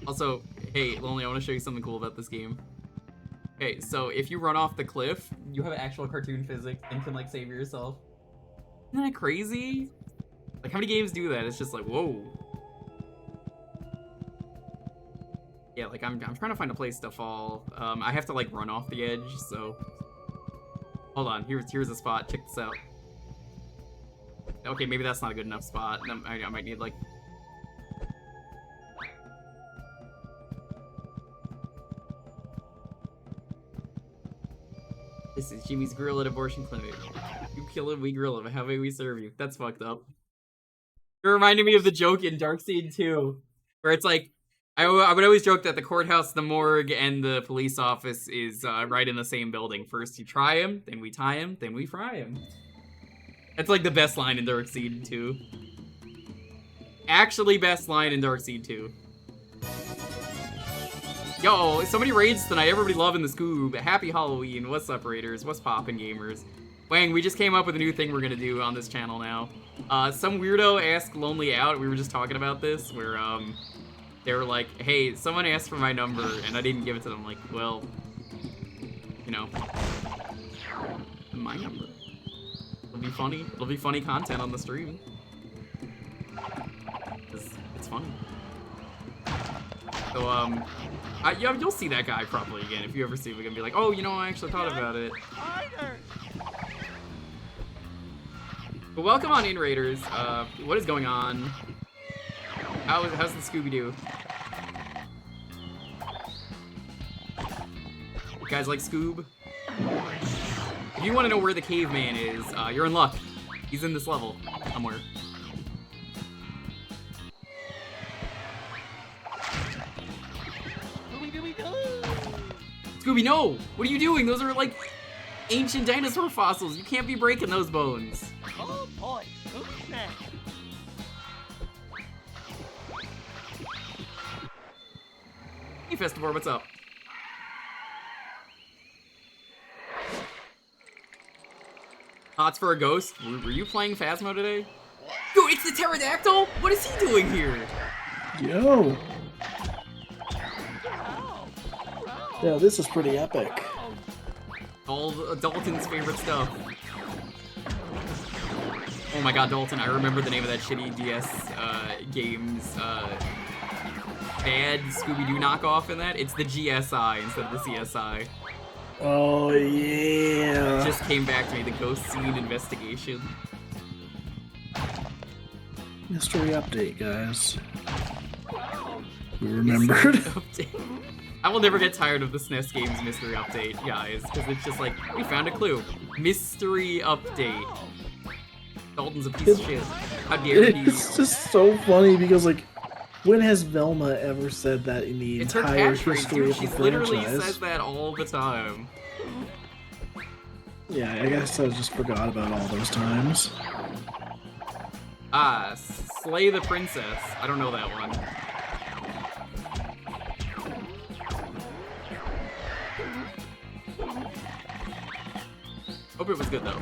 Also, hey, Lonely, I want to show you something cool about this game. Okay, so if you run off the cliff, you have actual cartoon physics and can like save yourself. Isn't that crazy? Like, how many games do that? It's just like, whoa. Yeah, like I'm trying to find a place to fall. I have to like run off the edge, so hold on. Here's a spot. Check this out. Okay, maybe that's not a good enough spot. I might need like. This is Jimmy's grill at abortion clinic. You kill him, we grill him. How may we serve you? That's fucked up. It reminded me of the joke in Darkseid 2, where it's like, I would always joke that the courthouse, the morgue, and the police office is right in the same building. First you try him, then we tie him, then we fry him. That's like the best line in Darkseid 2. Actually best line in Darkseid 2. Yo, so many raids tonight. Everybody loving the Scoob. Happy Halloween. What's up, Raiders? What's poppin', gamers? Wang, we just came up with a new thing we're gonna do on this channel now. Some weirdo asked Lonely out. We were just talking about this, where they were like, "Hey, someone asked for my number, and I didn't give it to them." Like, well, you know, my number. It'll be funny. It'll be funny content on the stream. It's funny. So yeah, you'll see that guy probably again if you ever see him again. Be like, "Oh, you know, I actually thought about it." But welcome on in, Raiders. What is going on? How's the Scooby Doo? You guys like Scoob? If you want to know where the caveman is, you're in luck. He's in this level somewhere. Scooby, no! What are you doing? Those are like ancient dinosaur fossils. You can't be breaking those bones. Oh boy, Scooby snack. Hey, Festivore, what's up? Thoughts for a ghost? Were you playing Phasmo today? Dude, it's the pterodactyl? What is he doing here? Yo. Yeah, this is pretty epic. All Dalton's favorite stuff. Oh my god, Dalton, I remember the name of that shitty DS game's bad Scooby-Doo knockoff in that. It's the GSI instead of the CSI. Oh, yeah. It just came back to me, the ghost scene investigation. Mystery update, guys. We remembered. I will never get tired of the SNES game's mystery update, guys, because it's just like, we found a clue. Mystery update. Dalton's a piece of shit. How dare you? It's just so funny because, like, when has Velma ever said that in the It's her entire catchphrase, history dude. of the She literally franchise? says that all the time. Yeah, I guess I just forgot about all those times. Ah, Slay the Princess. I don't know that one. Hope it was good though.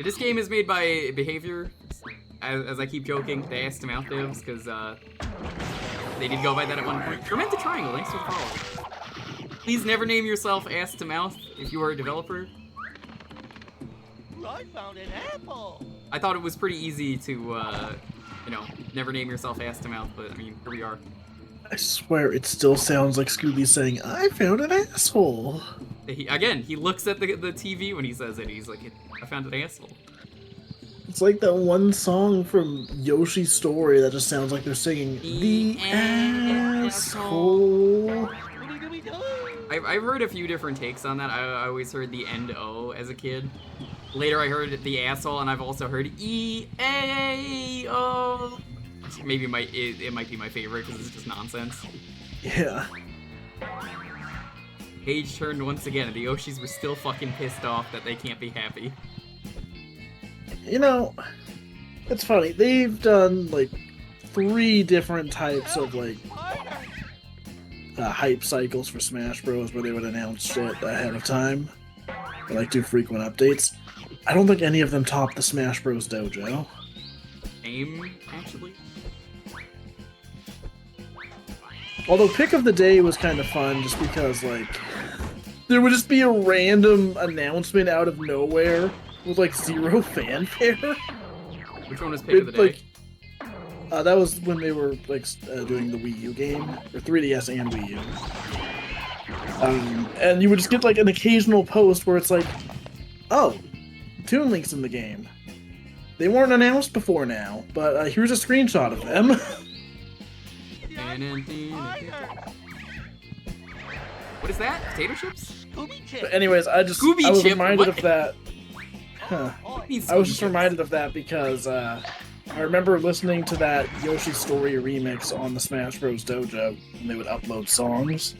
This game is made by Behavior, as I keep joking, the ass-to-mouth devs, because they did go by that at one point. Ferment the Triangle, thanks for the follow. Please never name yourself ass-to-mouth if you are a developer. I found an apple. I thought it was pretty easy to, you know, never name yourself ass-to-mouth, but I mean, here we are. I swear it still sounds like Scooby saying, "I found an asshole." He looks at the TV when he says it. He's like, I found an asshole. It's like that one song from Yoshi's Story that just sounds like they're singing the asshole. I've heard a few different takes on that. I always heard the end O as a kid. Later I heard the asshole, and I've also heard E-A-O. Maybe it might be my favorite because it's just nonsense. Yeah. Page turned once again, and the Yoshis were still fucking pissed off that they can't be happy. You know, it's funny. They've done like 3 different types of like hype cycles for Smash Bros. Where they would announce shit ahead of time, or like do frequent updates. I don't think any of them top the Smash Bros. Dojo. Same, actually. Although Pick of the Day was kind of fun, just because like there would just be a random announcement out of nowhere with like 0 fanfare. Which one was Pick of the Day? Like, that was when they were like doing the Wii U game, or 3DS and Wii U. And you would just get like an occasional post where it's like, "Oh, Toon Link's in the game. They weren't announced before now, but here's a screenshot of them." What is that? Potato chips? But anyways, I was reminded of that. Huh. I was just reminded of that because I remember listening to that Yoshi's Story remix on the Smash Bros. Dojo, and they would upload songs.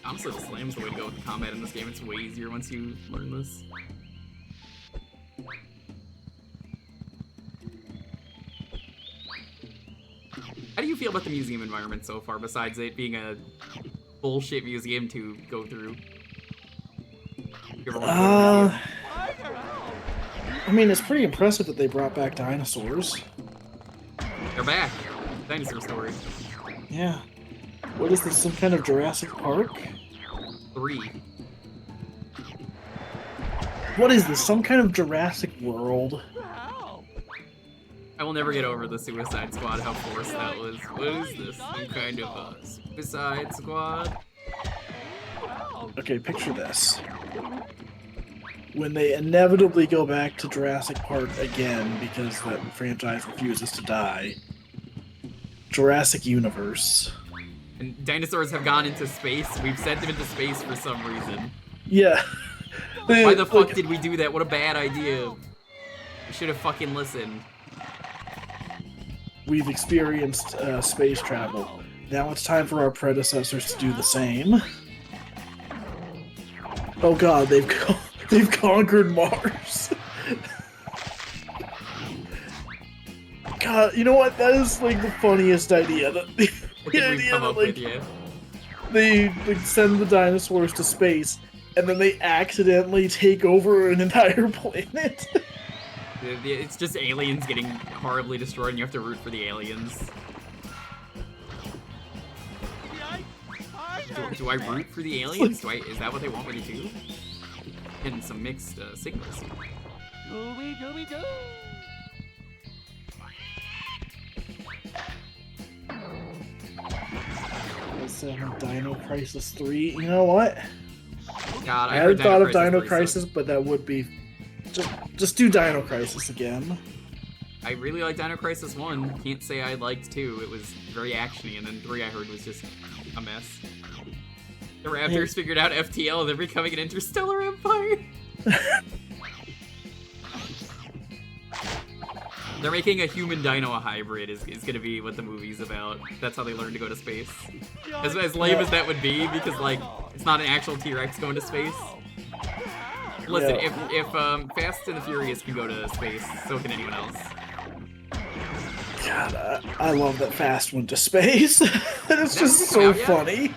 Honestly, the slam's the way to go with the combat in this game. It's way easier once you learn this. feel about the museum environment so far, besides it being a bullshit museum to go through? You ever wanna go to a museum? I mean, it's pretty impressive that they brought back dinosaurs. They're back. Dinosaur story. Yeah. What is this, some kind of Jurassic Park? 3. What is this, some kind of Jurassic World? I will never get over the Suicide Squad, how forced that was. What is this, some kind of a Suicide Squad? Okay, picture this. When they inevitably go back to Jurassic Park again because that franchise refuses to die. Jurassic Universe. And dinosaurs have gone into space. We've sent them into space for some reason. Yeah. Why the fuck did we do that? What a bad idea. We should have fucking listened. We've experienced space travel. Now it's time for our predecessors to do the same. Oh god, they've conquered Mars. God, you know what? That is like the funniest idea. They like, send the dinosaurs to space, and then they accidentally take over an entire planet. It's just aliens getting horribly destroyed, and you have to root for the aliens. Do I root for the aliens? Is that what they want me to do? Getting some mixed signals. Dino Crisis 3. You know what? God, I hadn't thought of Dino Crisis, but that would be... Just do Dino Crisis again. I really like Dino Crisis 1. Can't say I liked 2. It was very actiony, and then 3 I heard was just a mess. The Raptors figured out FTL, they're becoming an interstellar empire. They're making a human dino a hybrid is gonna be what the movie's about. That's how they learn to go to space. As lame as that would be, because like it's not an actual T-Rex going to space. Listen, if Fast and the Furious can go to space, so can anyone else. God, I love that Fast went to space. It's just so funny.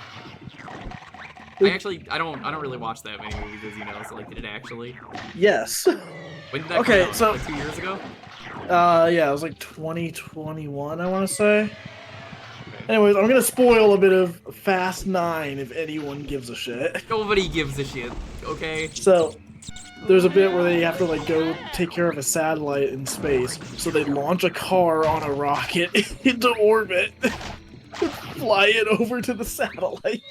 I don't really watch that many movies, as you know. So like, did it actually? Yes. When did that come out? So like 2 years ago. Yeah, it was like 2021, I want to say. Okay. Anyways, I'm gonna spoil a bit of Fast 9 if anyone gives a shit. Nobody gives a shit. Okay. So there's a bit where they have to like go take care of a satellite in space, so they launch a car on a rocket into orbit, fly it over to the satellite.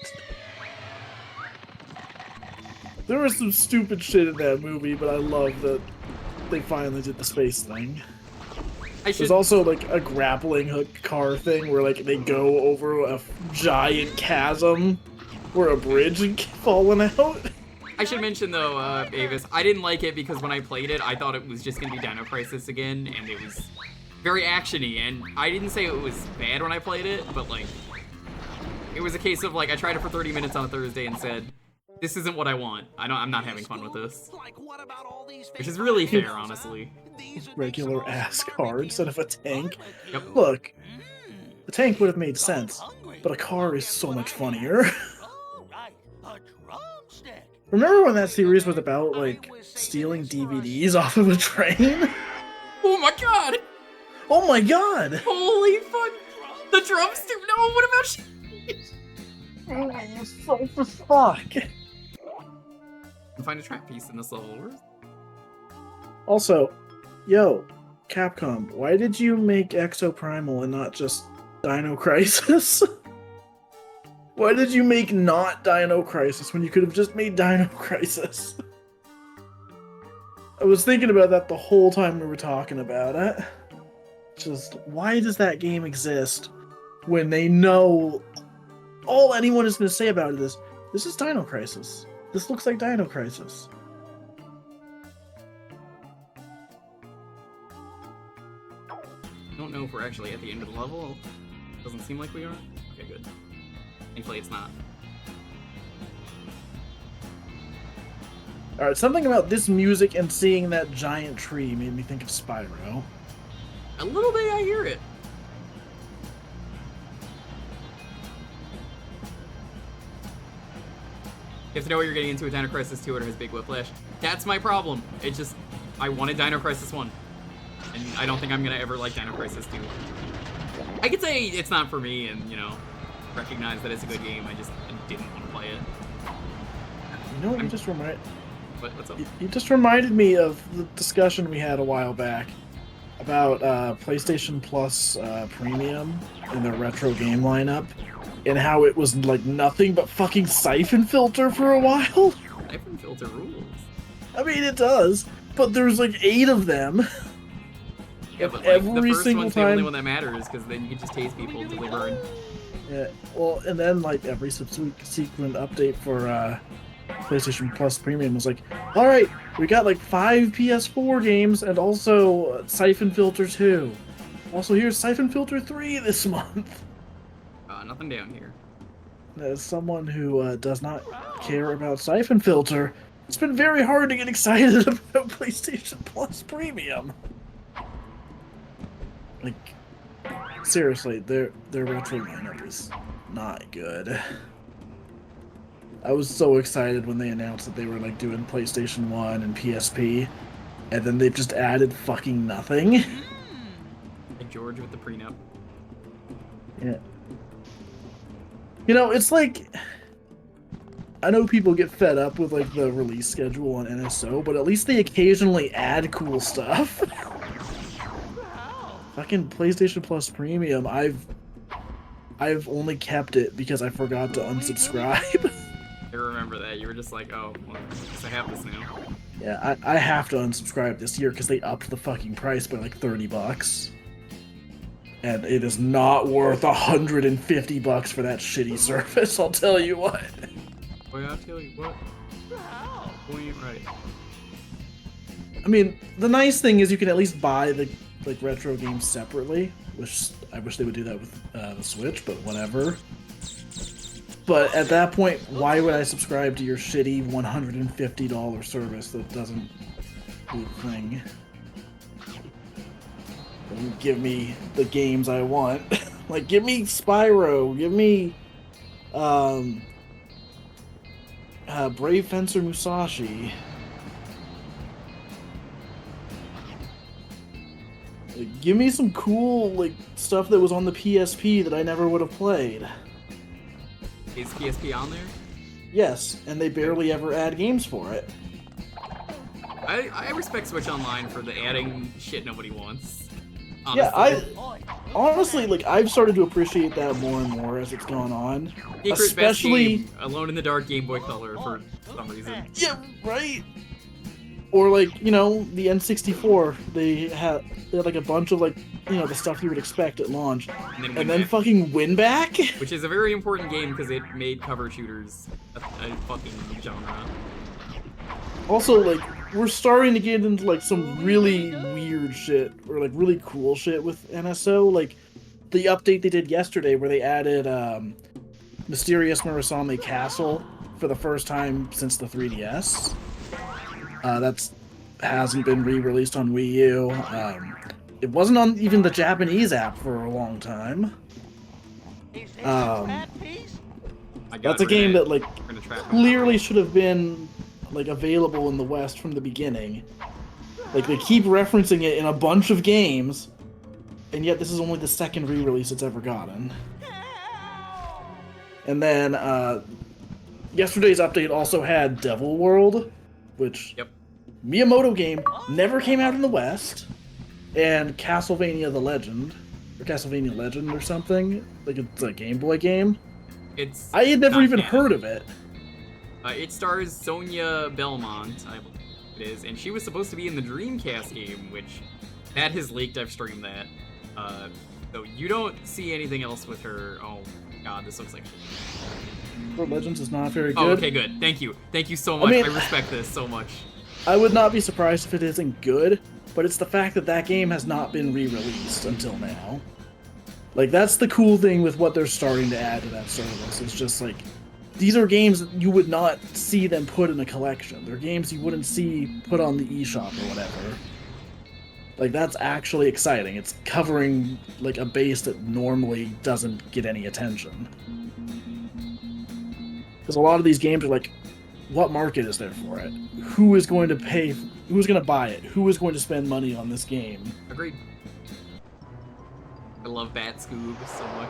There was some stupid shit in that movie, but I love that they finally did the space thing. There's also like a grappling hook car thing where like they go over a giant chasm where a bridge is falling out. I should mention though, Avis, I didn't like it because when I played it, I thought it was just gonna be Dino Crisis again, and it was very actiony, and I didn't say it was bad when I played it, but like, it was a case of like, I tried it for 30 minutes on a Thursday and said, this isn't what I want. I'm not having fun with this. Which is really fair, honestly. Regular ass car instead of a tank. Yep. Look, the tank would have made sense, but a car is so much funnier. Remember when that series was about, like, stealing DVDs off of a train? Oh my god! Oh my god! Holy fuck! The drumstick! No, what about shit? Oh, so for fuck! Find a trap piece in this level. Also, yo, Capcom, why did you make Exoprimal and not just Dino Crisis? Why did you make not Dino Crisis when you could have just made Dino Crisis? I was thinking about that the whole time we were talking about it. Just, why does that game exist when they know all anyone is going to say about it is, this is Dino Crisis. This looks like Dino Crisis. I don't know if we're actually at the end of the level. Doesn't seem like we are. Okay, good. Thankfully it's not. Alright, something about this music and seeing that giant tree made me think of Spyro. A little bit, I hear it. You have to know what you're getting into with Dino Crisis 2, and it has Big Whiplash. That's my problem. It just, I wanted Dino Crisis 1. And I don't think I'm gonna ever like Dino Crisis 2. I could say it's not for me and, you know, recognize that it's a good game. I didn't want to play it. You know what you just reminded? What's up? You just reminded me of the discussion we had a while back about PlayStation Plus Premium in their retro game lineup, and how it was like nothing but fucking Siphon Filter for a while. Siphon Filter rules. I mean, it does, but there's like 8 of them. Yeah, but like, every the first single one's time... the only one that matters, because then you can just taste people until they burn. Yeah, well, and then like every subsequent update for PlayStation Plus Premium was like, all right, we got like 5 PS4 games and also Siphon Filter 2. Also, here's Siphon Filter 3 this month. Nothing down here. As someone who does not care about Siphon Filter, it's been very hard to get excited about PlayStation Plus Premium. Like, seriously, their retro lineup is not good. I was so excited when they announced that they were like doing PlayStation 1 and PSP, and then they've just added fucking nothing. Like George with the prenup. Yeah. You know, it's like, I know people get fed up with like the release schedule on NSO, but at least they occasionally add cool stuff. Fucking PlayStation Plus Premium, I've only kept it because I forgot to unsubscribe. I remember that. You were just like, oh, well, I guess I have this now. Yeah, I have to unsubscribe this year because they upped the fucking price by like $30. And it is not worth $150 for that shitty service, I'll tell you what. Boy, I'll tell you what. Boy, ain't right. I mean, the nice thing is you can at least buy the like retro games separately, which I wish they would do that with the Switch, but whatever. But at that point, why would I subscribe to your shitty $150 service that doesn't do the thing? Doesn't give me the games I want. Like, give me Spyro, give me Brave Fencer Musashi. Like, give me some cool like stuff that was on the PSP that I never would have played. Is PSP on there? Yes, and they barely ever add games for it. I respect Switch Online for the adding shit nobody wants. Honestly. Yeah, I honestly like I've started to appreciate that more and more as it's gone on. Secret Especially best game, Alone in the Dark Game Boy Color for some reason. Yeah, right. Or like, you know, the N64, they had like a bunch of like, you know, the stuff you would expect at launch, and then fucking win back, which is a very important game because it made cover shooters a fucking genre. Also, like, we're starting to get into like some really weird shit or like really cool shit with NSO, like the update they did yesterday where they added Mysterious Murasame Castle for the first time since the 3DS. That's hasn't been re-released on Wii U. It wasn't on even the Japanese app for a long time. That's a game that like clearly should have been like available in the West from the beginning. Like they keep referencing it in a bunch of games, and yet this is only the second re-release it's ever gotten. And then yesterday's update also had Devil World, which Miyamoto game never came out in the West, and Castlevania the Legend, or Castlevania Legend or something, like it's a Game Boy game. I had never even heard of it. It stars Sonia Belmont, I believe it is, and she was supposed to be in the Dreamcast game, which that has leaked. I've streamed that. So you don't see anything else with her. Oh god, this looks like. Legends is not very good. Oh, okay, good. Thank you so much. I respect this so much. I would not be surprised if it isn't good, but it's the fact that that game has not been re-released until now. Like, that's the cool thing with what they're starting to add to that service. It's just like, these are games that you would not see them put in a collection. They're games you wouldn't see put on the eShop or whatever. Like, that's actually exciting. It's covering, like, a base that normally doesn't get any attention. Because a lot of these games are like, what market is there for it? Who is going to pay? Who's going to buy it? Who is going to spend money on this game? Agreed. I love Bat Scoob so much.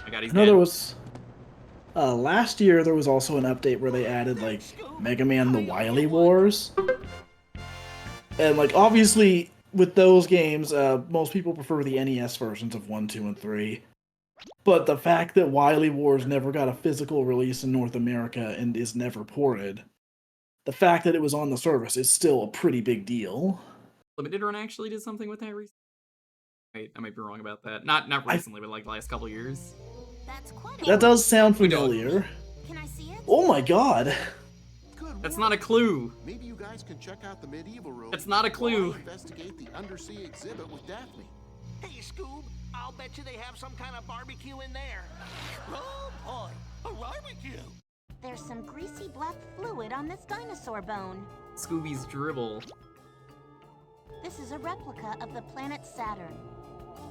I got his I know there was last year there was also an update where they added like Mega Man the Wily Wars. And like obviously with those games, most people prefer the NES versions of 1, 2, and 3. But the fact that Wily Wars never got a physical release in North America and is never ported, the fact that it was on the service is still a pretty big deal. Limited Run actually did something with that recently. Wait, I might be wrong about that. Not recently, but like the last couple years. That does sound familiar. Can I see it? Oh my god. That's not a clue. Maybe you guys can check out the medieval room. That's not a clue. While I investigate the undersea exhibit with Daphne. Hey, Scoob, I'll bet you they have some kind of barbecue in there. Oh boy, a barbecue! There's some greasy black fluid on this dinosaur bone. Scooby's dribble. This is a replica of the planet Saturn,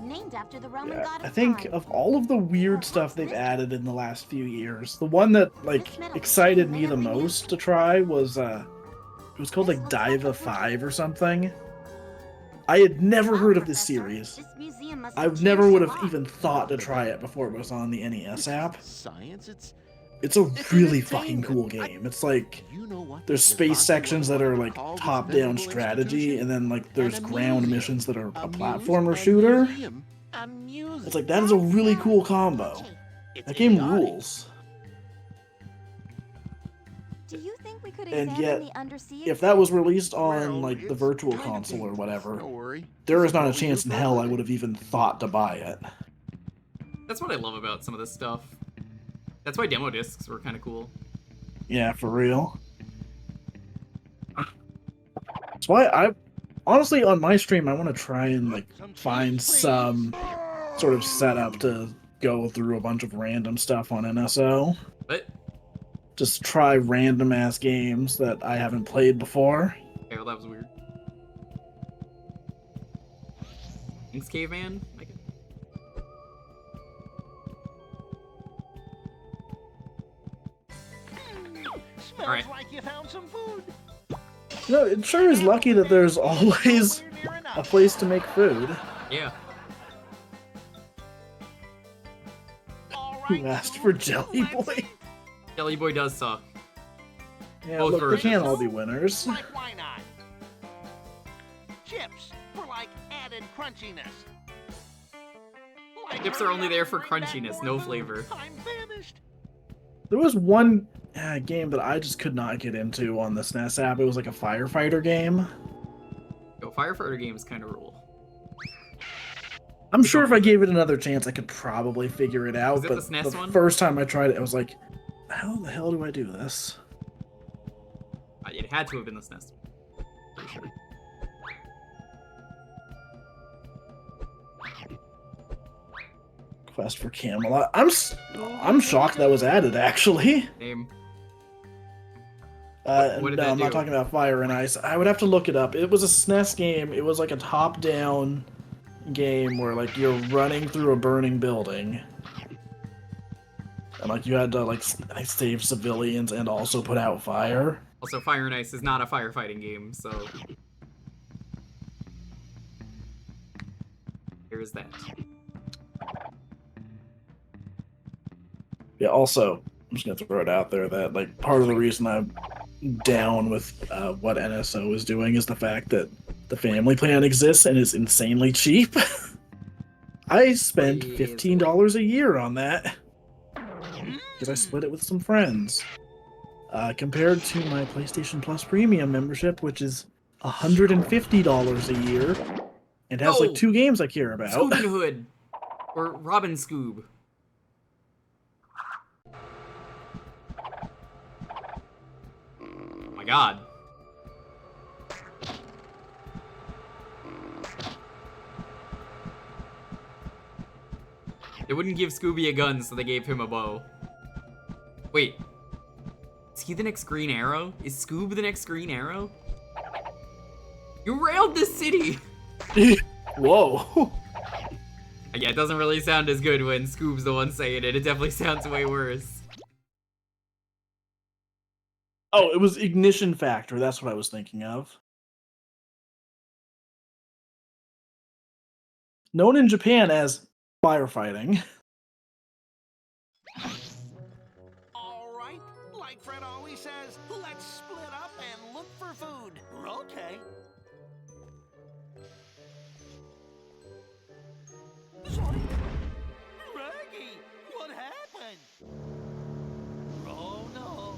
named after the Roman god of I think time. of all of the weird stuff they've added in the last few years, the one that like excited me the most to try was it was called like Diva 5 or something. I had never heard of this series. I never would have even thought to try it before it was on the NES app. Science, It's a really fucking cool game. It's like there's space sections that are like top-down strategy, and then like there's ground missions that are a platformer shooter. It's like that is a really cool combo. That game rules. Do you think we could And examine yet, the undersea if that was released on like the virtual console or whatever, there is not a chance in hell I would have even thought to buy it. That's what I love about some of this stuff. That's why demo discs were kind of cool. Yeah, for real. That's why I, honestly, on my stream, I want to try and like find some sort of setup to go through a bunch of random stuff on NSO. What? Just try random ass games that I haven't played before. Okay, well that was weird. Thanks, Caveman. Smells Alright. like you found some food. You know, it sure is lucky that there's always a place to make food. Yeah. Who asked for Jelly Boy? Jelly Boy does suck. Yeah, Both look, they versions. can't all be winners. Like, why not? Chips for like added crunchiness. Like, Chips are only there for crunchiness, no flavor. I'm famished. There was one game that I just could not get into on the SNES app. It was like a firefighter game. Yo, firefighter games kind of rule. I'm sure if I gave it another chance, I could probably figure it out. Was it But the SNES one? first time I tried it, I was like, how the hell do I do this? It had to have been the SNES. Pretty sure. Quest for Camelot. I'm shocked that was added, actually. Name. No, What did that I'm not do? talking about Fire and Ice. I would have to look it up. It was a SNES game. It was like a top-down game where like you're running through a burning building. And like you had to like save civilians and also put out fire. Also, Fire and Ice is not a firefighting game, so there is that. Yeah, also, I'm just gonna throw it out there that like part of the reason I'm down with what NSO is doing is the fact that the family plan exists and is insanely cheap. I spend $15 a year on that because I split it with some friends. Compared to my PlayStation Plus Premium membership, which is $150 a year, and has like 2 games I care about. Scoobin' Hood or Robin Scoob. Oh my god. They wouldn't give Scooby a gun, so they gave him a bow. Wait. Is he the next Green Arrow? Is Scoob the next Green Arrow? You railed this city! Whoa. Yeah, it doesn't really sound as good when Scoob's the one saying it. It definitely sounds way worse. Oh, it was Ignition Factor. That's what I was thinking of. Known in Japan as firefighting. Alright, like Fred always says, let's split up and look for food. Okay. Sorry? Raggy, what happened? Oh no.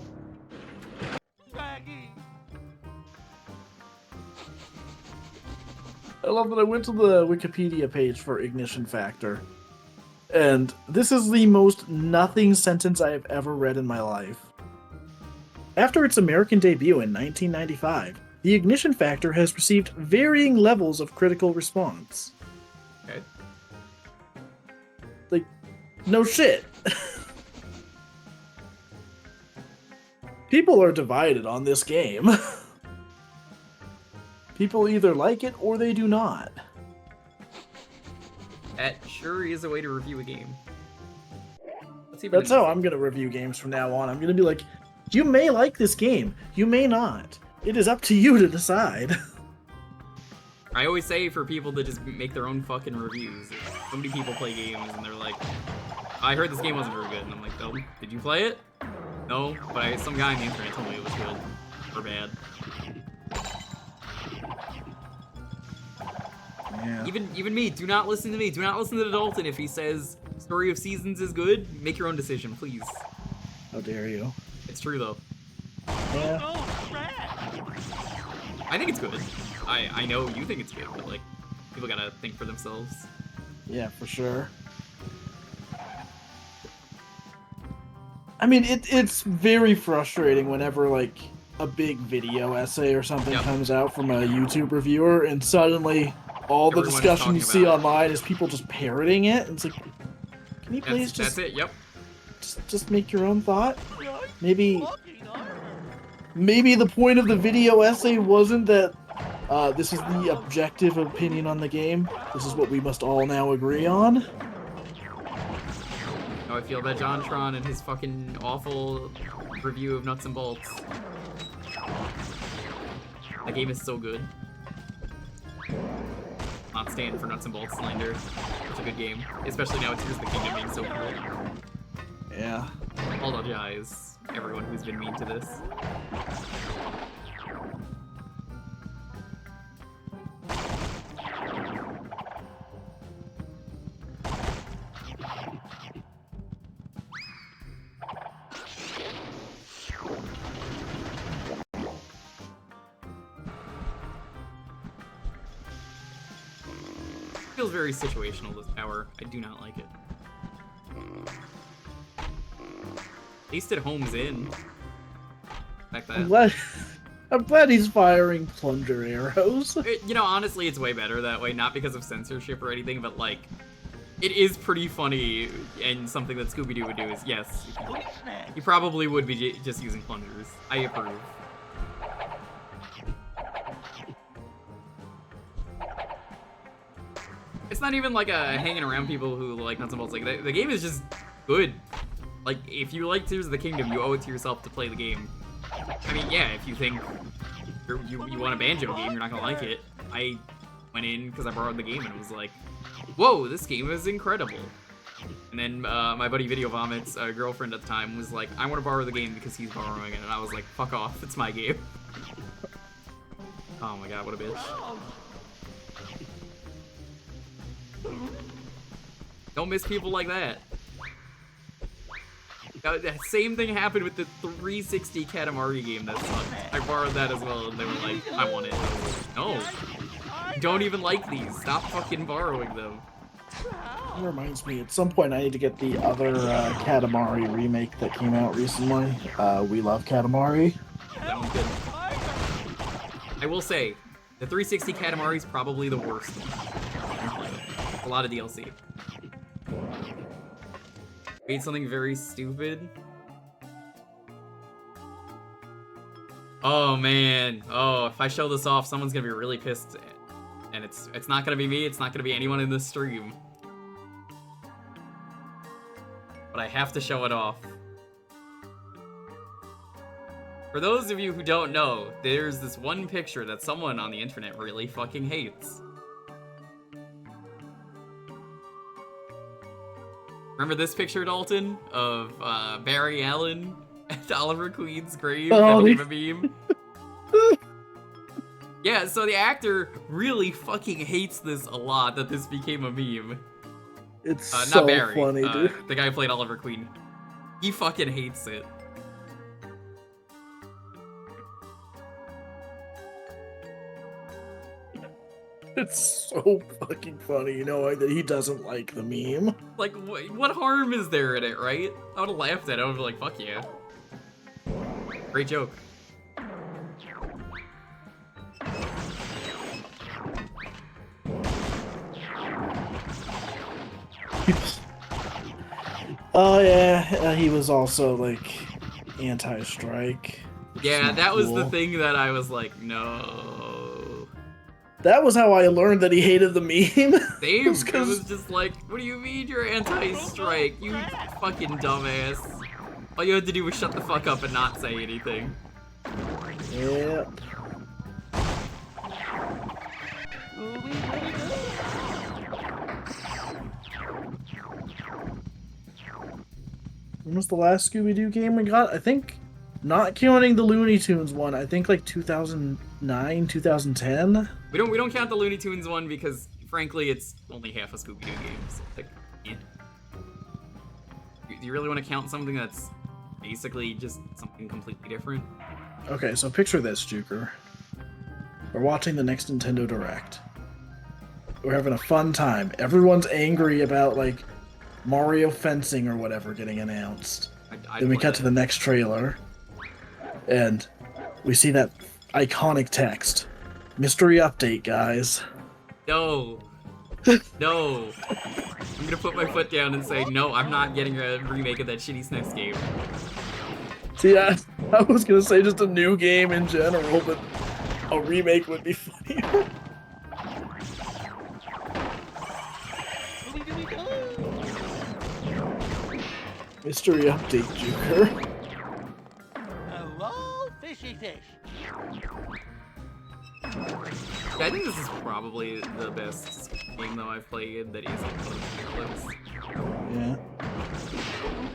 Raggy. I love that I went to the Wikipedia page for Ignition Factor. And this is the most nothing sentence I have ever read in my life. After its American debut in 1995, the Ignition Factor has received varying levels of critical response. Okay. Like, no shit. People are divided on this game. People either like it or they do not. That sure is a way to review a game. That's how I'm going to review games from now on. I'm going to be like, you may like this game, you may not. It is up to you to decide. I always say for people to just make their own fucking reviews. So many people play games and they're like, I heard this game wasn't very good. And I'm like, oh, did you play it? No, but some guy on the internet told me it was good. Or bad. Yeah. Even me, do not listen to me. Do not listen to Dalton if he says Story of Seasons is good. Make your own decision, please. How dare you. It's true, though. Yeah. I think it's good. I know you think it's good, but, like, people gotta think for themselves. Yeah, for sure. I mean, it's very frustrating whenever, like, a big video essay or something comes out from a YouTube reviewer, and suddenly all the discussion you see online is people just parroting it, and it's like, can you please That's it, yep. Just make your own thought? Maybe the point of the video essay wasn't that this is the objective opinion on the game. This is what we must all now agree on. How I feel about JonTron and his fucking awful review of Nuts and Bolts. That game is so good. Not standing for Nuts and Bolts slander. It's a good game, especially now it's Tears of the Kingdom being so cool. Yeah. Apologize, everyone who's been mean to this. Feels very situational, this power. I do not like it. At least at home's in. Like that. I'm glad he's firing plunger arrows. You know, honestly, it's way better that way. Not because of censorship or anything, but like, it is pretty funny, and something that Scooby Doo would do is, yes, he probably would be just using plungers. I approve. It's not even like a hanging around people who like Nuts and Bolts. Like, the game is just good. Like, if you like Tears of the Kingdom, you owe it to yourself to play the game. I mean, yeah, if you think you want a Banjo game, you're not gonna like it. I went in because I borrowed the game and it was like, whoa, this game is incredible. And then my buddy Video Vomits, girlfriend at the time, was like, I want to borrow the game because he's borrowing it. And I was like, fuck off, it's my game. Oh my god, what a bitch. Don't miss people like that. The same thing happened with the 360 Katamari game that sucked. I borrowed that as well, and they were like, I want it. I was like, no. Don't even like these. Stop fucking borrowing them. That reminds me, at some point I need to get the other Katamari remake that came out recently. We Love Katamari. That one's good. I will say, the 360 Katamari is probably the worst one. A lot of DLC. Made something very stupid. Oh man. Oh, if I show this off, someone's gonna be really pissed And it's not gonna be me, it's not gonna be anyone in this stream. But I have to show it off. For those of you who don't know, there's this one picture that someone on the internet really fucking hates. Remember this picture, Dalton, of Barry Allen at Oliver Queen's grave that became a meme? Yeah, so the actor really fucking hates this a lot, that this became a meme. It's not so Barry, funny, dude. the guy who played Oliver Queen. He fucking hates it. It's so fucking funny, you know, that he doesn't like the meme. Like, what harm is there in it, right? I would've laughed at it, I would've been like, fuck yeah. Great joke. Oh yeah, he was also like anti-strike. Yeah, that was the cool. thing that I was like, no. That was how I learned that he hated the meme. Same, it was just like, what do you mean you're anti-strike, you fucking dumbass. All you had to do was shut the fuck up and not say anything. Yeah. When was the last Scooby Doo game we got? I think, not counting the Looney Tunes one, I think like 2009, 2010. We don't count the Looney Tunes one because, frankly, it's only half a Scooby Doo game. So, like, yeah. Do you really want to count something that's basically just something completely different? Okay, so picture this, Jewker. We're watching the next Nintendo Direct. We're having a fun time. Everyone's angry about, like, Mario fencing or whatever getting announced. Then we cut to the next trailer, and we see that iconic text. Mystery update, guys. No. No. I'm gonna put my foot down and say, no, I'm not getting a remake of that shitty SNES game. See, I was gonna say just a new game in general, but a remake would be funnier. Mystery update, Jewker. Hello, fishy fish. Yeah, I think this is probably the best game though I've played that isn't close. Yeah.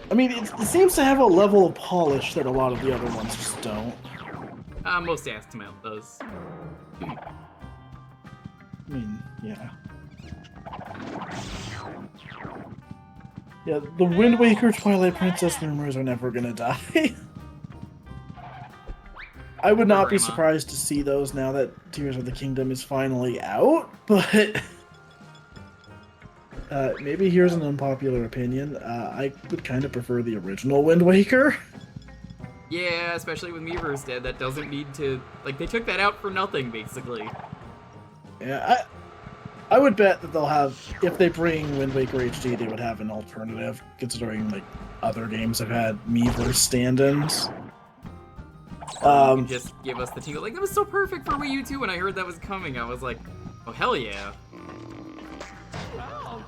I mean, it seems to have a level of polish that a lot of the other ones just don't. Most Mount does. I mean, yeah. Yeah, the Wind Waker Twilight Princess rumors are never gonna die. I would not be surprised to see those now that Tears of the Kingdom is finally out, but maybe here's an unpopular opinion. I would kind of prefer the original Wind Waker. Yeah, especially with Mubber's dead, that doesn't need to... Like, they took that out for nothing, basically. Yeah, I would bet that they'll have... If they bring Wind Waker HD, they would have an alternative, considering, like, other games have had Mubber stand-ins. Just give us the tingle. Like, that was so perfect for Wii U too. When I heard that was coming, I was like, oh, hell yeah.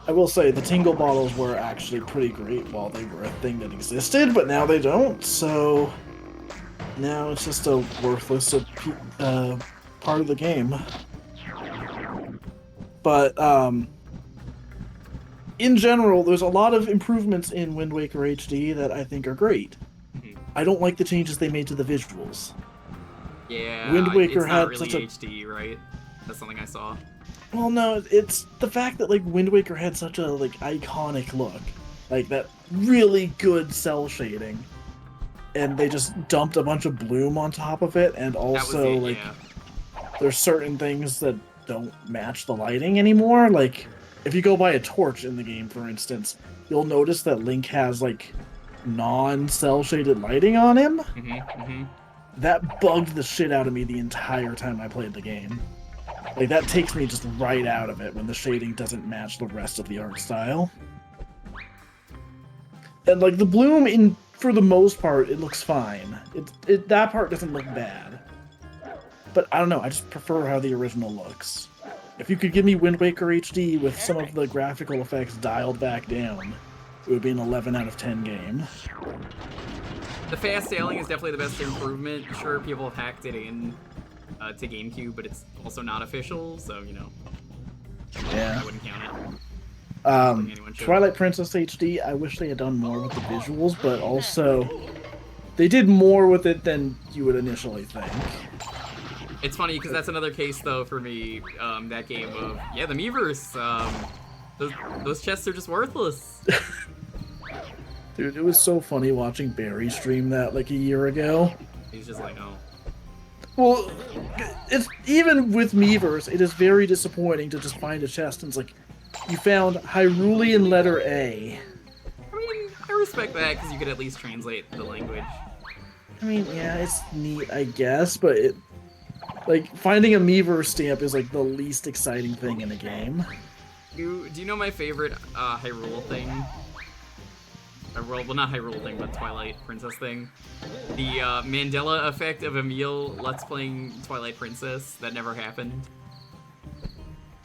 I will say, the Tingle bottles were actually pretty great while they were a thing that existed, but now they don't, so... Now it's just a worthless part of the game. But, in general, there's a lot of improvements in Wind Waker HD that I think are great. I don't like the changes they made to the visuals. Yeah, Wind Waker it's not had really such a... HD, right? That's something I saw. Well, no, it's the fact that, like, Wind Waker had such a, like, iconic look. Like, that really good cell shading. And they just dumped a bunch of bloom on top of it, and also, like, there's certain things that don't match the lighting anymore. Like, if you go by a torch in the game, for instance, you'll notice that Link has, like, non-cell shaded lighting on him. That bugged the shit out of me the entire time I played the game. Like, that takes me just right out of it when the shading doesn't match the rest of the art style. And, like, the bloom, for the most part, it looks fine. That part doesn't look bad. But, I don't know, I just prefer how the original looks. If you could give me Wind Waker HD with some of the graphical effects dialed back down, it would be an 11 out of 10 game. The fast sailing is definitely the best improvement. Sure, people have hacked it in to GameCube, but it's also not official, so, you know. Yeah. I wouldn't count it. Twilight Princess HD, I wish they had done more with the visuals, but also they did more with it than you would initially think. It's funny, because that's another case, though, for me, that game of, yeah, the Miiverse, those chests are just worthless. Dude, it was so funny watching Barry stream that like a year ago. He's just like, oh. Well, it's even with Miiverse, it is very disappointing to just find a chest and it's like, you found Hyrulean letter A. I mean, I respect that, because you could at least translate the language. I mean, yeah, it's neat, I guess, but it... Like, finding a Mubberr stamp is, like, the least exciting thing in a game. Do you know my favorite Hyrule thing? Well, not Hyrule thing, but Twilight Princess thing. The Mandela effect of Emil Let's Playing Twilight Princess that never happened.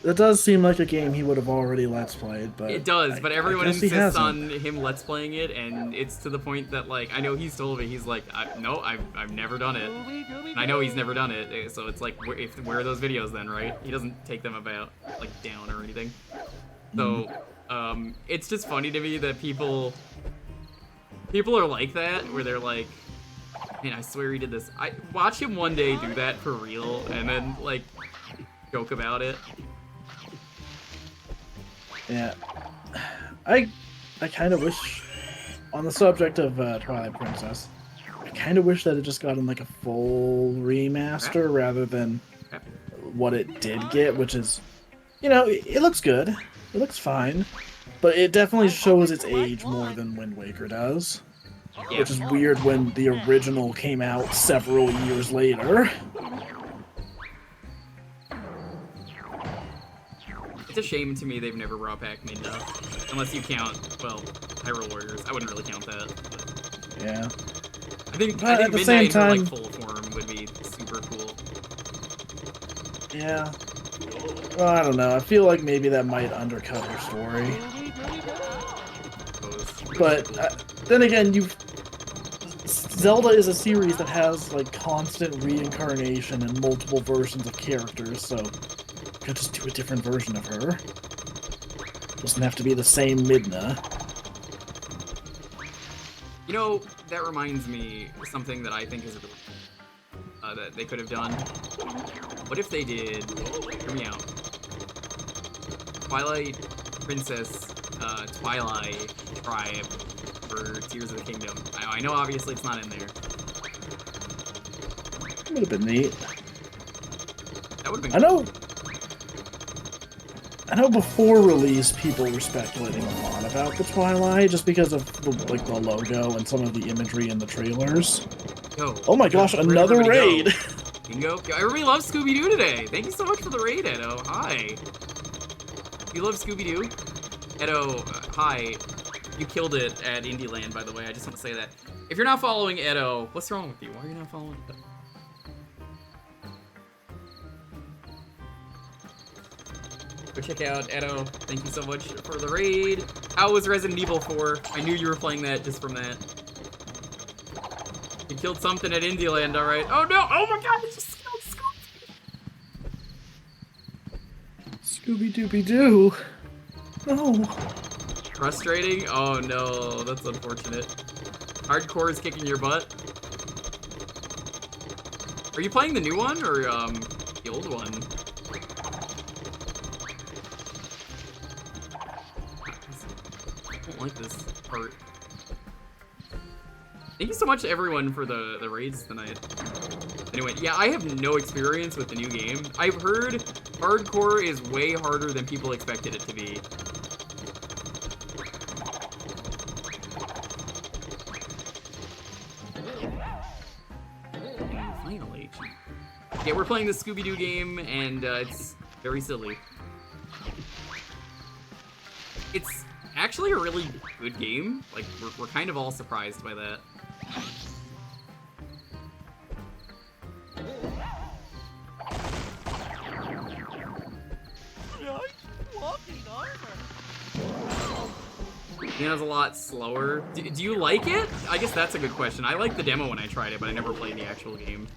That does seem like a game he would have already Let's Played, but... It does, but everyone I guess insists on him Let's Playing it, and it's to the point that, like, I know he's told me, he's like, no, I've never done it. And I know he's never done it, so it's like, where are those videos then, right? He doesn't take them about, like, down or anything. So, it's just funny to me that people are like that, where they're like, man, I swear he did this. I watch him one day do that for real, and then, like, joke about it. Yeah. I kind of wish, on the subject of Twilight Princess, I kind of wish that it just gotten like a full remaster rather than what it did get, which is, you know, it looks good. It looks fine. But it definitely shows its age more than Wind Waker does. Yeah. Which is weird when the original came out several years later. It's a shame to me they've never brought back Midna. Unless you count, well, Hyrule Warriors. I wouldn't really count that. But... Yeah. I think at the Midna same in her, time, like, full form would be super cool. Yeah. Well, I don't know. I feel like maybe that might undercut her story. But then again, Zelda is a series that has like constant reincarnation and multiple versions of characters, so you could just do a different version of her. Doesn't have to be the same Midna. You know, that reminds me of something that I think is that they could have done. What if they did, hear me out, Twilight Princess, Twilight Tribe for Tears of the Kingdom. I know obviously it's not in there. It would have been neat. That would have been I know before release people were speculating a lot about the Twilight just because of the logo and some of the imagery in the trailers. Yo, oh my gosh, another raid! Bingo. Yo, everybody loves Scooby Doo today. Thank you so much for the raid, Edo. Hi. You love Scooby Doo? Edo, hi. You killed it at Indie Land, by the way. I just want to say that. If you're not following Edo, what's wrong with you? Why are you not following Edo? Go check out Edo. Thank you so much for the raid. How was Resident Evil 4? I knew you were playing that just from that. You killed something at Indie Land, alright. Oh no! Oh my god! It just killed Scooby Dooby Doo. No. Frustrating? Oh no, that's unfortunate. Hardcore is kicking your butt. Are you playing the new one or the old one? I don't like this part. Thank you so much to everyone for the raids tonight. Anyway, yeah, I have no experience with the new game. I've heard hardcore is way harder than people expected it to be. Finally. Yeah, we're playing the Scooby Doo game, and it's very silly. It's actually a really good game. Like, we're kind of all surprised by that. It was a lot slower. Do you like it? I guess that's a good question. I liked the demo when I tried it, but I never played the actual game.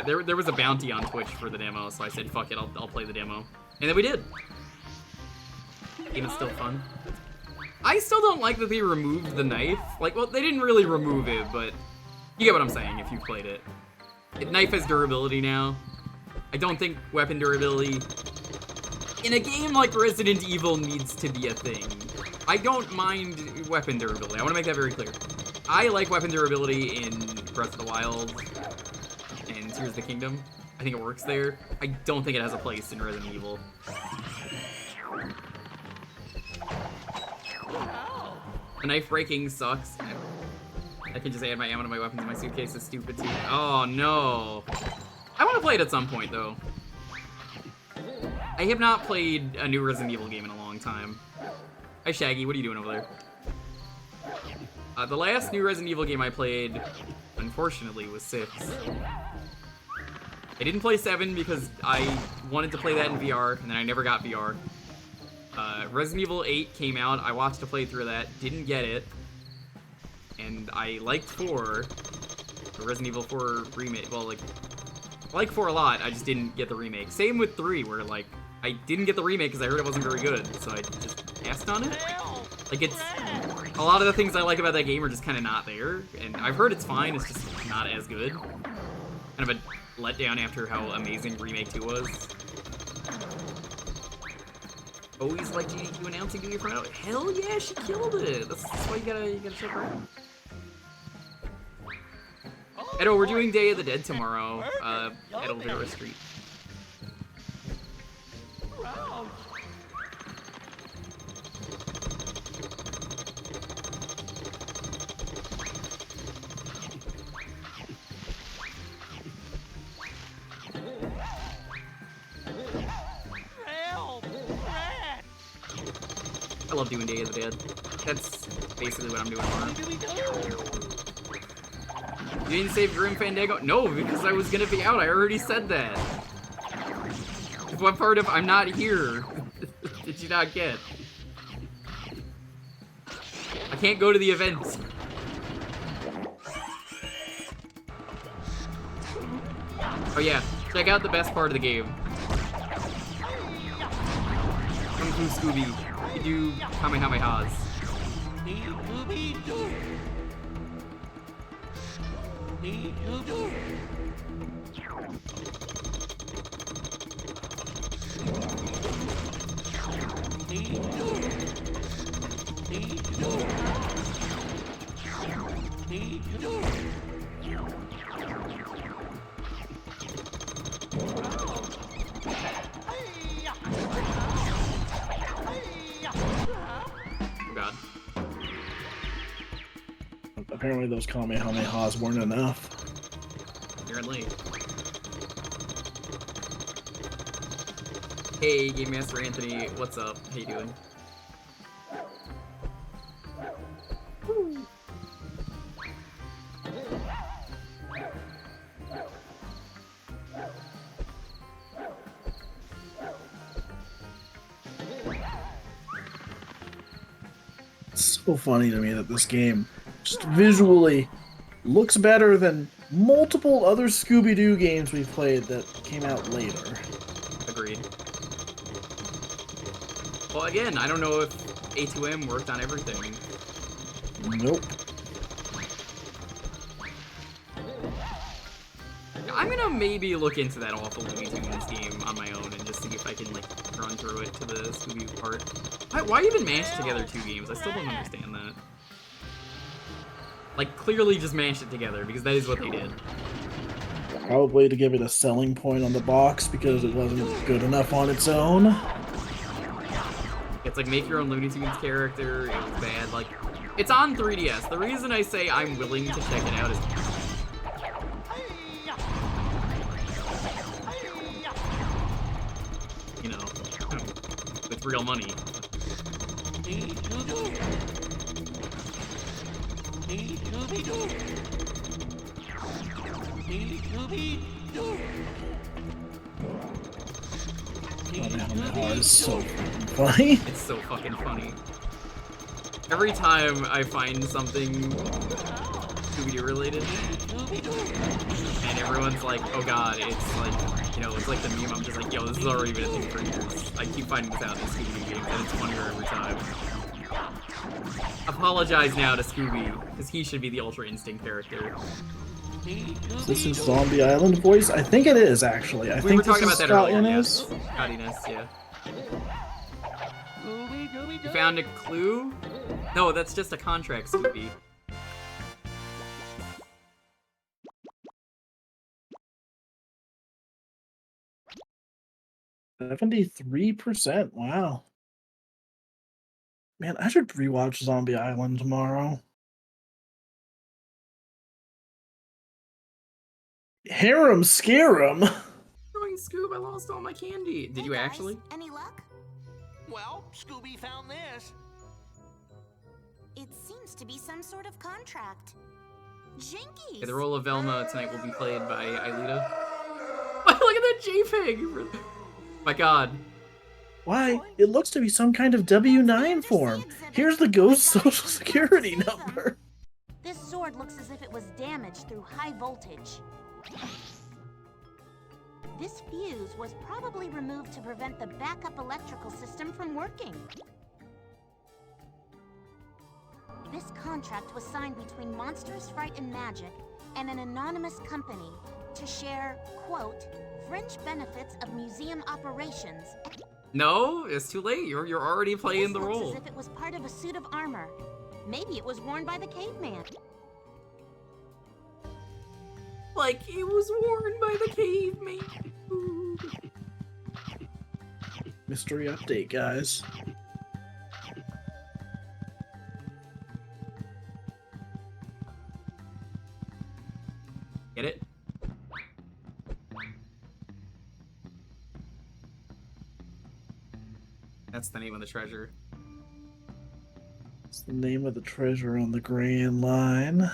There was a bounty on Twitch for the demo, so I said, fuck it, I'll play the demo. And then we did. The game is still fun. I still don't like that they removed the knife. Like, well, they didn't really remove it, but you get what I'm saying if you played it. Knife has durability now. I don't think weapon durability in a game like Resident Evil needs to be a thing. I don't mind weapon durability. I want to make that very clear. I like weapon durability in Breath of the Wild and Tears of the Kingdom. I think it works there. I don't think it has a place in Resident Evil. The knife breaking sucks. I can just add my ammo to my weapons in my suitcase. It's stupid too. Oh no. I want to play it at some point though. I have not played a new Resident Evil game in a long time. Hi Shaggy, what are you doing over there? The last new Resident Evil game I played, unfortunately, was 6. I didn't play 7 because I wanted to play that in VR, and then I never got VR. Resident Evil 8 came out, I watched a playthrough of that, didn't get it, and I liked 4, the Resident Evil 4 remake, well, like, I like 4 a lot, I just didn't get the remake. Same with 3, where, like, I didn't get the remake because I heard it wasn't very good, so I just passed on it. Like, it's, a lot of the things I like about that game are just kind of not there, and I've heard it's fine, it's just not as good. Kind of a letdown after how amazing Remake 2 was. Always like GDQ announcing to your friend. Hell yeah, she killed it! That's why you gotta check her out. Edo, we're doing Day of the Dead tomorrow, at Elvira Street. I love doing Day of the Dead. That's basically what I'm doing tomorrow. You didn't save Grim Fandango? No, because I was gonna be out. I already said that. What part of I'm not here did you not get? I can't go to the event. Oh yeah, check out the best part of the game. Kung Fu Scooby. You do Kamehamehas. God. Apparently those Kamehamehas weren't enough. Apparently. Hey, Game Master Anthony, what's up? How you doing? It's so funny to me that this game just visually looks better than multiple other Scooby Doo games we've played that came out later. Agreed. Well, again, I don't know if A2M worked on everything. Nope. I'm gonna maybe look into that awful Looney Tunes game on my own and just see if I can, like, run through it to the Scooby Doo part. Why even mash together 2 games? I still don't understand that. Like, clearly just mash it together, because that is what they did. Probably to give it a selling point on the box, because it wasn't good enough on its own. It's like, make your own Looney Tunes character, it was bad, like... It's on 3DS. The reason I say I'm willing to check it out is... You know, with real money. It's so funny. It's so fucking funny. Every time I find something Scooby-Doo related, and everyone's like, oh god, it's like, you know, it's like the meme, I'm just like, yo, this has already been a thing for years. I keep finding this out in Scooby-Doo games, and it's funnier every time. Apologize now to Scooby, because he should be the Ultra Instinct character. Is this his Zombie Island voice? I think it is, actually. I We think were talking this about is that earlier, Scott yes. Innes. Scottiness, yeah. You found a clue? No, that's just a contract, Scooby. %. Wow. Man, I should rewatch Zombie Island tomorrow. Harem Scarum. Going Scoob, I lost all my candy. Did you actually? Any luck? Well, Scooby found this. It seems to be some sort of contract. Jinkies! Okay, the role of Velma tonight will be played by Aelita. Look at that JPEG! My god. Why? It looks to be some kind of W-9 form. Here's the ghost social security number. This sword looks as if it was damaged through high voltage. This fuse was probably removed to prevent the backup electrical system from working. This contract was signed between Monstrous Fright and Magic and an anonymous company to share, quote, fringe benefits of museum operations. No, it's too late. You're already playing the This looks role. as if it was part of a suit of armor. Maybe it was worn by the caveman. Like it was worn by the caveman. Ooh. Mystery update, guys. Get it? That's the name of the treasure. It's the name of the treasure on the Grand Line.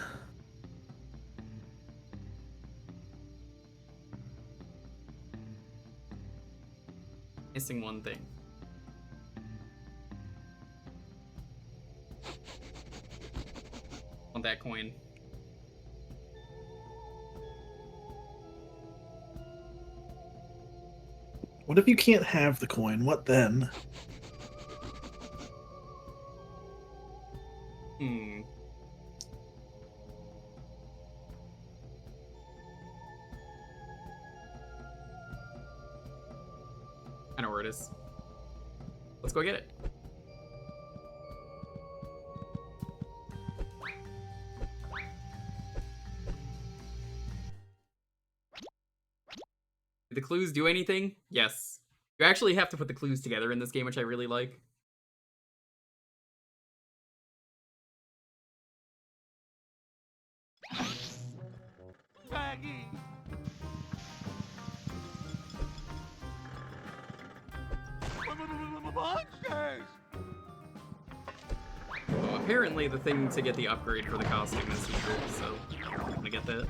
Missing one thing. Want that coin. What if you can't have the coin? What then? I know where it is. Let's go get it. Did the clues do anything? Yes. You actually have to put the clues together in this game, which I really like. Maggie! Monsters! Well, apparently the thing to get the upgrade for the costume is secret, so I'm gonna get that.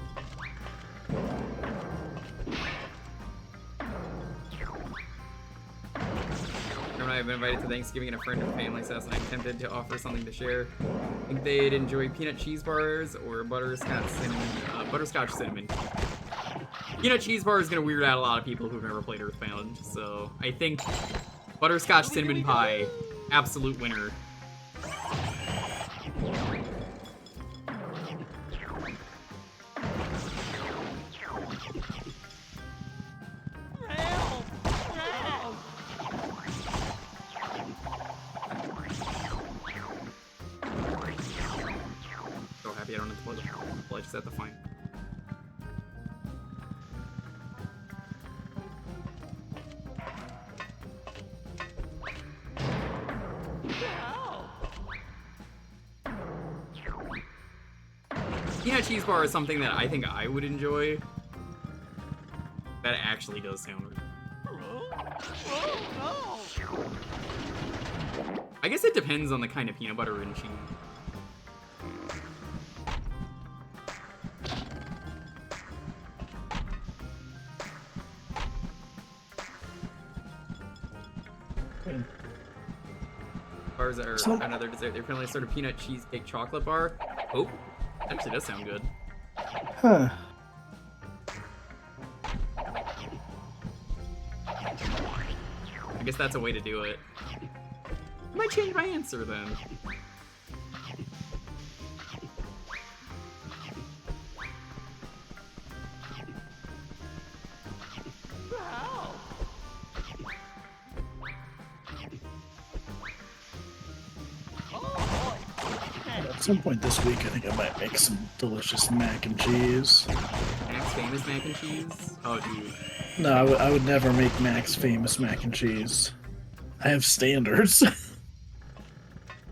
When I've been invited to Thanksgiving at a friend or family's house, and I'm tempted to offer something to share. I think they'd enjoy peanut cheese bars or butterscotch cinnamon. Peanut cheese bar is gonna weird out a lot of people who've never played Earthbound, so I think butterscotch cinnamon pie, absolute winner. So happy I don't have to play the I just have to find. Peanut cheese bar is something that I think I would enjoy. That actually does sound weird. I guess it depends on the kind of peanut butter and cheese. Bars are another dessert. They're apparently sort of peanut cheesecake chocolate bar. Oh, actually does sound good. Huh. I guess that's a way to do it. I might change my answer then. At some point this week, I think I might make some delicious mac and cheese. Mac's famous mac and cheese? Oh, dude. No, I would never make Mac's famous mac and cheese. I have standards.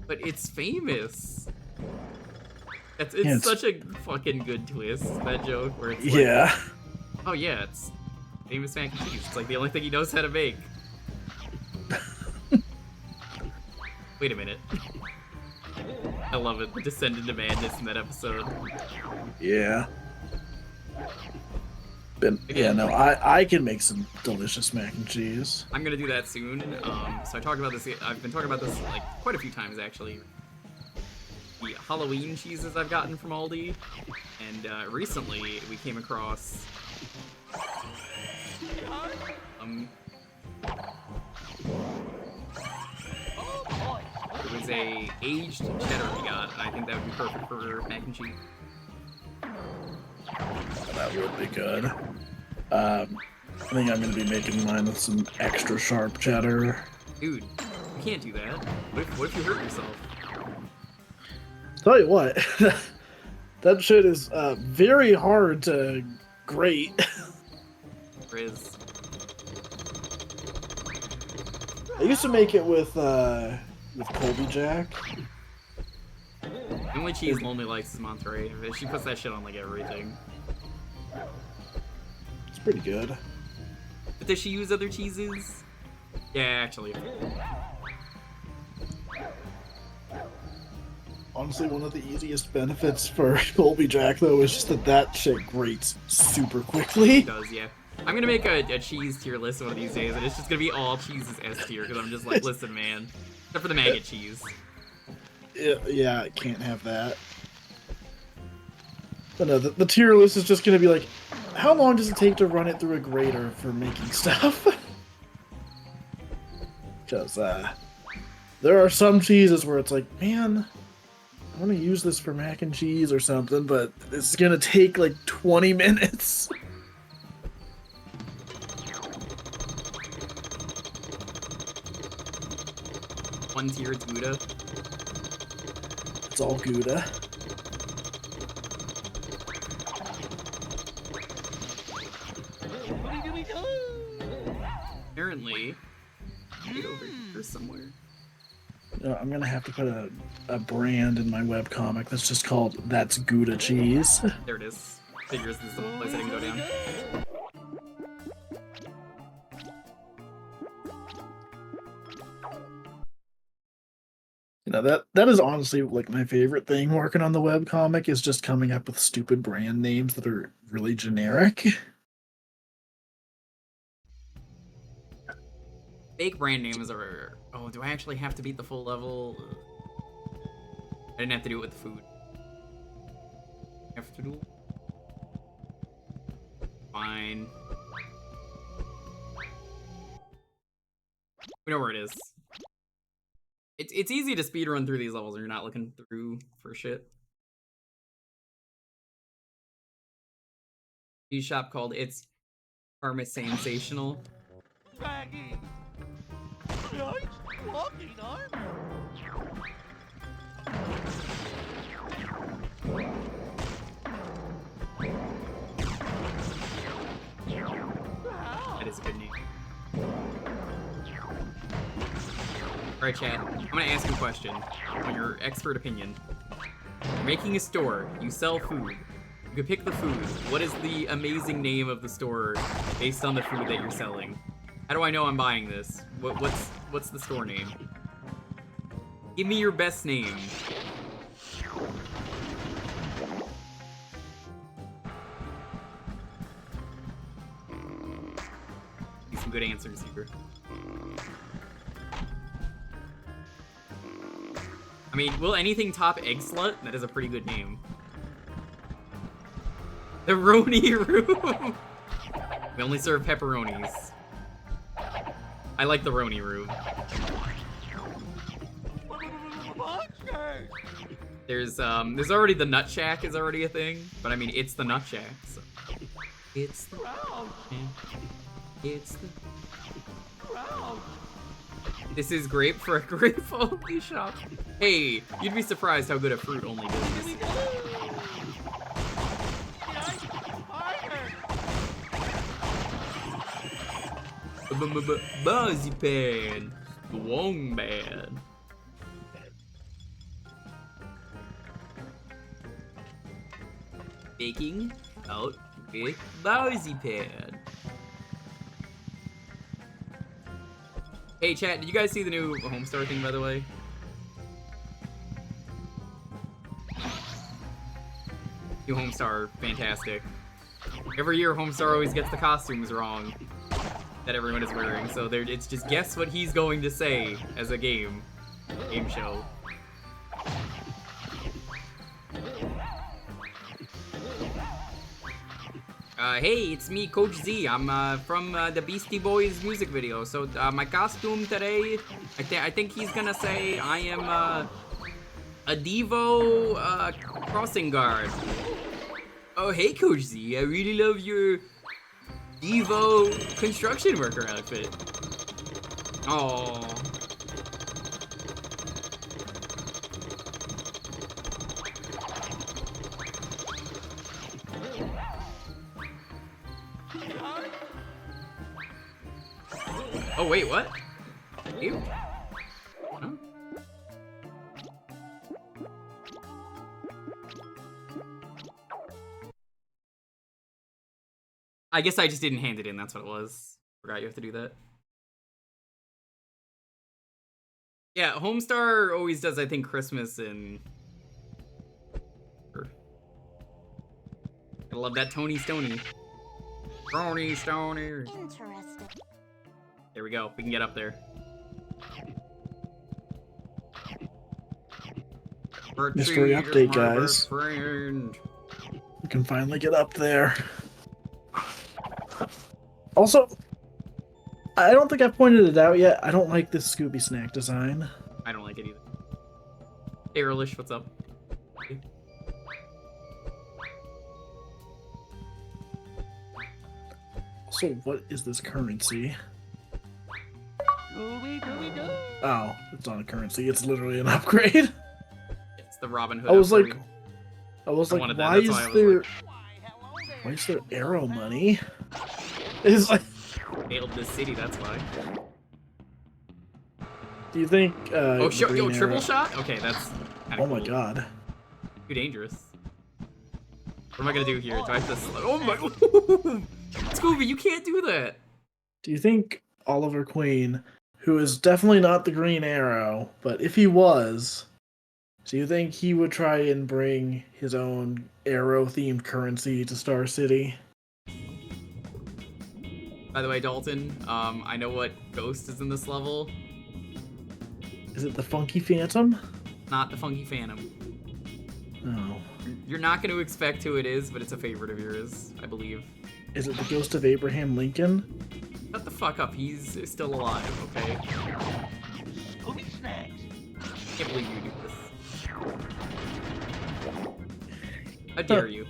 But it's famous. It's Yeah, such a fucking good twist, that joke, where it's like, Yeah. oh yeah, it's famous mac and cheese. It's like the only thing he knows how to make. Wait a minute. I love it, the descent into madness in that episode. Yeah. But yeah, no, I can make some delicious mac and cheese. I'm gonna do that soon. So I talked about this. I've been talking about this like quite a few times actually. The Halloween cheeses I've gotten from Aldi, and recently we came across it was a aged cheddar we got, and I think that would be perfect for mac and cheese. That would be good. I think I'm gonna be making mine with some extra sharp cheddar. Dude, you can't do that. What if you hurt yourself? Tell you what, that shit is very hard to grate. Riz. I used to make it with Colby Jack. The only cheese Lonely likes is Monterey. She puts that shit on like everything. It's pretty good. But does she use other cheeses? Yeah, actually. Honestly, one of the easiest benefits for Colby Jack, though, is just that shit grates super quickly. It does, yeah. I'm gonna make a cheese tier list one of these days, and it's just gonna be all cheeses S tier, because I'm just like, listen, man. Except for the maggot cheese. Yeah, I can't have that. But no, the tier list is just gonna be like, how long does it take to run it through a grater for making stuff? Because, there are some cheeses where it's like, man, I want to use this for mac and cheese or something, but it's gonna take like 20 minutes. One tier, it's Gouda. It's all Gouda. Apparently, it's over here somewhere. You know, I'm gonna have to put a brand in my webcomic that's just called "That's Gouda Cheese." There it is. Figures this is the place I can go down. You know, that is honestly like my favorite thing working on the webcomic is just coming up with stupid brand names that are really generic. Fake brand names are... Oh, do I actually have to beat the full level? I didn't have to do it with the food. Have to do it? Fine. We know where it is. It's easy to speedrun through these levels when you're not looking through for shit. Cheese shop called It's Karma Sensational. Maggie! Nice walking armor! That is a good name. Alright, chat. I'm gonna ask you a question on your expert opinion. You're making a store. You sell food. You could pick the food. What is the amazing name of the store based on the food that you're selling? How do I know I'm buying this? What's the store name? Give me your best name. Need some good answers here. I mean, will anything top Egg Slut? That is a pretty good name. The Roni Room. We only serve pepperonis. I like the Roni Room. There's already the Nut Shack is already a thing, but I mean it's the Nut Shack. So. It's the It's the This is grape for a grape only shop. Hey, you'd be surprised how good a fruit only is. Marzipan, Wong Man. Baking out with marzipan. Hey chat, did you guys see the new Homestar thing, by the way? New Homestar, fantastic. Every year Homestar always gets the costumes wrong that everyone is wearing, so it's just guess what he's going to say as a game show. Hey, it's me, Coach Z. I'm from the Beastie Boys music video. So my costume today, I think he's gonna say I am a Devo crossing guard. Oh, hey, Coach Z. I really love your Devo construction worker outfit. Oh. Oh wait, what? Ew. Huh? I guess I just didn't hand it in, that's what it was. Forgot you have to do that. Yeah, Homestar always does, I think, Christmas and... I love that Tony Stoney. Tony Stoney. Interesting. There we go. We can get up there. Mystery update, guys. Friend. We can finally get up there. Also, I don't think I pointed it out yet. I don't like this Scooby snack design. I don't like it either. Hey, Erlish, what's up? So, what is this currency? Oh, it's not a currency. It's literally an upgrade. It's the Robin Hood. I was upgrade. why is there arrow money? It's like Failed this city, that's why. Do you think? Oh, triple arrow... shot? Okay, that's. Oh my god. Too dangerous. What am I gonna do here? Do I have to? Oh my! Scooby, you can't do that. Do you think Oliver Queen, who is definitely not the Green Arrow, but if he was, do you think he would try and bring his own arrow-themed currency to Star City? By the way, Dalton, I know what ghost is in this level. Is it the Funky Phantom? Not the Funky Phantom. No. You're not going to expect who it is, but it's a favorite of yours, I believe. Is it the ghost of Abraham Lincoln? Shut the fuck up, he's still alive, okay? Scooby Snacks. I can't believe you do this. How dare you?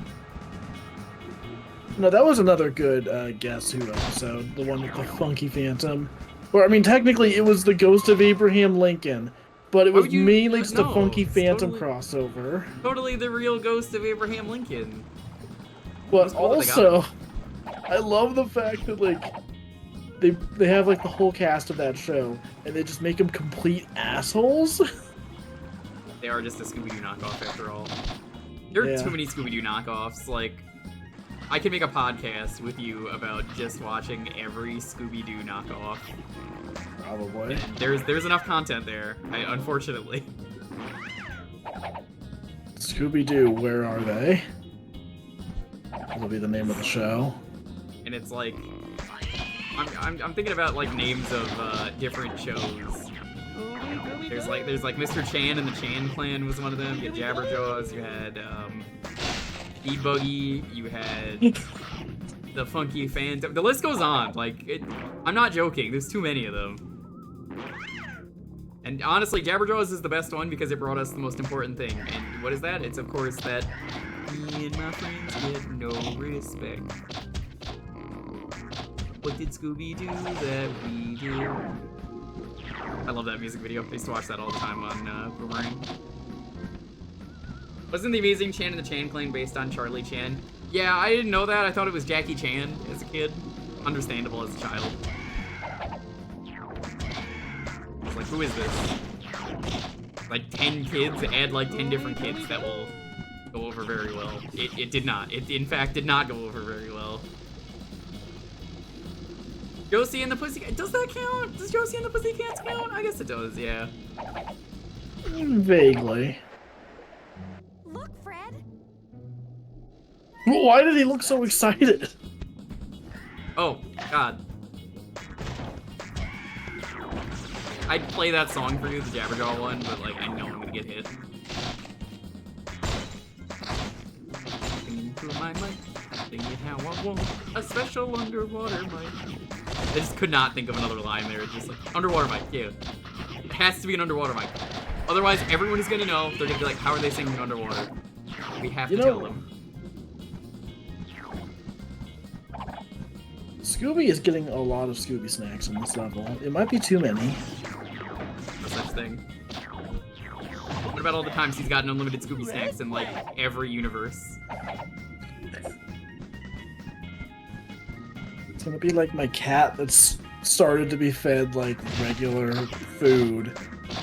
No, that was another good Guess Who episode. The one with the Funky Phantom. Or, I mean, technically it was the ghost of Abraham Lincoln, but it was mainly just a Funky Phantom crossover. Totally the real ghost of Abraham Lincoln. But also, I love the fact that, like, they have, like, the whole cast of that show, and they just make them complete assholes. They are just a Scooby-Doo knockoff, after all. There are too many Scooby-Doo knockoffs, like... I could make a podcast with you about just watching every Scooby-Doo knockoff. Probably. And there's enough content there, unfortunately. Scooby-Doo, where are they? That'll be the name of the show. And it's like... I'm thinking about, like, names of different shows There's like Mr. Chan and the Chan clan was one of them. You had Jabberjaws, you had E-Buggy, you had the Funky Phantom. The list goes on. Like, I'm not joking. There's too many of them. And honestly, Jabberjaws is the best one because it brought us the most important thing. And what is that? It's of course that me and my friends get no respect. What did Scooby do that we do? I love that music video. I used to watch that all the time on Boomerang. Wasn't the Amazing Chan and the Chan Clan based on Charlie Chan? Yeah, I didn't know that. I thought it was Jackie Chan as a kid. Understandable as a child. It's like, who is this? Like 10 kids? Add like 10 different kids. That will go over very well. It did not. It, in fact, did not go over very well. Josie and the Pussycats. Does that count? Does Josie and the Pussycats count? I guess it does, yeah. Vaguely. Look, Fred. Why did he look so excited? Oh, God. I'd play that song for you, the Jabberjaw one, but like, I know I'm gonna get hit. Singing through my mic, singing how I want a special underwater mic. I just could not think of another line there. It's just like, underwater mic, yeah. It has to be an underwater mic. Otherwise, everyone is gonna know. They're gonna be like, how are they singing underwater? We have to tell them. Scooby is getting a lot of Scooby snacks on this level. It might be too many. No such thing. What about all the times he's gotten unlimited Scooby snacks in like every universe? It's gonna be like my cat that's started to be fed like regular food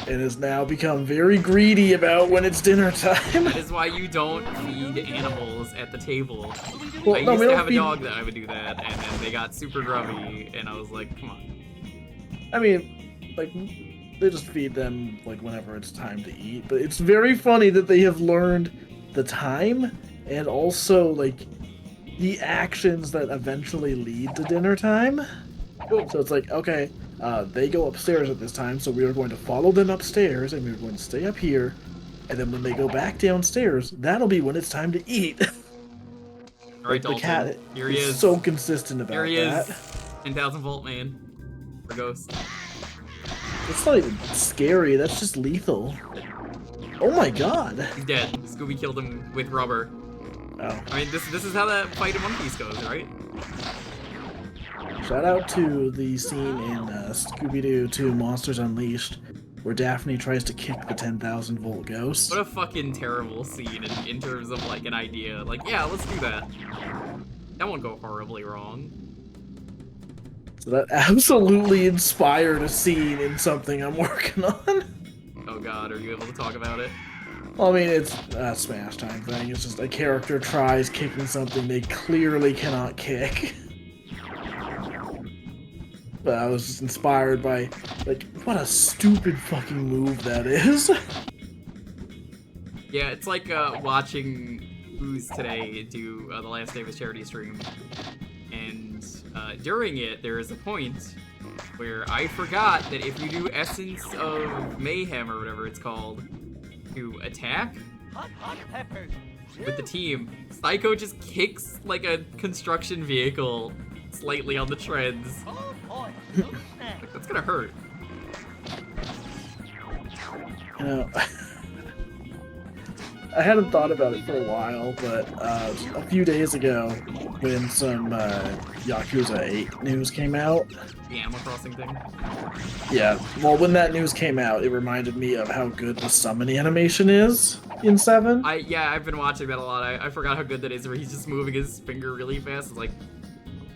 and has now become very greedy about when it's dinner time. That is why you don't feed animals at the table. Well, I no, used we to don't have a feed- dog that I would do that, and then they got super grubby, and I was like, come on. I mean, like, they just feed them like whenever it's time to eat. But it's very funny that they have learned the time and also like the actions that eventually lead to dinner time. So it's like, okay, they go upstairs at this time, so we are going to follow them upstairs, and we're going to stay up here, and then when they go back downstairs, that'll be when it's time to eat. All right, the Dalton. cat Here he is. so consistent about Here he that. is. 10,000 volt man. For Ghost. It's not even scary, that's just lethal. Oh my god. He's dead. Scooby killed him with rubber. Oh. I mean, this is how that fight in One Piece goes, right? Shout out to the scene in Scooby Doo 2 Monsters Unleashed, where Daphne tries to kick the 10,000 volt ghost. What a fucking terrible scene in terms of like an idea. Like, yeah, let's do that. That won't go horribly wrong. So that absolutely inspired a scene in something I'm working on. Oh god, are you able to talk about it? Well, I mean, it's a Smash Time thing. It's just a character tries kicking something they clearly cannot kick. But I was just inspired by, like, what a stupid fucking move that is. Yeah, it's like watching Who's Today do the last day of his charity stream. And during it, there is a point where I forgot that if you do Essence of Mayhem or whatever it's called, to attack with the team, Psycho just kicks like a construction vehicle slightly on the treads. Like, that's gonna hurt. You know, I hadn't thought about it for a while, but a few days ago, when some Yakuza 8 news came out. The Animal Crossing thing? Yeah, well, when that news came out, it reminded me of how good the summon animation is in 7. Yeah, I've been watching that a lot. I forgot how good that is, where he's just moving his finger really fast. It's like,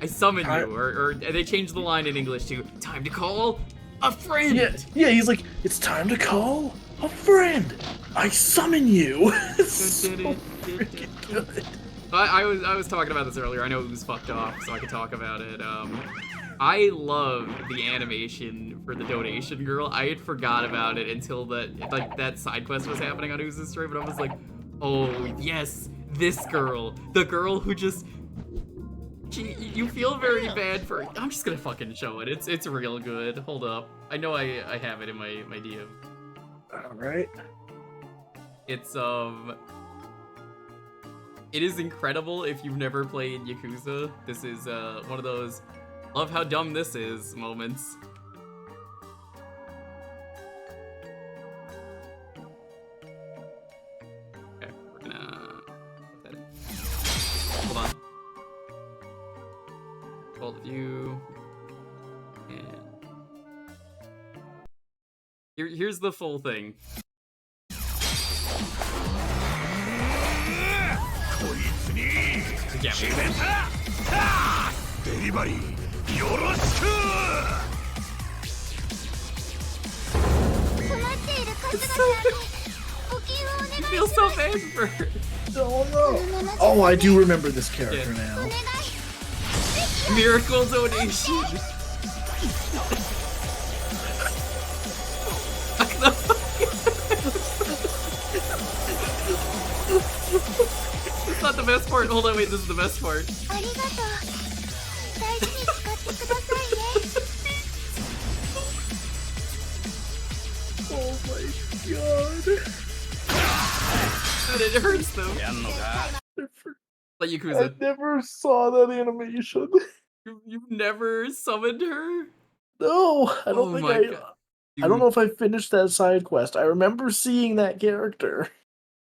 I summon you, or they changed the line in English to, time to call a friend! Yeah, he's like, it's time to call a friend! I summon you! It's so freaking good. I was talking about this earlier. I know it was fucked off, so I could talk about it. I love the animation for the donation girl. I had forgot about it until that side quest was happening on Uzu's stream, and I was like, oh yes, this girl, the girl who just You feel very bad for. I'm just gonna fucking show it. It's real good. Hold up. I know I have it in my DM. All right. It's It is incredible if you've never played Yakuza. This is one of those love how dumb this is moments. Okay, we're gonna put that in. Hold on. All of you. And here's the full thing. You feel so bad for her. Oh no! Oh, I do remember this character now. Miracle donation. It's not the best part. Hold on, wait, this is the best part. Oh my god. But it hurts though. Like Yakuza. I never saw that animation. You've never summoned her? No, I don't think I. God. I don't know if I finished that side quest. I remember seeing that character.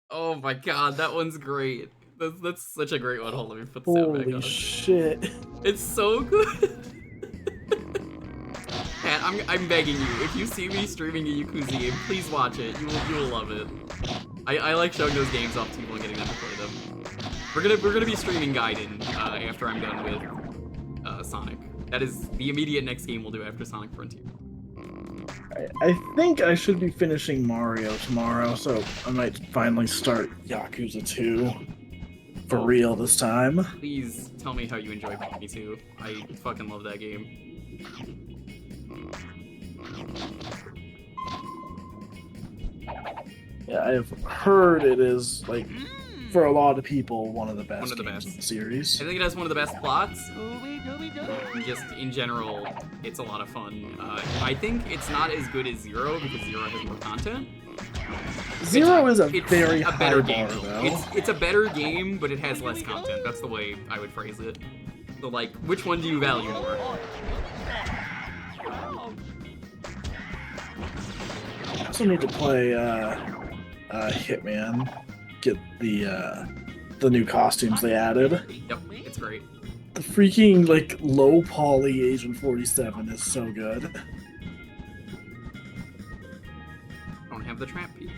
Oh my god, that one's great. That's such a great one. Hold on, let me put the sound back on. Holy shit. It's so good. Man, I'm begging you, if you see me streaming a Yakuza game, please watch it. You will love it. I like showing those games off to people and getting them to play them. We're gonna be streaming Gaiden after I'm done with Sonic. That is the immediate next game we'll do after Sonic Frontier. I think I should be finishing Mario tomorrow, so I might finally start Yakuza 2 for real this time. Please tell me how you enjoy Baki 2. I fucking love that game. Yeah, I've heard it is, like, for a lot of people, one of the best games in the series. I think it has one of the best plots. Just in general, it's a lot of fun. I think it's not as good as Zero because Zero has more content. Zero is a very a high better bar, game. though. It's a better game, but it has less content. That's the way I would phrase it. So, like, which one do you value more? I also need to play Hitman. Get the new costumes they added. Yep, it's great. The freaking, like, low poly Agent 47 is so good. Don't have the trap piece.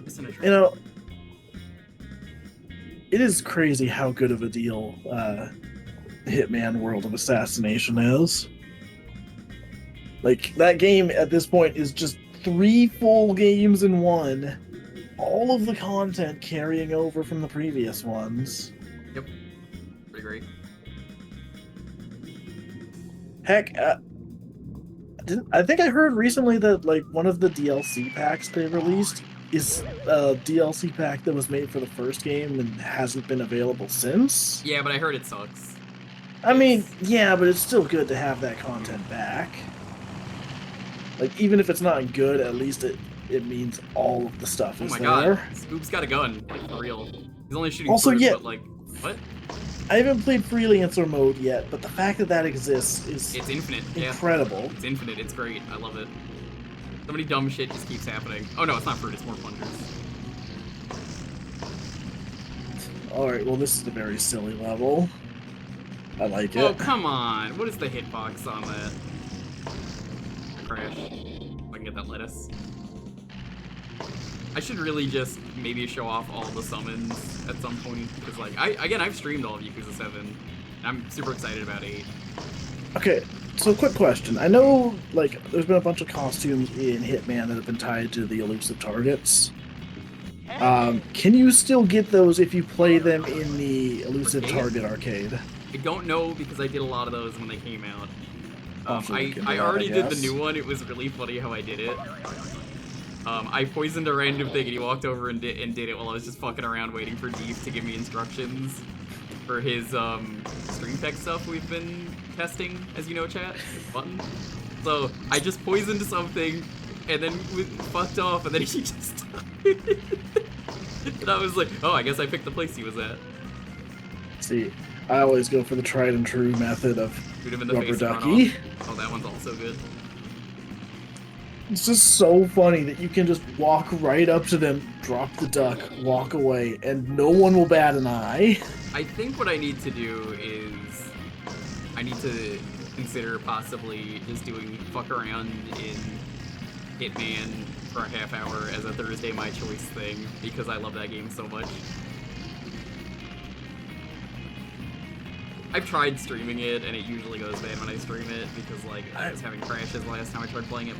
Missing a trap. You know, it is crazy how good of a deal Hitman World of Assassination is. Like, that game at this point is just 3 full games in one. All of the content carrying over from the previous ones. Yep. Pretty great. Heck, I think I heard recently that, like, one of the DLC packs they released is a DLC pack that was made for the first game and hasn't been available since. Yeah, but I heard it sucks. I mean, yeah, but it's still good to have that content back. Like, even if it's not good, at least it means all of the stuff is Oh my there. god, Scoop's got a gun, like, for real. He's only shooting Also, first, yeah. but like, what? I haven't played freelancer mode yet, but the fact that that exists is It's infinite. incredible. Yeah. It's infinite. It's great. I love it. So many dumb shit just keeps happening. Oh no, it's not fruit. It's more plungers. Alright, well, this is a very silly level. I like it. Oh come on! What is the hitbox on that? Crash. If I can get that lettuce. I should really just maybe show off all the summons at some point because, like, I've streamed all of Yakuza 7. And I'm super excited about 8. Okay, so quick question. I know, like, there's been a bunch of costumes in Hitman that have been tied to the elusive targets. Can you still get those if you play them in the elusive target arcade? I don't know because I did a lot of those when they came out. So we can do I that, already I did the guess. new one. It was really funny how I did it. I poisoned a random thing, and he walked over and did it while I was just fucking around waiting for Deep to give me instructions for his stream tech stuff we've been testing, as you know, chat. Button. So I just poisoned something, and then fucked off, and then he just died. And I was like, oh, I guess I picked the place he was at. See, I always go for the tried and true method of Shoot him in the rubber face and run ducky. off. Oh, that one's also good. It's just so funny that you can just walk right up to them, drop the duck, walk away, and no one will bat an eye. I think what I need to do is I need to consider possibly just doing fuck around in Hitman for a half hour as a Thursday My Choice thing, because I love that game so much. I've tried streaming it, and it usually goes bad when I stream it, because like I was having crashes last time I tried playing it.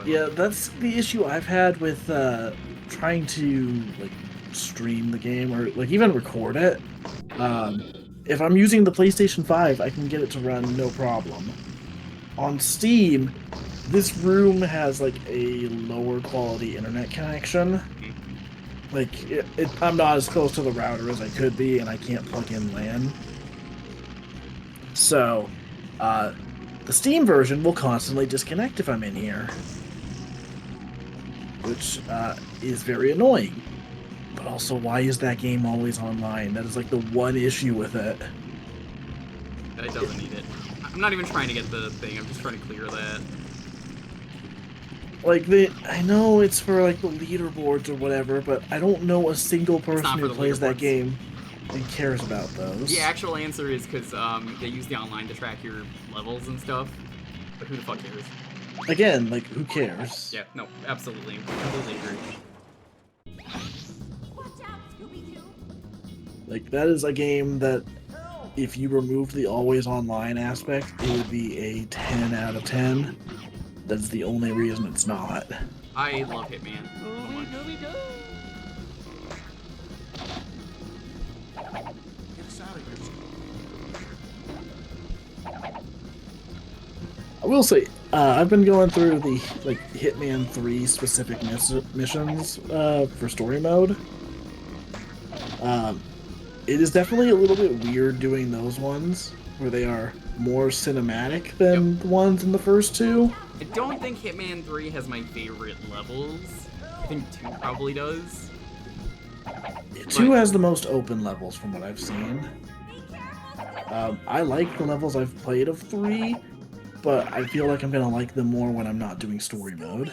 Yeah, that's the issue I've had with trying to like stream the game or like even record it. If I'm using the PlayStation 5, I can get it to run no problem. On Steam, this room has like a lower quality internet connection. Like I'm not as close to the router as I could be, and I can't plug in LAN. So, the Steam version will constantly disconnect if I'm in here, which is very annoying. But also, why is that game always online? That is like the one issue with it. It doesn't need it. I'm not even trying to get the thing, I'm just trying to clear that. Like, I know it's for like the leaderboards or whatever, but I don't know a single person who plays that game and cares about those. The actual answer is because they use the online to track your levels and stuff. But who the fuck cares? Again, like, who cares? Yeah, no, absolutely. Completely agree. Like, that is a game that, if you removed the always online aspect, it would be a 10 out of 10. That's the only reason it's not. I love Hitman so much. Get us out of here. I will say, I've been going through the like Hitman 3 specific missions for story mode. It is definitely a little bit weird doing those ones, where they are more cinematic than the ones in the first two. I don't think Hitman 3 has my favorite levels. I think 2 probably does. 2 has the most open levels from what I've seen. I like the levels I've played of 3, but I feel like I'm gonna like them more when I'm not doing story mode.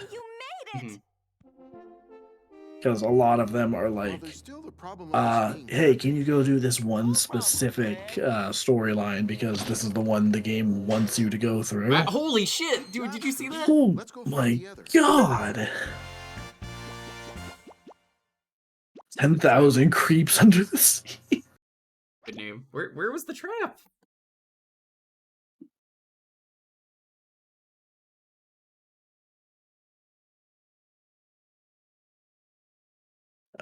Because a lot of them are like, hey, can you go do this one specific storyline because this is the one the game wants you to go through? Holy shit, dude, did you see that? Oh my god! 10,000 creeps under the sea. Good name. Where was the trap?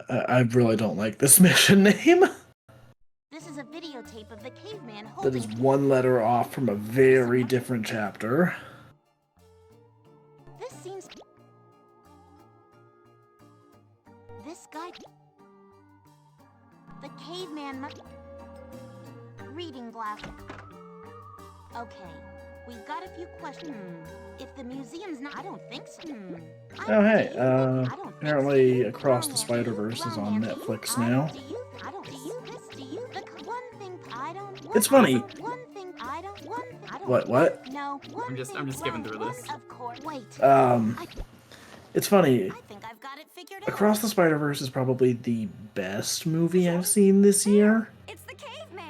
I really don't like this mission name. This is a videotape of the caveman That holding... is one letter off from a very different chapter. This seems... This guy... The caveman must... Reading glasses. Okay, we've got a few questions. If the museum's not... I don't think so. Oh hey, apparently Across the Spider-Verse is on Netflix now. It's funny. What? No. I'm just skipping through this. It's funny. Across the Spider-Verse is probably the best movie I've seen this year.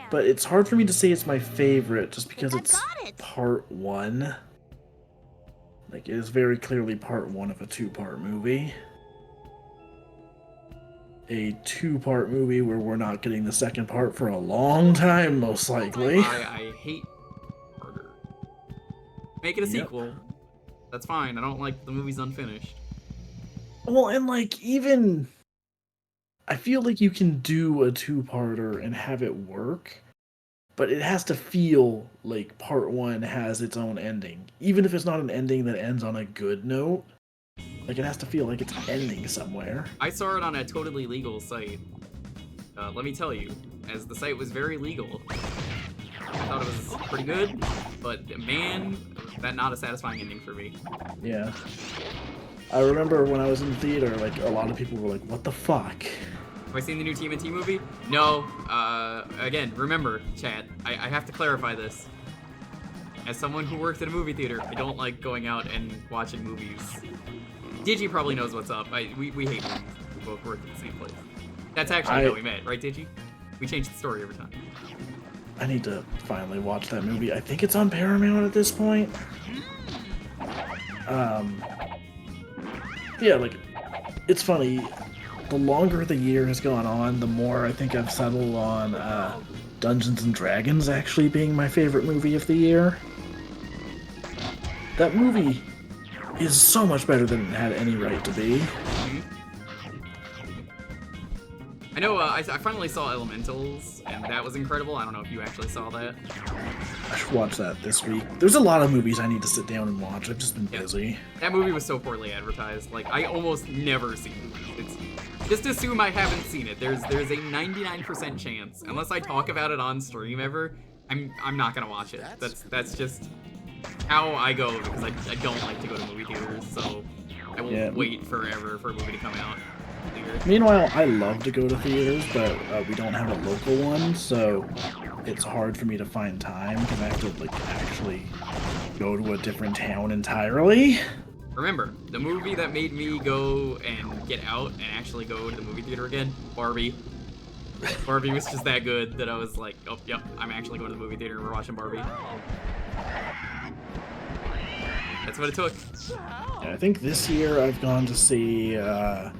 But it's hard for me to say it's my favorite just because it's part 1. Like, it is very clearly part 1 of a 2-part movie. A 2-part movie where we're not getting the second part for a long time, most likely. I hate murder. Make it a sequel. That's fine. I don't like the movie's unfinished. Well, and like, even... I feel like you can do a 2-parter and have it work, but it has to feel like part 1 has its own ending. Even if it's not an ending that ends on a good note, Like, it has to feel like it's ending somewhere. I saw it on a totally legal site. Let me tell you, as the site was very legal, I thought it was pretty good, but man, was that not a satisfying ending for me. Yeah. I remember when I was in the theater, like, a lot of people were like, what the fuck? Have I seen the new TMNT movie? No. Again, remember, chat, I have to clarify this. As someone who worked at a movie theater, I don't like going out and watching movies. Digi probably knows what's up. We hate movies. We both work at the same place. That's actually how we met, right, Digi? We changed the story every time. I need to finally watch that movie. I think it's on Paramount at this point. Yeah, like, it's funny. The longer the year has gone on, the more I think I've settled on Dungeons and Dragons actually being my favorite movie of the year. That movie is so much better than it had any right to be. I know, I finally saw Elementals, and that was incredible. I don't know if you actually saw that. I should watch that this week. There's a lot of movies I need to sit down and watch. I've just been busy. That movie was so poorly advertised. Like, I almost never see movies. Just assume I haven't seen it. There's a 99% chance, unless I talk about it on stream ever, I'm not gonna watch it. That's just how I go, because I don't like to go to movie theaters, so I won't wait forever for a movie to come out. Meanwhile, I love to go to theaters, but we don't have a local one, so it's hard for me to find time because I have to like actually go to a different town entirely. Remember, the movie that made me go and get out and actually go to the movie theater again, Barbie. Barbie was just that good that I was like, oh, yep, I'm actually going to the movie theater and we're watching Barbie. That's what it took. Yeah, I think this year I've gone to see, I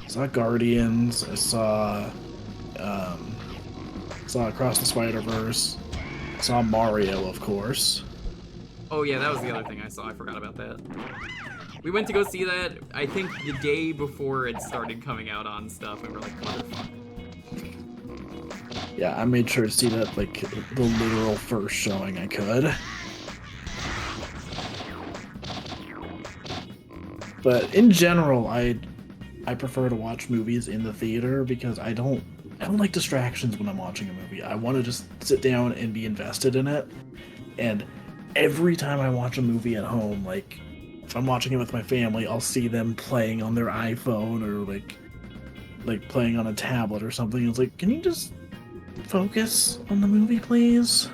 saw Guardians, I saw Across the Spider-Verse, saw Mario, of course. Oh yeah, that was the other thing I saw, I forgot about that. We went to go see that, I think the day before it started coming out on stuff, and we're like, motherfucker. Yeah, I made sure to see that, like, the literal first showing I could. But in general, I prefer to watch movies in the theater because I don't like distractions when I'm watching a movie. I want to just sit down and be invested in it. And every time I watch a movie at home, like if I'm watching it with my family, I'll see them playing on their iPhone or like playing on a tablet or something. It's like, can you just focus on the movie, please?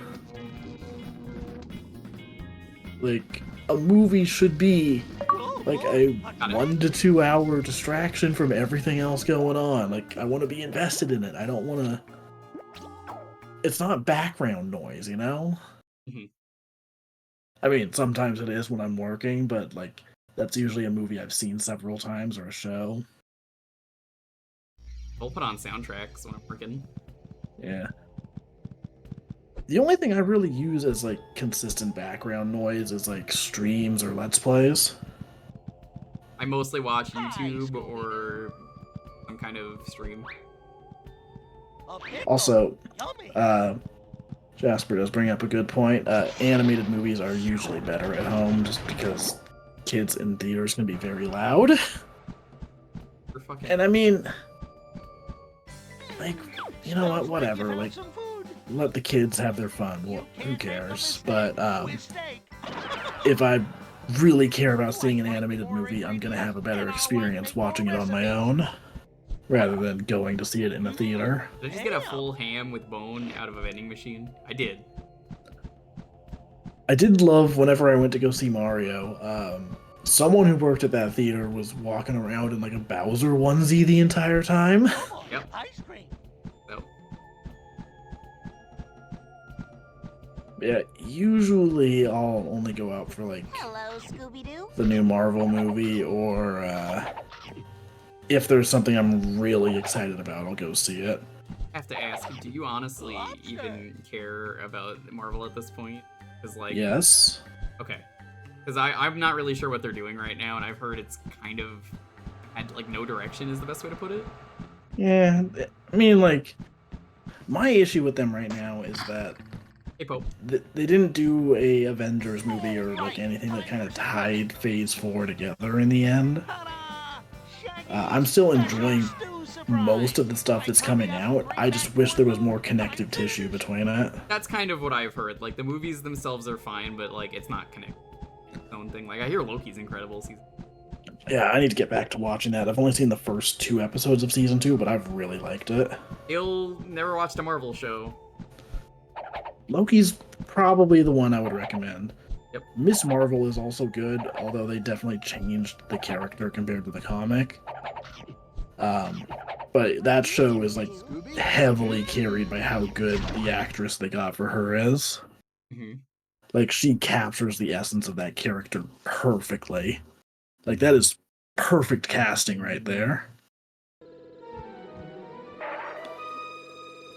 Like, a movie should be like a 1 to 2 hour distraction from everything else going on. Like, I want to be invested in it. I don't want to... It's not background noise, you know? Mm-hmm. I mean, sometimes it is when I'm working, but, like, that's usually a movie I've seen several times or a show. I'll put on soundtracks when I'm working. Yeah. The only thing I really use as, like, consistent background noise is, like, streams or Let's Plays. I mostly watch YouTube or some kind of stream. Also, Jasper does bring up a good point. Animated movies are usually better at home just because kids in theaters can be very loud. And I mean, like, you know what, whatever, like, let the kids have their fun. Well, who cares? But if I really care about seeing an animated movie, I'm gonna have a better experience watching it on my own rather than going to see it in a theater. Did I just get a full ham with bone out of a vending machine? I did. I did love whenever I went to go see Mario, someone who worked at that theater was walking around in like a Bowser onesie the entire time. Yep. Yeah, usually I'll only go out for like Hello, Scooby Doo. the new Marvel movie, or if there's something I'm really excited about, I'll go see it. I have to ask, do you honestly even care about Marvel at this point? Because like, Yes. Okay. Because I'm not really sure what they're doing right now, and I've heard it's kind of had like no direction is the best way to put it. Yeah, I mean, like, my issue with them right now is that Hey, Pope. They didn't do a Avengers movie or like anything that kind of tied Phase 4 together in the end. I'm still enjoying most of the stuff that's coming out. I just wish there was more connective tissue between it. That's kind of what I've heard. Like, the movies themselves are fine, but, like, it's not connected. Its own thing. Like, I hear Loki's incredible. Yeah, I need to get back to watching that. I've only seen the first 2 episodes of season 2, but I've really liked it. You'll never watched a Marvel show. Loki's probably the one I would recommend. Yep. Miss Marvel is also good, although they definitely changed the character compared to the comic. But that show is like heavily carried by how good the actress they got for her is. Mm-hmm. Like, she captures the essence of that character perfectly. Like, that is perfect casting right there.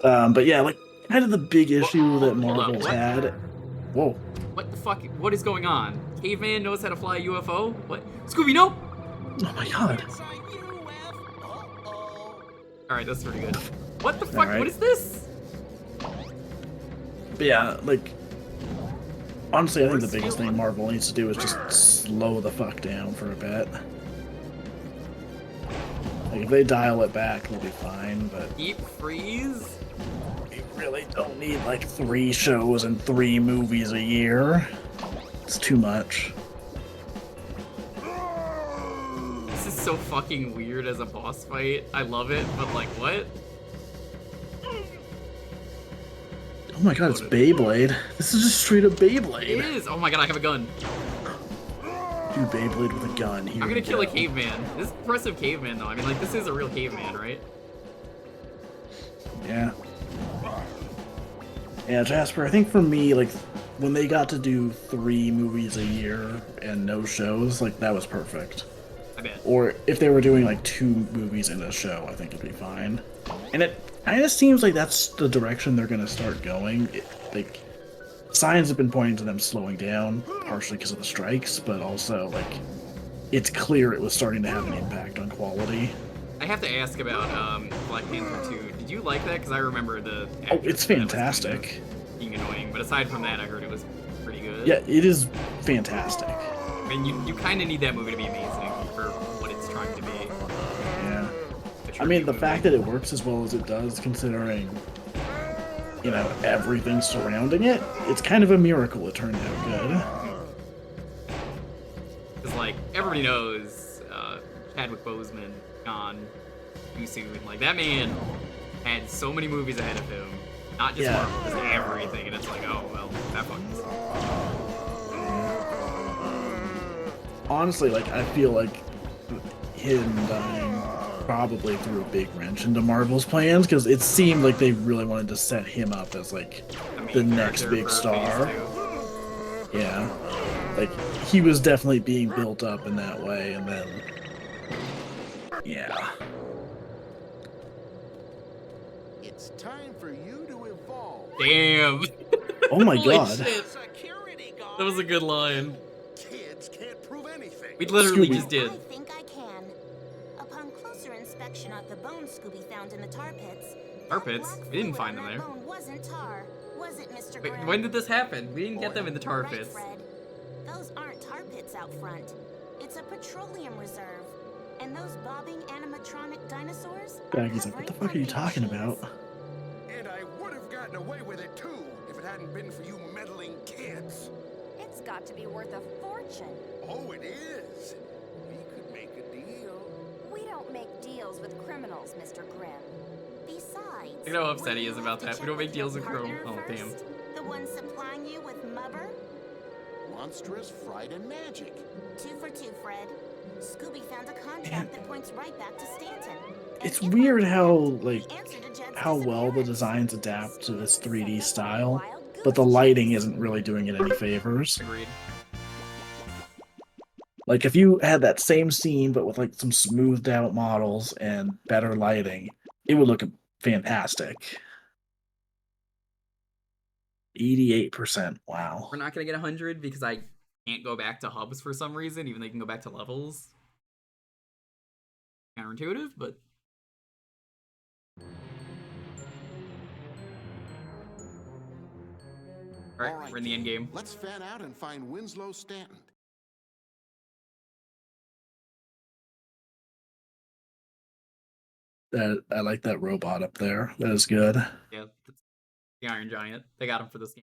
But yeah, like, kind of the big issue that Marvel's had. Whoa. What the fuck? What is going on? Caveman knows how to fly a UFO? What? Scooby, no! Oh my god. Alright, that's pretty good. What the fuck? Right. What is this? But yeah, like, honestly, I think the biggest thing Marvel needs to do is just slow the fuck down for a bit. Like, if they dial it back, they'll be fine, but... Deep freeze? We really don't need, like, 3 shows and 3 movies a year. It's too much. This is so fucking weird as a boss fight. I love it, but, like, what? Oh my god, it's Beyblade. This is just straight up Beyblade. It is! Oh my god, I have a gun. Do Beyblade with a gun. Here I'm gonna we kill go. a caveman. This is impressive caveman, though. I mean, like, this is a real caveman, right? Yeah. Yeah, Jasper, I think for me, like, when they got to do 3 movies a year and no shows, like, that was perfect. I bet. Or if they were doing, like, 2 movies in a show, I think it'd be fine. And it kind of seems like that's the direction they're gonna start going. Like, signs have been pointing to them slowing down, partially because of the strikes, but also, like, it's clear it was starting to have an impact on quality. I have to ask about Black Panther 2. Did you like that? Because I remember the... Oh, it's fantastic. Being annoying, but aside from that, I heard it was pretty good. Yeah, it is fantastic. I mean, you kind of need that movie to be amazing for what it's trying to be. Yeah. I mean, the fact that it works as well as it does, considering, you know, everything surrounding it, it's kind of a miracle it turned out good. Because, like, everybody knows Chadwick Boseman gone too soon. Like, that man had so many movies ahead of him. Not just Marvel, just everything. And it's like, oh, well, that fucking sucks. Honestly, like, I feel like him dying probably threw a big wrench into Marvel's plans, because it seemed like they really wanted to set him up as, like, the next big star. Yeah. Like, he was definitely being built up in that way, and then... Yeah. It's time for you to evolve. Damn. Oh my Holy god. shit. That was a good line. Kids can't prove anything. We literally Scooby. just did. I think I can. Upon closer inspection of the bones Scooby found in the tar pits, Tar pits? We didn't find them that there. bone wasn't tar, was it, Mr. Wait, Grimm? when did this happen? We didn't get them in the tar Right, pits. Fred. Those aren't tar pits out front. It's a petroleum reserve. And those bobbing animatronic dinosaurs? Baggy's like, what the fuck are you talking about? And I would have gotten away with it too if it hadn't been for you meddling kids. It's got to be worth a fortune. Oh, it is. We could make a deal. We don't make deals with criminals, Mr. Grimm. Besides, You know how upset he is about that. We check don't make with your deals with Chrome. partner Oh, damn. first, the one supplying you with Mubberr? Monstrous fright and magic. 2 for 2, Fred. Scooby found a contract that points right back to Stanton. It's weird how, like, how well the designs adapt to this 3D style, but the lighting isn't really doing it any favors. Agreed. Like, if you had that same scene, but with, like, some smoothed out models and better lighting, it would look fantastic. 88%, wow. We're not gonna get 100 because I can't go back to hubs for some reason, even though you can go back to levels. Counterintuitive, but... Alright, we're in the end game. Let's fan out and find Winslow Stanton. I like that robot up there. That is good. Yeah, that's the Iron Giant. They got him for this game.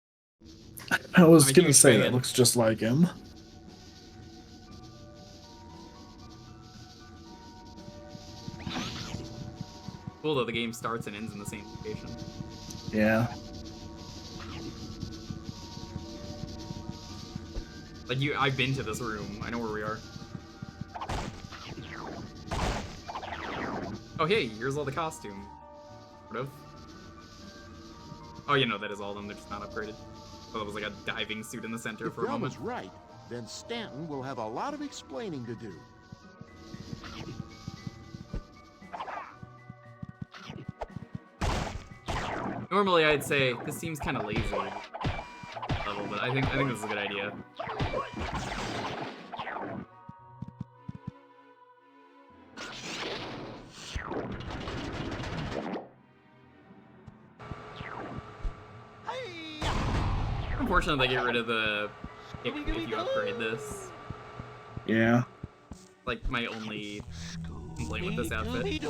I was I'm a gonna huge say fan. that looks just like him. Cool though, the game starts and ends in the same location. Yeah. Like I've been to this room. I know where we are. Oh hey, here's all the costume. Sort of. Oh, you know that is all of them. They're just not upgraded. So it was like a diving suit in the center If for a moment. Velma's right, then Stanton will have a lot of explaining to do. Normally, I'd say this seems kind of lazy level, but I think this is a good idea. Unfortunately, they get rid of the kick if you upgrade this. Yeah. Like my only complaint with this outfit.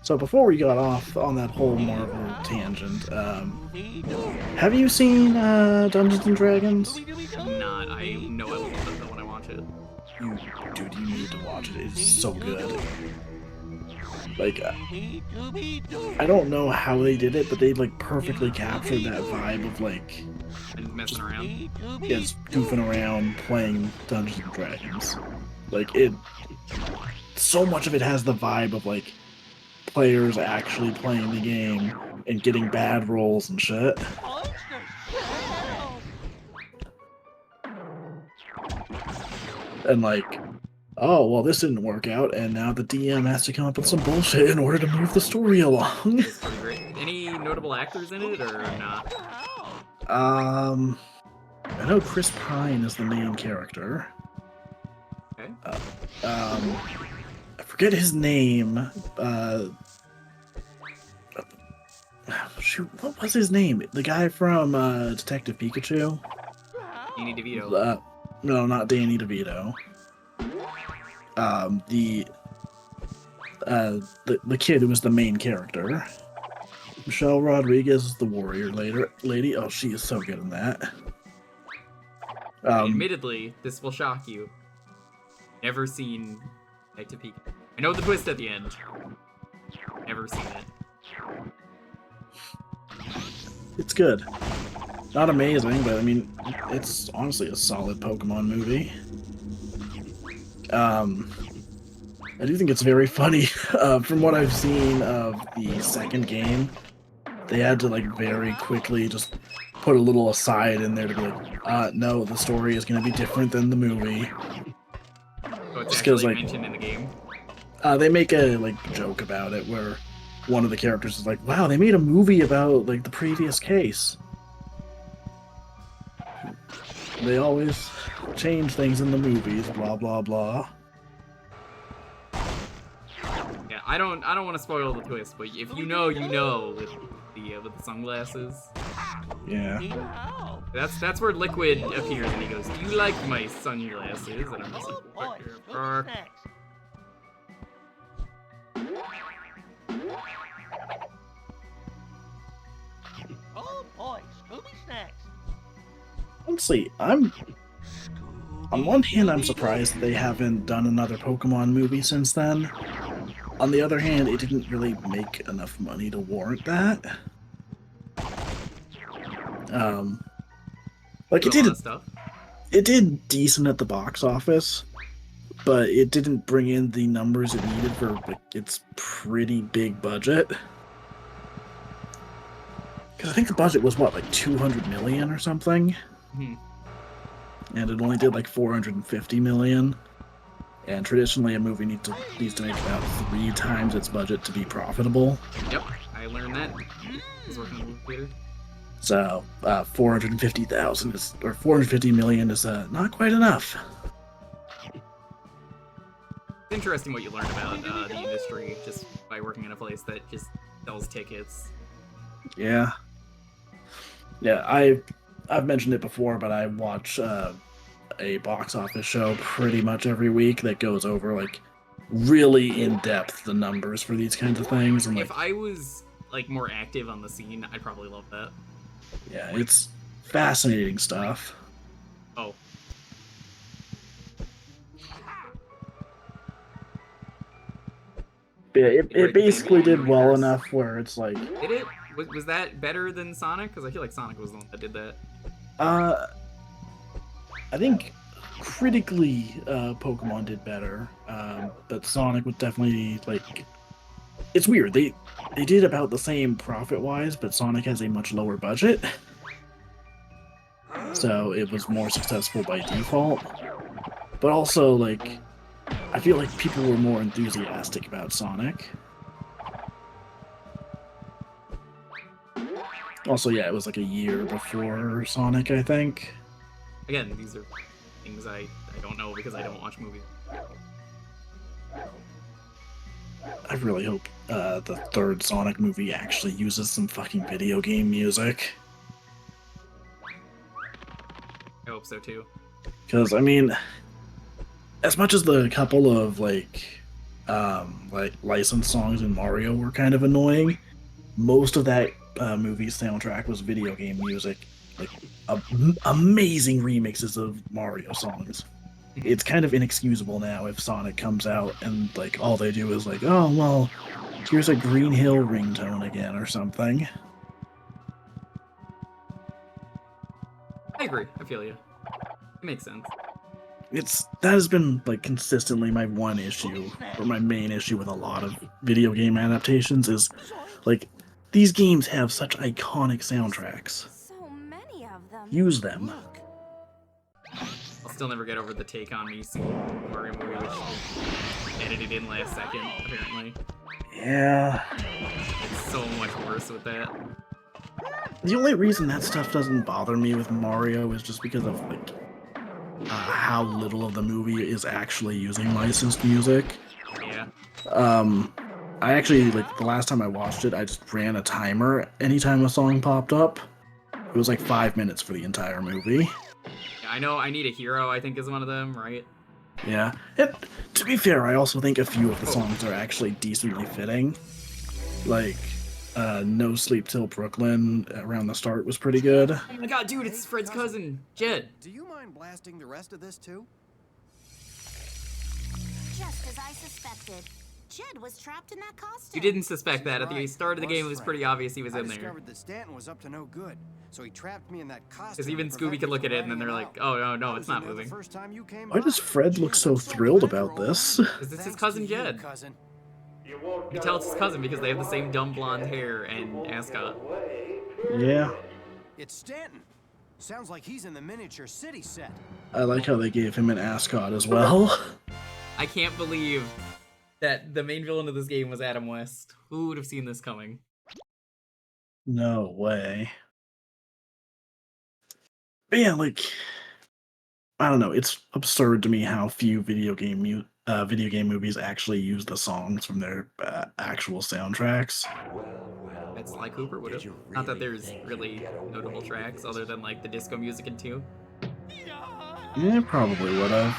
So before we got off on that whole Marvel tangent, have you seen Dungeons and Dragons? Not. I know I will love that when I watch it. Dude, you need to watch it. It's so good. Like, I don't know how they did it, but they like perfectly captured that vibe of like And messing around. just goofing around playing Dungeons and Dragons. Like it, so much of it has the vibe of like players actually playing the game and getting bad rolls and shit. And like, oh, well, this didn't work out, and now the DM has to come up with some bullshit in order to move the story along. It's pretty great. Any notable actors in it or not? I know Chris Pine is the main character. Okay. I forget his name. Shoot, what was his name? The guy from Detective Pikachu? Danny DeVito. No, not Danny DeVito. The kid who was the main character. Michelle Rodriguez is the warrior lady. Oh, she is so good in that. Admittedly, this will shock you. Never seen Detective Pikachu. I know the twist at the end. Never seen it. It's good. Not amazing, but I mean, it's honestly a solid Pokemon movie. I do think it's very funny. From what I've seen of the second game, they had to like very quickly just put a little aside in there to be like, no, the story is going to be different than the movie. So it's Just actually 'cause, like, mentioned in the game. They make a like joke about it where one of the characters is like, wow, they made a movie about like the previous case. They always change things in the movies, blah blah blah. Yeah, I don't want to spoil the twist, but if you know, you know with the sunglasses. Yeah. That's where Liquid appears and he goes, "Do you like my sunglasses?" And I'm just like, "What the fuck?" Oh boy, Scooby Snacks. Honestly, on one hand, I'm surprised they haven't done another Pokemon movie since then. On the other hand, it didn't really make enough money to warrant that. Like it did decent at the box office, but it didn't bring in the numbers it needed for like its pretty big budget. Because I think the budget was what, like 200 million or something, Hmm. and it only did like 450 million. And traditionally, a movie needs to make about 3 times its budget to be profitable. Yep, I learned that. I was working in a movie theater. So 450,000 is, or 450 million is not quite enough. It's interesting what you learn about the industry just by working in a place that just sells tickets. Yeah. Yeah, I've mentioned it before, but I watch a box office show pretty much every week that goes over like really in depth the numbers for these kinds of things. And if I was like more active on the scene, I'd probably love that. Yeah, it's fascinating stuff. Oh. Yeah, it basically did well enough where it's like. Did it? Was that better than Sonic? Because I feel like Sonic was the one that did that. I think critically, Pokemon did better, but Sonic would definitely like. It's weird. They did about the same profit-wise, but Sonic has a much lower budget, so it was more successful by default. But also, like, I feel like people were more enthusiastic about Sonic. Also, yeah, it was like a year before Sonic, I think. Again, these are things I don't know because I don't watch movies. I really hope the third Sonic movie actually uses some fucking video game music. I hope so too. Because, I mean, as much as the couple of, like licensed songs in Mario were kind of annoying, most of that movie's soundtrack was video game music. Like, amazing remixes of Mario songs. It's kind of inexcusable now if Sonic comes out and, like, all they do is like, oh, well, here's a Green Hill ringtone again or something. I agree. I feel you. It makes sense. That has been, like, consistently my one issue, or my main issue with a lot of video game adaptations is, like, these games have such iconic soundtracks. So many of them. Use them. I'll still never get over the Take On Me scene in Mario movie, which edited in last second, apparently. Yeah. It's so much worse with that. The only reason that stuff doesn't bother me with Mario is just because of, like, how little of the movie is actually using licensed music. Yeah. I actually, like, the last time I watched it, I just ran a timer anytime a song popped up. It was like 5 minutes for the entire movie. I know I Need a Hero, I think, is one of them, right? Yeah. To be fair, I also think a few of the songs are actually decently fitting. Like, No Sleep Till Brooklyn around the start was pretty good. Oh my god, dude, it's Fred's cousin, Jed. Do you mind blasting the rest of this too? Just as I suspected. Jed was trapped in that costume. You didn't suspect that. At the start of the game, it was pretty obvious he was in there. I discovered that Stanton was up to no good, so he trapped me in that costume. Because even Scooby could look at it and then they're like, oh, no, it's not moving. Why does Fred look so thrilled about this? Because this is his cousin Jed. You can tell it's his cousin because they have the same dumb blonde hair and ascot. Yeah. It's Stanton. Sounds like he's in the miniature city set. I like how they gave him an ascot as well. I can't believe that the main villain of this game was Adam West. Who would have seen this coming? No way. But yeah, like, I don't know. It's absurd to me how few video game movies actually use the songs from their actual soundstracks. That's Sly Cooper would have. Not that there's really notable tracks other than like the disco music in 2. Yeah, probably would have.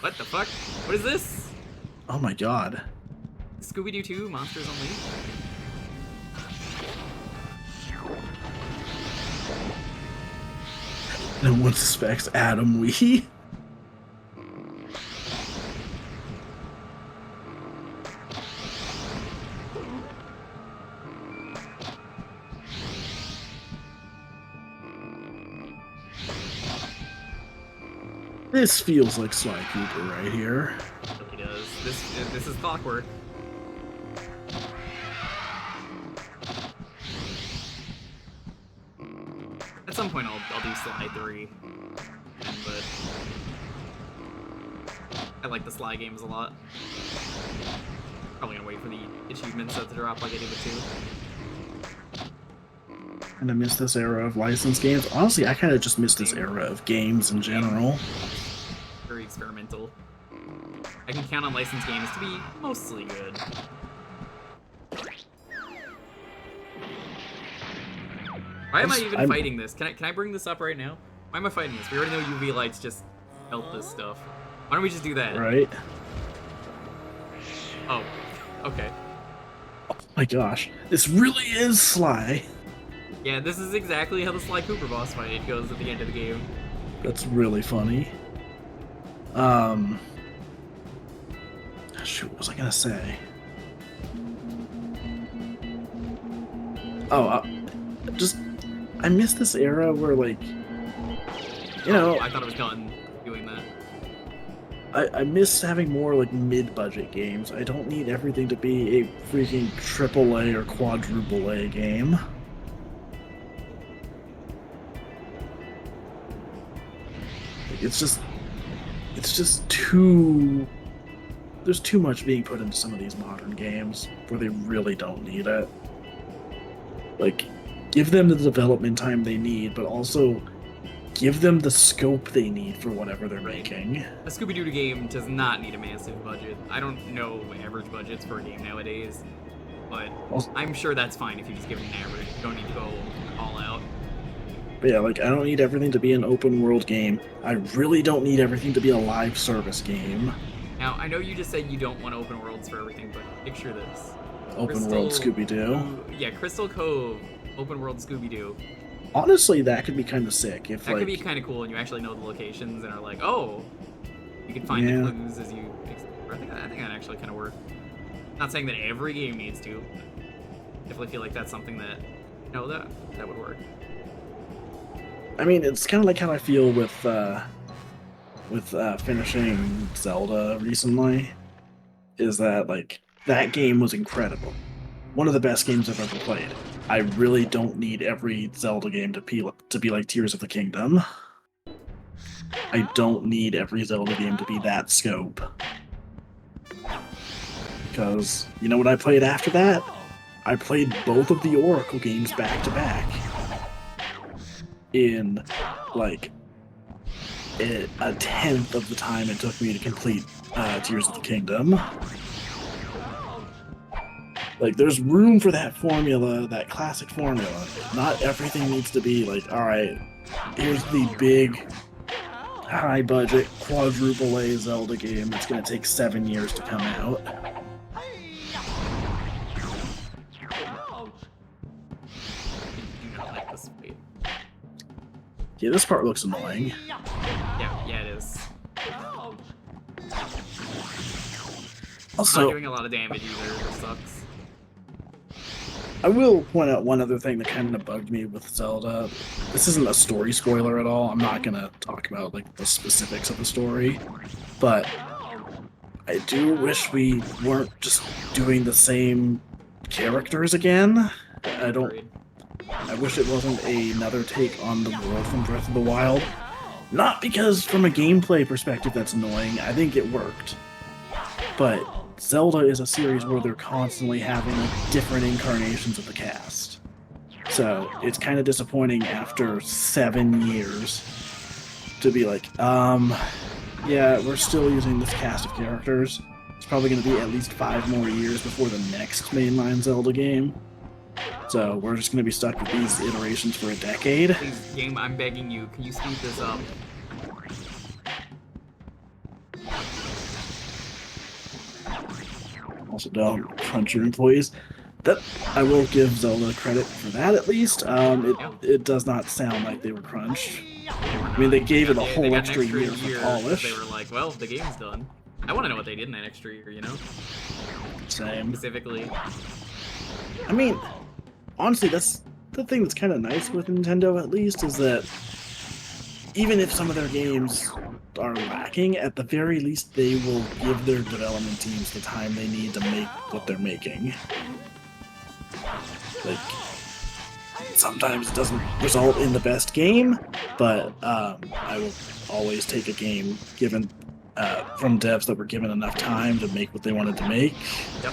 What the fuck? What is this? Oh my god. Scooby Doo 2 Monsters Unleashed? No one suspects Adam Wee. This feels like Sly Cooper right here. He does. This is clockwork. At some point I'll do Sly 3. But I like the Sly games a lot. Probably gonna wait for the achievements to drop like I did with 2. And I miss this era of licensed games. Honestly, I kind of just miss this era of games in general. Very experimental. I can count on licensed games to be mostly good. Why am I even fighting this? Can I bring this up right now? Why am I fighting this? We already know UV lights just melt this stuff. Why don't we just do that? Right. Oh, okay. Oh my gosh, this really is Sly. Yeah, this is exactly how the Sly Cooper boss fight goes at the end of the game. That's really funny. Shoot, what was I gonna say? Oh, I miss this era where, like, you know, I thought it was done doing that. I miss having more, like, mid-budget games. I don't need everything to be a freaking AAA or quadruple A game. It's just too... There's too much being put into some of these modern games where they really don't need it. Like, give them the development time they need, but also give them the scope they need for whatever they're making. A Scooby Doo game does not need a massive budget. I don't know average budgets for a game nowadays, but I'm sure that's fine if you just give it an average. You don't need to go all out. But yeah, like, I don't need everything to be an open world game. I really don't need everything to be a live service game. Now, I know you just said you don't want open worlds for everything, but picture this. Open world Scooby Doo. Yeah, Crystal Cove, open world Scooby Doo. Honestly, that could be kind of sick. If that could be kind of cool, and you actually know the locations and are like, oh, you can find the clues as you explore. I think that actually kind of work. Not saying that every game needs to. But definitely feel like that's something that, you know, that would work. I mean, it's kind of like how I feel with finishing Zelda recently. Is that, like, that game was incredible. One of the best games I've ever played. I really don't need every Zelda game to be like Tears of the Kingdom. I don't need every Zelda game to be that scope. Because, you know what I played after that? I played both of the Oracle games back to back. In, like, a tenth of the time it took me to complete Tears of the Kingdom. Like, there's room for that formula, that classic formula. Not everything needs to be like, alright, here's the big, high-budget, quadruple-A Zelda game that's gonna take 7 years to come out. Yeah, this part looks annoying. Yeah, it is. Also, not doing a lot of damage either, which sucks. I will point out one other thing that kind of bugged me with Zelda. This isn't a story spoiler at all. I'm not gonna talk about, like, the specifics of the story, but I do wish we weren't just doing the same characters again. I wish it wasn't another take on the world from Breath of the Wild. Not because from a gameplay perspective that's annoying, I think it worked. But Zelda is a series where they're constantly having different incarnations of the cast. So it's kind of disappointing after 7 years to be like, yeah, we're still using this cast of characters. It's probably going to be at least 5 more years before the next mainline Zelda game. So we're just going to be stuck with these iterations for a decade. Please, game, I'm begging you, can you speed this up? Also, don't crunch your employees. That I will give Zelda credit for that, at least. It does not sound like they were crunched. I mean, they gave it a whole extra year for polish. They were like, well, the game's done. I want to know what they did in that extra year, you know? Same. Specifically. I mean, honestly, that's the thing that's kind of nice with Nintendo, at least, is that even if some of their games are lacking, at the very least they will give their development teams the time they need to make what they're making. Like, sometimes it doesn't result in the best game, but I will always take a game given from devs that were given enough time to make what they wanted to make. Yep.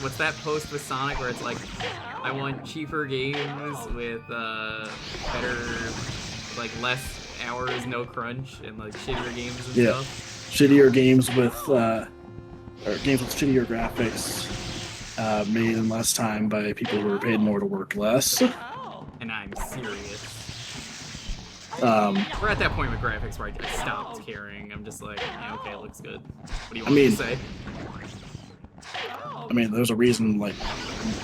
What's that post with Sonic where it's like, I want cheaper games with better, like less hours, no crunch, and like shittier games and stuff. Shittier games with or games with shittier graphics, made in less time by people who were paid more to work less. And I'm serious. Um, We're at that point with graphics where I stopped caring. I'm just like, yeah, okay, it looks good. What do you want I mean, me to say? I mean, there's a reason, like,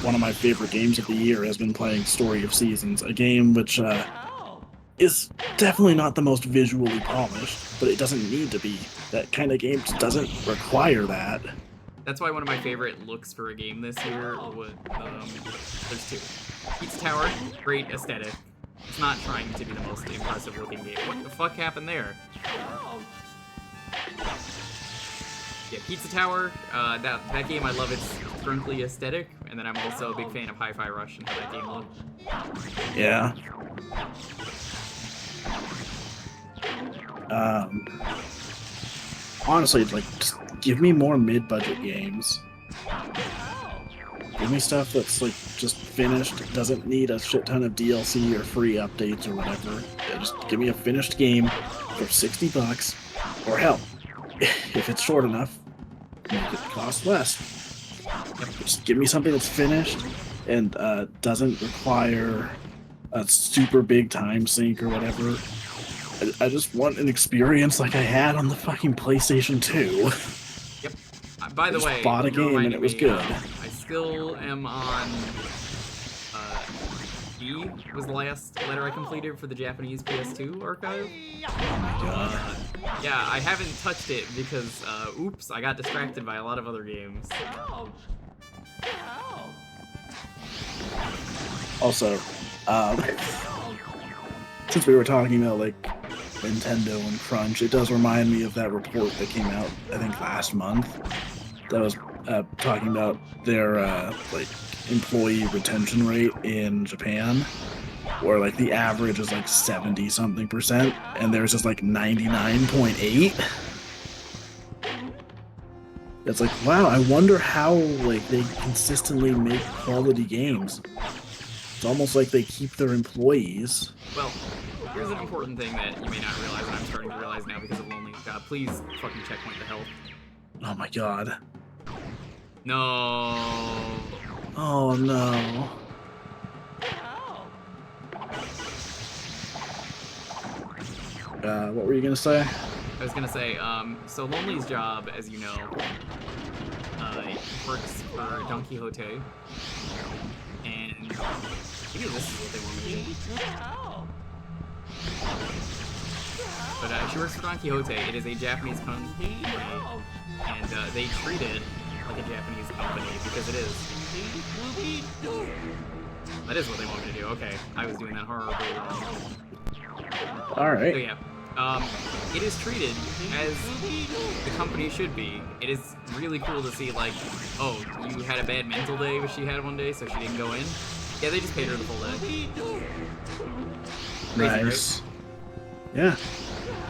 one of my favorite games of the year has been playing Story of Seasons, a game which is definitely not the most visually polished, but it doesn't need to be. That kind of game doesn't require that. That's why one of my favorite looks for a game this year was, there's two. Pizza Tower, great aesthetic. It's not trying to be the most impressive looking game. What the fuck happened there? Yeah, Pizza Tower, that game, I love its grunkly aesthetic, and then I'm also a big fan of Hi-Fi Rush and how that game looked. Yeah. Honestly, like, just give me more mid-budget games. Give me stuff that's, like, just finished, doesn't need a shit ton of DLC or free updates or whatever. Yeah, just give me a finished game for $60, or hell, if it's short enough, make it cost less. Just give me something that's finished and doesn't require a super big time sink or whatever. I just want an experience like I had on the fucking PlayStation 2. Yep. By the way, bought a game and it was good. I still am on E was the last letter I completed for the Japanese PS2 archive. Oh my god. Yeah, I haven't touched it because, oops, I got distracted by a lot of other games. Also, since we were talking about, like, Nintendo and crunch, it does remind me of that report that came out, I think, last month, that was talking about their, like, employee retention rate in Japan, where, like, the average is, like, 70-something%, and theirs is, like, 99.8%. It's like, wow, I wonder how, like, they consistently make quality games. It's almost like they keep their employees. Well, here's an important thing that you may not realize, and I'm starting to realize now because of Lonely's Job. Please fucking checkpoint the health. Oh my god. No. Oh no. What were you gonna say? I was gonna say, so Lonely's Job, as you know, works for Don Quixote, and maybe this is what they want me to do. But she works for Don Quixote. It is a Japanese company, and they treat it like a Japanese company because it is. That is what they want me to do. Okay, I was doing that horribly wrong. Alright. So yeah, it is treated as the company should be. It is really cool to see, like, oh, you had a bad mental day, which she had one day, so she didn't go in. Yeah, they just paid her the full day. Crazy, Nice. Right? Yeah.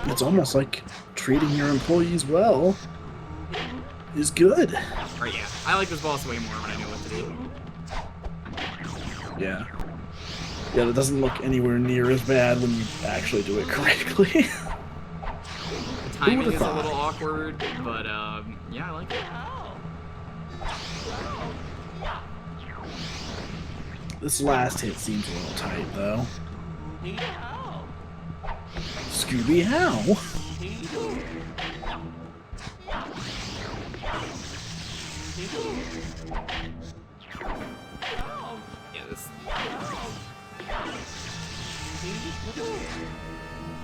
It's almost like treating your employees well is good. Right, yeah. I like this boss way more when I know what to do. Yeah. Yeah, that doesn't look anywhere near as bad when you actually do it correctly. The timing is a little awkward, but yeah, I like it. This last hit seems a little tight, though. Scooby, how? Yeah, this.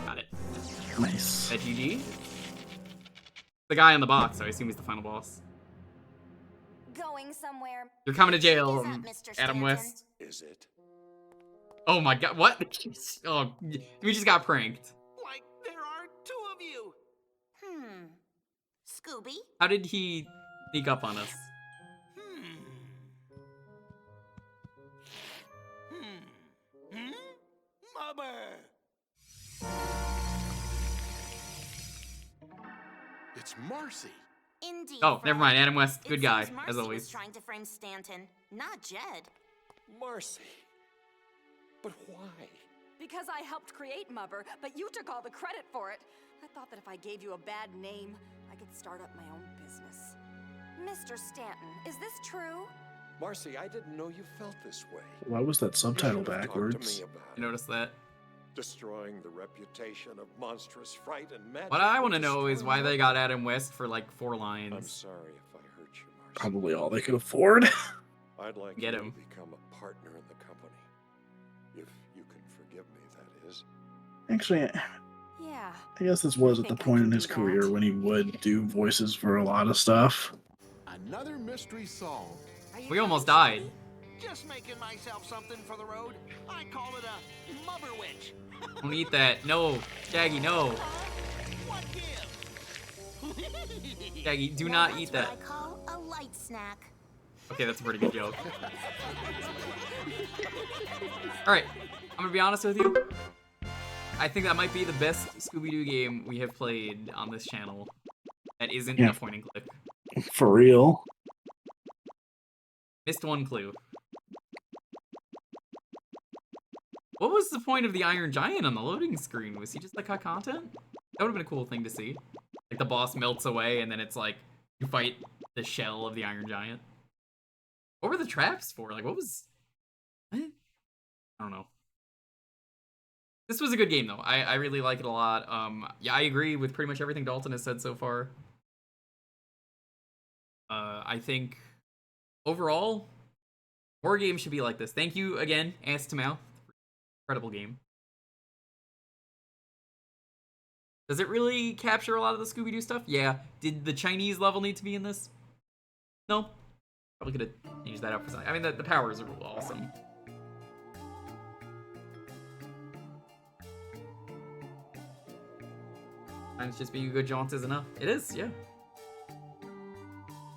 Got it. Nice. Is that GG? The guy on the box, I assume he's the final boss. Going somewhere. You're coming to jail, Adam West. Is it? Oh my god, what? Oh, we just got pranked. Like, there are two of you. Scooby? How did he sneak up on us? Mubberr! That's Marcy. Indeed. Oh, never mind. Fred. Adam West, good It guy, seems as Marcy always. was trying to frame Stanton, not Jed. Marcy. But why? Because I helped create Mubberr, but you took all the credit for it. I thought that if I gave you a bad name, I could start up my own business. Mr. Stanton, is this true? Marcy, I didn't know you felt this way. Why was that subtitle You should have talked to backwards? me about You notice that? destroying the reputation of monstrous fright and magic. What I want to would know is destroy why they Mubberr. got Adam West for like 4 I'm lines. sorry if I hurt you, Marcy. Probably all they could afford. I'd like Get you him. to become a partner in the company. If you can forgive me, that is. Actually, Yeah. I guess this was at the point in his career when he would do voices for a lot of stuff. Another mystery solved. We almost died. Just making myself something for the road. I call it a Mubberr witch. Don't eat that. No, Shaggy, no. What gives? Shaggy, do Now not eat that's that. what I call a light snack. Okay, that's a pretty good joke. Alright, I'm gonna be honest with you. I think that might be the best Scooby-Doo game we have played on this channel that isn't Yeah. a point and click. For real. Missed one clue. What was the point of the Iron Giant on the loading screen? Was he just like cut content? That would have been a cool thing to see. Like the boss melts away and then it's like you fight the shell of the Iron Giant. What were the traps for? Like what was... What? I don't know. This was a good game though. I really like it a lot. Yeah, I agree with pretty much everything Dalton has said so far. I think overall, more games should be like this. Thank you again, Ass to Mouth. Incredible game. Does it really capture a lot of the Scooby-Doo stuff? Yeah. Did the Chinese level need to be in this? No. Probably could have changed that up for something. I mean, the powers are awesome. Sometimes just being a good jaunt is enough. It is, yeah.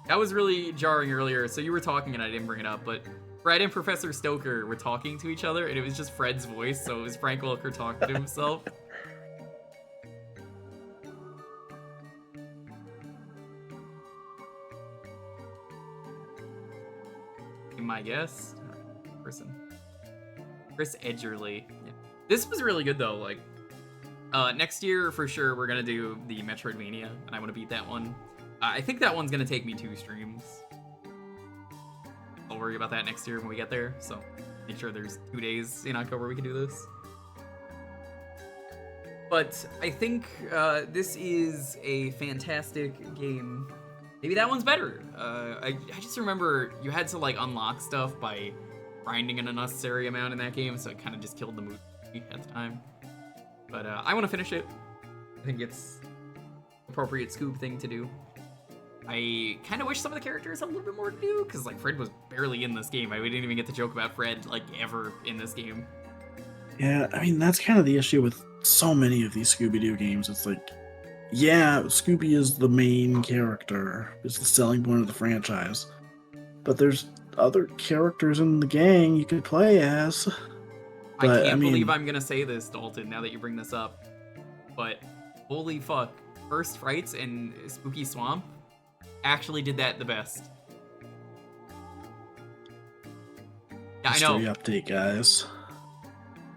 That was really jarring earlier. So you were talking and I didn't bring it up, but Fred and Professor Stoker were talking to each other and it was just Fred's voice, so it was Frank Welker talking to himself. My guess? Person. Chris Edgerly. Yeah. This was really good though, like, next year for sure we're gonna do the Metroidvania, and I want to beat that one. I think that one's gonna take me 2 streams. I'll worry about that next year when we get there, so make sure there's 2 days in October we can do this. But I think this is a fantastic game. Maybe that one's better. I just remember you had to like unlock stuff by grinding an unnecessary amount in that game, so it kind of just killed the movie at the time. But I want to finish it. I think it's appropriate Scoob thing to do. I kind of wish some of the characters had a little bit more to do, because like Fred was barely in this game. We didn't even get to joke about Fred like ever in this game. Yeah, I mean, that's kind of the issue with so many of these Scooby-Doo games. It's like, yeah, Scooby is the main character. It's the selling point of the franchise. But there's other characters in the gang you could play as. But, I can't believe I'm gonna say this, Dalton, now that you bring this up. But holy fuck, First Frights and Spooky Swamp actually did that the best. Yeah, I know. History update, guys.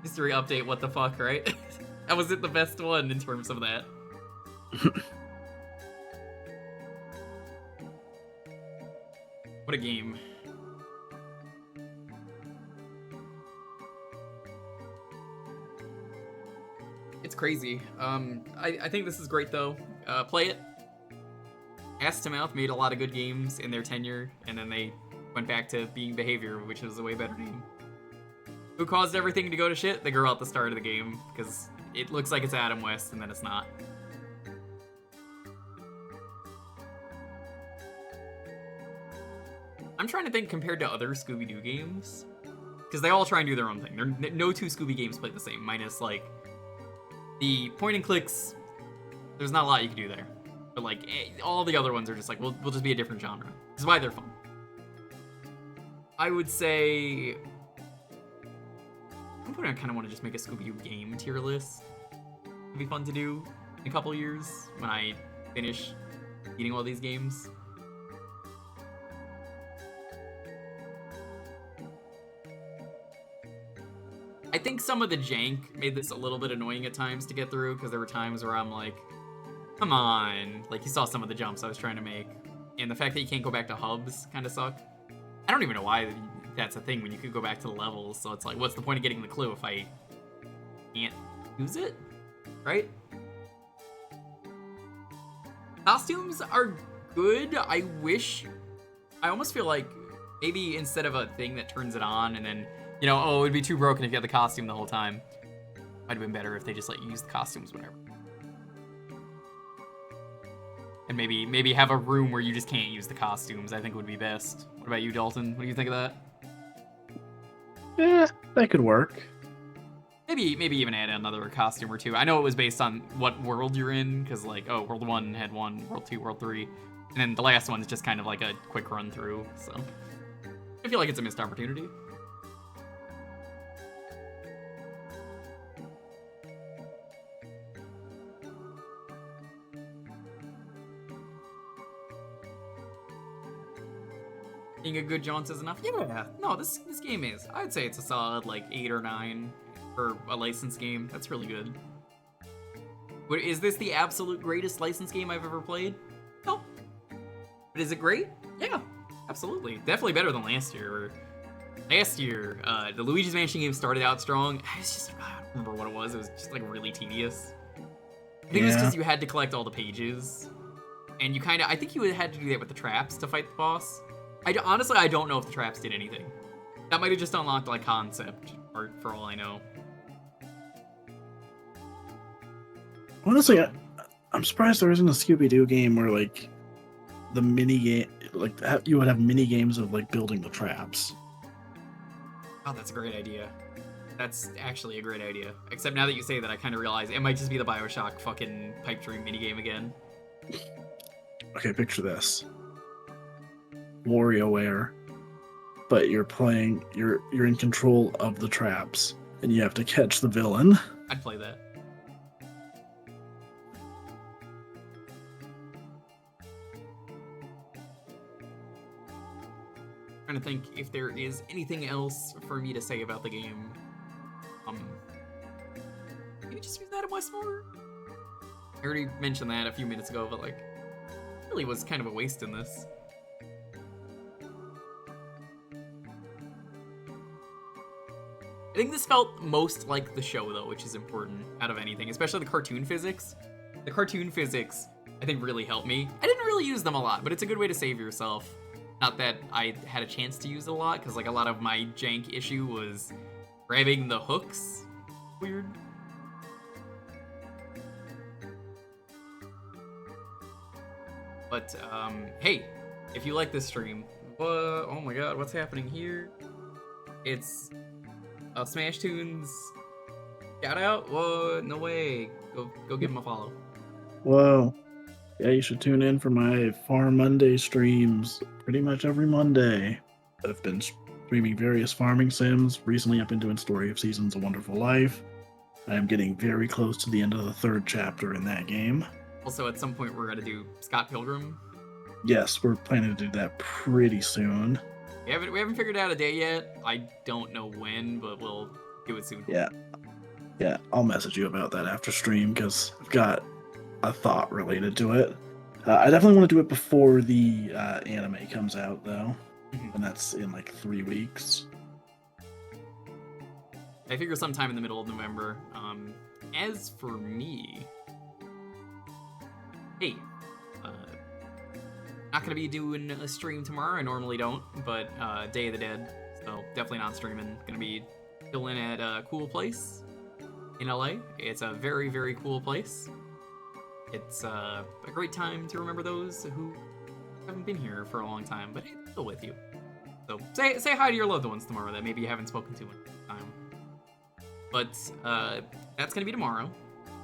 History update, what the fuck, right? That was it, the best one in terms of that. What a game. It's crazy. I think this is great though. Play it. Ass to Mouth made a lot of good games in their tenure, and then they went back to being Behavior, which was a way better game. Who caused everything to go to shit? The girl at the start of the game, because it looks like it's Adam West, and then it's not. I'm trying to think compared to other Scooby-Doo games, because they all try and do their own thing. No 2 Scooby games play the same, minus like the point and clicks. There's not a lot you can do there, but like all the other ones are just like we'll just be a different genre. This is why they're fun. I would say I kind of want to just make a Scooby-Doo game tier list. It'd be fun to do in a couple years when I finish beating all these games. I think some of the jank made this a little bit annoying at times to get through, because there were times where I'm like, come on. Like, you saw some of the jumps I was trying to make. And the fact that you can't go back to hubs kind of suck. I don't even know why that's a thing when you could go back to the levels, so it's like, what's the point of getting the clue if I can't use it? Right? Costumes are good. I almost feel like maybe instead of a thing that turns it on and then, you know, oh, it'd be too broken if you had the costume the whole time. Might have been better if they just let you use the costumes whenever. And maybe have a room where you just can't use the costumes, I think would be best. What about you, Dalton? What do you think of that? Yeah, that could work. Maybe even add another costume or two. I know it was based on what world you're in, because like, oh, World 1 had one, World 2, World 3, and then the last one is just kind of like a quick run through, so I feel like it's a missed opportunity. Being a good jaunt is enough? Yeah. No, this game is. I'd say it's a solid, like, 8 or 9 for a licensed game. That's really good. But is this the absolute greatest licensed game I've ever played? No. But is it great? Yeah, absolutely. Definitely better than last year. Last year, the Luigi's Mansion game started out strong. I don't remember what it was. It was just, like, really tedious. I think it was because you had to collect all the pages. And you I think you had to do that with the traps to fight the boss. Honestly, I don't know if the traps did anything. That might have just unlocked, like, concept art, for all I know. Honestly, I'm surprised there isn't a Scooby Doo game where, like, the mini game, like, you would have mini games of, like, building the traps. Oh, that's a great idea. That's actually a great idea. Except now that you say that, I kind of realize it might just be the Bioshock fucking pipe dream minigame again. Okay, picture this. WarioWare, but you're in control of the traps, and you have to catch the villain. I'd play that. Trying to think if there is anything else for me to say about the game. Maybe just use that in Westmore? I already mentioned that a few minutes ago, but like, it really was kind of a waste in this. I think this felt most like the show, though, which is important out of anything, especially the cartoon physics. The cartoon physics, I think, really helped me. I didn't really use them a lot, but it's a good way to save yourself. Not that I had a chance to use it a lot, because like a lot of my jank issue was grabbing the hooks. Weird. But, hey, if you like this stream, oh my god, what's happening here? It's Smash Tunes shout out? Whoa, no way. Go give him a follow. Whoa. Yeah, you should tune in for my Farm Monday streams pretty much every Monday. I've been streaming various farming sims. Recently, I've been doing Story of Seasons: A Wonderful Life. I am getting very close to the end of the 3rd chapter in that game. Also, at some point, we're going to do Scott Pilgrim. Yes, we're planning to do that pretty soon. We haven't figured out a day yet. I don't know when, but we'll do it soon. Yeah, I'll message you about that after stream, because I've got a thought related to it. I definitely want to do it before the anime comes out, though. And that's in like 3 weeks. I figure sometime in the middle of November. As for me, hey, not gonna be doing a stream tomorrow. I normally don't, but Day of the Dead, so definitely not streaming. Gonna be chilling at a cool place in LA. It's a very, very cool place. It's a great time to remember those who haven't been here for a long time, but hey, they're still with you. So say hi to your loved ones tomorrow that maybe you haven't spoken to in a time. But that's gonna be tomorrow,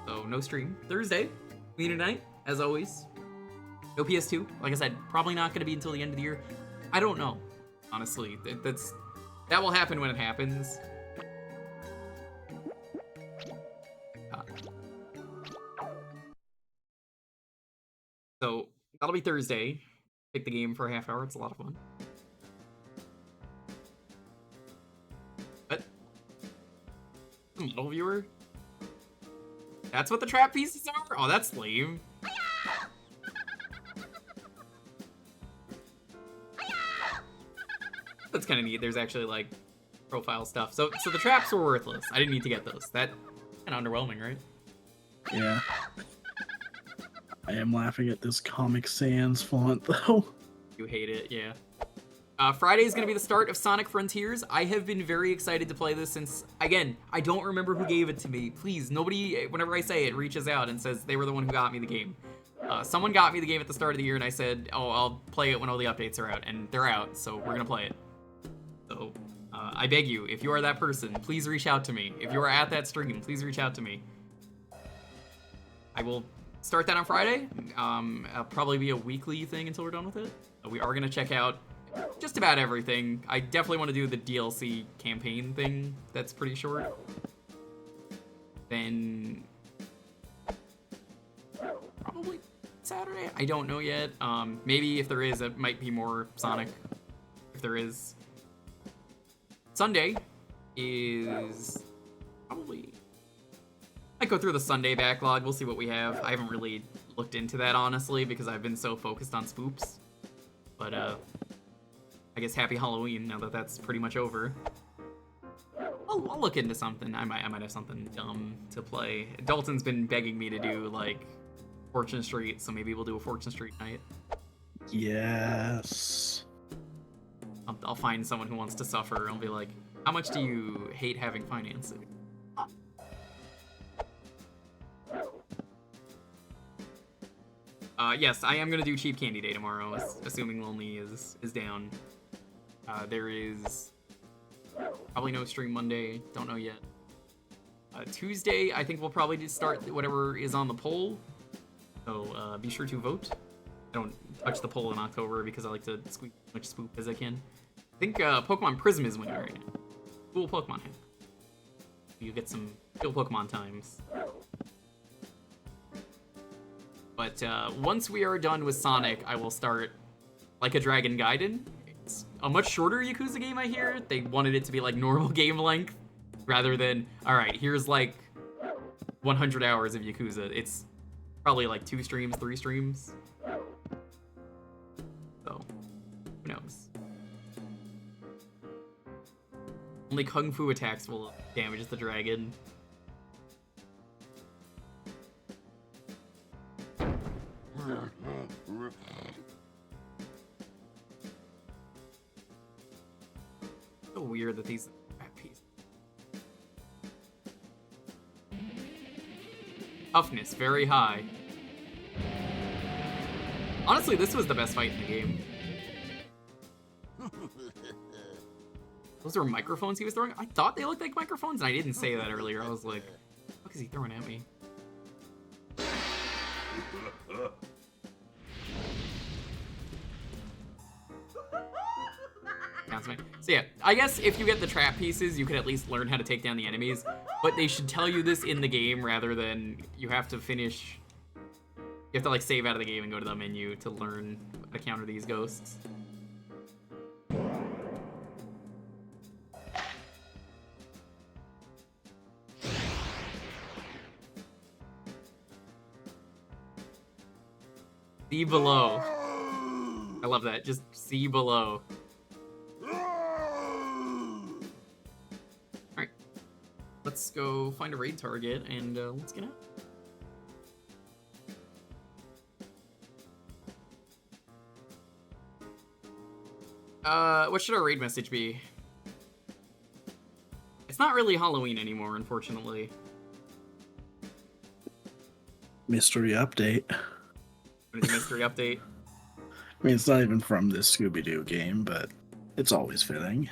so no stream. Thursday, Community Night, as always. No PS2. Like I said, probably not gonna be until the end of the year. I don't know, honestly. That will happen when it happens. So That'll be Thursday. Pick the game for a half hour. It's a lot of fun. What? Model viewer? That's what the trap pieces are? Oh, that's lame. That's kind of neat. There's actually, like, profile stuff. So the traps were worthless. I didn't need to get those. That kind of underwhelming, right? Yeah. I am laughing at this Comic Sans font, though. You hate it, yeah. Friday is going to be the start of Sonic Frontiers. I have been very excited to play this since, again, I don't remember who gave it to me. Please, nobody, whenever I say it, reaches out and says they were the one who got me the game. Someone got me the game at the start of the year, and I said, oh, I'll play it when all the updates are out. And they're out, so we're going to play it. So, I beg you, if you are that person, please reach out to me. If you are at that stream, please reach out to me. I will start that on Friday. It'll probably be a weekly thing until we're done with it. We are going to check out just about everything. I definitely want to do the DLC campaign thing. That's pretty short. Then probably Saturday. I don't know yet. Maybe if there is, it might be more Sonic. If there is. Sunday is probably. I go through the Sunday backlog. We'll see what we have. I haven't really looked into that honestly because I've been so focused on spoops. But I guess Happy Halloween now that that's pretty much over. I'll look into something. I might have something dumb to play. Dalton's been begging me to do like Fortune Street, so maybe we'll do a Fortune Street night. Yes. I'll find someone who wants to suffer. I'll be like, how much do you hate having financing? Yes, I am gonna do Cheap Candy Day tomorrow, assuming Lonely is down. There is probably no stream Monday, don't know yet. Tuesday, I think we'll probably just start whatever is on the poll. So be sure to vote. I don't touch the poll in October because I like to squeeze as much spoop as I can. I think Pokemon Prism is winning right now. Cool Pokemon hack. You get some cool Pokemon times. But once we are done with Sonic, I will start Like a Dragon Gaiden. It's a much shorter Yakuza game, I hear. They wanted it to be like normal game length rather than, all right, here's like 100 hours of Yakuza. It's probably like 2 streams, 3 streams. So, who knows? Only Kung Fu attacks will damage the dragon. So weird that these pieces. Toughness very high. Honestly, this was the best fight in the game. Those were microphones he was throwing? I thought they looked like microphones, and I didn't say that earlier. I was like, what is he throwing at me? So yeah, I guess if you get the trap pieces, you could at least learn how to take down the enemies, but they should tell you this in the game rather than you have to finish. You have to like save out of the game and go to the menu to learn how to counter these ghosts. See below. I love that. Just see below. Alright. Let's go find a raid target and let's get out. What should our raid message be? It's not really Halloween anymore, unfortunately. Mystery update. What is a mystery update? I mean, it's not even from this Scooby Doo game, but it's always fitting.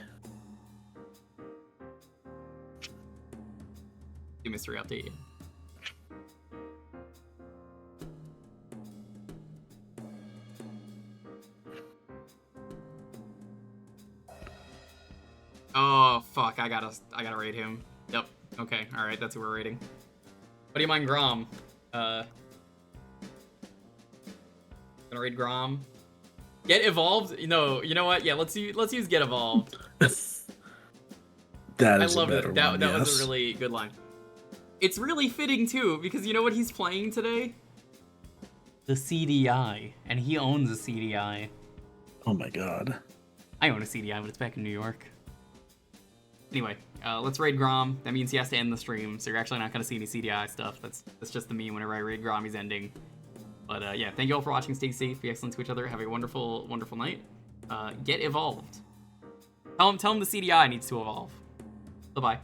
Do mystery update. Oh fuck! I gotta raid him. Yep. Okay. All right. That's who we're raiding. What do you mind, Grom? Gonna raid Grom. Get evolved? No, you know what? Yeah, let's use get evolved. That is I loved a better it. That one, was yes. a really good line. It's really fitting too, because you know what he's playing today? The CDI, and he owns a CDI. Oh my god. I own a CDI, but it's back in New York. Anyway, let's raid Grom. That means he has to end the stream, so you're actually not going to see any CDI stuff. That's just the meme whenever I raid Grom, he's ending. But yeah, thank you all for watching. Stay safe, be excellent to each other. Have a wonderful, wonderful night. Get evolved. Tell him the CDI needs to evolve. Bye-bye.